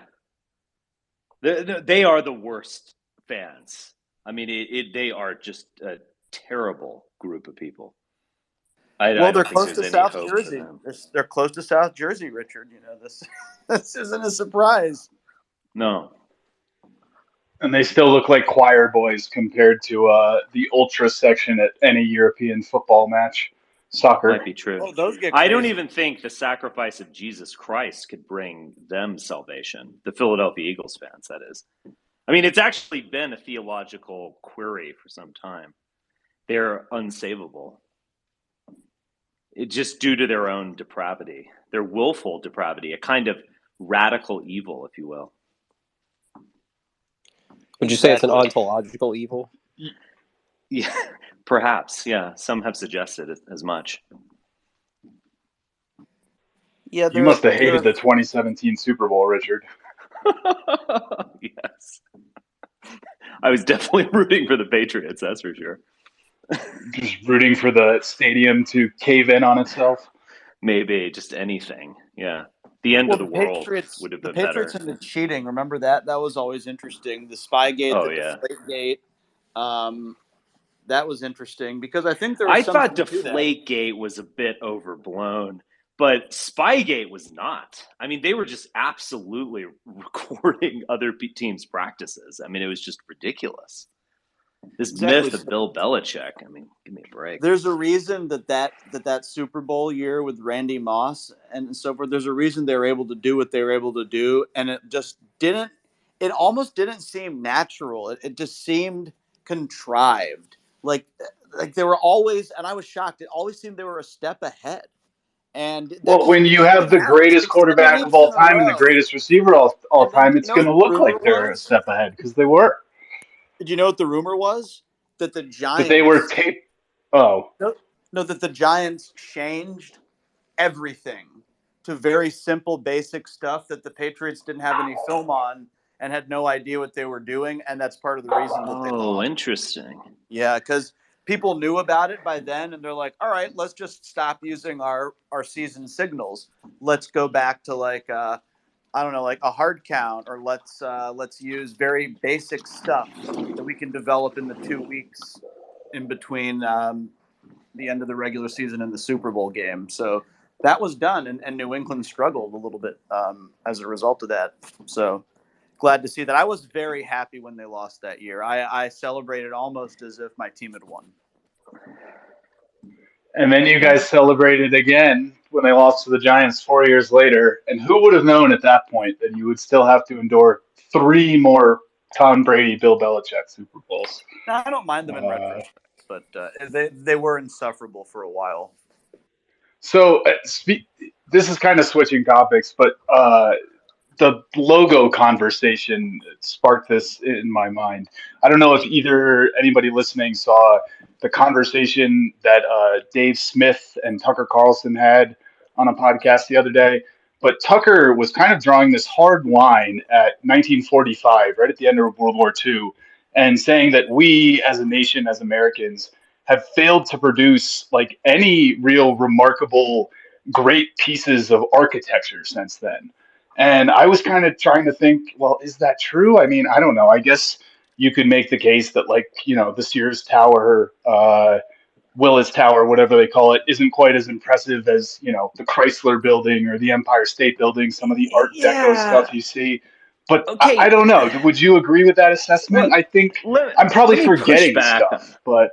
they are the worst fans. I mean, they are just a terrible group of people. I Well, they're don't think close there's to any South hope for Jersey. them. They're close to South Jersey, Richard. You know this. This isn't a surprise. No. And they still look like choir boys compared to the ultra section at any European football match, soccer. Might be true. Oh, those get I don't crazy. even think the sacrifice of Jesus Christ could bring them salvation. The Philadelphia Eagles fans, that is. I mean, it's actually been a theological query for some time. They're unsavable. It's just due to their own depravity, their willful depravity, a kind of radical evil, if you will. Would you say it's an ontological evil? Yeah, perhaps. Yeah, some have suggested as much. Yeah, you must have hated the 2017 Super Bowl, Richard. Yes, I was definitely rooting for the Patriots. That's for sure. Just rooting for the stadium to cave in on itself. Maybe just anything. Yeah. The end of the world would have been better. The Patriots and the cheating. Remember that? That was always interesting. The Spygate, the Deflategate. That was interesting because I think there was I thought something to that. Deflategate was a bit overblown, but Spygate was not. I mean, they were just absolutely recording other teams' practices. I mean, it was just ridiculous. This myth of Bill Belichick. I mean, give me a break. There's a reason that Super Bowl year with Randy Moss and so forth. There's a reason they were able to do what they were able to do, and it just didn't. It almost didn't seem natural. It just seemed contrived. Like they were always, and I was shocked. It always seemed they were a step ahead. And well, when you have the greatest quarterback of all time and the greatest receiver of all time, it's going to look like they're a step ahead because they were. Did you know what the rumor was? That the Giants. That they were taped. Oh. No, that the Giants changed everything to very simple, basic stuff that the Patriots didn't have any film on and had no idea what they were doing. And that's part of the reason that they lost. Oh, interesting. Yeah, because people knew about it by then, and they're like, all right, let's just stop using our season signals. Let's go back to like I don't know, like a hard count, or let's use very basic stuff that we can develop in the 2 weeks in between the end of the regular season and the Super Bowl game. So that was done, and New England struggled a little bit as a result of that. So glad to see that. I was very happy when they lost that year. I celebrated almost as if my team had won. And then you guys celebrated again when they lost to the Giants 4 years later. And who would have known at that point that you would still have to endure 3 more Tom Brady, Bill Belichick Super Bowls? Now, I don't mind them in retrospect, but they were insufferable for a while. So this is kind of switching topics, but the logo conversation sparked this in my mind. I don't know if anybody listening saw the conversation that Dave Smith and Tucker Carlson had on a podcast the other day. But Tucker was kind of drawing this hard line at 1945, right at the end of World War II, and saying that we as a nation, as Americans, have failed to produce like any real remarkable, great pieces of architecture since then. And I was kind of trying to think, well, is that true? I mean, I don't know. I guess you could make the case that, like, the Sears Tower, Willis Tower, whatever they call it, isn't quite as impressive as, the Chrysler Building or the Empire State Building, some of the Art Deco stuff you see. But okay. I don't know. Would you agree with that assessment? I think I'm probably forgetting stuff, but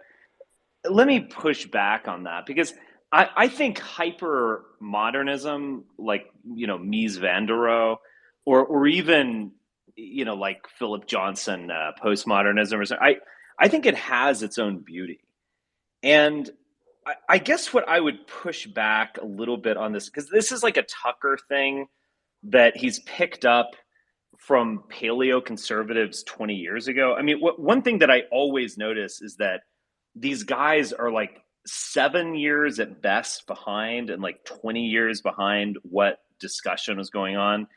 let me push back on that because I think hyper modernism, like Mies van der Rohe, or even like Philip Johnson postmodernism or something. I think it has its own beauty, and I guess what I would push back a little bit on this, because this is like a Tucker thing that he's picked up from paleo conservatives 20 years ago. I mean, one thing that I always notice is that these guys are like 7 years at best behind and like 20 years behind what discussion was going on.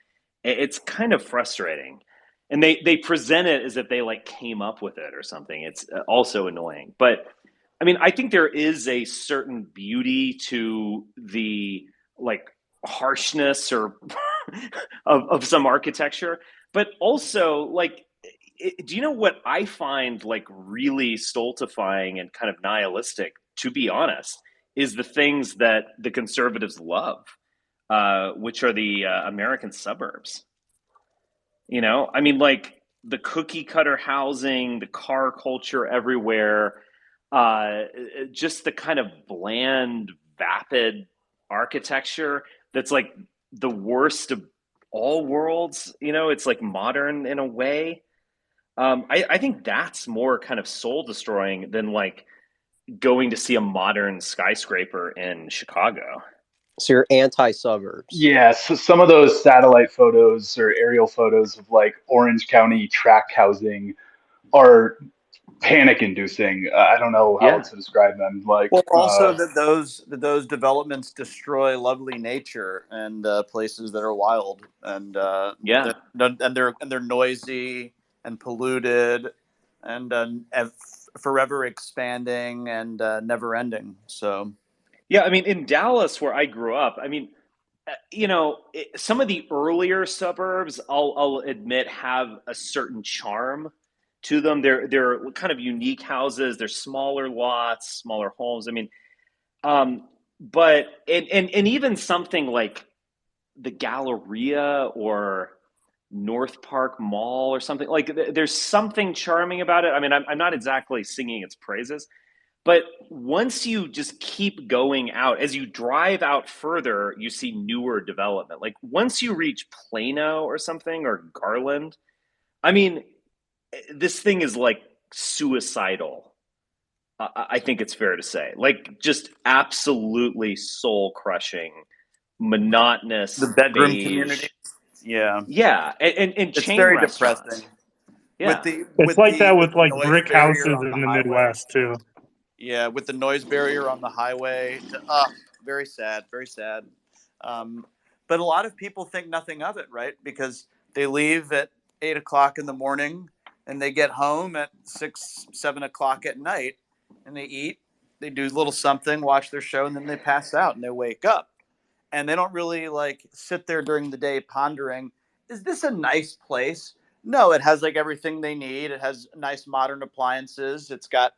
It's kind of frustrating. And they present it as if they like came up with it or something. It's also annoying. But I mean, I think there is a certain beauty to the like harshness or of some architecture, but also like, do you know what I find like really stultifying and kind of nihilistic, to be honest, is the things that the conservatives love, which are the American suburbs. You know, I mean, like the cookie cutter housing, the car culture everywhere, just the kind of bland, vapid architecture that's like the worst of all worlds. You know, it's like modern in a way. I think that's more kind of soul destroying than like going to see a modern skyscraper in Chicago. So you're anti-suburbs. Yeah, so some of those satellite photos or aerial photos of like Orange County tract housing are panic-inducing. I don't know how else Yeah. to describe them. Like, Well, also that those developments destroy lovely nature and places that are wild, and Yeah. they're noisy and polluted, and forever expanding and never ending. So Yeah, I mean, in Dallas, where I grew up, I mean, you know, some of the earlier suburbs, I'll admit, have a certain charm to them. They're kind of unique houses. They're smaller lots, smaller homes. I mean, but and even something like the Galleria or North Park Mall or something like there's something charming about it. I mean, I'm not exactly singing its praises, but once you just keep going out, as you drive out further, you see newer development. Like once you reach Plano or something or Garland, I mean, this thing is like suicidal. I think it's fair to say, like just absolutely soul crushing, monotonous, the bedroom beige. community, yeah, Yeah, and it's chain very restaurants. depressing. With Yeah, the It's like that with with the like noise brick barrier houses on the in the highway. Midwest too. Yeah, with the noise barrier on the highway. Very sad, very sad. Um, but a lot of people think nothing of it, right? Because they leave at 8 o'clock in the morning and they get home at 6, 7 o'clock at night, and they eat, they do a little something, watch their show, and then they pass out and they wake up. And they don't really like sit there during the day pondering, is this a nice place? No, it has like everything they need. It has nice modern appliances. It's got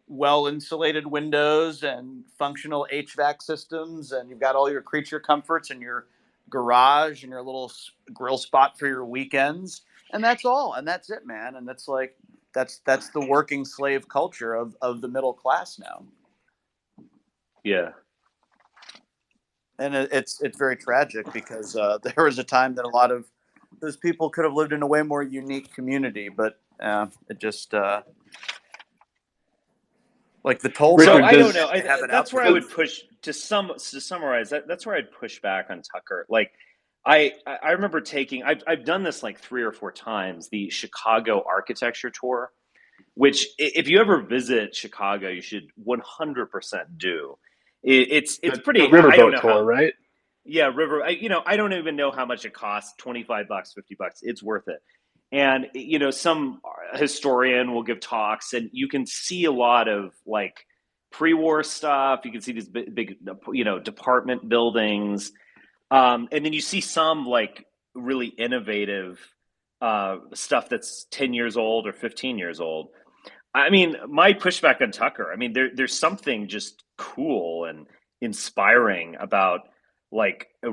well insulated windows and functional HVAC systems, and you've got all your creature comforts in your garage and your little grill spot for your weekends, and that's all, and that's it, man. And that's like that's the working slave culture of the middle class now, yeah. and it's very tragic because there was a time that a lot of those people could have lived in a way more unique community, but it just like the toll So Richard, brothers, I don't does know. they have it out That's for where I them. would push to summarize. That's where I'd push back on Tucker. Like I remember taking. I've done this like 3 or 4 times. The Chicago architecture tour, which if you ever visit Chicago, you should 100% do. It's the pretty. I don't riverboat know tour, how. right? Yeah, River. I don't even know how much it costs. $25, $50. It's worth it. And some historian will give talks, and you can see a lot of like pre-war stuff. You can see these big department buildings, and then you see some like really innovative stuff that's 10 years old or 15 years old. I mean, my pushback on Tucker, I mean, there's something just cool and inspiring about like a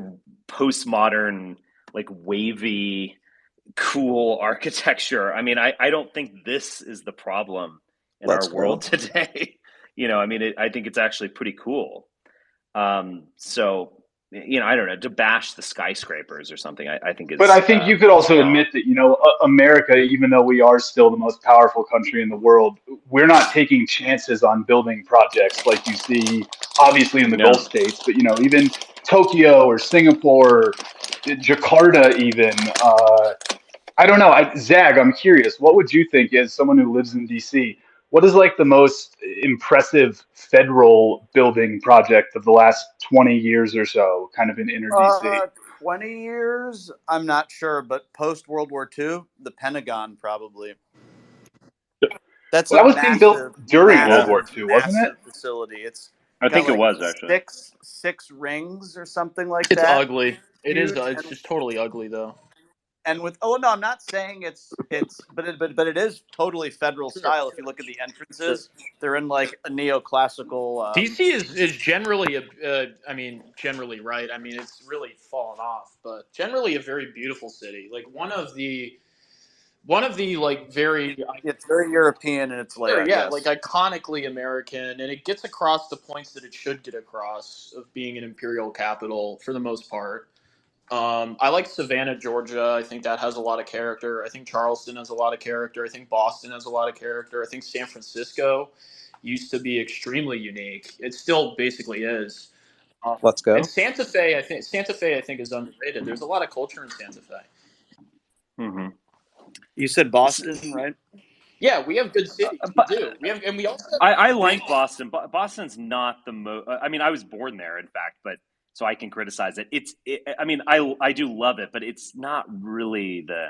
postmodern, like wavy, cool architecture. I mean, I don't think this is the problem in our Let's go. world today. I mean, I think it's actually pretty cool. So, I don't know, to bash the skyscrapers or something, I think But I is think you could also wrong. admit that, America, even though we are still the most powerful country in the world, we're not taking chances on building projects like you see, obviously, in the Gulf No. states, but, even Tokyo or Singapore, Jakarta, even. I don't know. Zag, I'm curious. What would you think, as someone who lives in DC? What is like the most impressive federal building project of the last 20 years or so, kind of in inner DC? 20 years, I'm not sure, but post World War II, the Pentagon probably. That's Well, a that was being built massive, during World Yeah, War massive, II, wasn't it? massive facility. It's I got think it like was actually. six rings or something like It's that. ugly. It is. Huge. It's just totally ugly, though. And with no, I'm not saying but it is totally federal Sure, style. If you sure, look at the sure. entrances, they're in like a neoclassical. DC is generally I mean, generally right. I mean, it's really fallen off, but generally a very beautiful city. Like one of the like very It's very European in its sure, layout. yeah, like Yes. iconically American, and it gets across the points that it should get across of being an imperial capital for the most part. I like Savannah, Georgia. I think that has a lot of character. I think Charleston has a lot of character. I think Boston has a lot of character. I think San Francisco used to be extremely unique. It still basically is. Let's And go. Santa Fe, I think, is underrated. There's a lot of culture in Santa Fe. Mm-hmm. You said Boston, right? Yeah, we have good cities. We But do. We have, and we also have I big. like Boston. Boston's not the most. I mean, I was born there, in fact, but so I can criticize it. I mean, I do love it, but it's not really the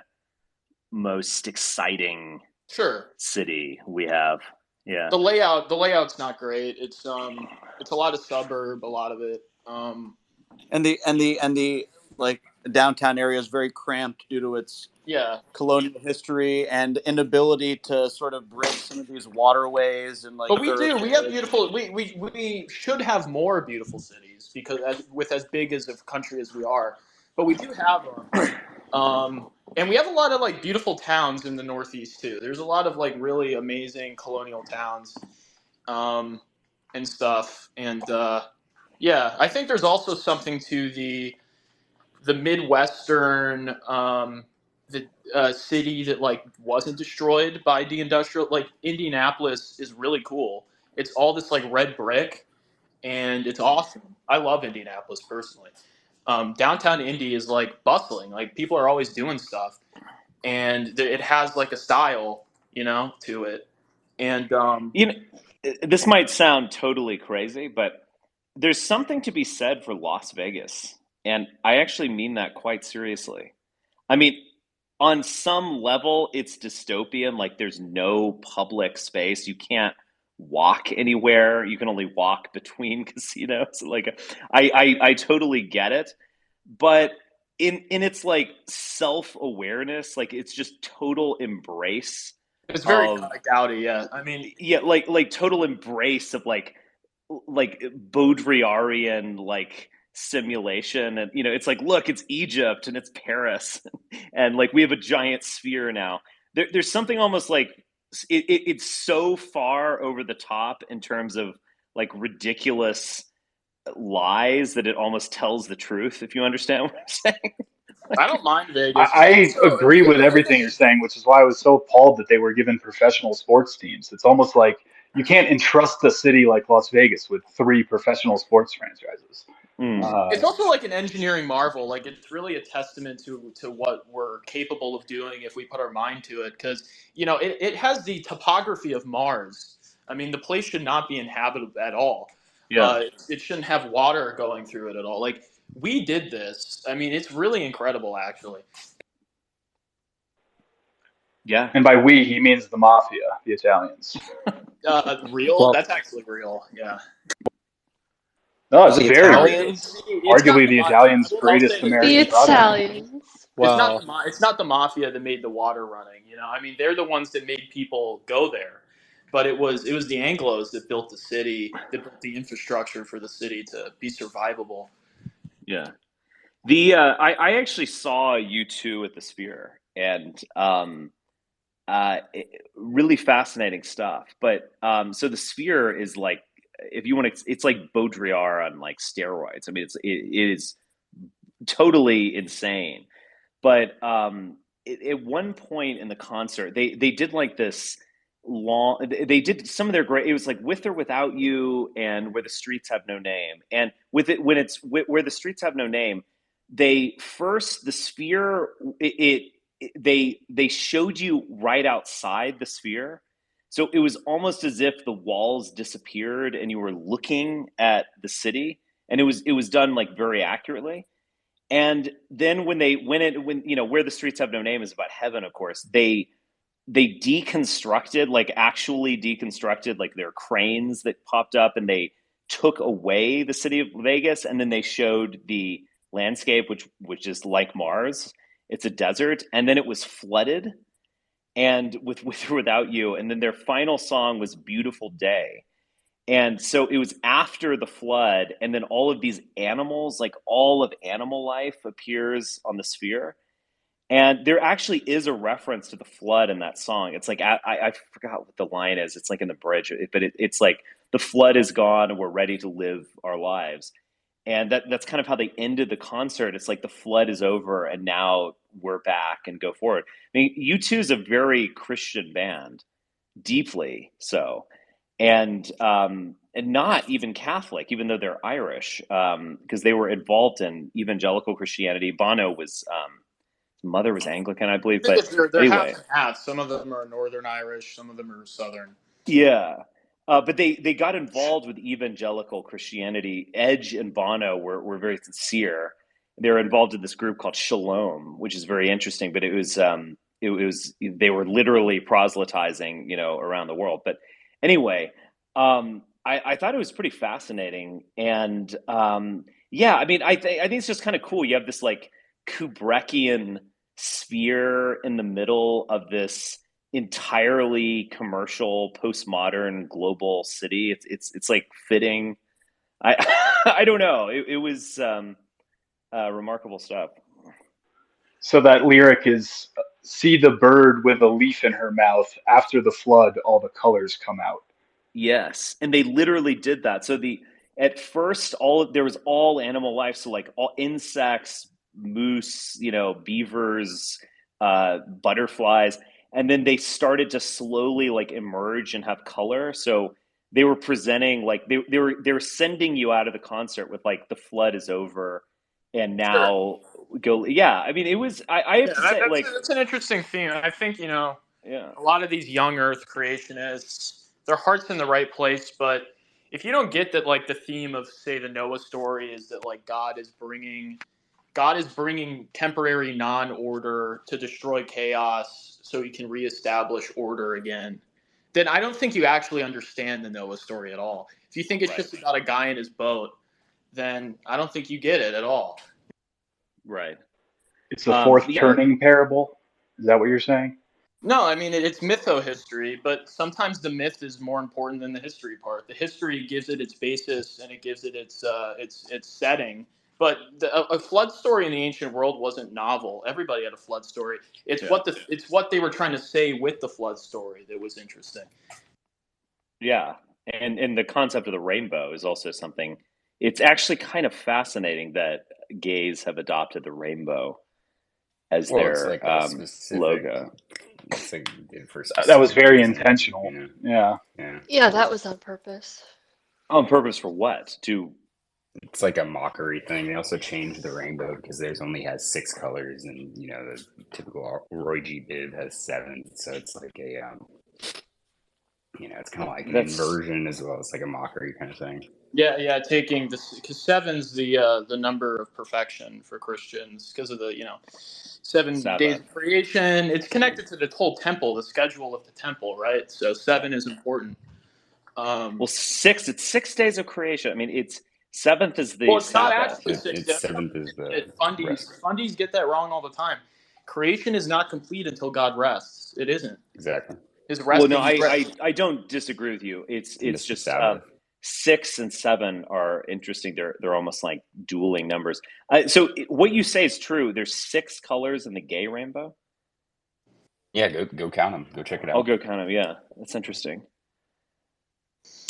most exciting Sure. city we have. Yeah. The layout's not great. It's a lot of suburb, a lot of it. And the like downtown area is very cramped due to its Yeah. colonial history and inability to sort of bridge some of these waterways and like But we do. We have thoroughfares. beautiful. We should have more beautiful cities because with as big as a country as we are, but we do have them. And we have a lot of like beautiful towns in the Northeast too. There's a lot of like really amazing colonial towns, and stuff. And yeah, I think there's also something to the Midwestern the city that like wasn't destroyed by the industrial, like Indianapolis is really cool. It's all this like red brick and it's awesome. I love Indianapolis personally. Downtown Indy is like bustling, like people are always doing stuff, and it has like a style, to it. And You know, this might sound totally crazy, but there's something to be said for Las Vegas, and I actually mean that quite seriously. I mean, on some level, it's dystopian. Like, there's no public space. You can't walk anywhere. You can only walk between casinos. Like, I totally get it, but in its like self awareness, like it's just total embrace it's very of Gaudy, yeah. I mean, yeah, like total embrace of like Baudrillardian like simulation, and it's like, look, it's Egypt and it's Paris, and like we have a giant sphere now. There's something almost like it's so far over the top in terms of like ridiculous lies that it almost tells the truth, if you understand what I'm saying. I don't mind Vegas. It's I also agree with everything you're Vegas. saying, which is why I was so appalled that they were given professional sports teams. It's almost like you can't entrust a city like Las Vegas with three professional sports franchises. It's also like an engineering marvel. Like it's really a testament to what we're capable of doing if we put our mind to it. Because it has the topography of Mars. I mean, the place should not be inhabited at all. Yeah. It shouldn't have water going through it at all. Like we did this. I mean, it's really incredible, actually. Yeah. And by we, he means the mafia, the Italians. Real? Well, That's actually real. Yeah. No, it's the very real. Italians. It's It's not arguably the the mafia. Italians' I'll say greatest this. The American project. Italians. Well, It's not the mafia that made the water running. I mean, they're the ones that made people go there. But it was the Anglos that built the city, that built the infrastructure for the city to be survivable. Yeah. I actually saw U2 at the Sphere, and really fascinating stuff. But so the Sphere is like, if you want to, it's like Baudrillard on like steroids. I mean, it is totally insane. But at one point in the concert, they did like this long. They did some of their great. It was like With or Without You and Where the Streets Have No Name. And with it, when it's Where the Streets Have No Name, the Sphere. They showed you right outside the Sphere. So it was almost as if the walls disappeared and you were looking at the city, and it was done like very accurately. And then when Where the Streets Have No Name is about heaven, of course, they they deconstructed, like actually deconstructed, like their cranes that popped up, and they took away the city of Vegas, and then they showed the landscape, which is like Mars. It's a desert, and then it was flooded, and with or without you, and then their final song was "Beautiful Day." And so it was after the flood, and then all of these animals, like all of animal life, appears on the sphere. And there actually is a reference to the flood in that song. It's like I forgot what the line is. It's like in the bridge, but it's like the flood is gone and we're ready to live our lives. And that's kind of how they ended the concert. It's like the flood is over and now we're back and go forward. I mean, U2 is a very Christian band, deeply so, and not even Catholic, even though they're Irish, because they were involved in evangelical Christianity. Bono was mother was Anglican, I believe. I think But they're half anyway, and half. Some of them are Northern Irish, some of them are Southern. yeah. But they got involved with evangelical Christianity. Edge and Bono were very sincere. They were involved in this group called Shalom, which is very interesting. But it was they were literally proselytizing, around the world. But anyway, I thought it was pretty fascinating, and yeah, I mean, I think it's just kind of cool. You have this like Kubrickian sphere in the middle of this entirely commercial, postmodern, global city. It's like fitting. I I don't know. It was remarkable stuff. So that lyric is see the bird with a leaf in her mouth. After the flood, all the colors come out. Yes, and they literally did that. So at first there was all animal life, so like all insects, moose, beavers, butterflies, and then they started to slowly like emerge and have color. So they were presenting like they were sending you out of the concert with like the flood is over, and Sure. now go. Yeah, I mean it was. I have Yeah, to say like that's an interesting theme. I think, yeah. a lot of these young Earth creationists, their heart's in the right place, but if you don't get that, like the theme of, say, the Noah story is that like God is bringing temporary non-order to destroy chaos so he can reestablish order again, then I don't think you actually understand the Noah story at all. If you think it's Right. just about a guy in his boat, then I don't think you get it at all. Right. It's the fourth Yeah. turning parable. Is that what you're saying? No, I mean it's mytho-history, but sometimes the myth is more important than the history part. The history gives it its basis and it gives it its setting. But a flood story in the ancient world wasn't novel. Everybody had a flood story. It's what they were trying to say with the flood story that was interesting. Yeah, and the concept of the rainbow is also something. It's actually kind of fascinating that gays have adopted the rainbow as Well, it's their like a specific. logo. It's like for That was specific very reason, intentional. Yeah. Yeah. Yeah, that was on purpose. On purpose for what? It's like a mockery thing. They also changed the rainbow because theirs only has 6 colors, and the typical Roy G. Biv has 7. So it's like a it's kind of like an inversion as well. It's like a mockery kind of thing. Yeah, taking this because 7's the number of perfection for Christians because of the 7 Sabbath. days of creation. It's connected to the whole temple, the schedule of the temple, right? So 7 is important. Well, 6. It's 6 days of creation. I mean, it's 7th is the Well, it's Sabbath. not actually 6 days. 7th is the fundies get that wrong all the time. Creation is not complete until God rests. It isn't. Exactly. His resting. Well, no, I don't disagree with you. It's just 6 and 7 are interesting. They're almost like dueling numbers. So what you say is true. There's 6 colors in the gay rainbow. Yeah, go count them. Go check it out. I'll go count them. Yeah, that's interesting.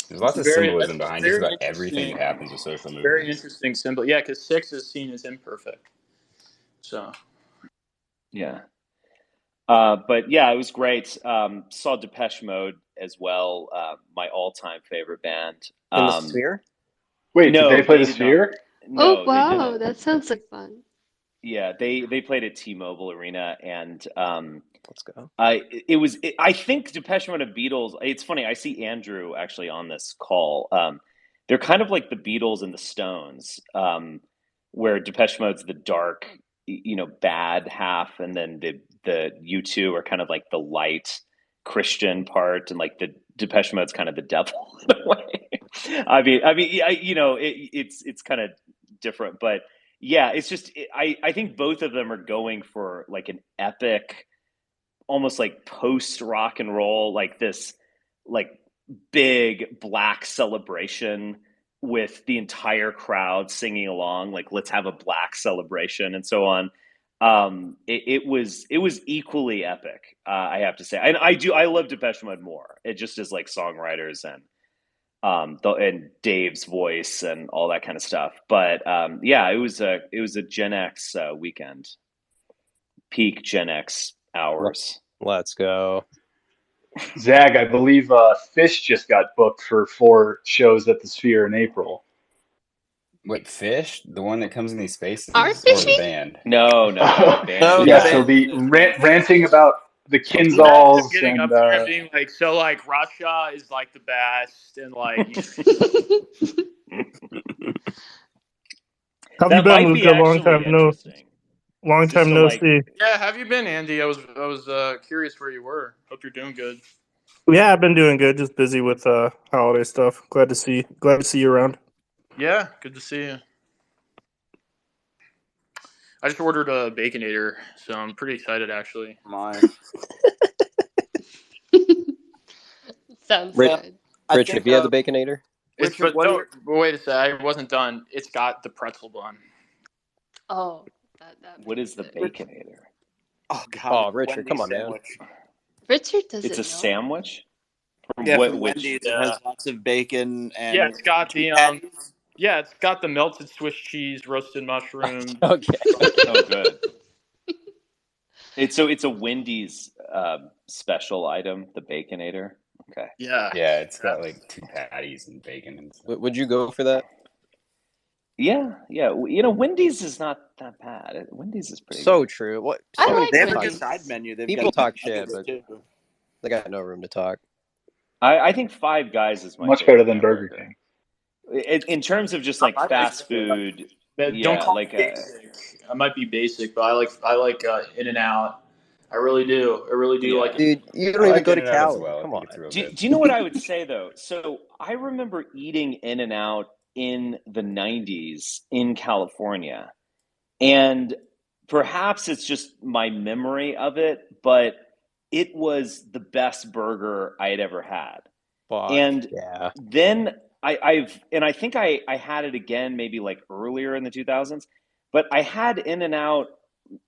There's lots of symbolism behind just about everything that happens with social movements. Very interesting symbol. Yeah, because 6 is seen as imperfect. So. Yeah. But yeah, it was great. Saw Depeche Mode as well. My all-time favorite band. In the Sphere? Wait, no, did they play the did Sphere? No, oh wow, that sounds like fun. Yeah, they played at T-Mobile Arena, and let's go. I think Depeche Mode and Beatles. It's funny. I see Andrew actually on this call. They're kind of like the Beatles and the Stones, where Depeche Mode's the dark, bad half, and then the U2 are kind of like the light Christian part, and like the Depeche Mode's kind of the devil in a way. It's kind of different, but yeah, it's just I think both of them are going for like an epic, almost like post rock and roll, like this like big black celebration with the entire crowd singing along, like let's have a black celebration and so on. It was equally epic, I have to say. And I love Depeche Mode more. It just is like songwriters and and Dave's voice and all that kind of stuff. But yeah, it was a Gen X weekend, peak Gen X hours. Let's go. Zag, I believe Fish just got booked for 4 shows at the Sphere in April. Wait, Fish, the one that comes in these spaces, Are or the fishy? band? No, the band. No, Yes, the he'll be ranting about the Imagine him Kinzals getting and up there and being like, so like Russia is like the best, and like How have That you been, might be Luca? actually interesting. Long Just time to no like, see. yeah. Have you been, Andy? I was curious where you were. Hope you're doing good. Yeah, I've been doing good. Just busy with holiday stuff. Glad to see you around. Yeah, good to see you. I just ordered a Baconator, so I'm pretty excited actually. My Sounds Rich, good. I Richard, think have you had the Baconator? It's Richard, but no, but wait a sec. I wasn't done. It's got the pretzel bun. Oh, that what makes is the it. Baconator? oh god, Oh, it's a Richard, come Wendy's on, man. sandwich. Richard doesn't It's a know. sandwich. From Yeah, what? from Which? Wendy's. It has lots of bacon Yeah, and it's got two the patties. yeah, it's got the melted Swiss cheese, roasted mushrooms. Okay. Oh, good. It's a Wendy's special item, the Baconator. Okay. Yeah. Yeah, it's got like 2 patties and bacon and stuff. Would you go for that? Yeah. Wendy's is not that bad. Wendy's is pretty So good. true. What? I So many like They have people a talk. good side menu. They've People got talk nuggets, shit, but too. they got no room to talk. I think Five Guys is my Much favorite better than Burger hamburger. King. In terms of just I like like fast it. food, But don't yeah, call like me basic. I might be basic, but I like In-N-Out. I really do. I really do yeah. like it. Dude, you don't I even like go to In-N-Out as Cali. well. I Come think on. it's real Do good. you know what I would say though? So I remember eating In-N-Out in the 90s in California. And perhaps it's just my memory of it, but it was the best burger I had ever had. Fuck And yeah. then I think I had it again maybe like earlier in the 2000s, but I had In-N-Out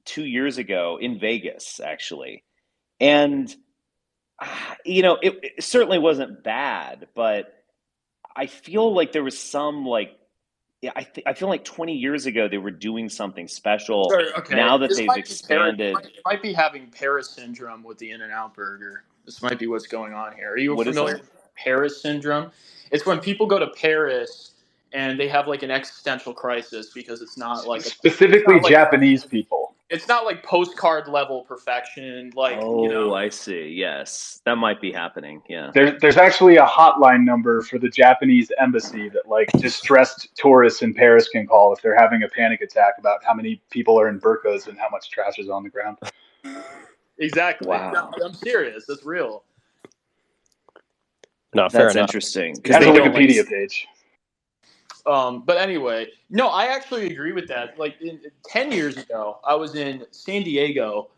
2 years ago in Vegas actually. And it certainly wasn't bad, but I feel like there was some like yeah, I feel like 20 years ago they were doing something special. Sorry, okay, Now that this they've might be expanded, you might be having Paris syndrome with the In-N-Out burger. This might be what's going on here. Are you what is familiar it? with Paris syndrome? It's when people go to Paris and they have like an existential crisis because it's not like Specifically Japanese people. it's not like postcard level perfection. Like I see. Yes, that might be happening. Yeah. There's actually a hotline number for the Japanese embassy that like distressed tourists in Paris can call if they're having a panic attack about how many people are in burqas and how much trash is on the ground. exactly. Wow. No, I'm serious. That's real. No, fair That's enough. interesting It because has they a don't like. Wikipedia page. But anyway, no, I actually agree with that. Like 10 years ago, I was in San Diego.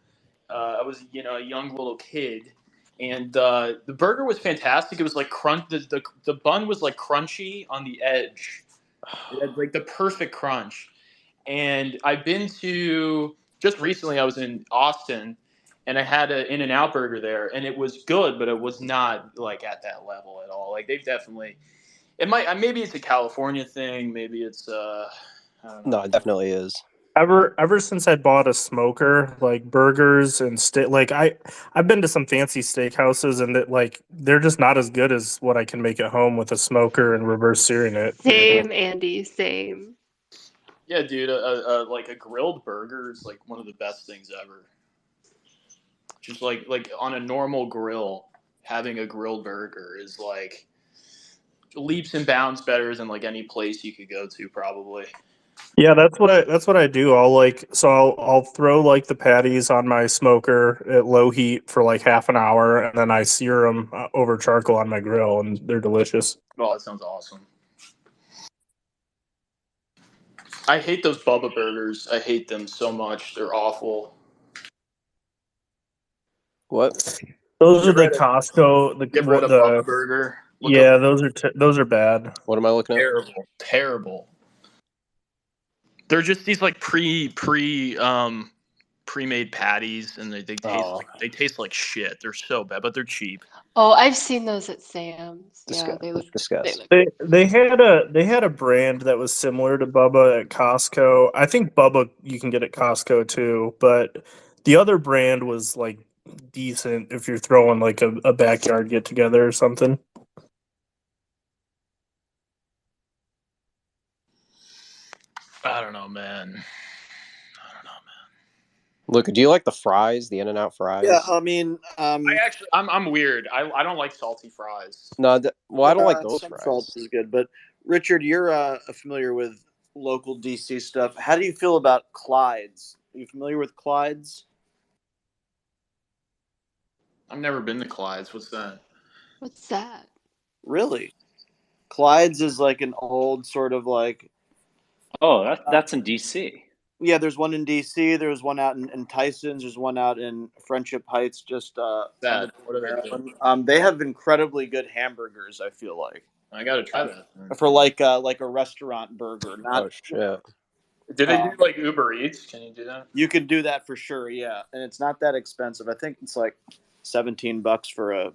I was, a young little kid, and the burger was fantastic. It was like the bun was like crunchy on the edge. It had like the perfect crunch. And I've been to just recently. I was in Austin, and I had an In-N-Out burger there, and it was good, but it was not like at that level at all. Like they've definitely. It might maybe it's a California thing. Maybe it's I don't know. No, it definitely is. Ever since I bought a smoker, like burgers and like I've been to some fancy steakhouses and they're just not as good as what I can make at home with a smoker and reverse searing it. Same, Andy. Same. Yeah, dude, like a grilled burger is like one of the best things ever. Just like on a normal grill, having a grilled burger is like leaps and bounds better than like any place you could go to probably. Yeah, that's what I do. I'll throw like the patties on my smoker at low heat for like half an hour, and then I sear them over charcoal on my grill, and they're delicious. Oh, that sounds awesome. I hate those Bubba burgers. I hate them so much. They're awful. What? Those You are ever the had a Costco. you ever had a Bubba burger? Look Yeah, up those are bad. What am I looking at? terrible. They're just these like pre-made patties, and they taste like shit. They're so bad, but they're cheap. Oh, I've seen those at Sam's. Yeah, they look Disgusting. They had a brand that was similar to Bubba at Costco. I think Bubba you can get at Costco too, but the other brand was like decent if you're throwing like a backyard get together or something. I don't know, man. Luca, do you like the fries, the In-N-Out fries? Yeah, I mean, I'm weird. I don't like salty fries. No, I don't like those some fries. salt is good, but Richard, you're familiar with local DC stuff. How do you feel about Clyde's? Are you familiar with Clyde's? I've never been to Clyde's. What's that? What's that? Really? Clyde's is like an old sort of like. Oh, that's in DC. Yeah, there's one in DC. There's one out in Tyson's. There's one out in Friendship Heights, just on the What do they do? They have incredibly good hamburgers. I feel like I gotta try that. for like a restaurant burger. Not Oh shit. Do they do like Uber Eats? Can you do that? You can do that for sure. Yeah, and it's not that expensive. I think it's like $17 for a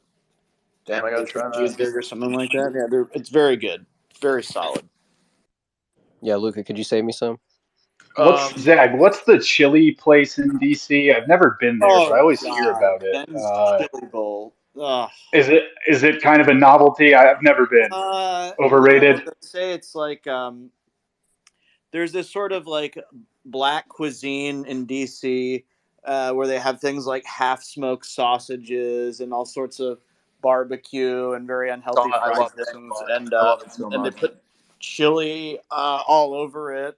Damn, I gotta try that. cheeseburger or something like that. Yeah, it's very good, very solid. Yeah, Luca, could you save me some? Zach? What's the chili place in DC? I've never been there, but I always hear about it. Ben's Chili Bowl. Ugh. Is it kind of a novelty? I've never been. Overrated? No, they say it's like there's this sort of like black cuisine in DC where they have things like half smoked sausages and all sorts of barbecue and very unhealthy I fried love it so things, much. I love it so and they much. put chili all over it.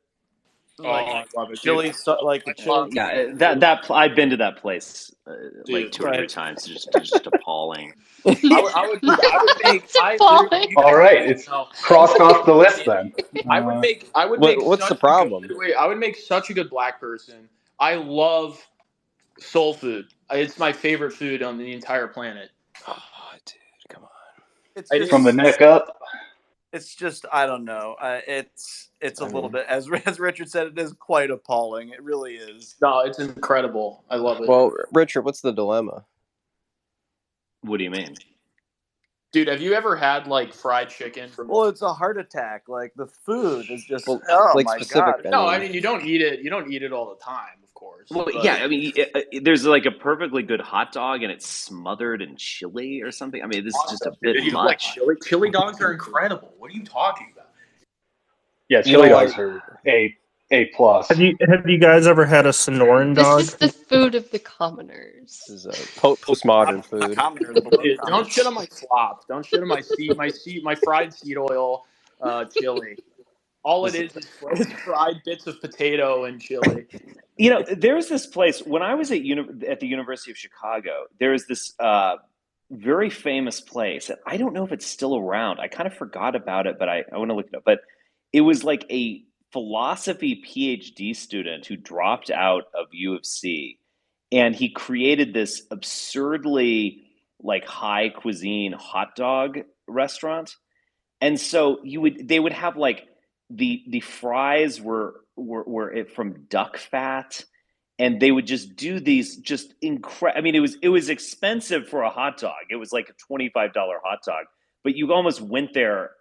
Like I love it, chili, dude. like the chili. Yeah, that I've been to that place like Dude, 2 or 3 times. It's just appalling. I would make. All right, it's crossed off the list then. I would make. What's the problem? I would make such a good black person. I love soul food. It's my favorite food on the entire planet. Oh, dude, come on. It's just, from the neck up. It's just I don't know. It's a little bit as Richard said. It is quite appalling. It really is. No, it's incredible. I love it. Well, Richard, what's the dilemma? What do you mean? Dude, have you ever had like fried chicken? Well, it's a heart attack. Like the food is just like my specific. God. No, I mean you don't eat it. You don't eat it all the time, of course. Well, yeah, I mean, there's like a perfectly good hot dog, and it's smothered in chili or something. I mean, this is just a bit much. Like chili. Chili dogs are incredible. What are you talking about? Yeah, chili dogs are A+. Have you guys ever had a Sonoran dog? This is the food of the commoners. This is a postmodern food. Dude, don't shit on my slop. Don't shit on my fried seed oil chili. All it is fried bits of potato and chili. You know, there's this place when I was at the University of Chicago. There's this very famous place. I don't know if it's still around. I kind of forgot about it, but I want to look it up. But it was like a philosophy PhD student who dropped out of U of C, and he created this absurdly like high cuisine hot dog restaurant. And so they would have like the fries were from duck fat, and they would just do these just incredible. I mean, it was expensive for a hot dog. It was like a $25 hot dog, but you almost went there.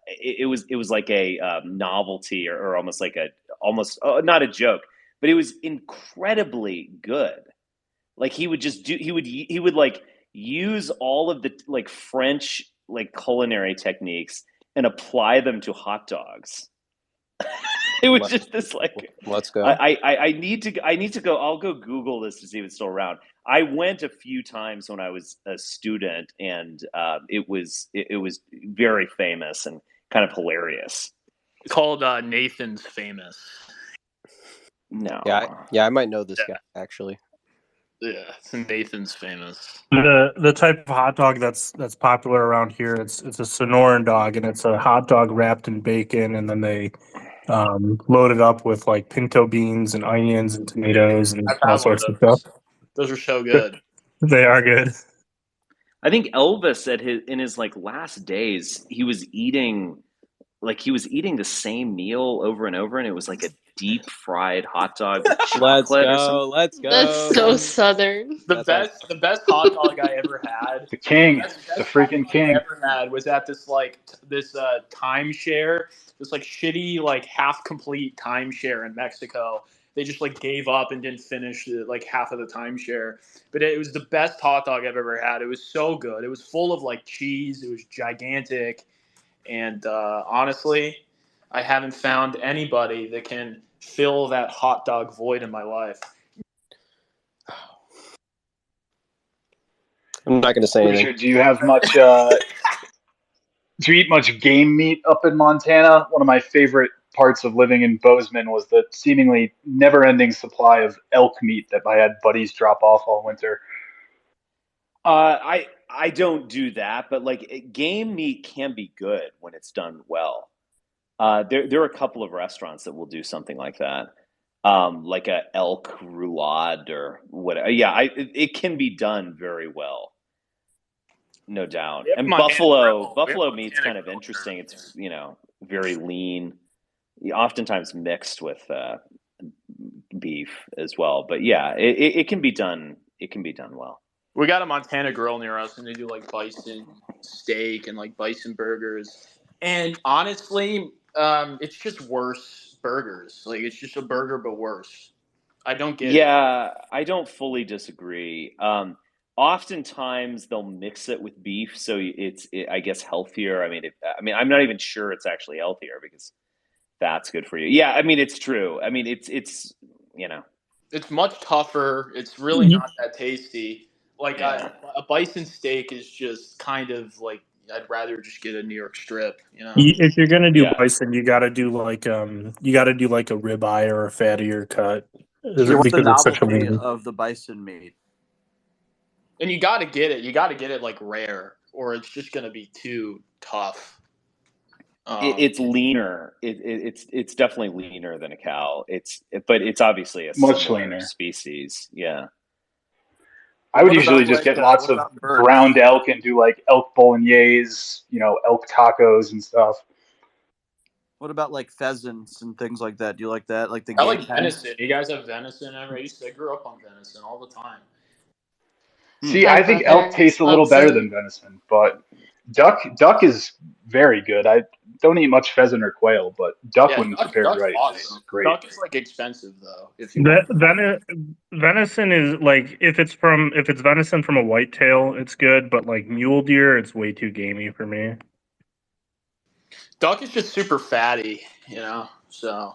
It was like a novelty or almost like not a joke, but it was incredibly good. Like he would like use all of the like French like culinary techniques and apply them to hot dogs. It was just this like. Let's go. I need to go. I'll go Google this to see if it's still around. I went a few times when I was a student, and it was very famous and kind of hilarious. It's called Nathan's Famous. No. Yeah, I might know this guy actually. Yeah, it's Nathan's Famous. The type of hot dog that's popular around here, it's a Sonoran dog, and it's a hot dog wrapped in bacon, and then they load it up with like pinto beans and onions and tomatoes and I've all had one of sorts of those. stuff. Those are so good. They are good. I think Elvis in his like last days, he was eating the same meal over and over, and it was like a deep fried hot dog with chocolate or something. Let's go. That's so Southern. The best hot dog I ever had. The king, best the hot freaking dog king. I ever had was at this timeshare, this like shitty like half complete timeshare in Mexico. They just like gave up and didn't finish like half of the timeshare. But it was the best hot dog I've ever had. It was so good. It was full of like cheese. It was gigantic, and honestly, I haven't found anybody that can fill that hot dog void in my life. I'm not going to say anything. Richard, do you have much? Do you eat much game meat up in Montana? One of my favorite parts of living in Bozeman was the seemingly never-ending supply of elk meat that I had buddies drop off all winter. I don't do that, but like game meat can be good when it's done well. There are a couple of restaurants that will do something like that, like a elk roulade or whatever. Yeah, it can be done very well, no doubt. And buffalo meat's kind of interesting. It's very lean, oftentimes mixed with beef as well. But yeah, it can be done. It can be done well. We got a Montana Grill near us, and they do like bison steak and like bison burgers. And honestly, it's just worse burgers. Like it's just a burger, but worse. I don't get it. Yeah, I don't fully disagree. Oftentimes they'll mix it with beef, so I guess healthier. I mean, I'm not even sure it's actually healthier because that's good for you. Yeah, I mean, it's true. I mean, it's It's much tougher. It's really not that tasty. Like a bison steak is just kind of like I'd rather just get a New York strip. If you're gonna do bison, you gotta do like a ribeye or a fattier cut. You want the Because it's such a novelty lean. of the bison meat. And you got to get it. You got to get it like rare, or it's just going to be too tough. It's leaner. It's definitely leaner than a cow. But it's obviously a Much similar leaner species. Yeah. I would usually just get lots of ground elk and do like elk bolognese, elk tacos and stuff. What about like pheasants and things like that? Do you like that? Like the I like game venison. You guys have venison ever? I grew up on venison all the time. See, I think elk tastes a little better than venison, but duck is very good. I don't eat much pheasant or quail, but duck when prepared right is great. Duck is like expensive though. If you want. Venison is like if it's venison from a whitetail, it's good, but like mule deer, it's way too gamey for me. Duck is just super fatty, so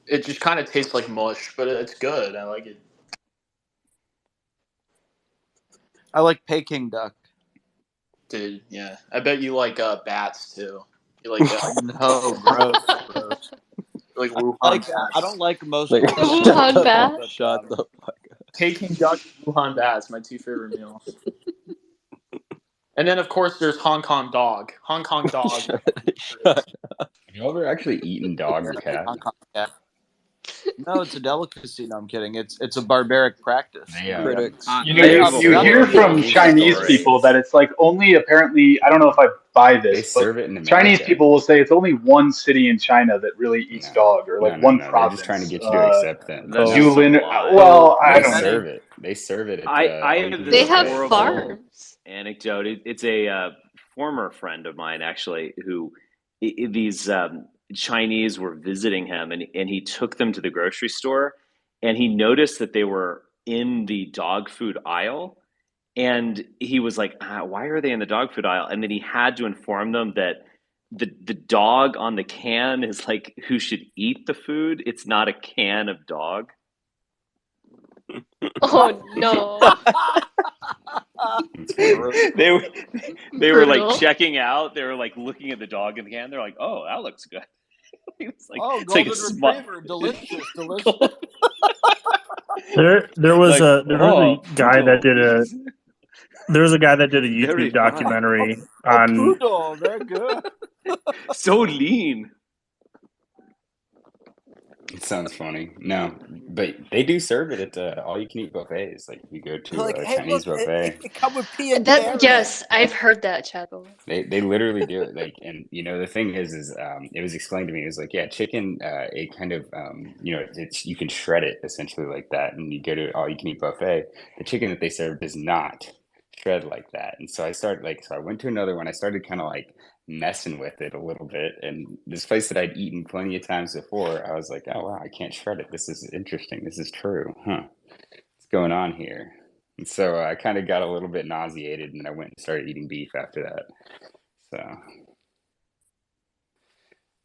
it just kind of tastes like mush, but it's good. I like it. I like Peking duck. Dude, yeah. I bet you like bats too. You like that? No, gross. Like Wuhan bats. I don't like most Wuhan bats. Shut the fuck up. Peking duck, Wuhan bats, my two favorite meals. And then of course there's Hong Kong dog. Hong Kong dog. Have you ever actually eaten dog or cat? Hong Kong cat. No, it's a delicacy. No, I'm kidding. It's a barbaric practice. Critics. You hear from Chinese people that it's like only apparently, I don't know if I buy this, They serve it in America. Chinese people will say it's only one city in China that really eats dog, or like one province. They're just trying to get you to accept that. Yulin. Well, I don't know. They serve it. I have They this have horrible farms. anecdote. It's a former friend of mine actually who these Chinese were visiting him, and he took them to the grocery store, and he noticed that they were in the dog food aisle, and he was like, "Why are they in the dog food aisle?" And then he had to inform them that the dog on the can is like who should eat the food. It's not a can of dog. Oh no! they were like Brutal. checking out. They were like looking at the dog in the can. They're like, "Oh, that looks good." It's like Oh, it's like a golden smart. retriever, delicious. There was Like, a oh, guy that did poodle. there was a guy that did a Very YouTube fine. documentary A on poodle, very good. So lean. It sounds funny. No, but they do serve it at all-you-can-eat buffets. Like if you go to Like, a hey, Chinese look, buffet, it come with pea and That carrot. yes, I've heard that, Chapel. they literally do it. Like, and the thing is it was explained to me. It was like, yeah, chicken. It kind of it's you can shred it essentially like that, and you go to an all-you-can-eat buffet. The chicken that they serve does not shred like that, and so I went to another one. I started kind of like messing with it a little bit, and this place that I'd eaten plenty of times before, I was like, oh wow, I can't shred it. This is interesting. This is true, huh? What's going on here? And so I kind of got a little bit nauseated, and I went and started eating beef after that. So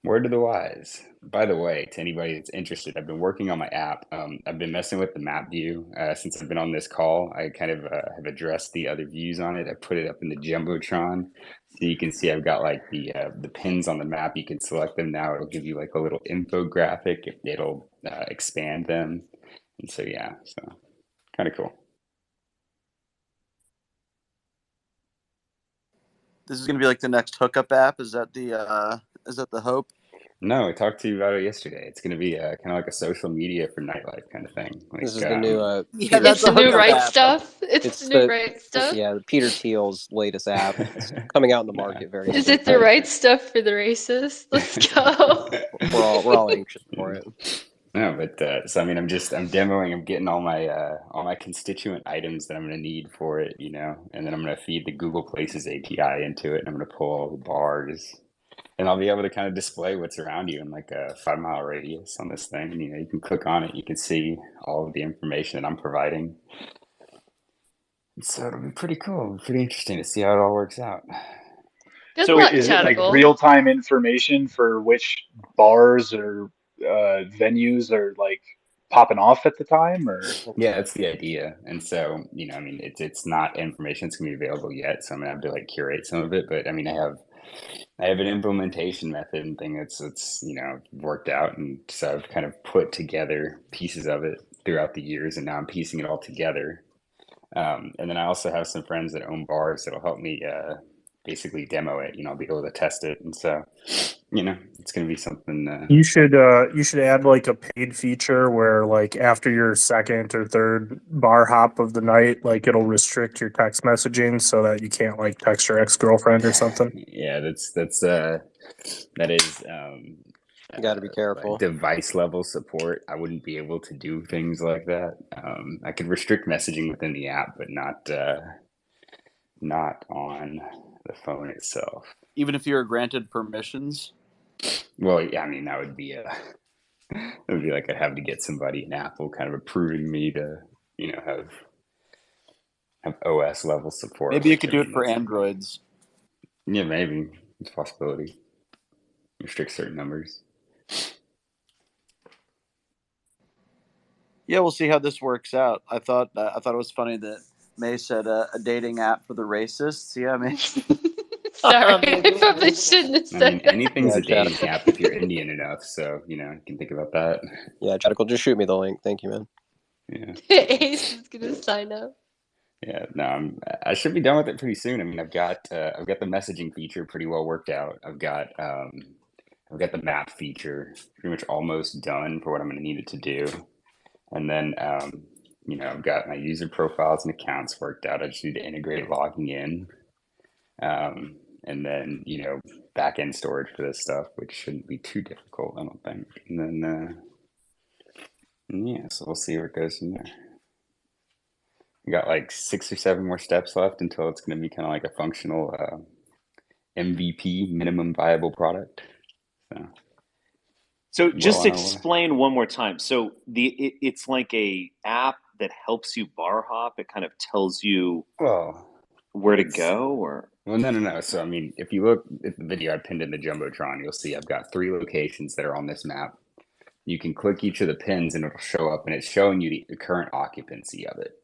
word to the wise. By the way, to anybody that's interested, I've been working on my app. I've been messing with the map view since I've been on this call. I kind of have addressed the other views on it. I put it up in the Jumbotron, so you can see I've got like the pins on the map. You can select them now. It'll give you like a little infographic. It'll expand them, and so yeah, so kind of cool. This is going to be like the next hookup app. Is that the hope? No, I talked to you about it yesterday. It's going to be kind of like a social media for nightlife kind of thing. Like, This is the new. Yeah, that's It's the a new hookup right app. stuff. It's It's the new the right stuff. yeah, Peter Thiel's latest app. It's coming out in the market very Is soon. it the right stuff for the racists? Let's go. We're all anxious for it. No, but so I mean, I'm demoing. I'm getting all my constituent items that I'm going to need for it, and then I'm going to feed the Google Places API into it, and I'm going to pull all the bars, and I'll be able to kind of display what's around you in like a 5-mile radius on this thing. And, you can click on it, you can see all of the information that I'm providing. So it'll be pretty cool, pretty interesting to see how it all works out. Good So luck, is it like Chatical. real-time information for which bars or venues are like popping off at the time, or? Yeah, that's the idea. And so, I mean, it's not information that's gonna be available yet, so I'm gonna have to like curate some of it. But I mean, I have an implementation method and thing that's worked out, and so I've kind of put together pieces of it throughout the years, and now I'm piecing it all together. And then I also have some friends that own bars that'll help me basically demo it. I'll be able to test it, and so it's going to be something. You should add like a paid feature where like after your second or third bar hop of the night, like it'll restrict your text messaging so that you can't like text your ex-girlfriend or something. Yeah, that is. You got to be careful. Device level support. I wouldn't be able to do things like that. I could restrict messaging within the app, but not on the phone itself. Even if you're granted permissions. Well, yeah, I mean that would be it would be like I'd have to get somebody in Apple kind of approving me to have OS level support. Maybe you could do it for Androids. Yeah, maybe it's a possibility. Restrict certain numbers. Yeah, we'll see how this works out. I thought it was funny that May said a dating app for the racists. Yeah, I mean, sorry, I probably shouldn't have said. I mean, anything's a dating app if you're Indian enough. So you can think about that. Yeah, Chatical, just shoot me the link. Thank you, man. Yeah. Ace is gonna sign up. Yeah, no, I should be done with it pretty soon. I mean, I've got the messaging feature pretty well worked out. I've got the map feature pretty much almost done for what I'm going to need it to do. And then, I've got my user profiles and accounts worked out. I just need to integrate logging in. And then, back-end storage for this stuff, which shouldn't be too difficult, I don't think. And then, so we'll see where it goes from there. We got like 6 or 7 more steps left until it's going to be kind of like a functional MVP, minimum viable product. So just explain one more time. So it's like a app that helps you bar hop. It kind of tells you where to go, or no. So I mean, if you look at the video I pinned in the Jumbotron, you'll see I've got 3 locations that are on this map. You can click each of the pins and it'll show up, and it's showing you the current occupancy of it.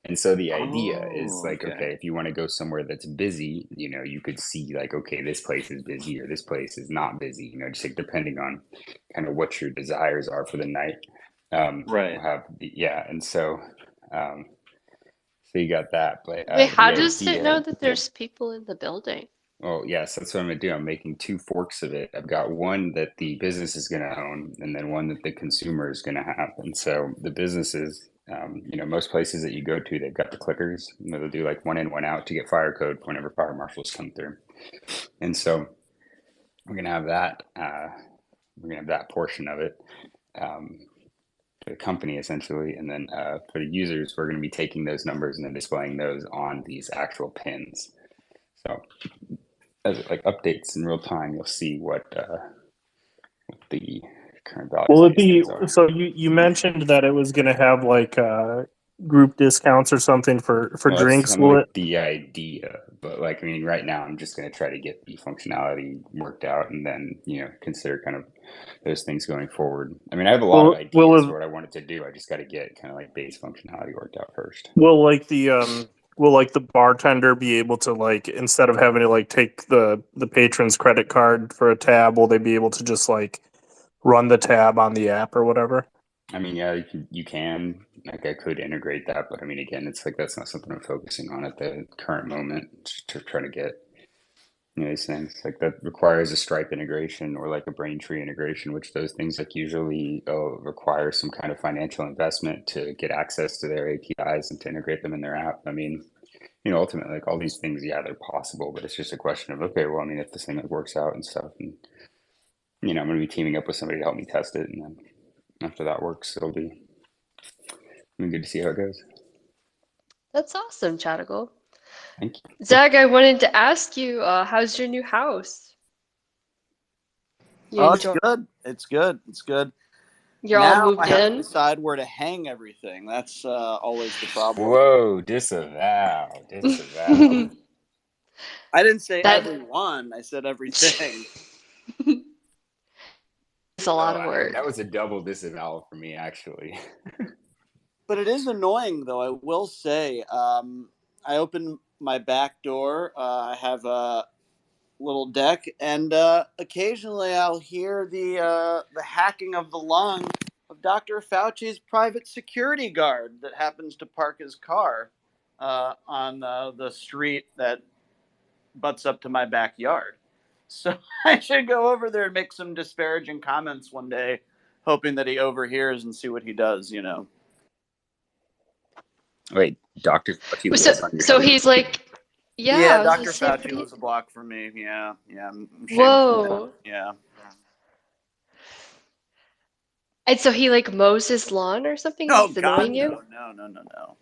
And so the idea is Oh, like, okay. okay, if you want to go somewhere that's busy, you could see like, okay, this place is busy or this place is not busy, just like depending on kind of what your desires are for the night. Right. And so you got that, but Wait, how the does it know idea, that there's people in the building? well, yes, that's what I'm gonna do. I'm making two forks of it. I've got one that the business is gonna own, and then one that the consumer is gonna have. And so the businesses, most places that you go to, they've got the clickers. They'll do like one in, one out to get fire code whenever fire marshals come through. And so we're gonna have that. We're gonna have that portion of it. For the company essentially, and then for the users, we're going to be taking those numbers and then displaying those on these actual pins. So as it like updates in real time, you'll see what the current values Will of it these be things are. so? You mentioned that it was going to have like group discounts or something for Well, that's drinks. kind of Will it? like the idea, but like I mean, right now I'm just going to try to get the functionality worked out, and then consider kind of those things going forward. I mean, I have a lot of ideas for what I wanted to do. I just got to get kind of like base functionality worked out first. Will like the bartender be able to, like, instead of having to like take the patron's credit card for a tab, will they be able to just like run the tab on the app or whatever? I mean, yeah, you can. Like, I could integrate that, but I mean, again, it's like that's not something I'm focusing on at the current moment. Just to try to get these things like that requires a Stripe integration or like a Braintree integration, which those things like usually require some kind of financial investment to get access to their APIs and to integrate them in their app. I mean, ultimately, like all these things, yeah, they're possible, but it's just a question of, okay, well, I mean, if this thing like works out and stuff, and I'm going to be teaming up with somebody to help me test it, and then after that works, it'll be good to see how it goes. That's awesome, Chadigal. Thank you. Zach, I wanted to ask you, how's your new house? You It's good. It's good. It's good. You're now all moved I have in? to decide where to hang everything. That's always the problem. Whoa, disavow. I didn't say That- everyone. I said everything. It's a lot of work. That was a double disavowal for me, actually. But it is annoying, though. I will say, I open my back door. I have a little deck, and occasionally I'll hear the hacking of the lung of Dr. Fauci's private security guard that happens to park his car on the street that butts up to my backyard. So I should go over there and make some disparaging comments one day, hoping that he overhears and see what he does. Wait, Dr. Fauci lives on your So street? he's like, Yeah, I was Dr. gonna say, Fauci lives a block from me. Yeah. I'm whoa. Yeah. And so he like mows his lawn or something? No, He's God, annoying you? no.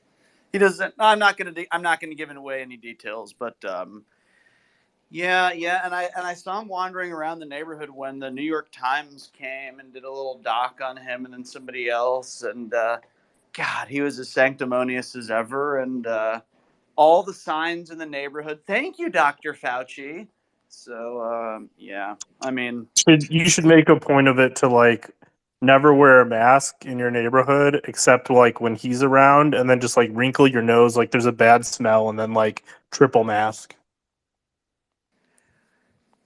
He doesn't. I'm not gonna give away any details, but yeah, and I saw him wandering around the neighborhood when the New York Times came and did a little doc on him, and then somebody else, and God, he was as sanctimonious as ever, and all the signs in the neighborhood. Thank you, Dr. Fauci. So yeah, I mean, You should make a point of it to like never wear a mask in your neighborhood except like when he's around, and then just like wrinkle your nose like there's a bad smell, and then like triple mask.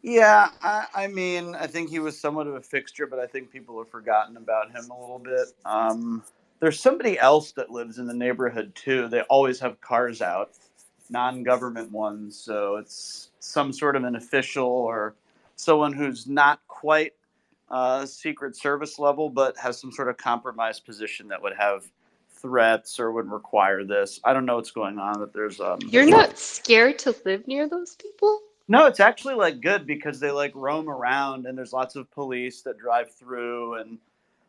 yeah, I mean, I think he was somewhat of a fixture, but I think people have forgotten about him a little bit. There's somebody else that lives in the neighborhood too. They always have cars out, non-government ones, so it's some sort of an official or someone who's not quite Secret Service level, but has some sort of compromised position that would have threats or would require this. I don't know what's going on, but there's You're not scared to live near those people? no, it's actually like good because they like roam around and there's lots of police that drive through and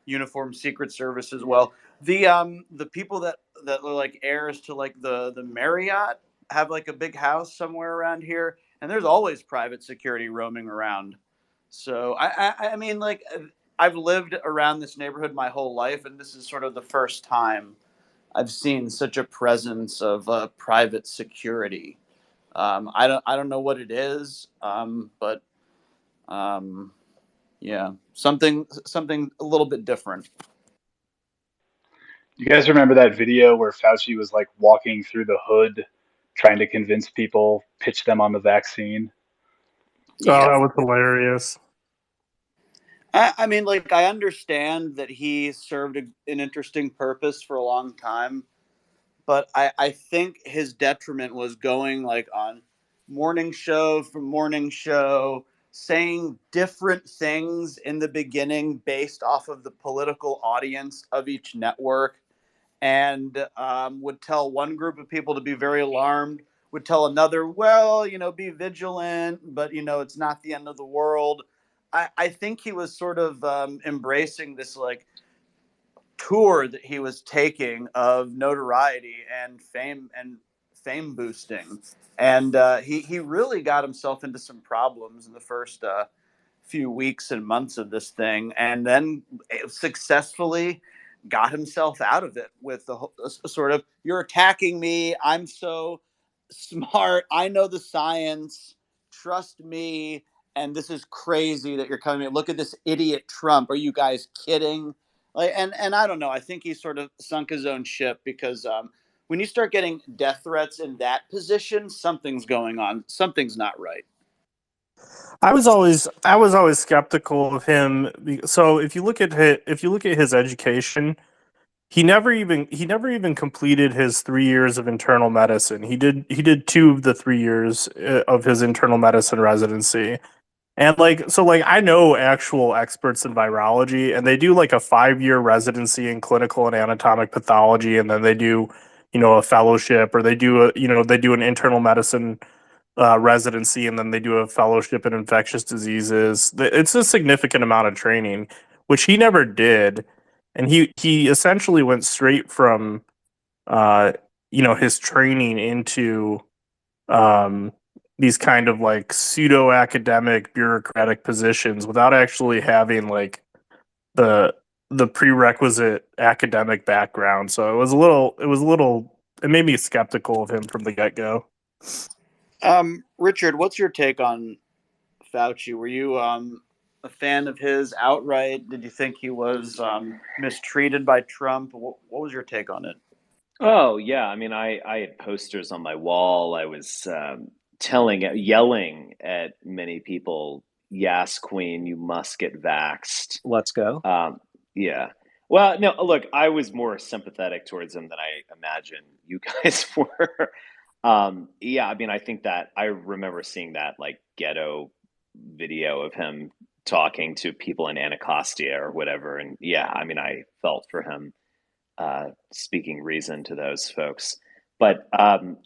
uniformed Secret Service as well. The people that are like heirs to like the Marriott have like a big house somewhere around here, and there's always private security roaming around. So I mean, like, I've lived around this neighborhood my whole life, and this is sort of the first time I've seen such a presence of private security. I don't know what it is, but yeah, something a little bit different. You guys remember that video where Fauci was like walking through the hood, trying to convince people, pitch them on the vaccine? Oh, Yeah. that was hilarious. I mean, like, I understand that he served an interesting purpose for a long time, but I think his detriment was going like on morning show from morning show, saying different things in the beginning based off of the political audience of each network, and would tell one group of people to be very alarmed, would tell another, well, be vigilant, but it's not the end of the world. I think he was sort of embracing this like tour that he was taking of notoriety and fame boosting, and he really got himself into some problems in the first few weeks and months of this thing, and then successfully got himself out of it with the sort of, you're attacking me, I'm so smart, I know the science, trust me, and this is crazy that you're coming. Look at this idiot Trump. Are you guys kidding? Like, and I don't know. I think he sort of sunk his own ship, because when you start getting death threats in that position, something's going on. Something's not right. I was always skeptical of him. So if you look at his education, he never even completed his 3 years of internal medicine. He did 2 of the 3 years of his internal medicine residency. And I know actual experts in virology, and they do like a 5-year residency in clinical and anatomic pathology, and then they do, a fellowship, or they do an internal medicine residency, and then they do a fellowship in infectious diseases. It's a significant amount of training, which he never did, and he essentially went straight from, his training into um, these kind of like pseudo academic bureaucratic positions without actually having like the prerequisite academic background. So it made me skeptical of him from the get go. Richard, what's your take on Fauci? Were you a fan of his outright? Did you think he was mistreated by Trump? What was your take on it? Oh yeah, I mean, I had posters on my wall. I was yelling at many people, "Yes, Queen, you must get vaxxed." Let's go. Yeah. Well, no, look, I was more sympathetic towards him than I imagine you guys were. Yeah, I mean, I think that I remember seeing that like ghetto video of him talking to people in Anacostia or whatever, and yeah, I mean, I felt for him, speaking reason to those folks. But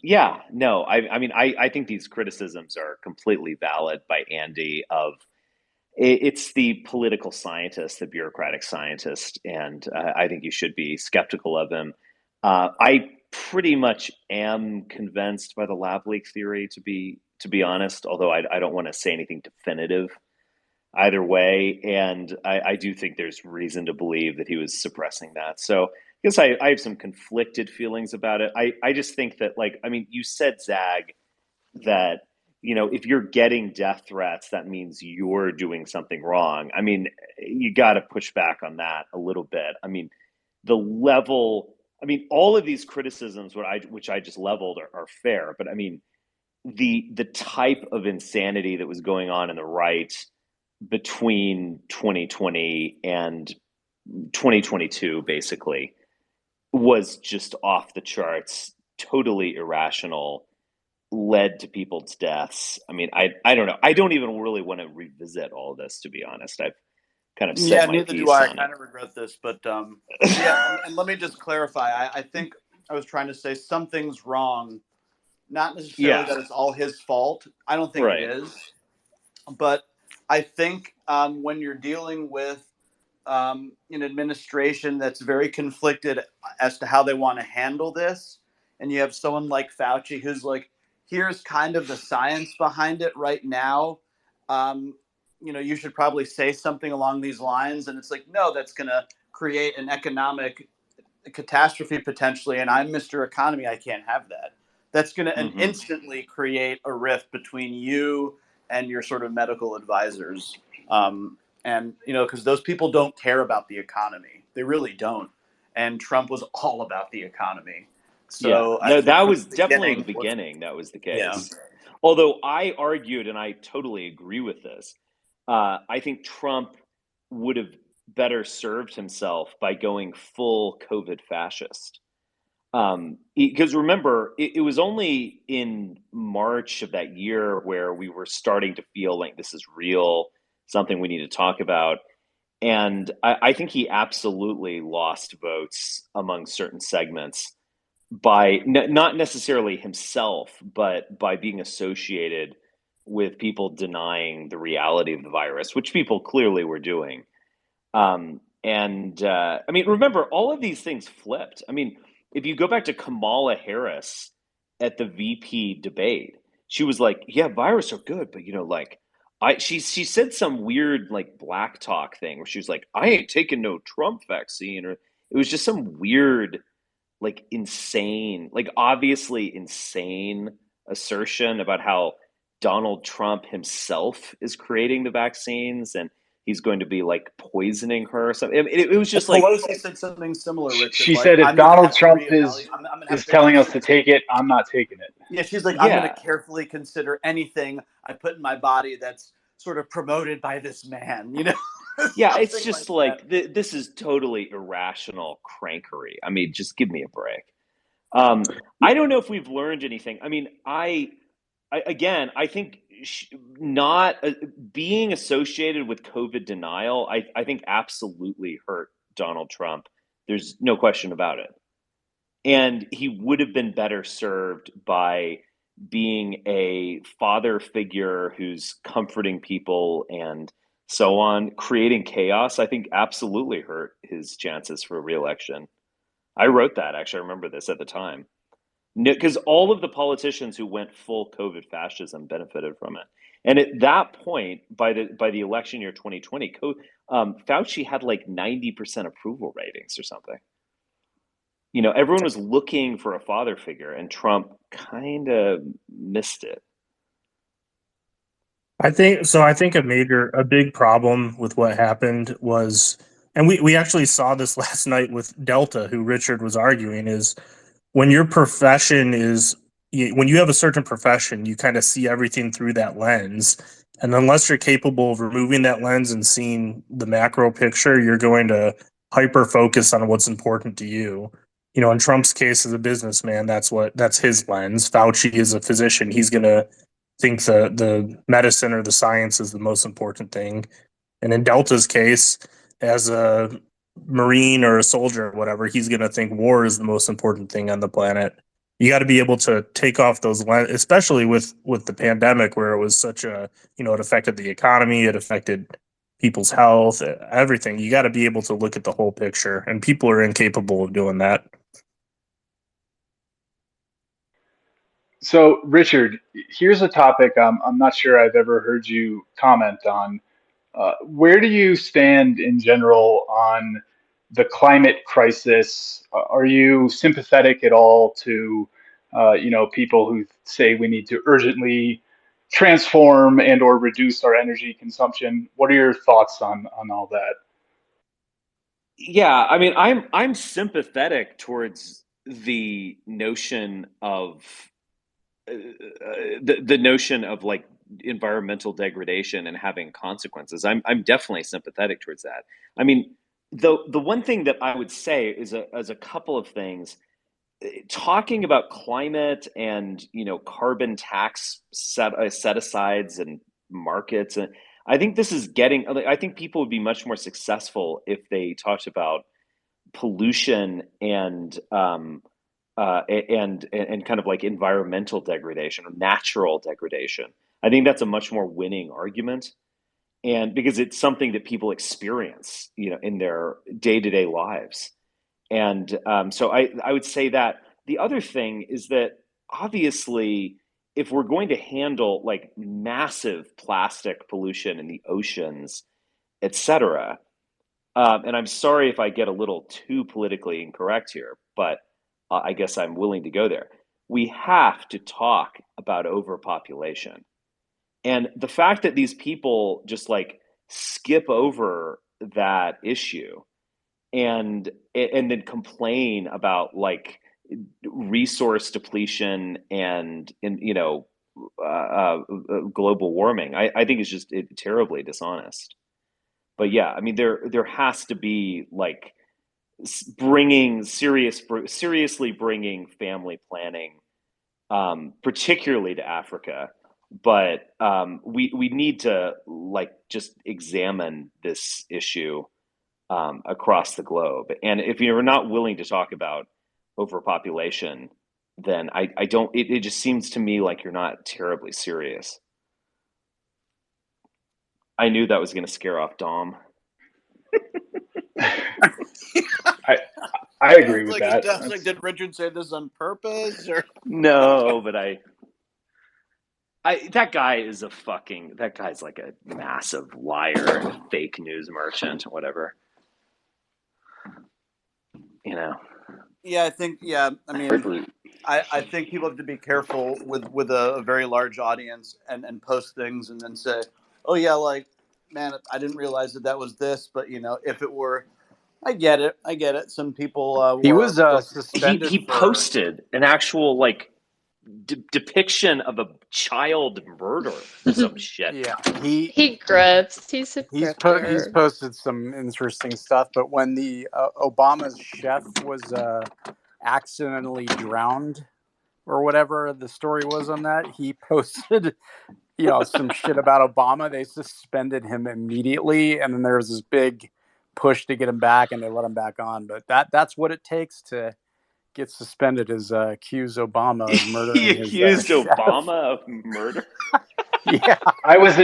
yeah, no, I mean, I think these criticisms are completely valid by Andy. It's the political scientist, the bureaucratic scientist, and I think you should be skeptical of him. I pretty much am convinced by the lab leak theory, to be honest. Although I don't want to say anything definitive either way, and I do think there's reason to believe that he was suppressing that. So I guess I have some conflicted feelings about it. I just think that, like, I mean, you said, Zag, that if you're getting death threats, that means you're doing something wrong. I mean, you got to push back on that a little bit. I mean, the level. I mean, all of these criticisms, which I just leveled, are fair. But I mean, the type of insanity that was going on in the right between 2020 and 2022, basically, was just off the charts, totally irrational, led to people's deaths. I mean, I don't know. I don't even really want to revisit all this, to be honest. I've kind of said Yeah, my neither do piece I. I on it. kind of regret this, but yeah, and let me just clarify. I think I was trying to say something's wrong, not necessarily Yeah, that it's all his fault. I don't think it right. is, but I think when you're dealing with an administration that's very conflicted as to how they want to handle this, and you have someone like Fauci who's like, here's kind of the science behind it right now. Um, you should probably say something along these lines, and it's like, no, that's going to create an economic catastrophe potentially, and I'm Mr. Economy, I can't have that. That's going to Mm-hmm. instantly create a rift between you and your sort of medical advisors. And because those people don't care about the economy, they really don't. and Trump was all about the economy. Yeah, So I no, think that from was the definitely the beginning, beginning. That was the yeah. case. Although I argued, and I totally agree with this, I think Trump would have better served himself by going full COVID fascist. Because remember, it was only in March of that year where we were starting to feel like this is real, something we need to talk about. And I think he absolutely lost votes among certain segments by not necessarily himself, but by being associated with people denying the reality of the virus, which people clearly were doing. I mean, remember, all of these things flipped. I mean, if you go back to Kamala Harris at the VP debate, she was like, "Yeah, viruses are good, but like." She said some weird like black talk thing where she was like, "I ain't taking no Trump vaccine," or it was just some weird, like insane, like obviously insane assertion about how Donald Trump himself is creating the vaccines and he's going to be like poisoning her or something. I mean, it was just like Pelosi said something similar, Richard. She Like, said if I'm going to Donald have to Trump reevaluate. I'm going to have is to telling us to consider. take it, I'm not taking it. Yeah, she's like, I'm going to yeah, carefully consider anything I put in my body that's sort of promoted by this man. yeah, it's Something just like like this is totally irrational crankery. I mean, just give me a break. I don't know if we've learned anything. I mean, again, I think not being associated with COVID denial, I think absolutely hurt Donald Trump. There's no question about it. And he would have been better served by being a father figure who's comforting people and so on. Creating chaos, I think absolutely hurt his chances for reelection. I wrote that, actually. I remember this at the time. Because all of the politicians who went full COVID fascism benefited from it. And at that point, by the election year 2020, Fauci had like 90% approval ratings or something. Everyone was looking for a father figure, and Trump kind of missed it. I think so. I think a big problem with what happened was, and we actually saw this last night with Delta, who Richard was arguing, is when your profession is, when you have a certain profession, you kind of see everything through that lens. And unless you're capable of removing that lens and seeing the macro picture, you're going to hyper focus on what's important to you. In Trump's case as a businessman, that's his lens. Fauci is a physician. He's going to think the medicine or the science is the most important thing. And in Delta's case, as a Marine or a soldier or whatever, he's going to think war is the most important thing on the planet. You got to be able to take off those lens, especially with the pandemic, where it was such a, it affected the economy, it affected people's health, everything. You got to be able to look at the whole picture, and people are incapable of doing that. So, Richard, here's a topic I'm not sure I've ever heard you comment on. Where do you stand in general on the climate crisis? Are you sympathetic at all to, people who say we need to urgently transform and or reduce our energy consumption? What are your thoughts on all that? Yeah, I mean, I'm sympathetic towards the notion of the notion of like environmental degradation and having consequences. I'm definitely sympathetic towards that. I mean, the one thing that I would say is a couple of things. Talking about climate and carbon tax set asides and markets, and I think this is getting. I think people would be much more successful if they talked about pollution and kind of like environmental degradation or natural degradation. I think that's a much more winning argument, and because it's something that people experience, in their day-to-day lives. And so I would say that the other thing is that obviously, if we're going to handle like massive plastic pollution in the oceans, etc., and I'm sorry if I get a little too politically incorrect here, but I guess I'm willing to go there. We have to talk about overpopulation. And the fact that these people just like skip over that issue and then complain about like resource depletion and global warming. I think it's just terribly dishonest. But yeah, I mean there has to be like seriously bringing family planning, particularly to Africa. But we need to like just examine this issue across the globe. And if you're not willing to talk about overpopulation, then I don't. It just seems to me like you're not terribly serious. I knew that was going to scare off Dom. I agree with that. It's like, did Richard say this on purpose? Or No, but that guy's like a massive liar, fake news merchant, whatever. You know. Yeah, I think. Yeah, I mean, I think people have to be careful with a very large audience and post things and then say, oh yeah, like, man, I didn't realize that was this, but if it were, I get it. Some people he was suspended. He posted an actual like depiction of a child murder or some shit. Yeah, he grips. He's a grifter. He's posted some interesting stuff, but when the Obama's chef was accidentally drowned or whatever the story was on that, he posted some shit about Obama. They suspended him immediately, and then there was this big push to get him back, and they let him back on. But that's what it takes to get suspended, is accuse Obama of murdering he accused Obama of murder. Yeah, I was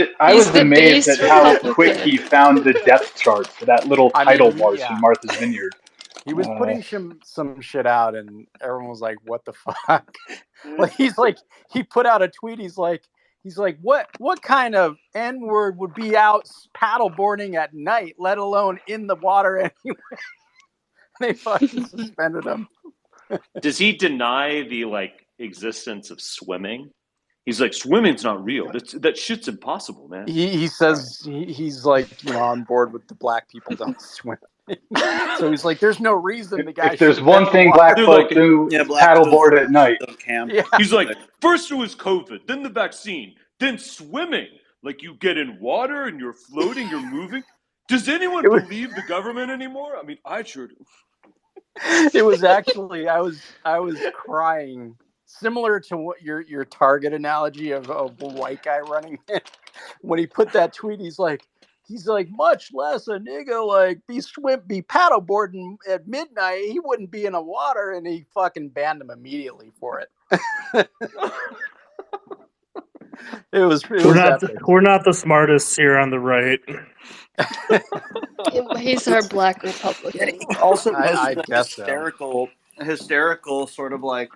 amazed at how quick he found the depth chart for that little title march in Martha's Vineyard. He was putting some shit out, and everyone was like, "What the fuck?" He put out a tweet. He's like, what kind of N-word would be out paddleboarding at night, let alone in the water anyway? They fucking suspended him. Does he deny the like existence of swimming? He's like, swimming's not real. That shit's impossible, man. He says he's like, on board with the black people don't swim. So he's like, there's no reason the guy. If there's one thing black folk do, paddleboard at night. Yeah. He's like, first it was COVID, then the vaccine, then swimming. Like you get in water and you're floating, you're moving. Does anyone believe the government anymore? I mean, I sure do. It was actually, I was crying. Similar to what your Target analogy of a white guy running in. When he put that tweet, he's like, much less a nigga like be paddleboarding at midnight. He wouldn't be in the water, and he fucking banned him immediately for it. We're not the smartest here on the right. He's our black Republican. He also posted hysterical sort of like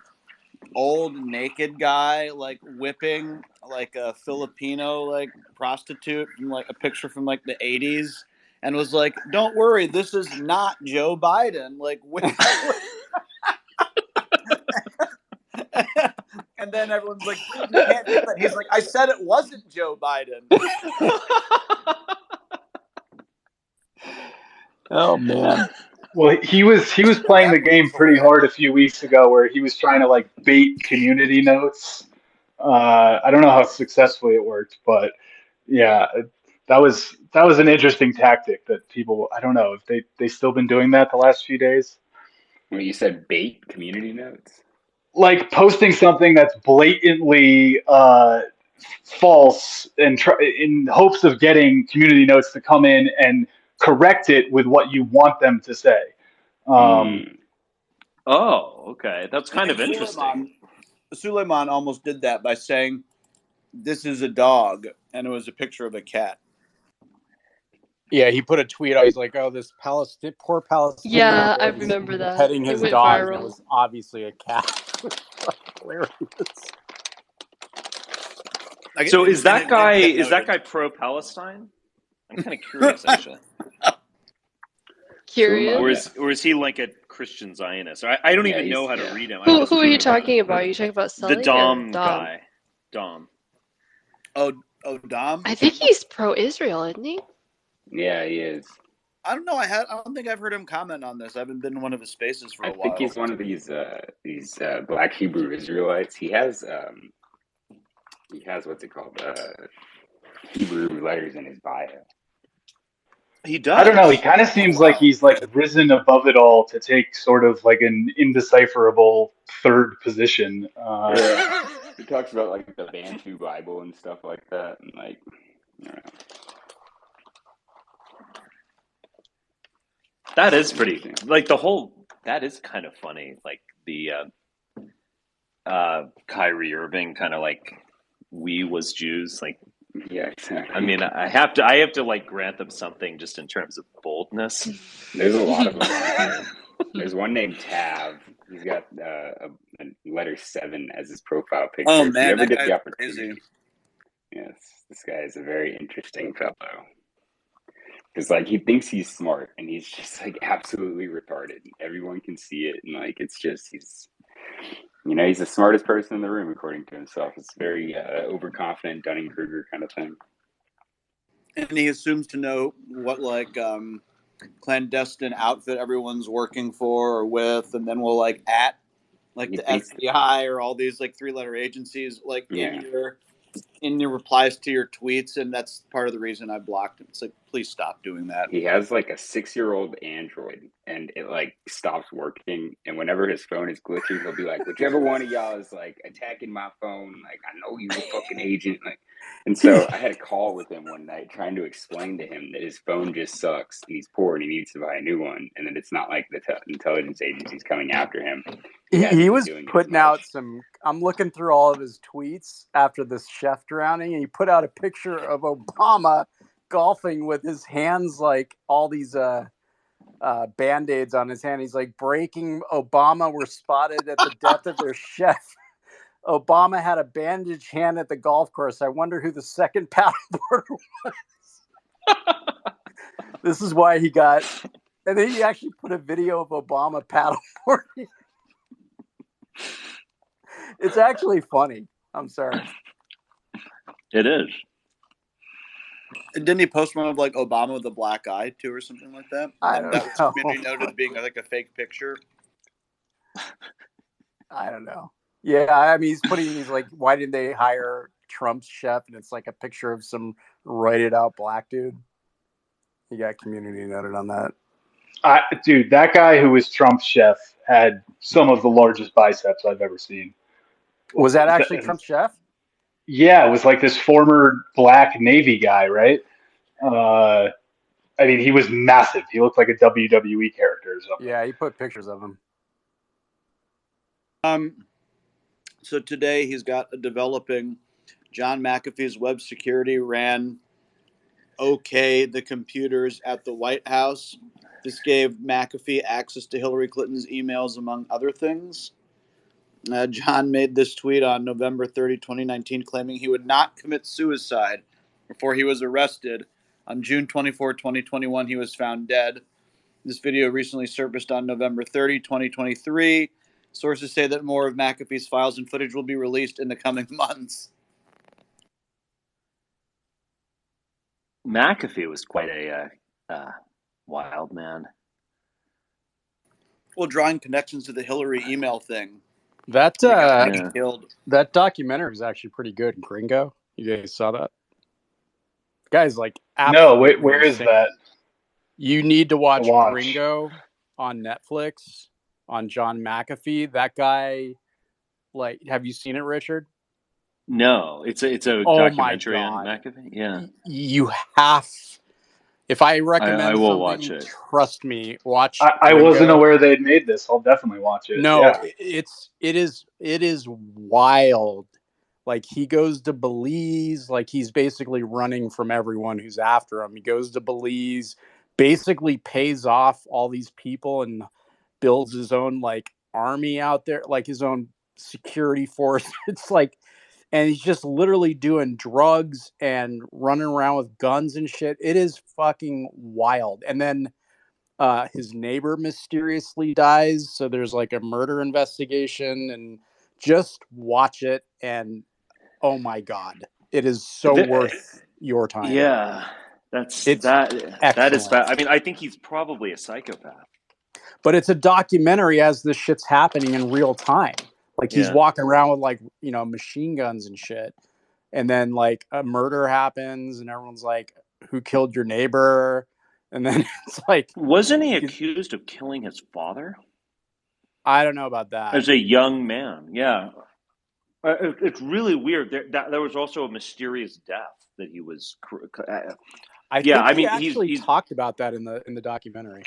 old naked guy like whipping like a Filipino like prostitute from like a picture from like the 80s, and was like, don't worry, this is not Joe Biden, like and then everyone's like, you can't do that. He's like, I said it wasn't Joe Biden. Oh man. Well, he was playing the game pretty hard a few weeks ago, where he was trying to like bait community notes. I don't know how successfully it worked, but yeah, that was an interesting tactic that people. I don't know if they still been doing that the last few days. Well, you said bait community notes, like posting something that's blatantly false and in hopes of getting community notes to come in and correct it with what you want them to say. Oh, okay. That's kind of interesting. Suleiman almost did that by saying, this is a dog, and it was a picture of a cat. Yeah, he put a tweet out. He's like, oh, this poor Palestinian. Yeah, I remember that. Petting his dog. Viral. It was obviously a cat. Hilarious. So is that guy pro-Palestine? I'm kind of curious, actually. Curious? Or is he like a Christian Zionist? I don't even know how to read him. Who are you talking about? Are you talking about Sully? The Dom guy. Dom. Oh, Dom? I think he's pro-Israel, isn't he? Yeah, he is. I don't know. I don't think I've heard him comment on this. I haven't been in one of his spaces for a I while. think he's one of these Black Hebrew Israelites. He has what's it called? Hebrew letters in his bio. He does. I don't know. He kind of seems like he's like risen above it all to take sort of like an indecipherable third position. Yeah. He talks about like the Bantu Bible and stuff like that, and like, I don't know. That is pretty, like the whole, that is kind of funny. Like the Kyrie Irving kind of like, we was Jews. Like, yeah, exactly. I mean, I have to like grant them something just in terms of boldness. There's a lot of them on here. There's one named Tav. He's got a letter 7 as his profile picture. Oh If man, you ever that get guy's the opportunity, crazy. yes, this guy is a very interesting fellow. Because like he thinks he's smart, and he's just like absolutely retarded. Everyone can see it, and like it's just he's the smartest person in the room according to himself. It's very overconfident Dunning-Kruger kind of thing. And he assumes to know what like clandestine outfit everyone's working for or with, and then we'll like at like the FBI or all these like 3-letter agencies like in your replies to your tweets, and that's part of the reason I blocked him. It's like, please stop doing that. He has like a 6-year-old Android, and it like stops working. And whenever his phone is glitching, he'll be like, "Whichever one of y'all is like attacking my phone, like I know you a fucking agent." Like, and so I had a call with him one night trying to explain to him that his phone just sucks and he's poor and he needs to buy a new one, and that it's not like the intelligence agencies coming after him. He was putting out some. I'm looking through all of his tweets after this chef drowning, and he put out a picture of Obama golfing with his hands like all these band-aids on his hand. He's like, breaking Obama were spotted at the death of their chef. Obama had a bandaged hand at the golf course. I wonder who the second paddleboarder was. This is why he got. And then he actually put a video of Obama paddleboarding. It's actually funny. I'm sorry. It is. Didn't he post one of like Obama with a black eye too, or something like that? I don't that know. was community noted being like a fake picture. I don't know. Yeah, I mean, he's like, why didn't they hire Trump's chef? And it's like a picture of some roided out black dude. He got community noted on that. Dude, that guy who was Trump's chef had some of the largest biceps I've ever seen. Was that actually Trump's chef? Yeah, it was like this former black Navy guy, right? I mean, he was massive. He looked like a WWE character or something. Yeah, he put pictures of him. So today he's got a developing. John McAfee's web security ran the computers at the White House. This gave McAfee access to Hillary Clinton's emails, among other things. John made this tweet on November 30, 2019, claiming he would not commit suicide before he was arrested. On June 24, 2021, he was found dead. This video recently surfaced on November 30, 2023. Sources say that more of McAfee's files and footage will be released in the coming months. McAfee was quite a wild man. Well, drawing connections to the Hillary email thing. That killed. That documentary was actually pretty good. Gringo, you guys saw that? The guy's like absolutely no. Where insane. Is that? You need to watch Gringo on Netflix on John McAfee. That guy, like, have you seen it, Richard? No, it's a documentary on McAfee. Yeah, you have. If I recommend I will something, watch it. Trust me, watch. I wasn't aware they'd made this. I'll definitely watch it. No, yeah. it is wild. Like, he goes to Belize, like he's basically running from everyone who's after him. He goes to Belize, basically pays off all these people and builds his own like army out there, like his own security force. It's like, and he's just literally doing drugs and running around with guns and shit. It is fucking wild. And then his neighbor mysteriously dies, so there's like a murder investigation, and just watch it. And oh my god, it is so worth your time. Yeah, That is excellent. I mean, I think he's probably a psychopath. But it's a documentary as this shit's happening in real time. Like he's walking around with like, machine guns and shit. And then like a murder happens and everyone's like, who killed your neighbor? And then it's like, wasn't he accused of killing his father? I don't know about that. As a young man, yeah. It's really weird. There was also a mysterious death that he was. I think he actually talked about that in the documentary.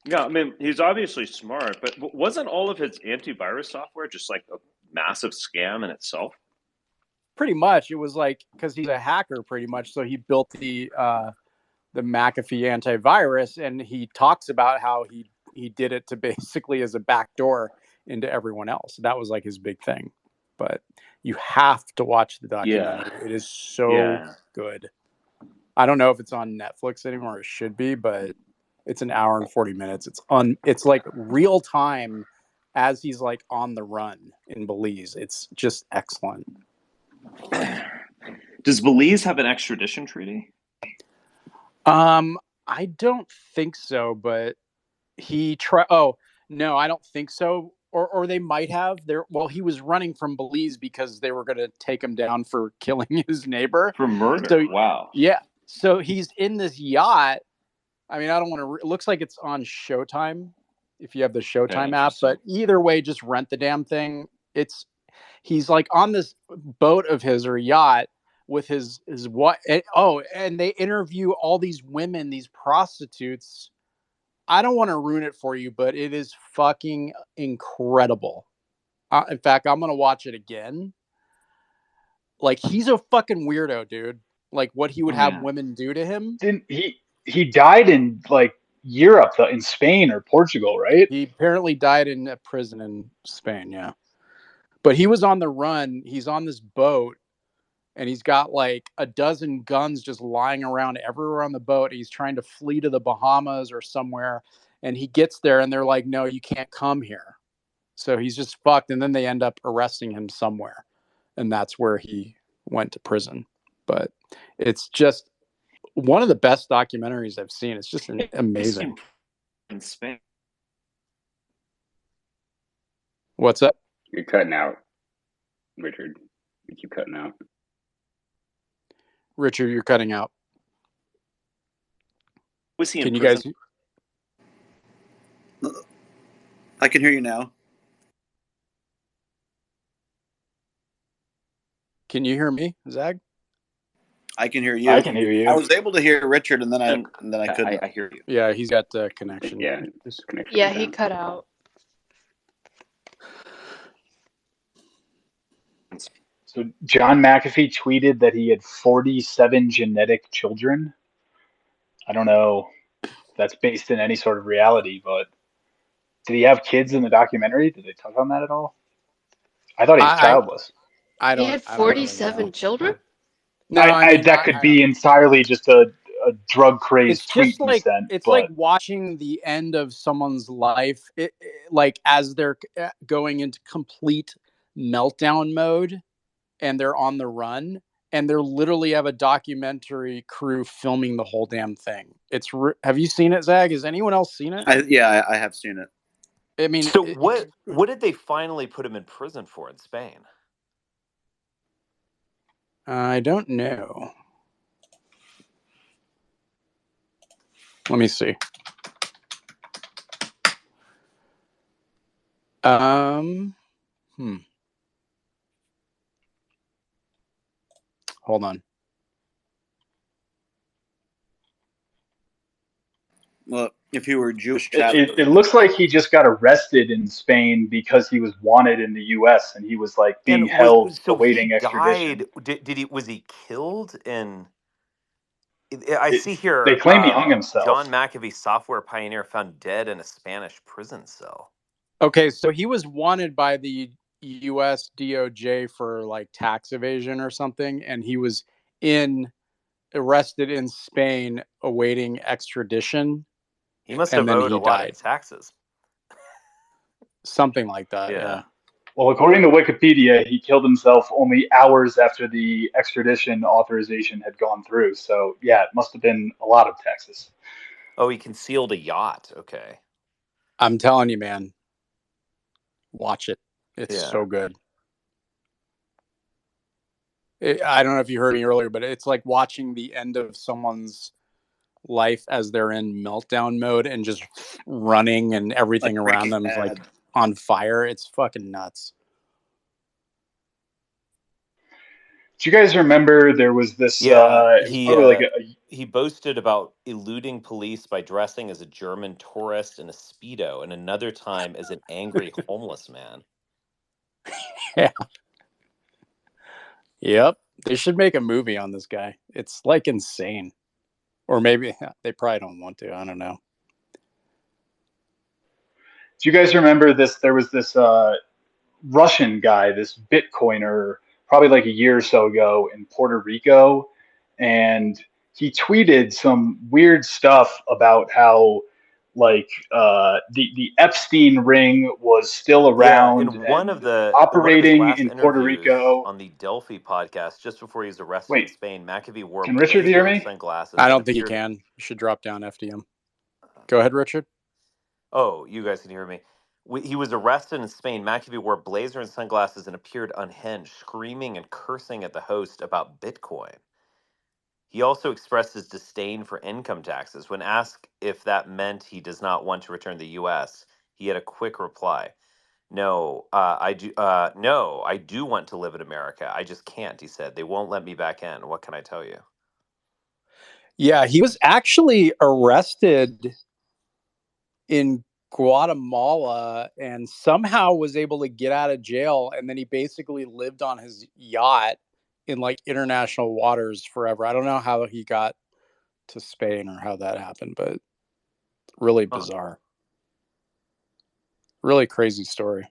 Yeah, I mean, he's obviously smart, but wasn't all of his antivirus software just like a massive scam in itself? Pretty much, it was like because he's a hacker, pretty much. So he built the McAfee antivirus, and he talks about how he did it to basically as a backdoor into everyone else. That was like his big thing. But you have to watch the documentary. Yeah. It is so good. I don't know if it's on Netflix anymore. It should be, but it's an hour and 40 minutes. It's like real time as he's like on the run in Belize. It's just excellent. Does Belize have an extradition treaty? I don't think so, but oh, no, I don't think so. Or they might have. He was running from Belize because they were going to take him down for killing his neighbor. For murder. So, wow. Yeah. So he's in this yacht. I mean, I don't want to. It looks like it's on Showtime if you have the Showtime app. But either way, just rent the damn thing. He's like on this boat of his or yacht with his what? And they interview all these women, these prostitutes. I don't want to ruin it for you, but it is fucking incredible. In fact, I'm gonna watch it again. Like he's a fucking weirdo, dude. Like what he would have women do to him. Didn't he died in like Europe, in Spain or Portugal, right? He apparently died in a prison in Spain, yeah. But he was on the run. He's on this boat, and he's got like a dozen guns just lying around everywhere on the boat. He's trying to flee to the Bahamas or somewhere, and he gets there, and they're like, "No, you can't come here." So he's just fucked, and then they end up arresting him somewhere, and that's where he went to prison. But it's just one of the best documentaries I've seen. It's just amazing. In Spain. What's up? You're cutting out, Richard. You keep cutting out. Richard, you're cutting out. Was he Can in you prison? Guys? I can hear you now. Can you hear me, Zag? I can hear you. I can hear you. I was able to hear Richard, and then I couldn't. I hear you. Yeah, he's got connection. Yeah, connection. Yeah, he cut out. So John McAfee tweeted that he had 47 genetic children. I don't know if that's based in any sort of reality, but did he have kids in the documentary? Did they touch on that at all? I thought he was childless. He had 47 children? No, that could be entirely just a drug crazed tweet he sent. It's like watching the end of someone's life, like as they're going into complete meltdown mode, and they're on the run, and they literally have a documentary crew filming the whole damn thing. Have you seen it, Zag? Has anyone else seen it? I have seen it. I mean, so what did they finally put him in prison for in Spain? I don't know. Let me see. Hold on. Well, if he were Jewish, it looks like he just got arrested in Spain because he was wanted in the U.S. and he was like being held awaiting extradition. Was he killed? I see here. They claim he hung himself. John McAfee, software pioneer, found dead in a Spanish prison cell. Okay, so he was wanted by the U.S. DOJ for like tax evasion or something, and he was arrested in Spain awaiting extradition. He must have owed a lot of taxes. Something like that, yeah. Well, according to Wikipedia, he killed himself only hours after the extradition authorization had gone through. So, yeah, it must have been a lot of Texas. Oh, he concealed a yacht. Okay. I'm telling you, man. Watch it. It's Yeah. so good. I don't know if you heard me earlier, but it's like watching the end of someone's life as they're in meltdown mode and just running and everything Like around Breaking them is like Bad. on fire. It's fucking nuts. Do you guys remember there was this? Yeah, It was probably like a he boasted about eluding police by dressing as a German tourist in a Speedo, and another time as an angry homeless man. Yeah. Yep. They should make a movie on this guy. It's like insane. Or maybe they probably don't want to. I don't know. Do you guys remember this? There was this Russian guy, this Bitcoiner, probably like a year or so ago in Puerto Rico, and he tweeted some weird stuff about how like the Epstein ring was still Yeah, around in and one of his operating last in Puerto interviews Rico. on the Delphi podcast, just before he was arrested in Wait, Spain, McAfee wore can Richard hear blazer and me? sunglasses I and don't think you appeared. can. You should drop down FDM. Go ahead, Richard. Oh, you guys can hear me. He was arrested in Spain. McAfee wore blazer and sunglasses and appeared unhinged, screaming and cursing at the host about Bitcoin. He also expressed his disdain for income taxes. When asked if that meant he does not want to return to the U.S., he had a quick reply. No, I do. No, I do want to live in America. I just can't. He said they won't let me back in. What can I tell you? Yeah, he was actually arrested in Guatemala and somehow was able to get out of jail. And then he basically lived on his yacht in like international waters forever. I don't know how he got to Spain or how that happened, but really bizarre. Really crazy story.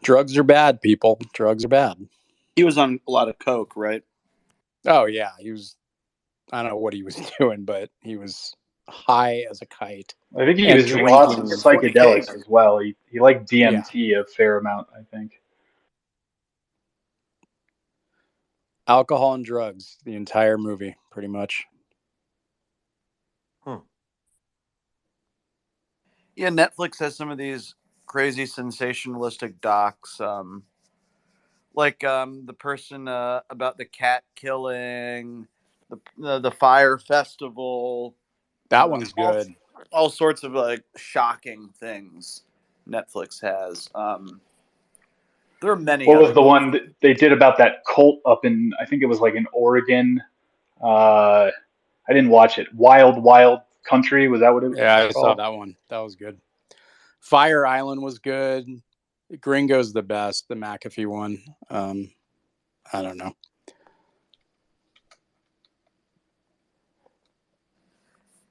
Drugs are bad, people. Drugs are bad. He was on a lot of coke, right? Oh, yeah. He was, I don't know what he was doing, but he was high as a kite. I think he and was using lots of drinking. psychedelics as well. He liked Yeah. DMT a fair amount, I think. Alcohol and drugs, the entire movie, pretty much. Yeah, Netflix has some of these crazy sensationalistic docs. Like the person about the cat killing, the fire festival. That one's good. All sorts of like shocking things Netflix has. There are many. What was other the one that they did about that cult up in? I think it was like in Oregon. I didn't watch it. Wild Wild Country, was that what it was? Yeah, I saw called? that one. That was good. Fire Island was good. Gringo's the best. The McAfee one. I don't know.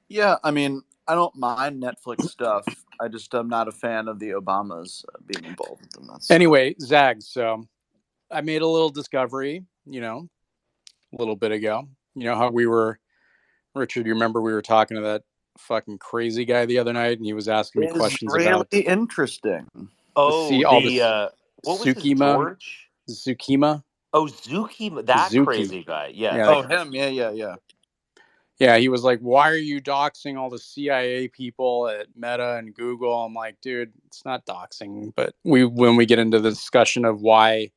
Yeah, I mean, I don't mind Netflix stuff. I just am not a fan of the Obamas being involved with them. Anyway, Zag, so I made a little discovery, a little bit ago. You know how we were, Richard, you remember we were talking to that fucking crazy guy the other night and he was asking me It is questions really about interesting. Oh, this what was his Tsukima. George? Tsukima. Oh, Zuki, that Zuki. crazy guy. Yes. Yeah, Oh, him. Yeah. Yeah, he was like, "Why are you doxing all the CIA people at Meta and Google?" I'm like, "Dude, it's not doxing." But when we get into the discussion of why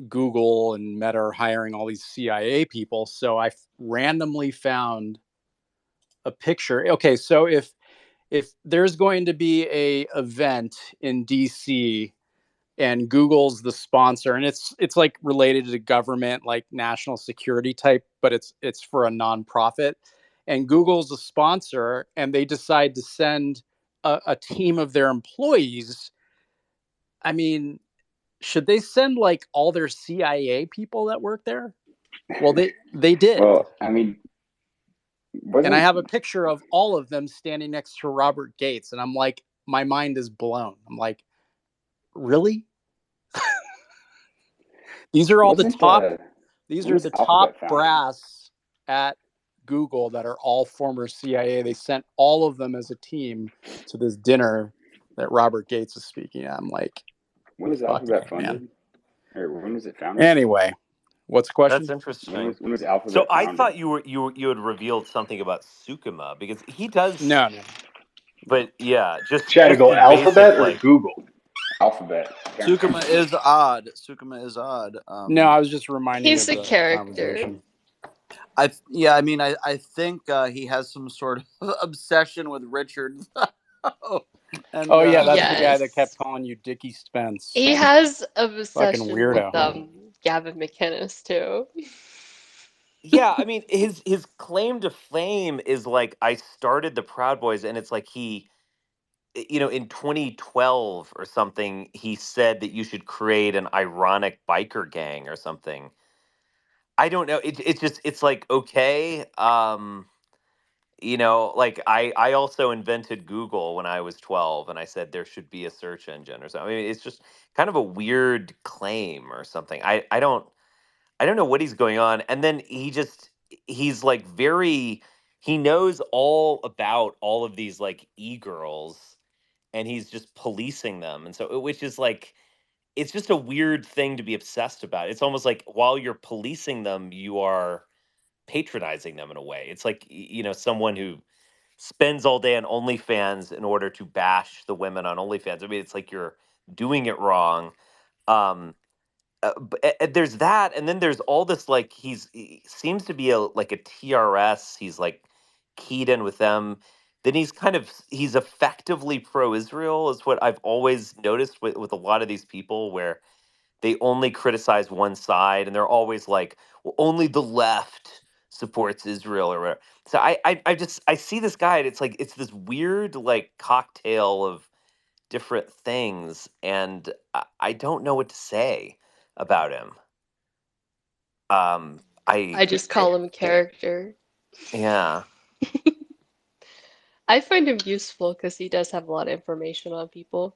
Google and Meta are hiring all these CIA people, so I randomly found a picture. Okay, so if there's going to be a event in DC and Google's the sponsor, and it's like related to government, like national security type, but it's for a nonprofit, and Google's a sponsor, and they decide to send a team of their employees. I mean, should they send like all their CIA people that work there? Well, they did. Well, I mean, and I have a picture of all of them standing next to Robert Gates, and I'm like, my mind is blown. I'm like, really? These are all the top. These are the top brass at Google that are all former CIA. They sent all of them as a team to this dinner that Robert Gates is speaking at. I'm like, When was fucking Alphabet A, man. funded? Or when was it founded? Anyway, what's the That's question? interesting. When was So Alphabet I founded? thought you had revealed something about Sukima because he does. No. But yeah, just Chad, to go his basic Alphabet or like. Google? Alphabet. Sukima is odd. Sukima is odd. No, I was just reminding He's of a the character. conversation. I think he has some sort of obsession with Richard. And, Oh yeah, that's the guy that Yes. kept calling you Dickie Spence. He has Fucking obsession with weirdo. Gavin McInnes too. Yeah, I mean his claim to fame is like I started the Proud Boys, and it's like he, in 2012 or something, he said that you should create an ironic biker gang or something. I don't know. It's like okay. Like I also invented Google when I was 12, and I said there should be a search engine or something. I mean, it's just kind of a weird claim or something. I don't know what he's going on. And then he's like he knows all about all of these like e-girls, and he's just policing them. And so which is like it's just a weird thing to be obsessed about. It's almost like while you're policing them, you are patronizing them in a way. It's like someone who spends all day on OnlyFans in order to bash the women on OnlyFans. I mean, it's like you're doing it wrong. Um, there's that, and then there's all this like he seems to be like a TRS. He's like keyed in with them. Then he's effectively pro-Israel is what I've always noticed with a lot of these people where they only criticize one side and they're always like, well, only the left supports Israel or whatever. So I see this guy and it's like it's this weird like cocktail of different things, and I don't know what to say about him. I just call him character. Yeah. I find him useful because he does have a lot of information on people.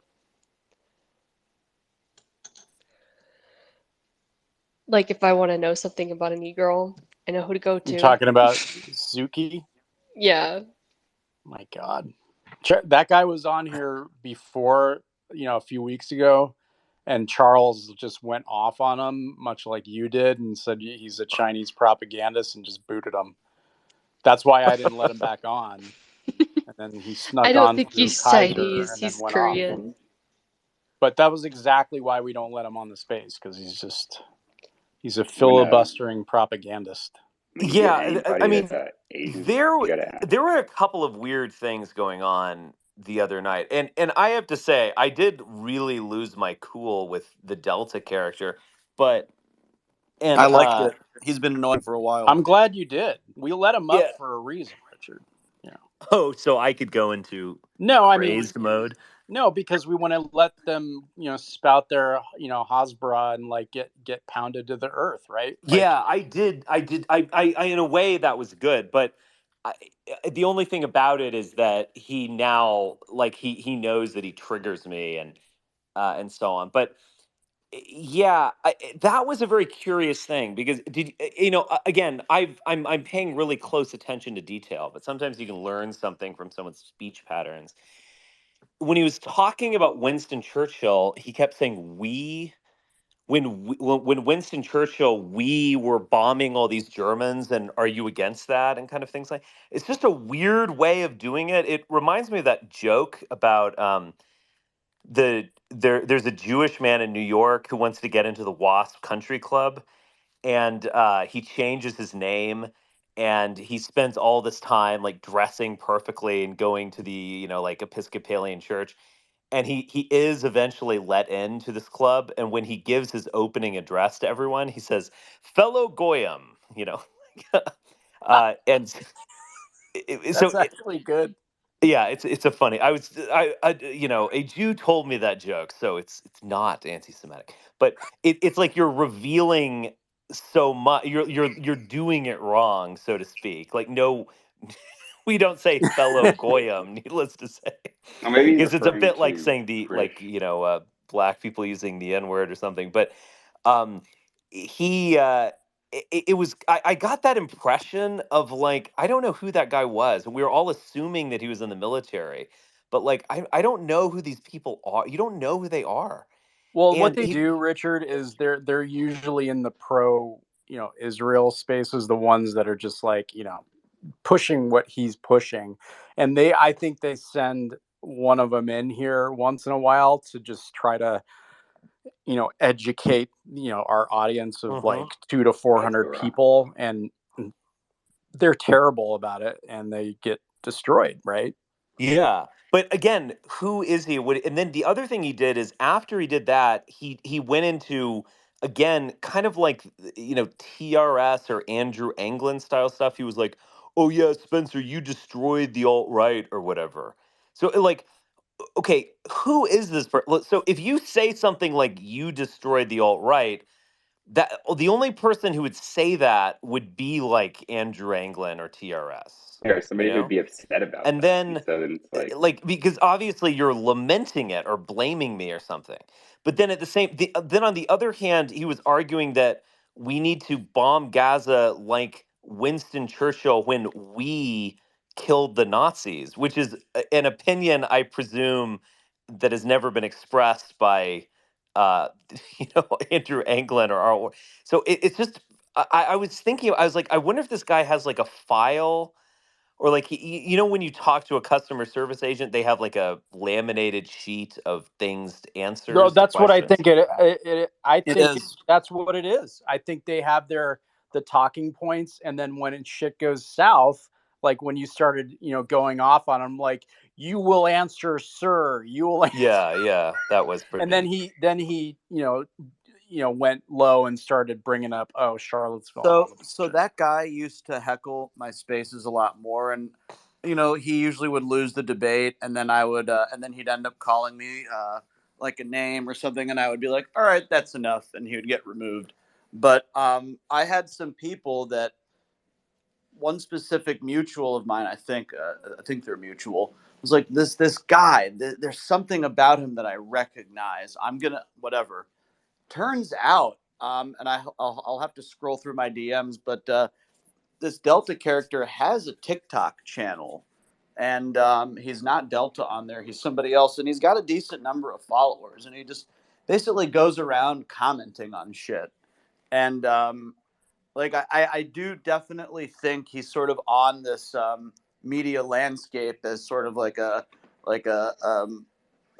Like if I want to know something about an e-girl, I know who to go You to. talking about Zuki? Yeah. My God, that guy was on here before, a few weeks ago, and Charles just went off on him, much like you did, and said he's a Chinese propagandist and just booted him. That's why I didn't let him back on. And then he I snuck don't on think through he's Kaiser Chinese, and then he's went off. Korean. But that was exactly why we don't let him on the space, because he's a When filibustering propagandist. when you get Yeah, I anybody mean, that's Asian, there you gotta ask. there were a couple of weird things going on the other night, and I have to say, I did really lose my cool with the Delta character, but and I liked it. He's been annoying for a while. I'm glad you did. We let him up yeah. for a reason, Richard. Oh, so I could go into No, I mean, crazed mode. no, because we want to let them, spout their, Hasbara and like get pounded to the earth, right? Like, Yeah, I did. I in a way that was good, but I, the only thing about it is that he now like he knows that he triggers me and so on. But yeah, that was a very curious thing because again I'm paying really close attention to detail, but sometimes you can learn something from someone's speech patterns. When he was talking about Winston Churchill, he kept saying we. When Winston Churchill, we were bombing all these Germans, and are you against that? And kind of things like it's just a weird way of doing it. It reminds me of that joke about there's a Jewish man in New York who wants to get into the Wasp Country Club, and he changes his name, and he spends all this time like dressing perfectly and going to the like Episcopalian church, and he is eventually let into this club, and when he gives his opening address to everyone, he says, "Fellow Goyim," and that's actually good. yeah, it's a funny. A Jew told me that joke, so it's not anti-Semitic, but it's like you're revealing so much. You're doing it wrong, so to speak. Like no, we don't say fellow goyim. Needless to say, Or maybe he's because it's a referring bit like to saying British. black people using the N word or something. But um, he it was I got that impression of like I don't know who that guy was, and we were all assuming that he was in the military, but like I don't know who these people are. You don't know who they are, Well, what and they do, Richard, is they're usually in the pro, Israel spaces, the ones that are just like, pushing what he's pushing. And I think they send one of them in here once in a while to just try to, educate, our audience of like 200 to 400 people, and they're terrible about it and they get destroyed, right? yeah, but again, who is he? And then the other thing he did is after he did that, he went into again kind of like TRS or Andrew Anglin style stuff. He was like, "Oh yeah, Spencer, you destroyed the alt right or whatever." So like, okay, who is this person? So if you say something like you destroyed the alt right, the only person who would say that would be like Andrew Anglin or TRS, Or somebody who'd be upset about and that. And then so then it's like because obviously you're lamenting it or blaming me or something, but then at then on the other hand he was arguing that we need to bomb Gaza like Winston Churchill when we killed the Nazis, which is an opinion I presume that has never been expressed by uh Andrew Anglin so it's just I was thinking I was like I wonder if this guy has like a file or like when you talk to a customer service agent, they have like a laminated sheet of things, No, answers to that's what I questions. think I It think is. that's what it is. I think they have the talking points, and then when shit goes south, like when you started, going off on them, like you will answer, sir, you will answer. Yeah, that was And pretty. then he, went low and started bringing up, oh, Charlottesville and all the So that guy used to heckle my spaces a lot more, and he usually would lose the debate, and then and then he'd end up calling me like a name or something, and I would be like, all right, that's enough, and he would get removed. But I had some people that one specific mutual of mine, I think they're mutual, was like this guy. There's something about him that I recognize. I'm gonna whatever. Turns out, and I'll have to scroll through my DMs, but this Delta character has a TikTok channel, and he's not Delta on there. He's somebody else, and he's got a decent number of followers, and he just basically goes around commenting on shit. And like I do definitely think he's sort of on this media landscape as sort of like a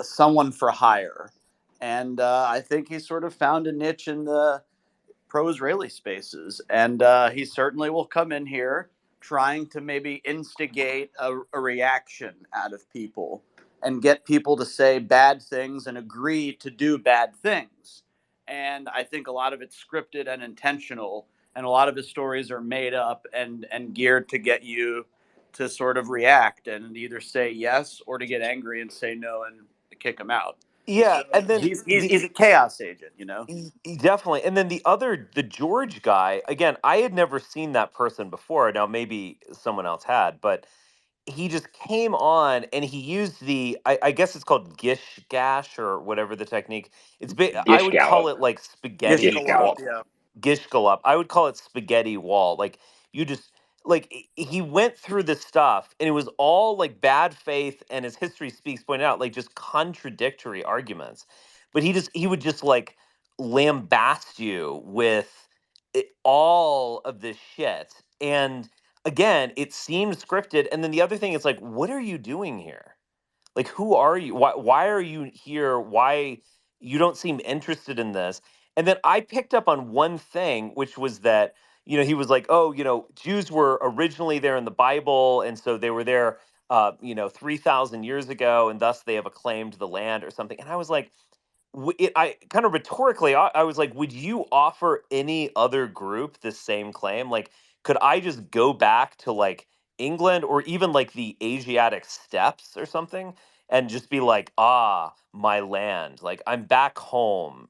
someone for hire, and I think he sort of found a niche in the pro-Israeli spaces, and he certainly will come in here trying to maybe instigate a reaction out of people and get people to say bad things and agree to do bad things. And I think a lot of it's scripted and intentional, and a lot of his stories are made up and geared to get you to sort of react and either say yes or to get angry and say no and kick him out. Yeah, So and then he's a chaos agent, you know. Definitely. And then the George guy, again, I had never seen that person before. Now maybe someone else had, but he just came on and he used I guess it's called gish gash or whatever the technique. I Gish would call Gallop. it like Gish Gish spaghetti Gallop, Gallop. wall. yeah. Gishgalop. I would call it spaghetti wall. Like you just like he went through this stuff and it was all like bad faith and as history speaks pointed out like just contradictory arguments. But he would just like lambast you with all of this shit. And again, it seemed scripted. And then the other thing is like, what are you doing here? Like, who are you? Why are you here? Why you don't seem interested in this? And then I picked up on one thing, which was that, he was like, oh, Jews were originally there in the Bible. And so they were there, 3,000 years ago, and thus they have acclaimed the land or something. And I was like, I kind of rhetorically, I was like, would you offer any other group the same claim? Like, could I just go back to like England or even like the Asiatic steppes or something and just be like, ah, my land, like I'm back home?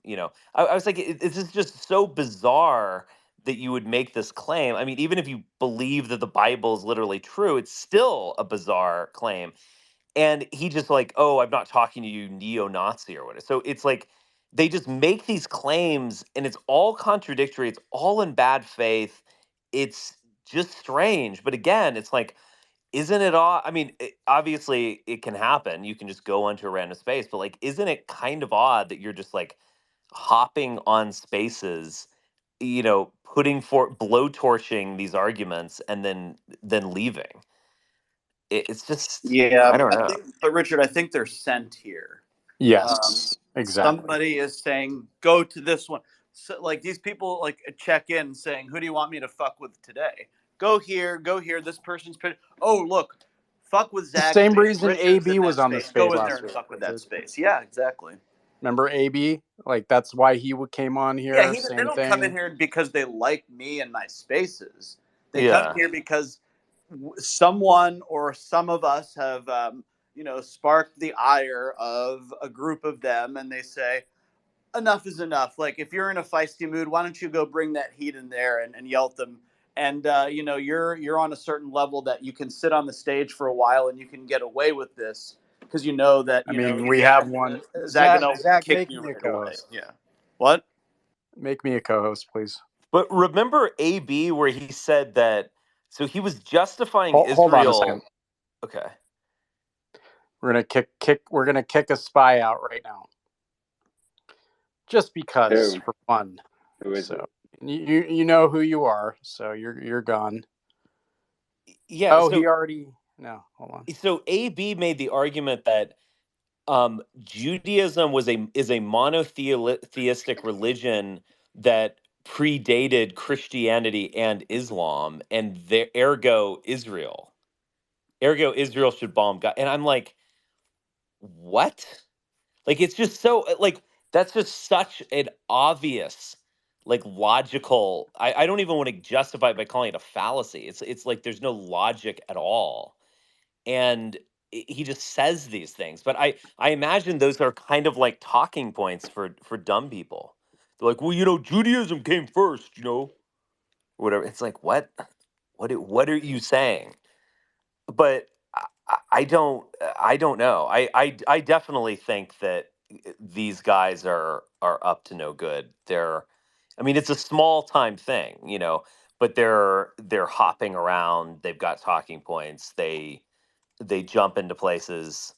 I was like, this is just so bizarre that you would make this claim. I mean, even if you believe that the Bible is literally true, it's still a bizarre claim. And he just like, oh, I'm not talking to you, neo-Nazi or whatever. So it's like they just make these claims, and it's all contradictory. It's all in bad faith. It's just strange. But again, it's like, isn't it all? I mean, obviously it can happen. You can just go onto a random space, but like, isn't it kind of odd that you're just like hopping on spaces, putting for blowtorching these arguments and then leaving? It's just, Yeah, I don't know. but Richard, I think they're sent here. Yes, exactly. Somebody is saying, go to this one. So, like, these people like check in saying, who do you want me to fuck with today? Go here, go here. This person's oh, look, fuck with The Zag's same space. reason Richard's AB in was that on the space. Go space in there last and week, fuck with that Richard. space. Yeah, exactly. Remember AB? Like, that's why he came on here. Yeah, they Same don't come in thing. here because they like me and my spaces. They come Yeah. here because someone or some of us have, sparked the ire of a group of them, and they say, enough is enough. Like, if you're in a feisty mood, why don't you go bring that heat in there and yell at them? And you're on a certain level that you can sit on the stage for a while and you can get away with this because you know that we have one. Zag Zach, kick make you me a right away. co-host. Yeah. What? Make me a co-host, please. But remember AB where he said that, so he was justifying Hold on a Israel. second. Okay. We're gonna kick a spy out right now, just because, for fun. Who is it? You know who you are, so you're gone. Yeah. Oh, so, he already. No, hold on. So AB made the argument that Judaism is a monotheistic religion that predated Christianity and Islam, and ergo Israel should bomb God. And I'm like, what? Like, it's just so like, that's just such an obvious, like, logical. I don't even want to justify it by calling it a fallacy. It's like there's no logic at all. And he just says these things. But I imagine those are kind of like talking points for dumb people. They're like, well, Judaism came first, whatever. It's like, what are you saying? But I don't know. I definitely think that these guys are up to no good. I mean, it's a small time thing, but they're hopping around. They've got talking points. They jump into places,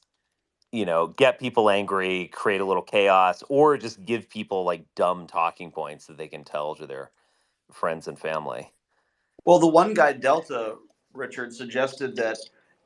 get people angry, create a little chaos, or just give people like dumb talking points that they can tell to their friends and family. Well, the one guy, Delta, Richard, suggested that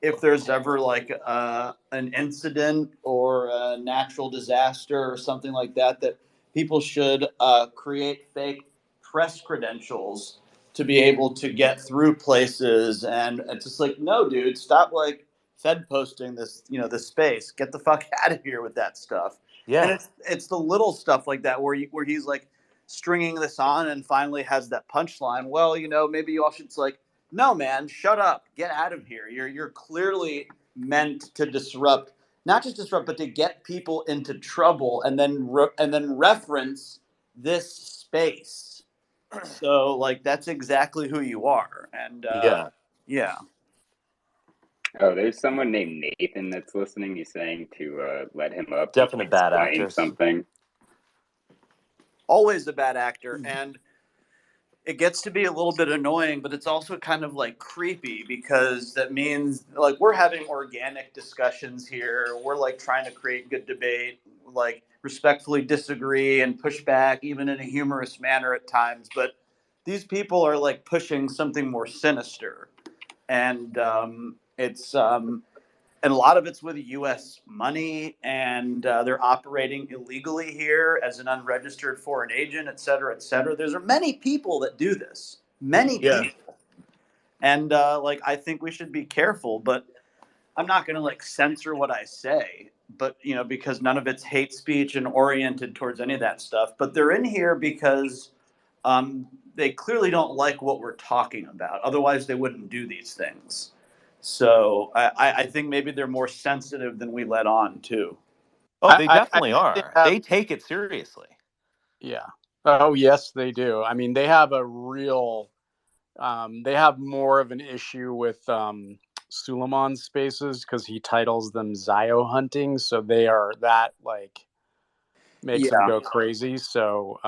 if there's ever like an incident or a natural disaster or something like that, that people should create fake press credentials to be able to get through places. And it's just like, no, dude, stop like Fed posting this space. Get the fuck out of here with that stuff. Yeah. And it's the little stuff like that where he's like stringing this on and finally has that punchline. Well, maybe you all should like, no, man, shut up, get out of here. You're clearly meant to disrupt, not just disrupt, but to get people into trouble, and then reference this space. So like that's exactly who you are, and yeah. Oh, there's someone named Nathan that's listening. He's saying to let him up. Definite bad explain actors. something. Always a bad actor, and it gets to be a little bit annoying, but it's also kind of like creepy because that means like we're having organic discussions here. We're like trying to create good debate, like respectfully disagree and push back, even in a humorous manner at times. But these people are like pushing something more sinister, and and a lot of it's with U.S. money, and they're operating illegally here as an unregistered foreign agent, et cetera, et cetera. There's many people that do this, people, and like I think we should be careful. But I'm not going to like censor what I say, but because none of it's hate speech and oriented towards any of that stuff. But they're in here because they clearly don't like what we're talking about. Otherwise, they wouldn't do these things. So I think maybe they're more sensitive than we let on too. Oh, they definitely I are. They take it seriously. Yeah. Oh, yes, they do. I mean, they have a real. They have more of an issue with Suleiman's spaces because he titles them Zio hunting. So they are that like. makes them Yeah. go crazy. So,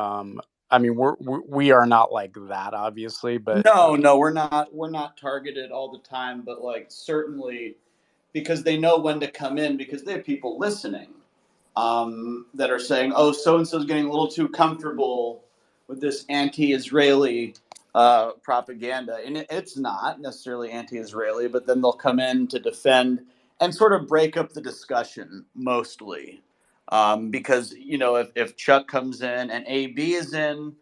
I mean, we are not like that, obviously, but No, we're not targeted all the time, but like certainly because they know when to come in because they have people listening that are saying, "Oh, so and so is getting a little too comfortable with this anti-Israeli propaganda," and it's not necessarily anti-Israeli, but then they'll come in to defend and sort of break up the discussion mostly because if Chuck comes in and AB is in,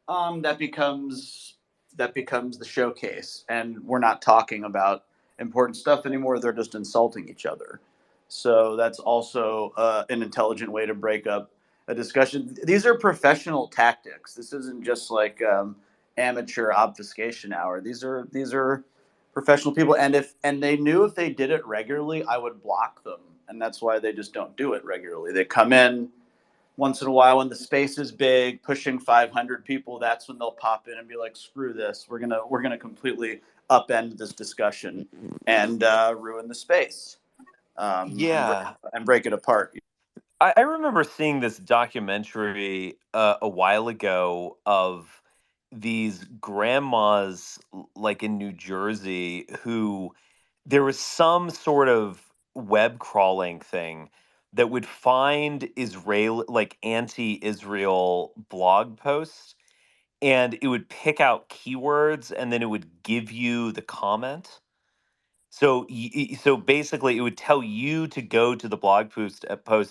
that becomes the showcase, and we're not talking about important stuff anymore. They're just insulting each other. So that's also an intelligent way to break up a discussion. These are professional tactics. This isn't just like amateur obfuscation hour. These are professional people, and they knew if they did it regularly, I would block them, and that's why they just don't do it regularly. They come in once in a while when the space is big, pushing 500 people. That's when they'll pop in and be like, "Screw this! We're gonna completely upend this discussion and ruin the space Yeah. and break it apart." I remember seeing this documentary a while ago of these grandmas like in New Jersey who there was some sort of web crawling thing that would find Israel like anti-Israel blog posts and it would pick out keywords and then it would give you the comment. So, so basically, it would tell you to go to the blog post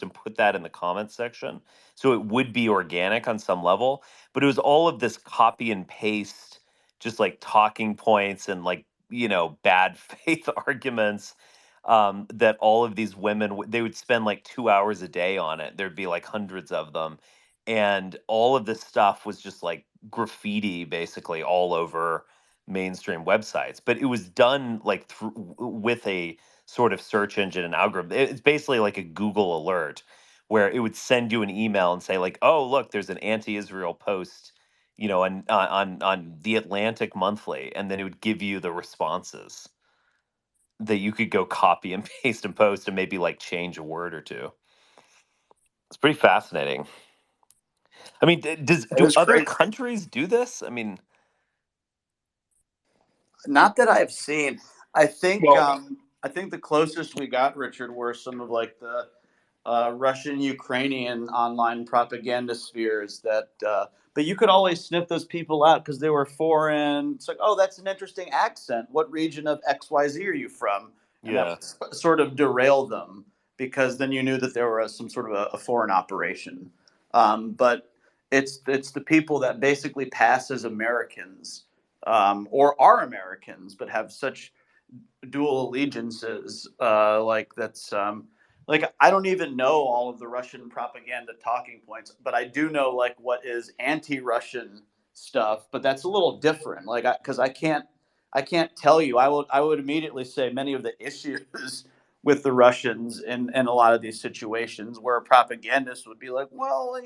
and put that in the comments section. So it would be organic on some level, but it was all of this copy and paste, just like talking points and like bad faith arguments. That all of these women they would spend like 2 hours a day on it. There'd be like hundreds of them, and all of this stuff was just like graffiti, basically all over mainstream websites, but it was done like through with a sort of search engine and algorithm. It's basically like a Google alert where it would send you an email and say like, "Oh, look, there's an anti-Israel post, on the Atlantic Monthly," and then it would give you the responses that you could go copy and paste and post and maybe like change a word or two. It's pretty fascinating. I mean, It do is other crazy. countries do this? I mean, Not that I've seen. I think Well, I think the closest we got, Richard, were some of like the Russian Ukrainian online propaganda spheres that but you could always sniff those people out because they were foreign. It's like, oh, that's an interesting accent. What region of XYZ are you from? And that yeah, would sort of derail them because then you knew that there was some sort of a foreign operation. But it's the people that basically pass as Americans or are Americans but have such dual allegiances. Like I don't even know all of the Russian propaganda talking points, but I do know like what is anti-Russian stuff. But that's a little different. Like because I can't tell you. I would immediately say many of the issues with the Russians in a lot of these situations where a propagandist would be like, well,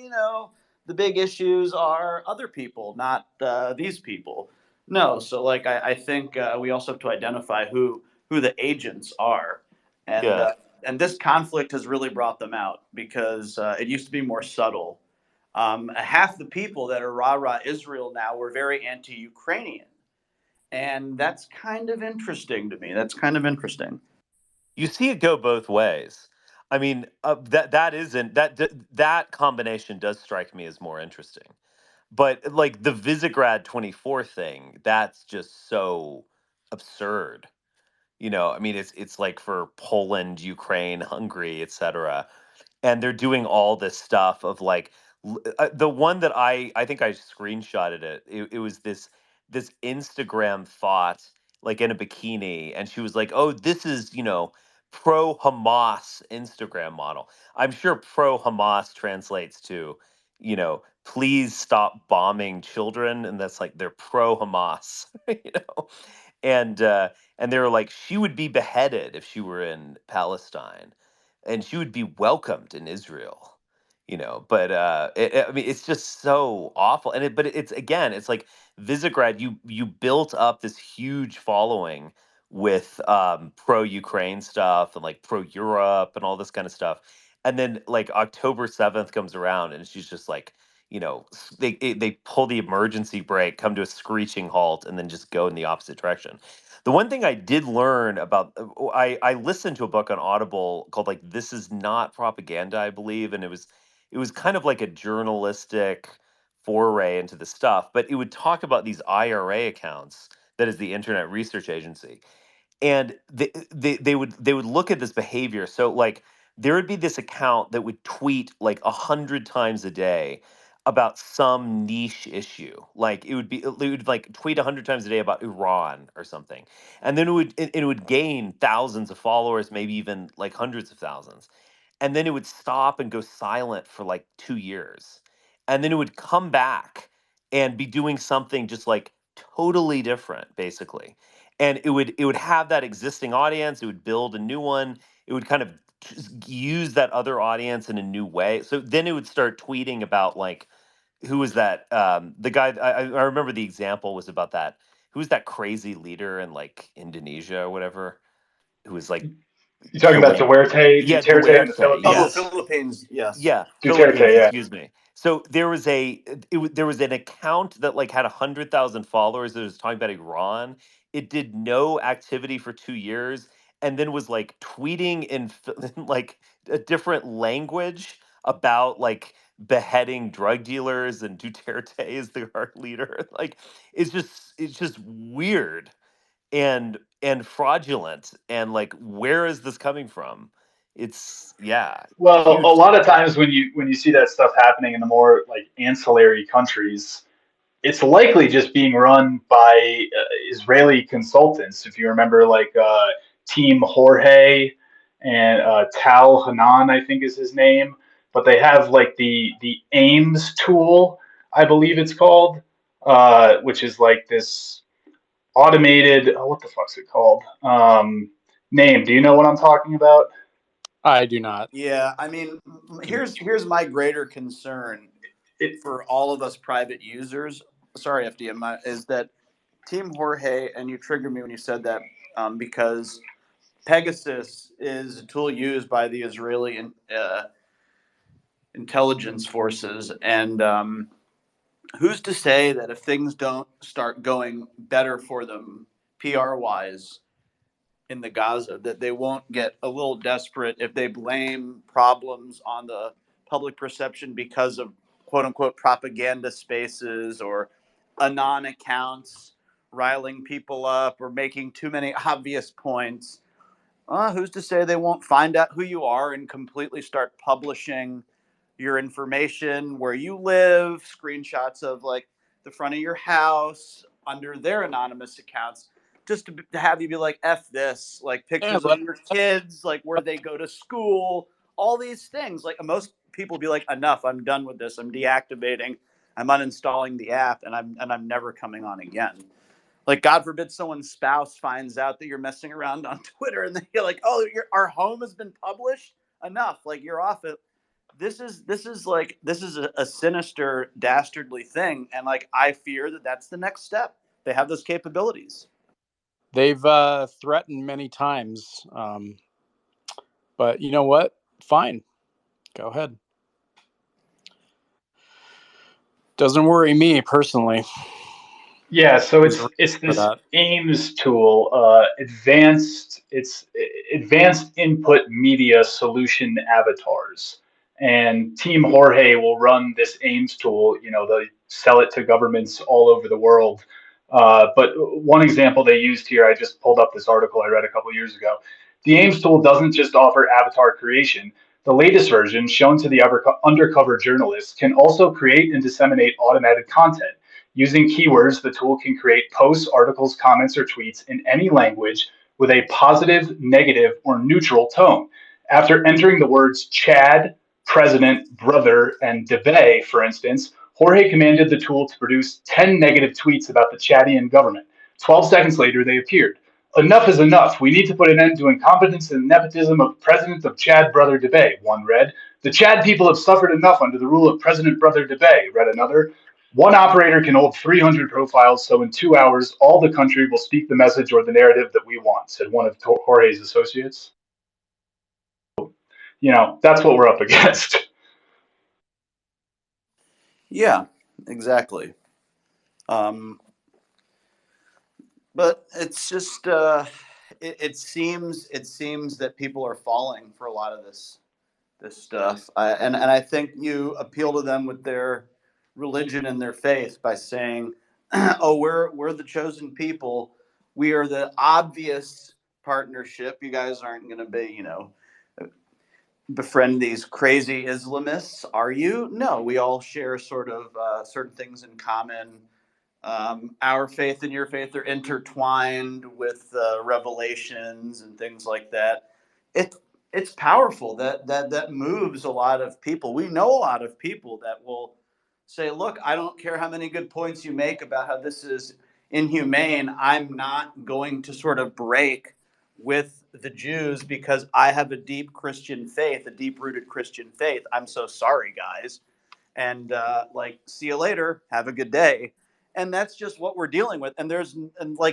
the big issues are other people, not these people. No, so like I think we also have to identify who the agents are, and yeah. uh, and this conflict has really brought them out because it used to be more subtle. Half the people that are rah rah Israel now were very anti-Ukrainian, and that's kind of interesting to me. That's kind of interesting. You see it go both ways. I mean, that isn't that combination does strike me as more interesting. But like the Visegrad 24 thing, that's just so absurd. I mean, it's like for Poland, Ukraine, Hungary, etc. And they're doing all this stuff of like the one that I think I screenshotted it. It was this Instagram thought like in a bikini, and she was like, "Oh, this is pro Hamas Instagram model." I'm sure pro Hamas translates to please stop bombing children, and that's like they're pro Hamas, and they were like, she would be beheaded if she were in Palestine and she would be welcomed in Israel. But I mean, it's just so awful. But it's again, it's like Visegrad. You built up this huge following with pro Ukraine stuff and like pro Europe and all this kind of stuff, And then like October 7th comes around and she's just like, they pull the emergency brake, come to a screeching halt, and then just go in the opposite direction. The one thing I did learn about, I listened to a book on Audible called like "This Is Not Propaganda," I believe, and it was kind of like a journalistic foray into the stuff, but it would talk about these IRA accounts, that is the Internet Research Agency, and they would look at this behavior. So like there would be this account that would tweet like 100 times a day about some niche issue. Like it would like tweet 100 times a day about Iran or something, and then it would gain thousands of followers, maybe even like hundreds of thousands, and then it would stop and go silent for like 2 years, and then it would come back and be doing something just like totally different, basically. And it would have that existing audience, it would build a new one, it would kind of just use that other audience in a new way. So then it would start tweeting about like, who was that, the guy, I remember the example was about that, who was that crazy leader in like Indonesia or whatever, who was like You talking about killing. Duterte, Yeah, Duterte in the Duterte. Oh, Philippines? Yes. Philippines, yes. Yeah, Philippines, Duterte, yeah. excuse me. So there was an account that like had 100,000 followers that was talking about Iran. It did no activity for 2 years, and then was like tweeting in like a different language about like beheading drug dealers, and Duterte is the art leader. Like it's just weird and fraudulent, and like where is this coming from? It's, yeah, Well, a huge lot of scandal. times when you see that stuff happening in the more like ancillary countries, it's likely just being run by Israeli consultants. If you remember, like Team Jorge and Tal Hanan, I think is his name. But they have like the Ames tool, I believe it's called, which is like this automated. Oh, what the fuck's it called? Name? Do you know what I'm talking about? I do not. Yeah, I mean, Give me here's my greater concern it. for all of us private users. Sorry, FDM, is that Team Jorge, and you triggered me when you said that, because Pegasus is a tool used by the Israeli intelligence forces, and who's to say that if things don't start going better for them PR wise in the Gaza, that they won't get a little desperate if they blame problems on the public perception because of quote unquote propaganda spaces or anon accounts riling people up or making too many obvious points. Who's to say they won't find out who you are and completely start publishing your information, where you live, screenshots of like the front of your house under their anonymous accounts, just to have you be like, F this, like Yeah, pictures of your kids, like where they go to school, all these things. Like most people be like, enough, I'm done with this. I'm deactivating, I'm uninstalling the app, and I'm never coming on again. Like, God forbid someone's spouse finds out that you're messing around on Twitter, and then you're like, oh, our home has been published. Enough. Like, you're off it. This is a sinister, dastardly thing, and like I fear that that's the next step. They have those capabilities. they've threatened many times, but you know what? Fine, go ahead. Doesn't worry me personally. Yeah, so There's a it's reason for this that. Ames tool, advanced input media solution avatars, and Team Jorge will run this Ames tool. You know, they sell it to governments all over the world. But one example they used here, I just pulled up this article I read a couple years ago. The Ames tool doesn't just offer avatar creation. The latest version, shown to the undercover journalists, can also create and disseminate automated content. Using keywords, the tool can create posts, articles, comments, or tweets in any language with a positive, negative, or neutral tone. After entering the words Chad, President, Brother, and Debay, for instance, Jorge commanded the tool to produce 10 negative tweets about the Chadian government. 12 seconds later, they appeared. Enough is enough. We need to put an end to incompetence and nepotism of President of Chad Brother Debay, one read. The Chad people have suffered enough under the rule of President Brother Debay, read another. One operator can hold 300 profiles, so in 2 hours, all the country will speak the message or the narrative that we want, said one of Jorge's associates. that's what we're up against. Yeah, exactly. But it's just it seems that people are falling for a lot of this stuff. And I think you appeal to them with their religion and their faith by saying, "Oh, we're the chosen people. We are the obvious partnership. You guys aren't going to be, befriend these crazy Islamists, are you? No, we all share sort of certain things in common. Our faith and your faith are intertwined with revelations and things like that. It it's powerful. That moves a lot of people. We know a lot of people that will say, "Look, I don't care how many good points you make about how this is inhumane. I'm not going to sort of break with the Jews because I have a deep Christian faith, a deep rooted Christian faith. I'm so sorry, guys." And see you later, have a good day. And that's just what we're dealing with. And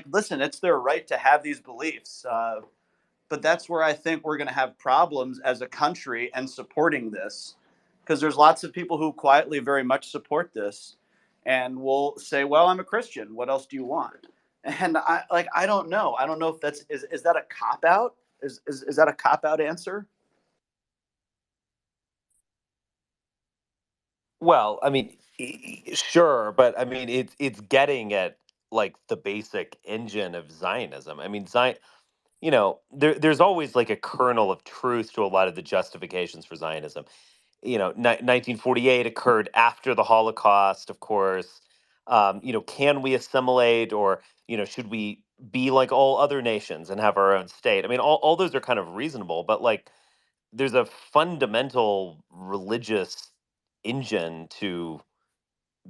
listen, it's their right to have these beliefs, but that's where I think we're going to have problems as a country and supporting this, because there's lots of people who quietly very much support this and will say, well, I'm a Christian, what else do you want? And I don't know, if is that a cop out, is that a cop out answer? Well, I mean, sure, but I mean, it's getting at like the basic engine of Zionism. I mean, there's always like a kernel of truth to a lot of the justifications for Zionism. 1948 occurred after the Holocaust, of course. Can we assimilate, or should we be like all other nations and have our own state? I mean, all those are kind of reasonable, but like there's a fundamental religious engine to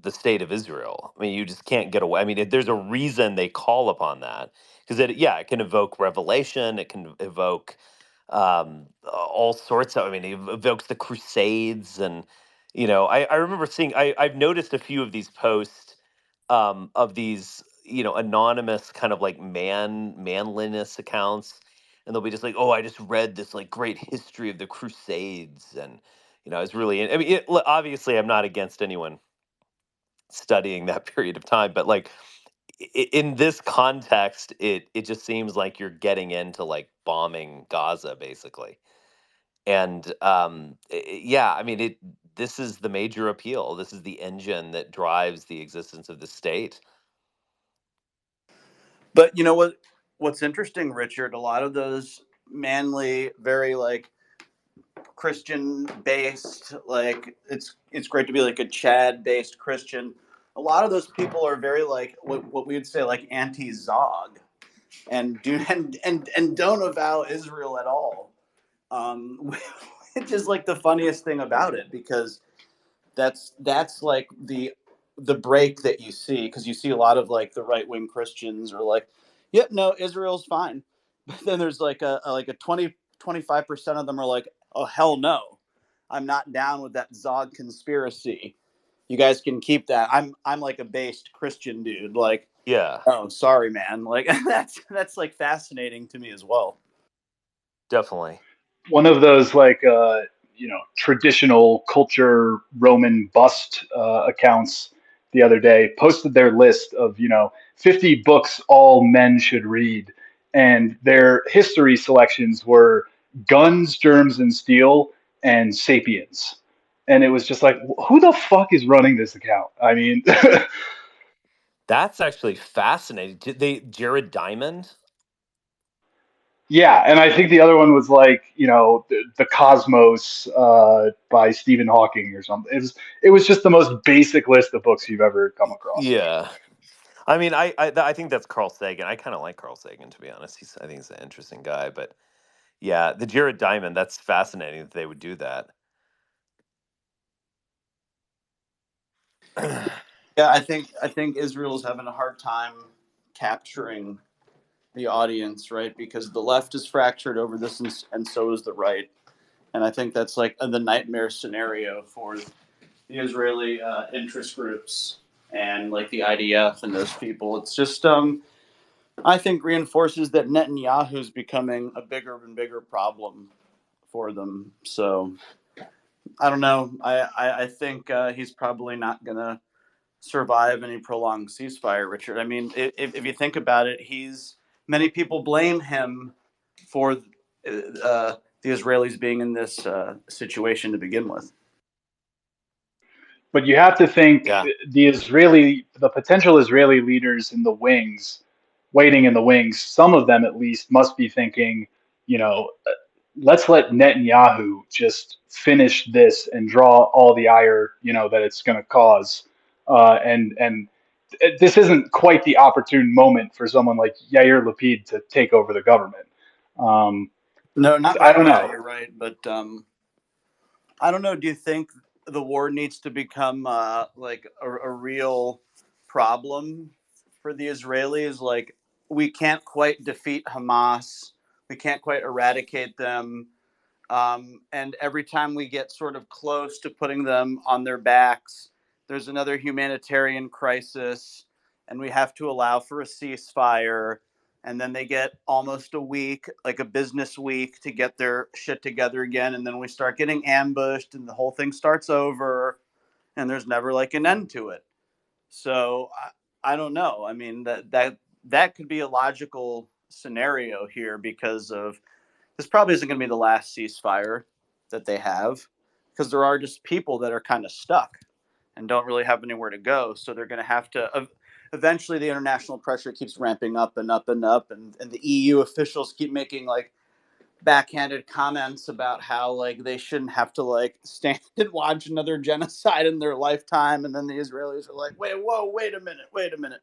the state of Israel. I mean, you just can't get away. I mean, there's a reason they call upon that, because it can evoke revelation. It can evoke all sorts of. I mean, it evokes the Crusades, and I remember seeing. I've noticed a few of these posts of these anonymous kind of like manliness accounts, and they'll be just like, oh, I just read this like great history of the Crusades, and it's really. I mean, obviously, I'm not against anyone studying that period of time, but like in this context, it just seems like you're getting into like bombing Gaza basically. And yeah, I mean, this is the major appeal. This is the engine that drives the existence of the state. But you know what's interesting, Richard, a lot of those manly, very like Christian based, like it's great to be like a Chad based Christian. A lot of those people are very like what we would say like anti Zog, and do and don't avow Israel at all. Which is like the funniest thing about it, because that's like the break that you see, because you see a lot of like the right wing Christians are like, yep, no, Israel's fine. But then there's like a 25% of them are like, oh hell no, I'm not down with that Zog conspiracy. You guys can keep that. I'm like a based Christian dude. Like, Yeah, oh sorry, man. Like that's like fascinating to me as well. definitely. One of those traditional culture Roman bust accounts the other day posted their list of 50 books all men should read, and their history selections were Guns, Germs, and Steel and Sapiens. And it was just like, who the fuck is running this account? I mean, That's actually fascinating. Did they Jared Diamond? yeah, and I think the other one was like, the Cosmos by Stephen Hawking or something. It was just the most basic list of books you've ever come across. Yeah. I mean, I think that's Carl Sagan. I kind of like Carl Sagan, to be honest. I think he's an interesting guy, but yeah, the Jared Diamond, that's fascinating that they would do that. Yeah, I think Israel's having a hard time capturing the audience, right? Because the left is fractured over this, and so is the right. And I think that's like the nightmare scenario for the Israeli interest groups and like the IDF and those people. It's just, I think, reinforces that Netanyahu's becoming a bigger and bigger problem for them. So I don't know. I think he's probably not going to survive any prolonged ceasefire, Richard. I mean, if you think about it, many people blame him for the Israelis being in this situation to begin with. But you have to think Yeah. the potential Israeli leaders in the wings, waiting in the wings, some of them at least must be thinking, let's let Netanyahu just finish this and draw all the ire, that it's going to cause. And this isn't quite the opportune moment for someone like Yair Lapid to take over the government. No, not I right don't now. know. You're right, but I don't know. Do you think the war needs to become like a real problem for the Israelis? Like, we can't quite defeat Hamas, we can't quite eradicate them, and every time we get sort of close to putting them on their backs, there's another humanitarian crisis, and we have to allow for a ceasefire. And then they get almost a week, like a business week, to get their shit together again. And then we start getting ambushed, and the whole thing starts over, and there's never like an end to it. So I don't know. I mean, that could be a logical scenario here, because of this probably isn't going to be the last ceasefire that they have, because there are just people that are kind of stuck and don't really have anywhere to go. So they're going to have to. Eventually, the international pressure keeps ramping up and up and up, and the EU officials keep making like backhanded comments about how like they shouldn't have to like stand and watch another genocide in their lifetime. And then the Israelis are like, wait a minute.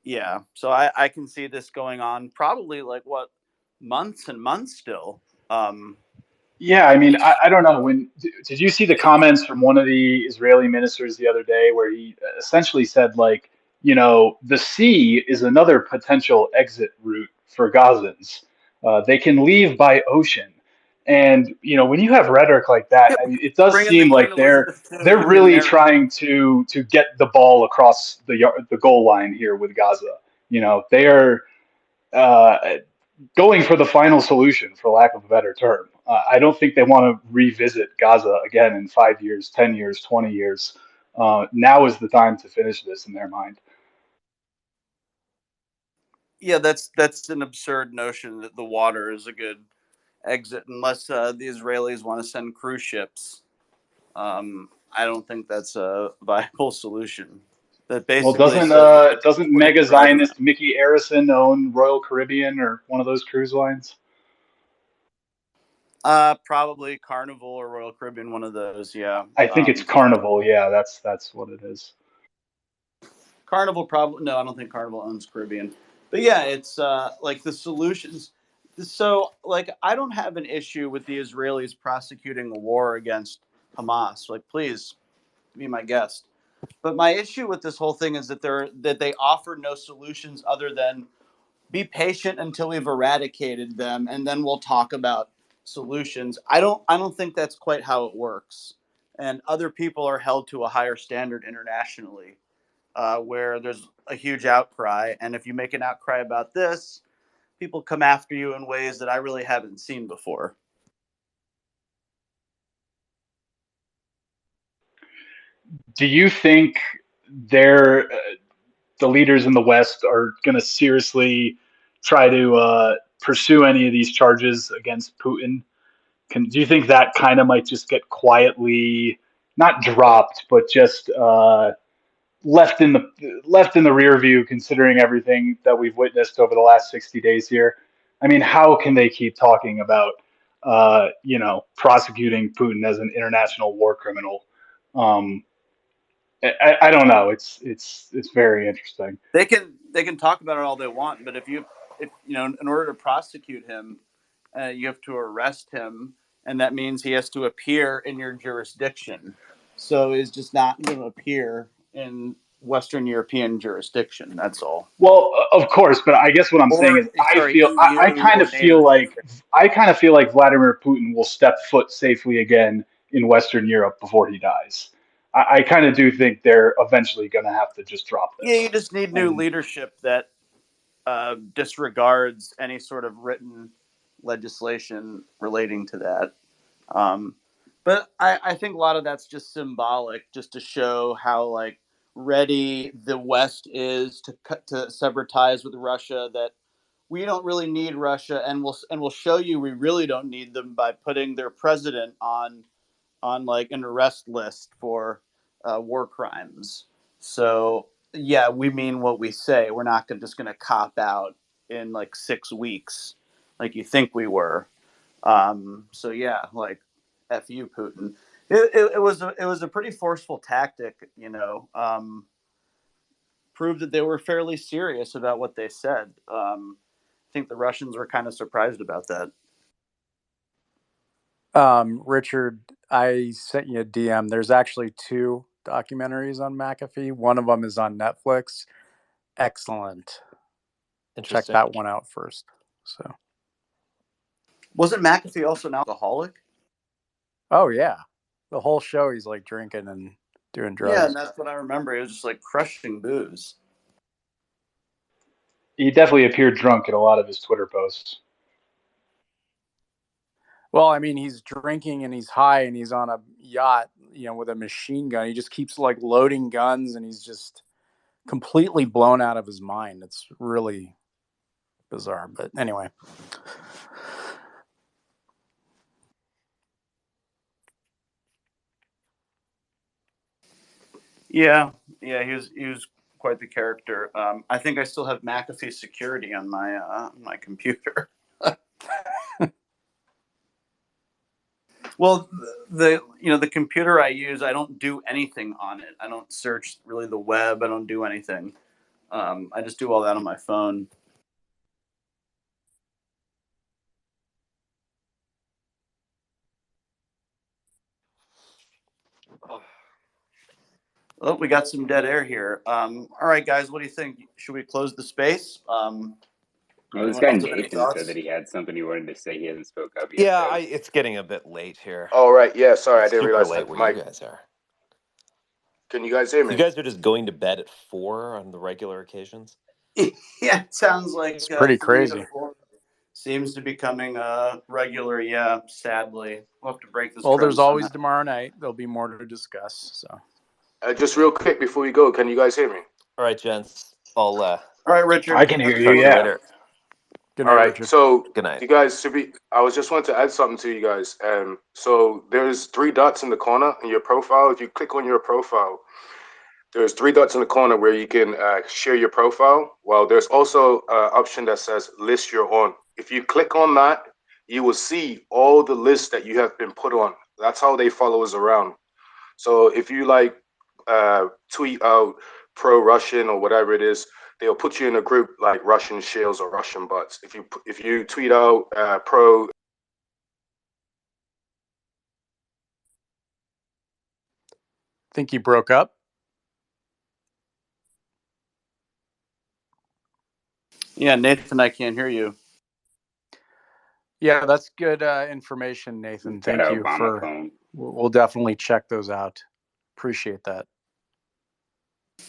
Yeah, so I can see this going on probably like what, months and months still. Yeah, I mean, I don't know. Did you see the comments from one of the Israeli ministers the other day where he essentially said, like, the sea is another potential exit route for Gazans. They can leave by ocean. And, when you have rhetoric like that, Yeah, I mean, it does bring in the seem Queen like they're Elizabeth II they're Indian really narrative. trying to get the ball across the goal line here with Gaza. They are going for the final solution, for lack of a better term. I don't think they want to revisit Gaza again in 5 years, 10 years, 20 years. Now is the time to finish this in their mind. Yeah, that's an absurd notion that the water is a good exit, unless the Israelis want to send cruise ships. I don't think that's a viable solution. That Well, basically doesn't says we're going to doesn't exploit mega forever now. Zionist Mickey Arison own Royal Caribbean or one of those cruise lines? Probably Carnival or Royal Caribbean, one of those. Yeah. I think it's Carnival. Yeah, that's what it is. Carnival probably, no, I don't think Carnival owns Caribbean, but yeah, it's like the solutions. So like, I don't have an issue with the Israelis prosecuting a war against Hamas. Like, please be my guest. But my issue with this whole thing is that they offer no solutions other than be patient until we've eradicated them, and then we'll talk about solutions. I don't think that's quite how it works. And other people are held to a higher standard internationally, where there's a huge outcry. And if you make an outcry about this, people come after you in ways that I really haven't seen before. Do you think they're the leaders in the West are going to seriously try to pursue any of these charges against Putin? Do you think that kind of might just get quietly, not dropped, but just left in the rear view, considering everything that we've witnessed over the last 60 days here? I mean, how can they keep talking about prosecuting Putin as an international war criminal? Um, I don't know. It's very interesting. They can talk about it all they want, but if in order to prosecute him, you have to arrest him, and that means he has to appear in your jurisdiction. So he's just not going to appear in Western European jurisdiction. That's all. Well, of course, but I guess what I'm saying Or is sorry, I EU kind or of NATO feel like jurisdiction. Vladimir Putin will step foot safely again in Western Europe before he dies. I kind of do think they're eventually going to have to just drop Yeah, you this. just need new And leadership that disregards any sort of written legislation relating to that. But I think a lot of that's just symbolic, just to show how like ready the West is to sever ties with Russia. That we don't really need Russia, and we'll show you we really don't need them by putting their president on like an arrest list for war crimes. So yeah, we mean what we say. We're not just going to cop out in like 6 weeks, like you think we were. So yeah, like f you, Putin. It was a pretty forceful tactic, you know. Proved that they were fairly serious about what they said. I think the Russians were kind of surprised about that. Richard, I sent you a DM. There's actually 2 documentaries on McAfee. One of them is on Netflix. Excellent. Check that one out first. So, wasn't McAfee also an alcoholic? Oh yeah, the whole show he's like drinking and doing drugs. Yeah, and that's what I remember. He was just like crushing booze. He definitely appeared drunk in a lot of his Twitter posts. Well, I mean, he's drinking and he's high and he's on a yacht, you know, with a machine gun. He just keeps like loading guns and he's just completely blown out of his mind. It's really bizarre, but anyway. Yeah, he was quite the character. I think I still have McAfee security on my computer. Well, the computer I use, I don't do anything on it. I don't search really the web. I don't do anything. I just do all that on my phone. Oh, we got some dead air here. All right, guys, what do you think? Should we close the space? Well, this Anyone guy else have any Nathan thoughts? said that he had something he wanted to say. He hasn't spoke up yet. Yeah, it's getting a bit late here. Oh, right. Yeah, sorry. It's I didn't super realize late that. where Mike, you guys are. can you guys hear me? You guys are just going to bed at 4 on the regular occasions? Yeah, it sounds like it's pretty 3 crazy. to 4 seems to be becoming regular. Yeah, sadly, we'll have to break this. Well, trend there's always somehow. tomorrow night. There'll be more to discuss. So, Just real quick before we go, can you guys hear me? All right, gents. I'll All right, Richard. I can hear you. talk to you Yeah. later. good night, All right. Richard. So, Good night. you guys should be. I was just wanting to add something to you guys. So there's 3 dots in the corner in your profile. If you click on your profile, there's 3 dots in the corner where you can share your profile. Well, there's also an option that says list you're on. If you click on that, you will see all the lists that you have been put on. That's how they follow us around. So if you like tweet out pro-Russian or whatever it is, they'll put you in a group like Russian shills or Russian butts. If you tweet out pro. Think you broke up? Yeah, Nathan, I can't hear you. Yeah, that's good information, Nathan. That Thank you Obama for. phone. We'll definitely check those out. Appreciate that.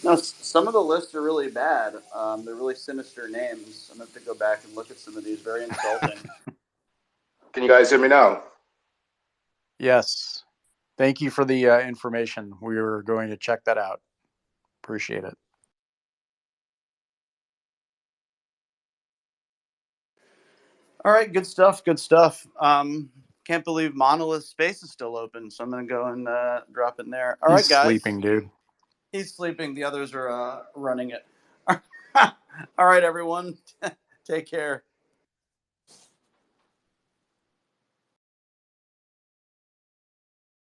No, some of the lists are really bad. They're really sinister names. I'm going to have to go back and look at some of these. Very insulting. Can you guys hear me now? Yes. Thank you for the information. We were going to check that out. Appreciate it. All right, good stuff. Good stuff. Can't believe Monolith Space is still open, so I'm going to go and drop in there. All right, He's guys. sleeping, dude. He's sleeping. The others are running it. All right, everyone. Take care.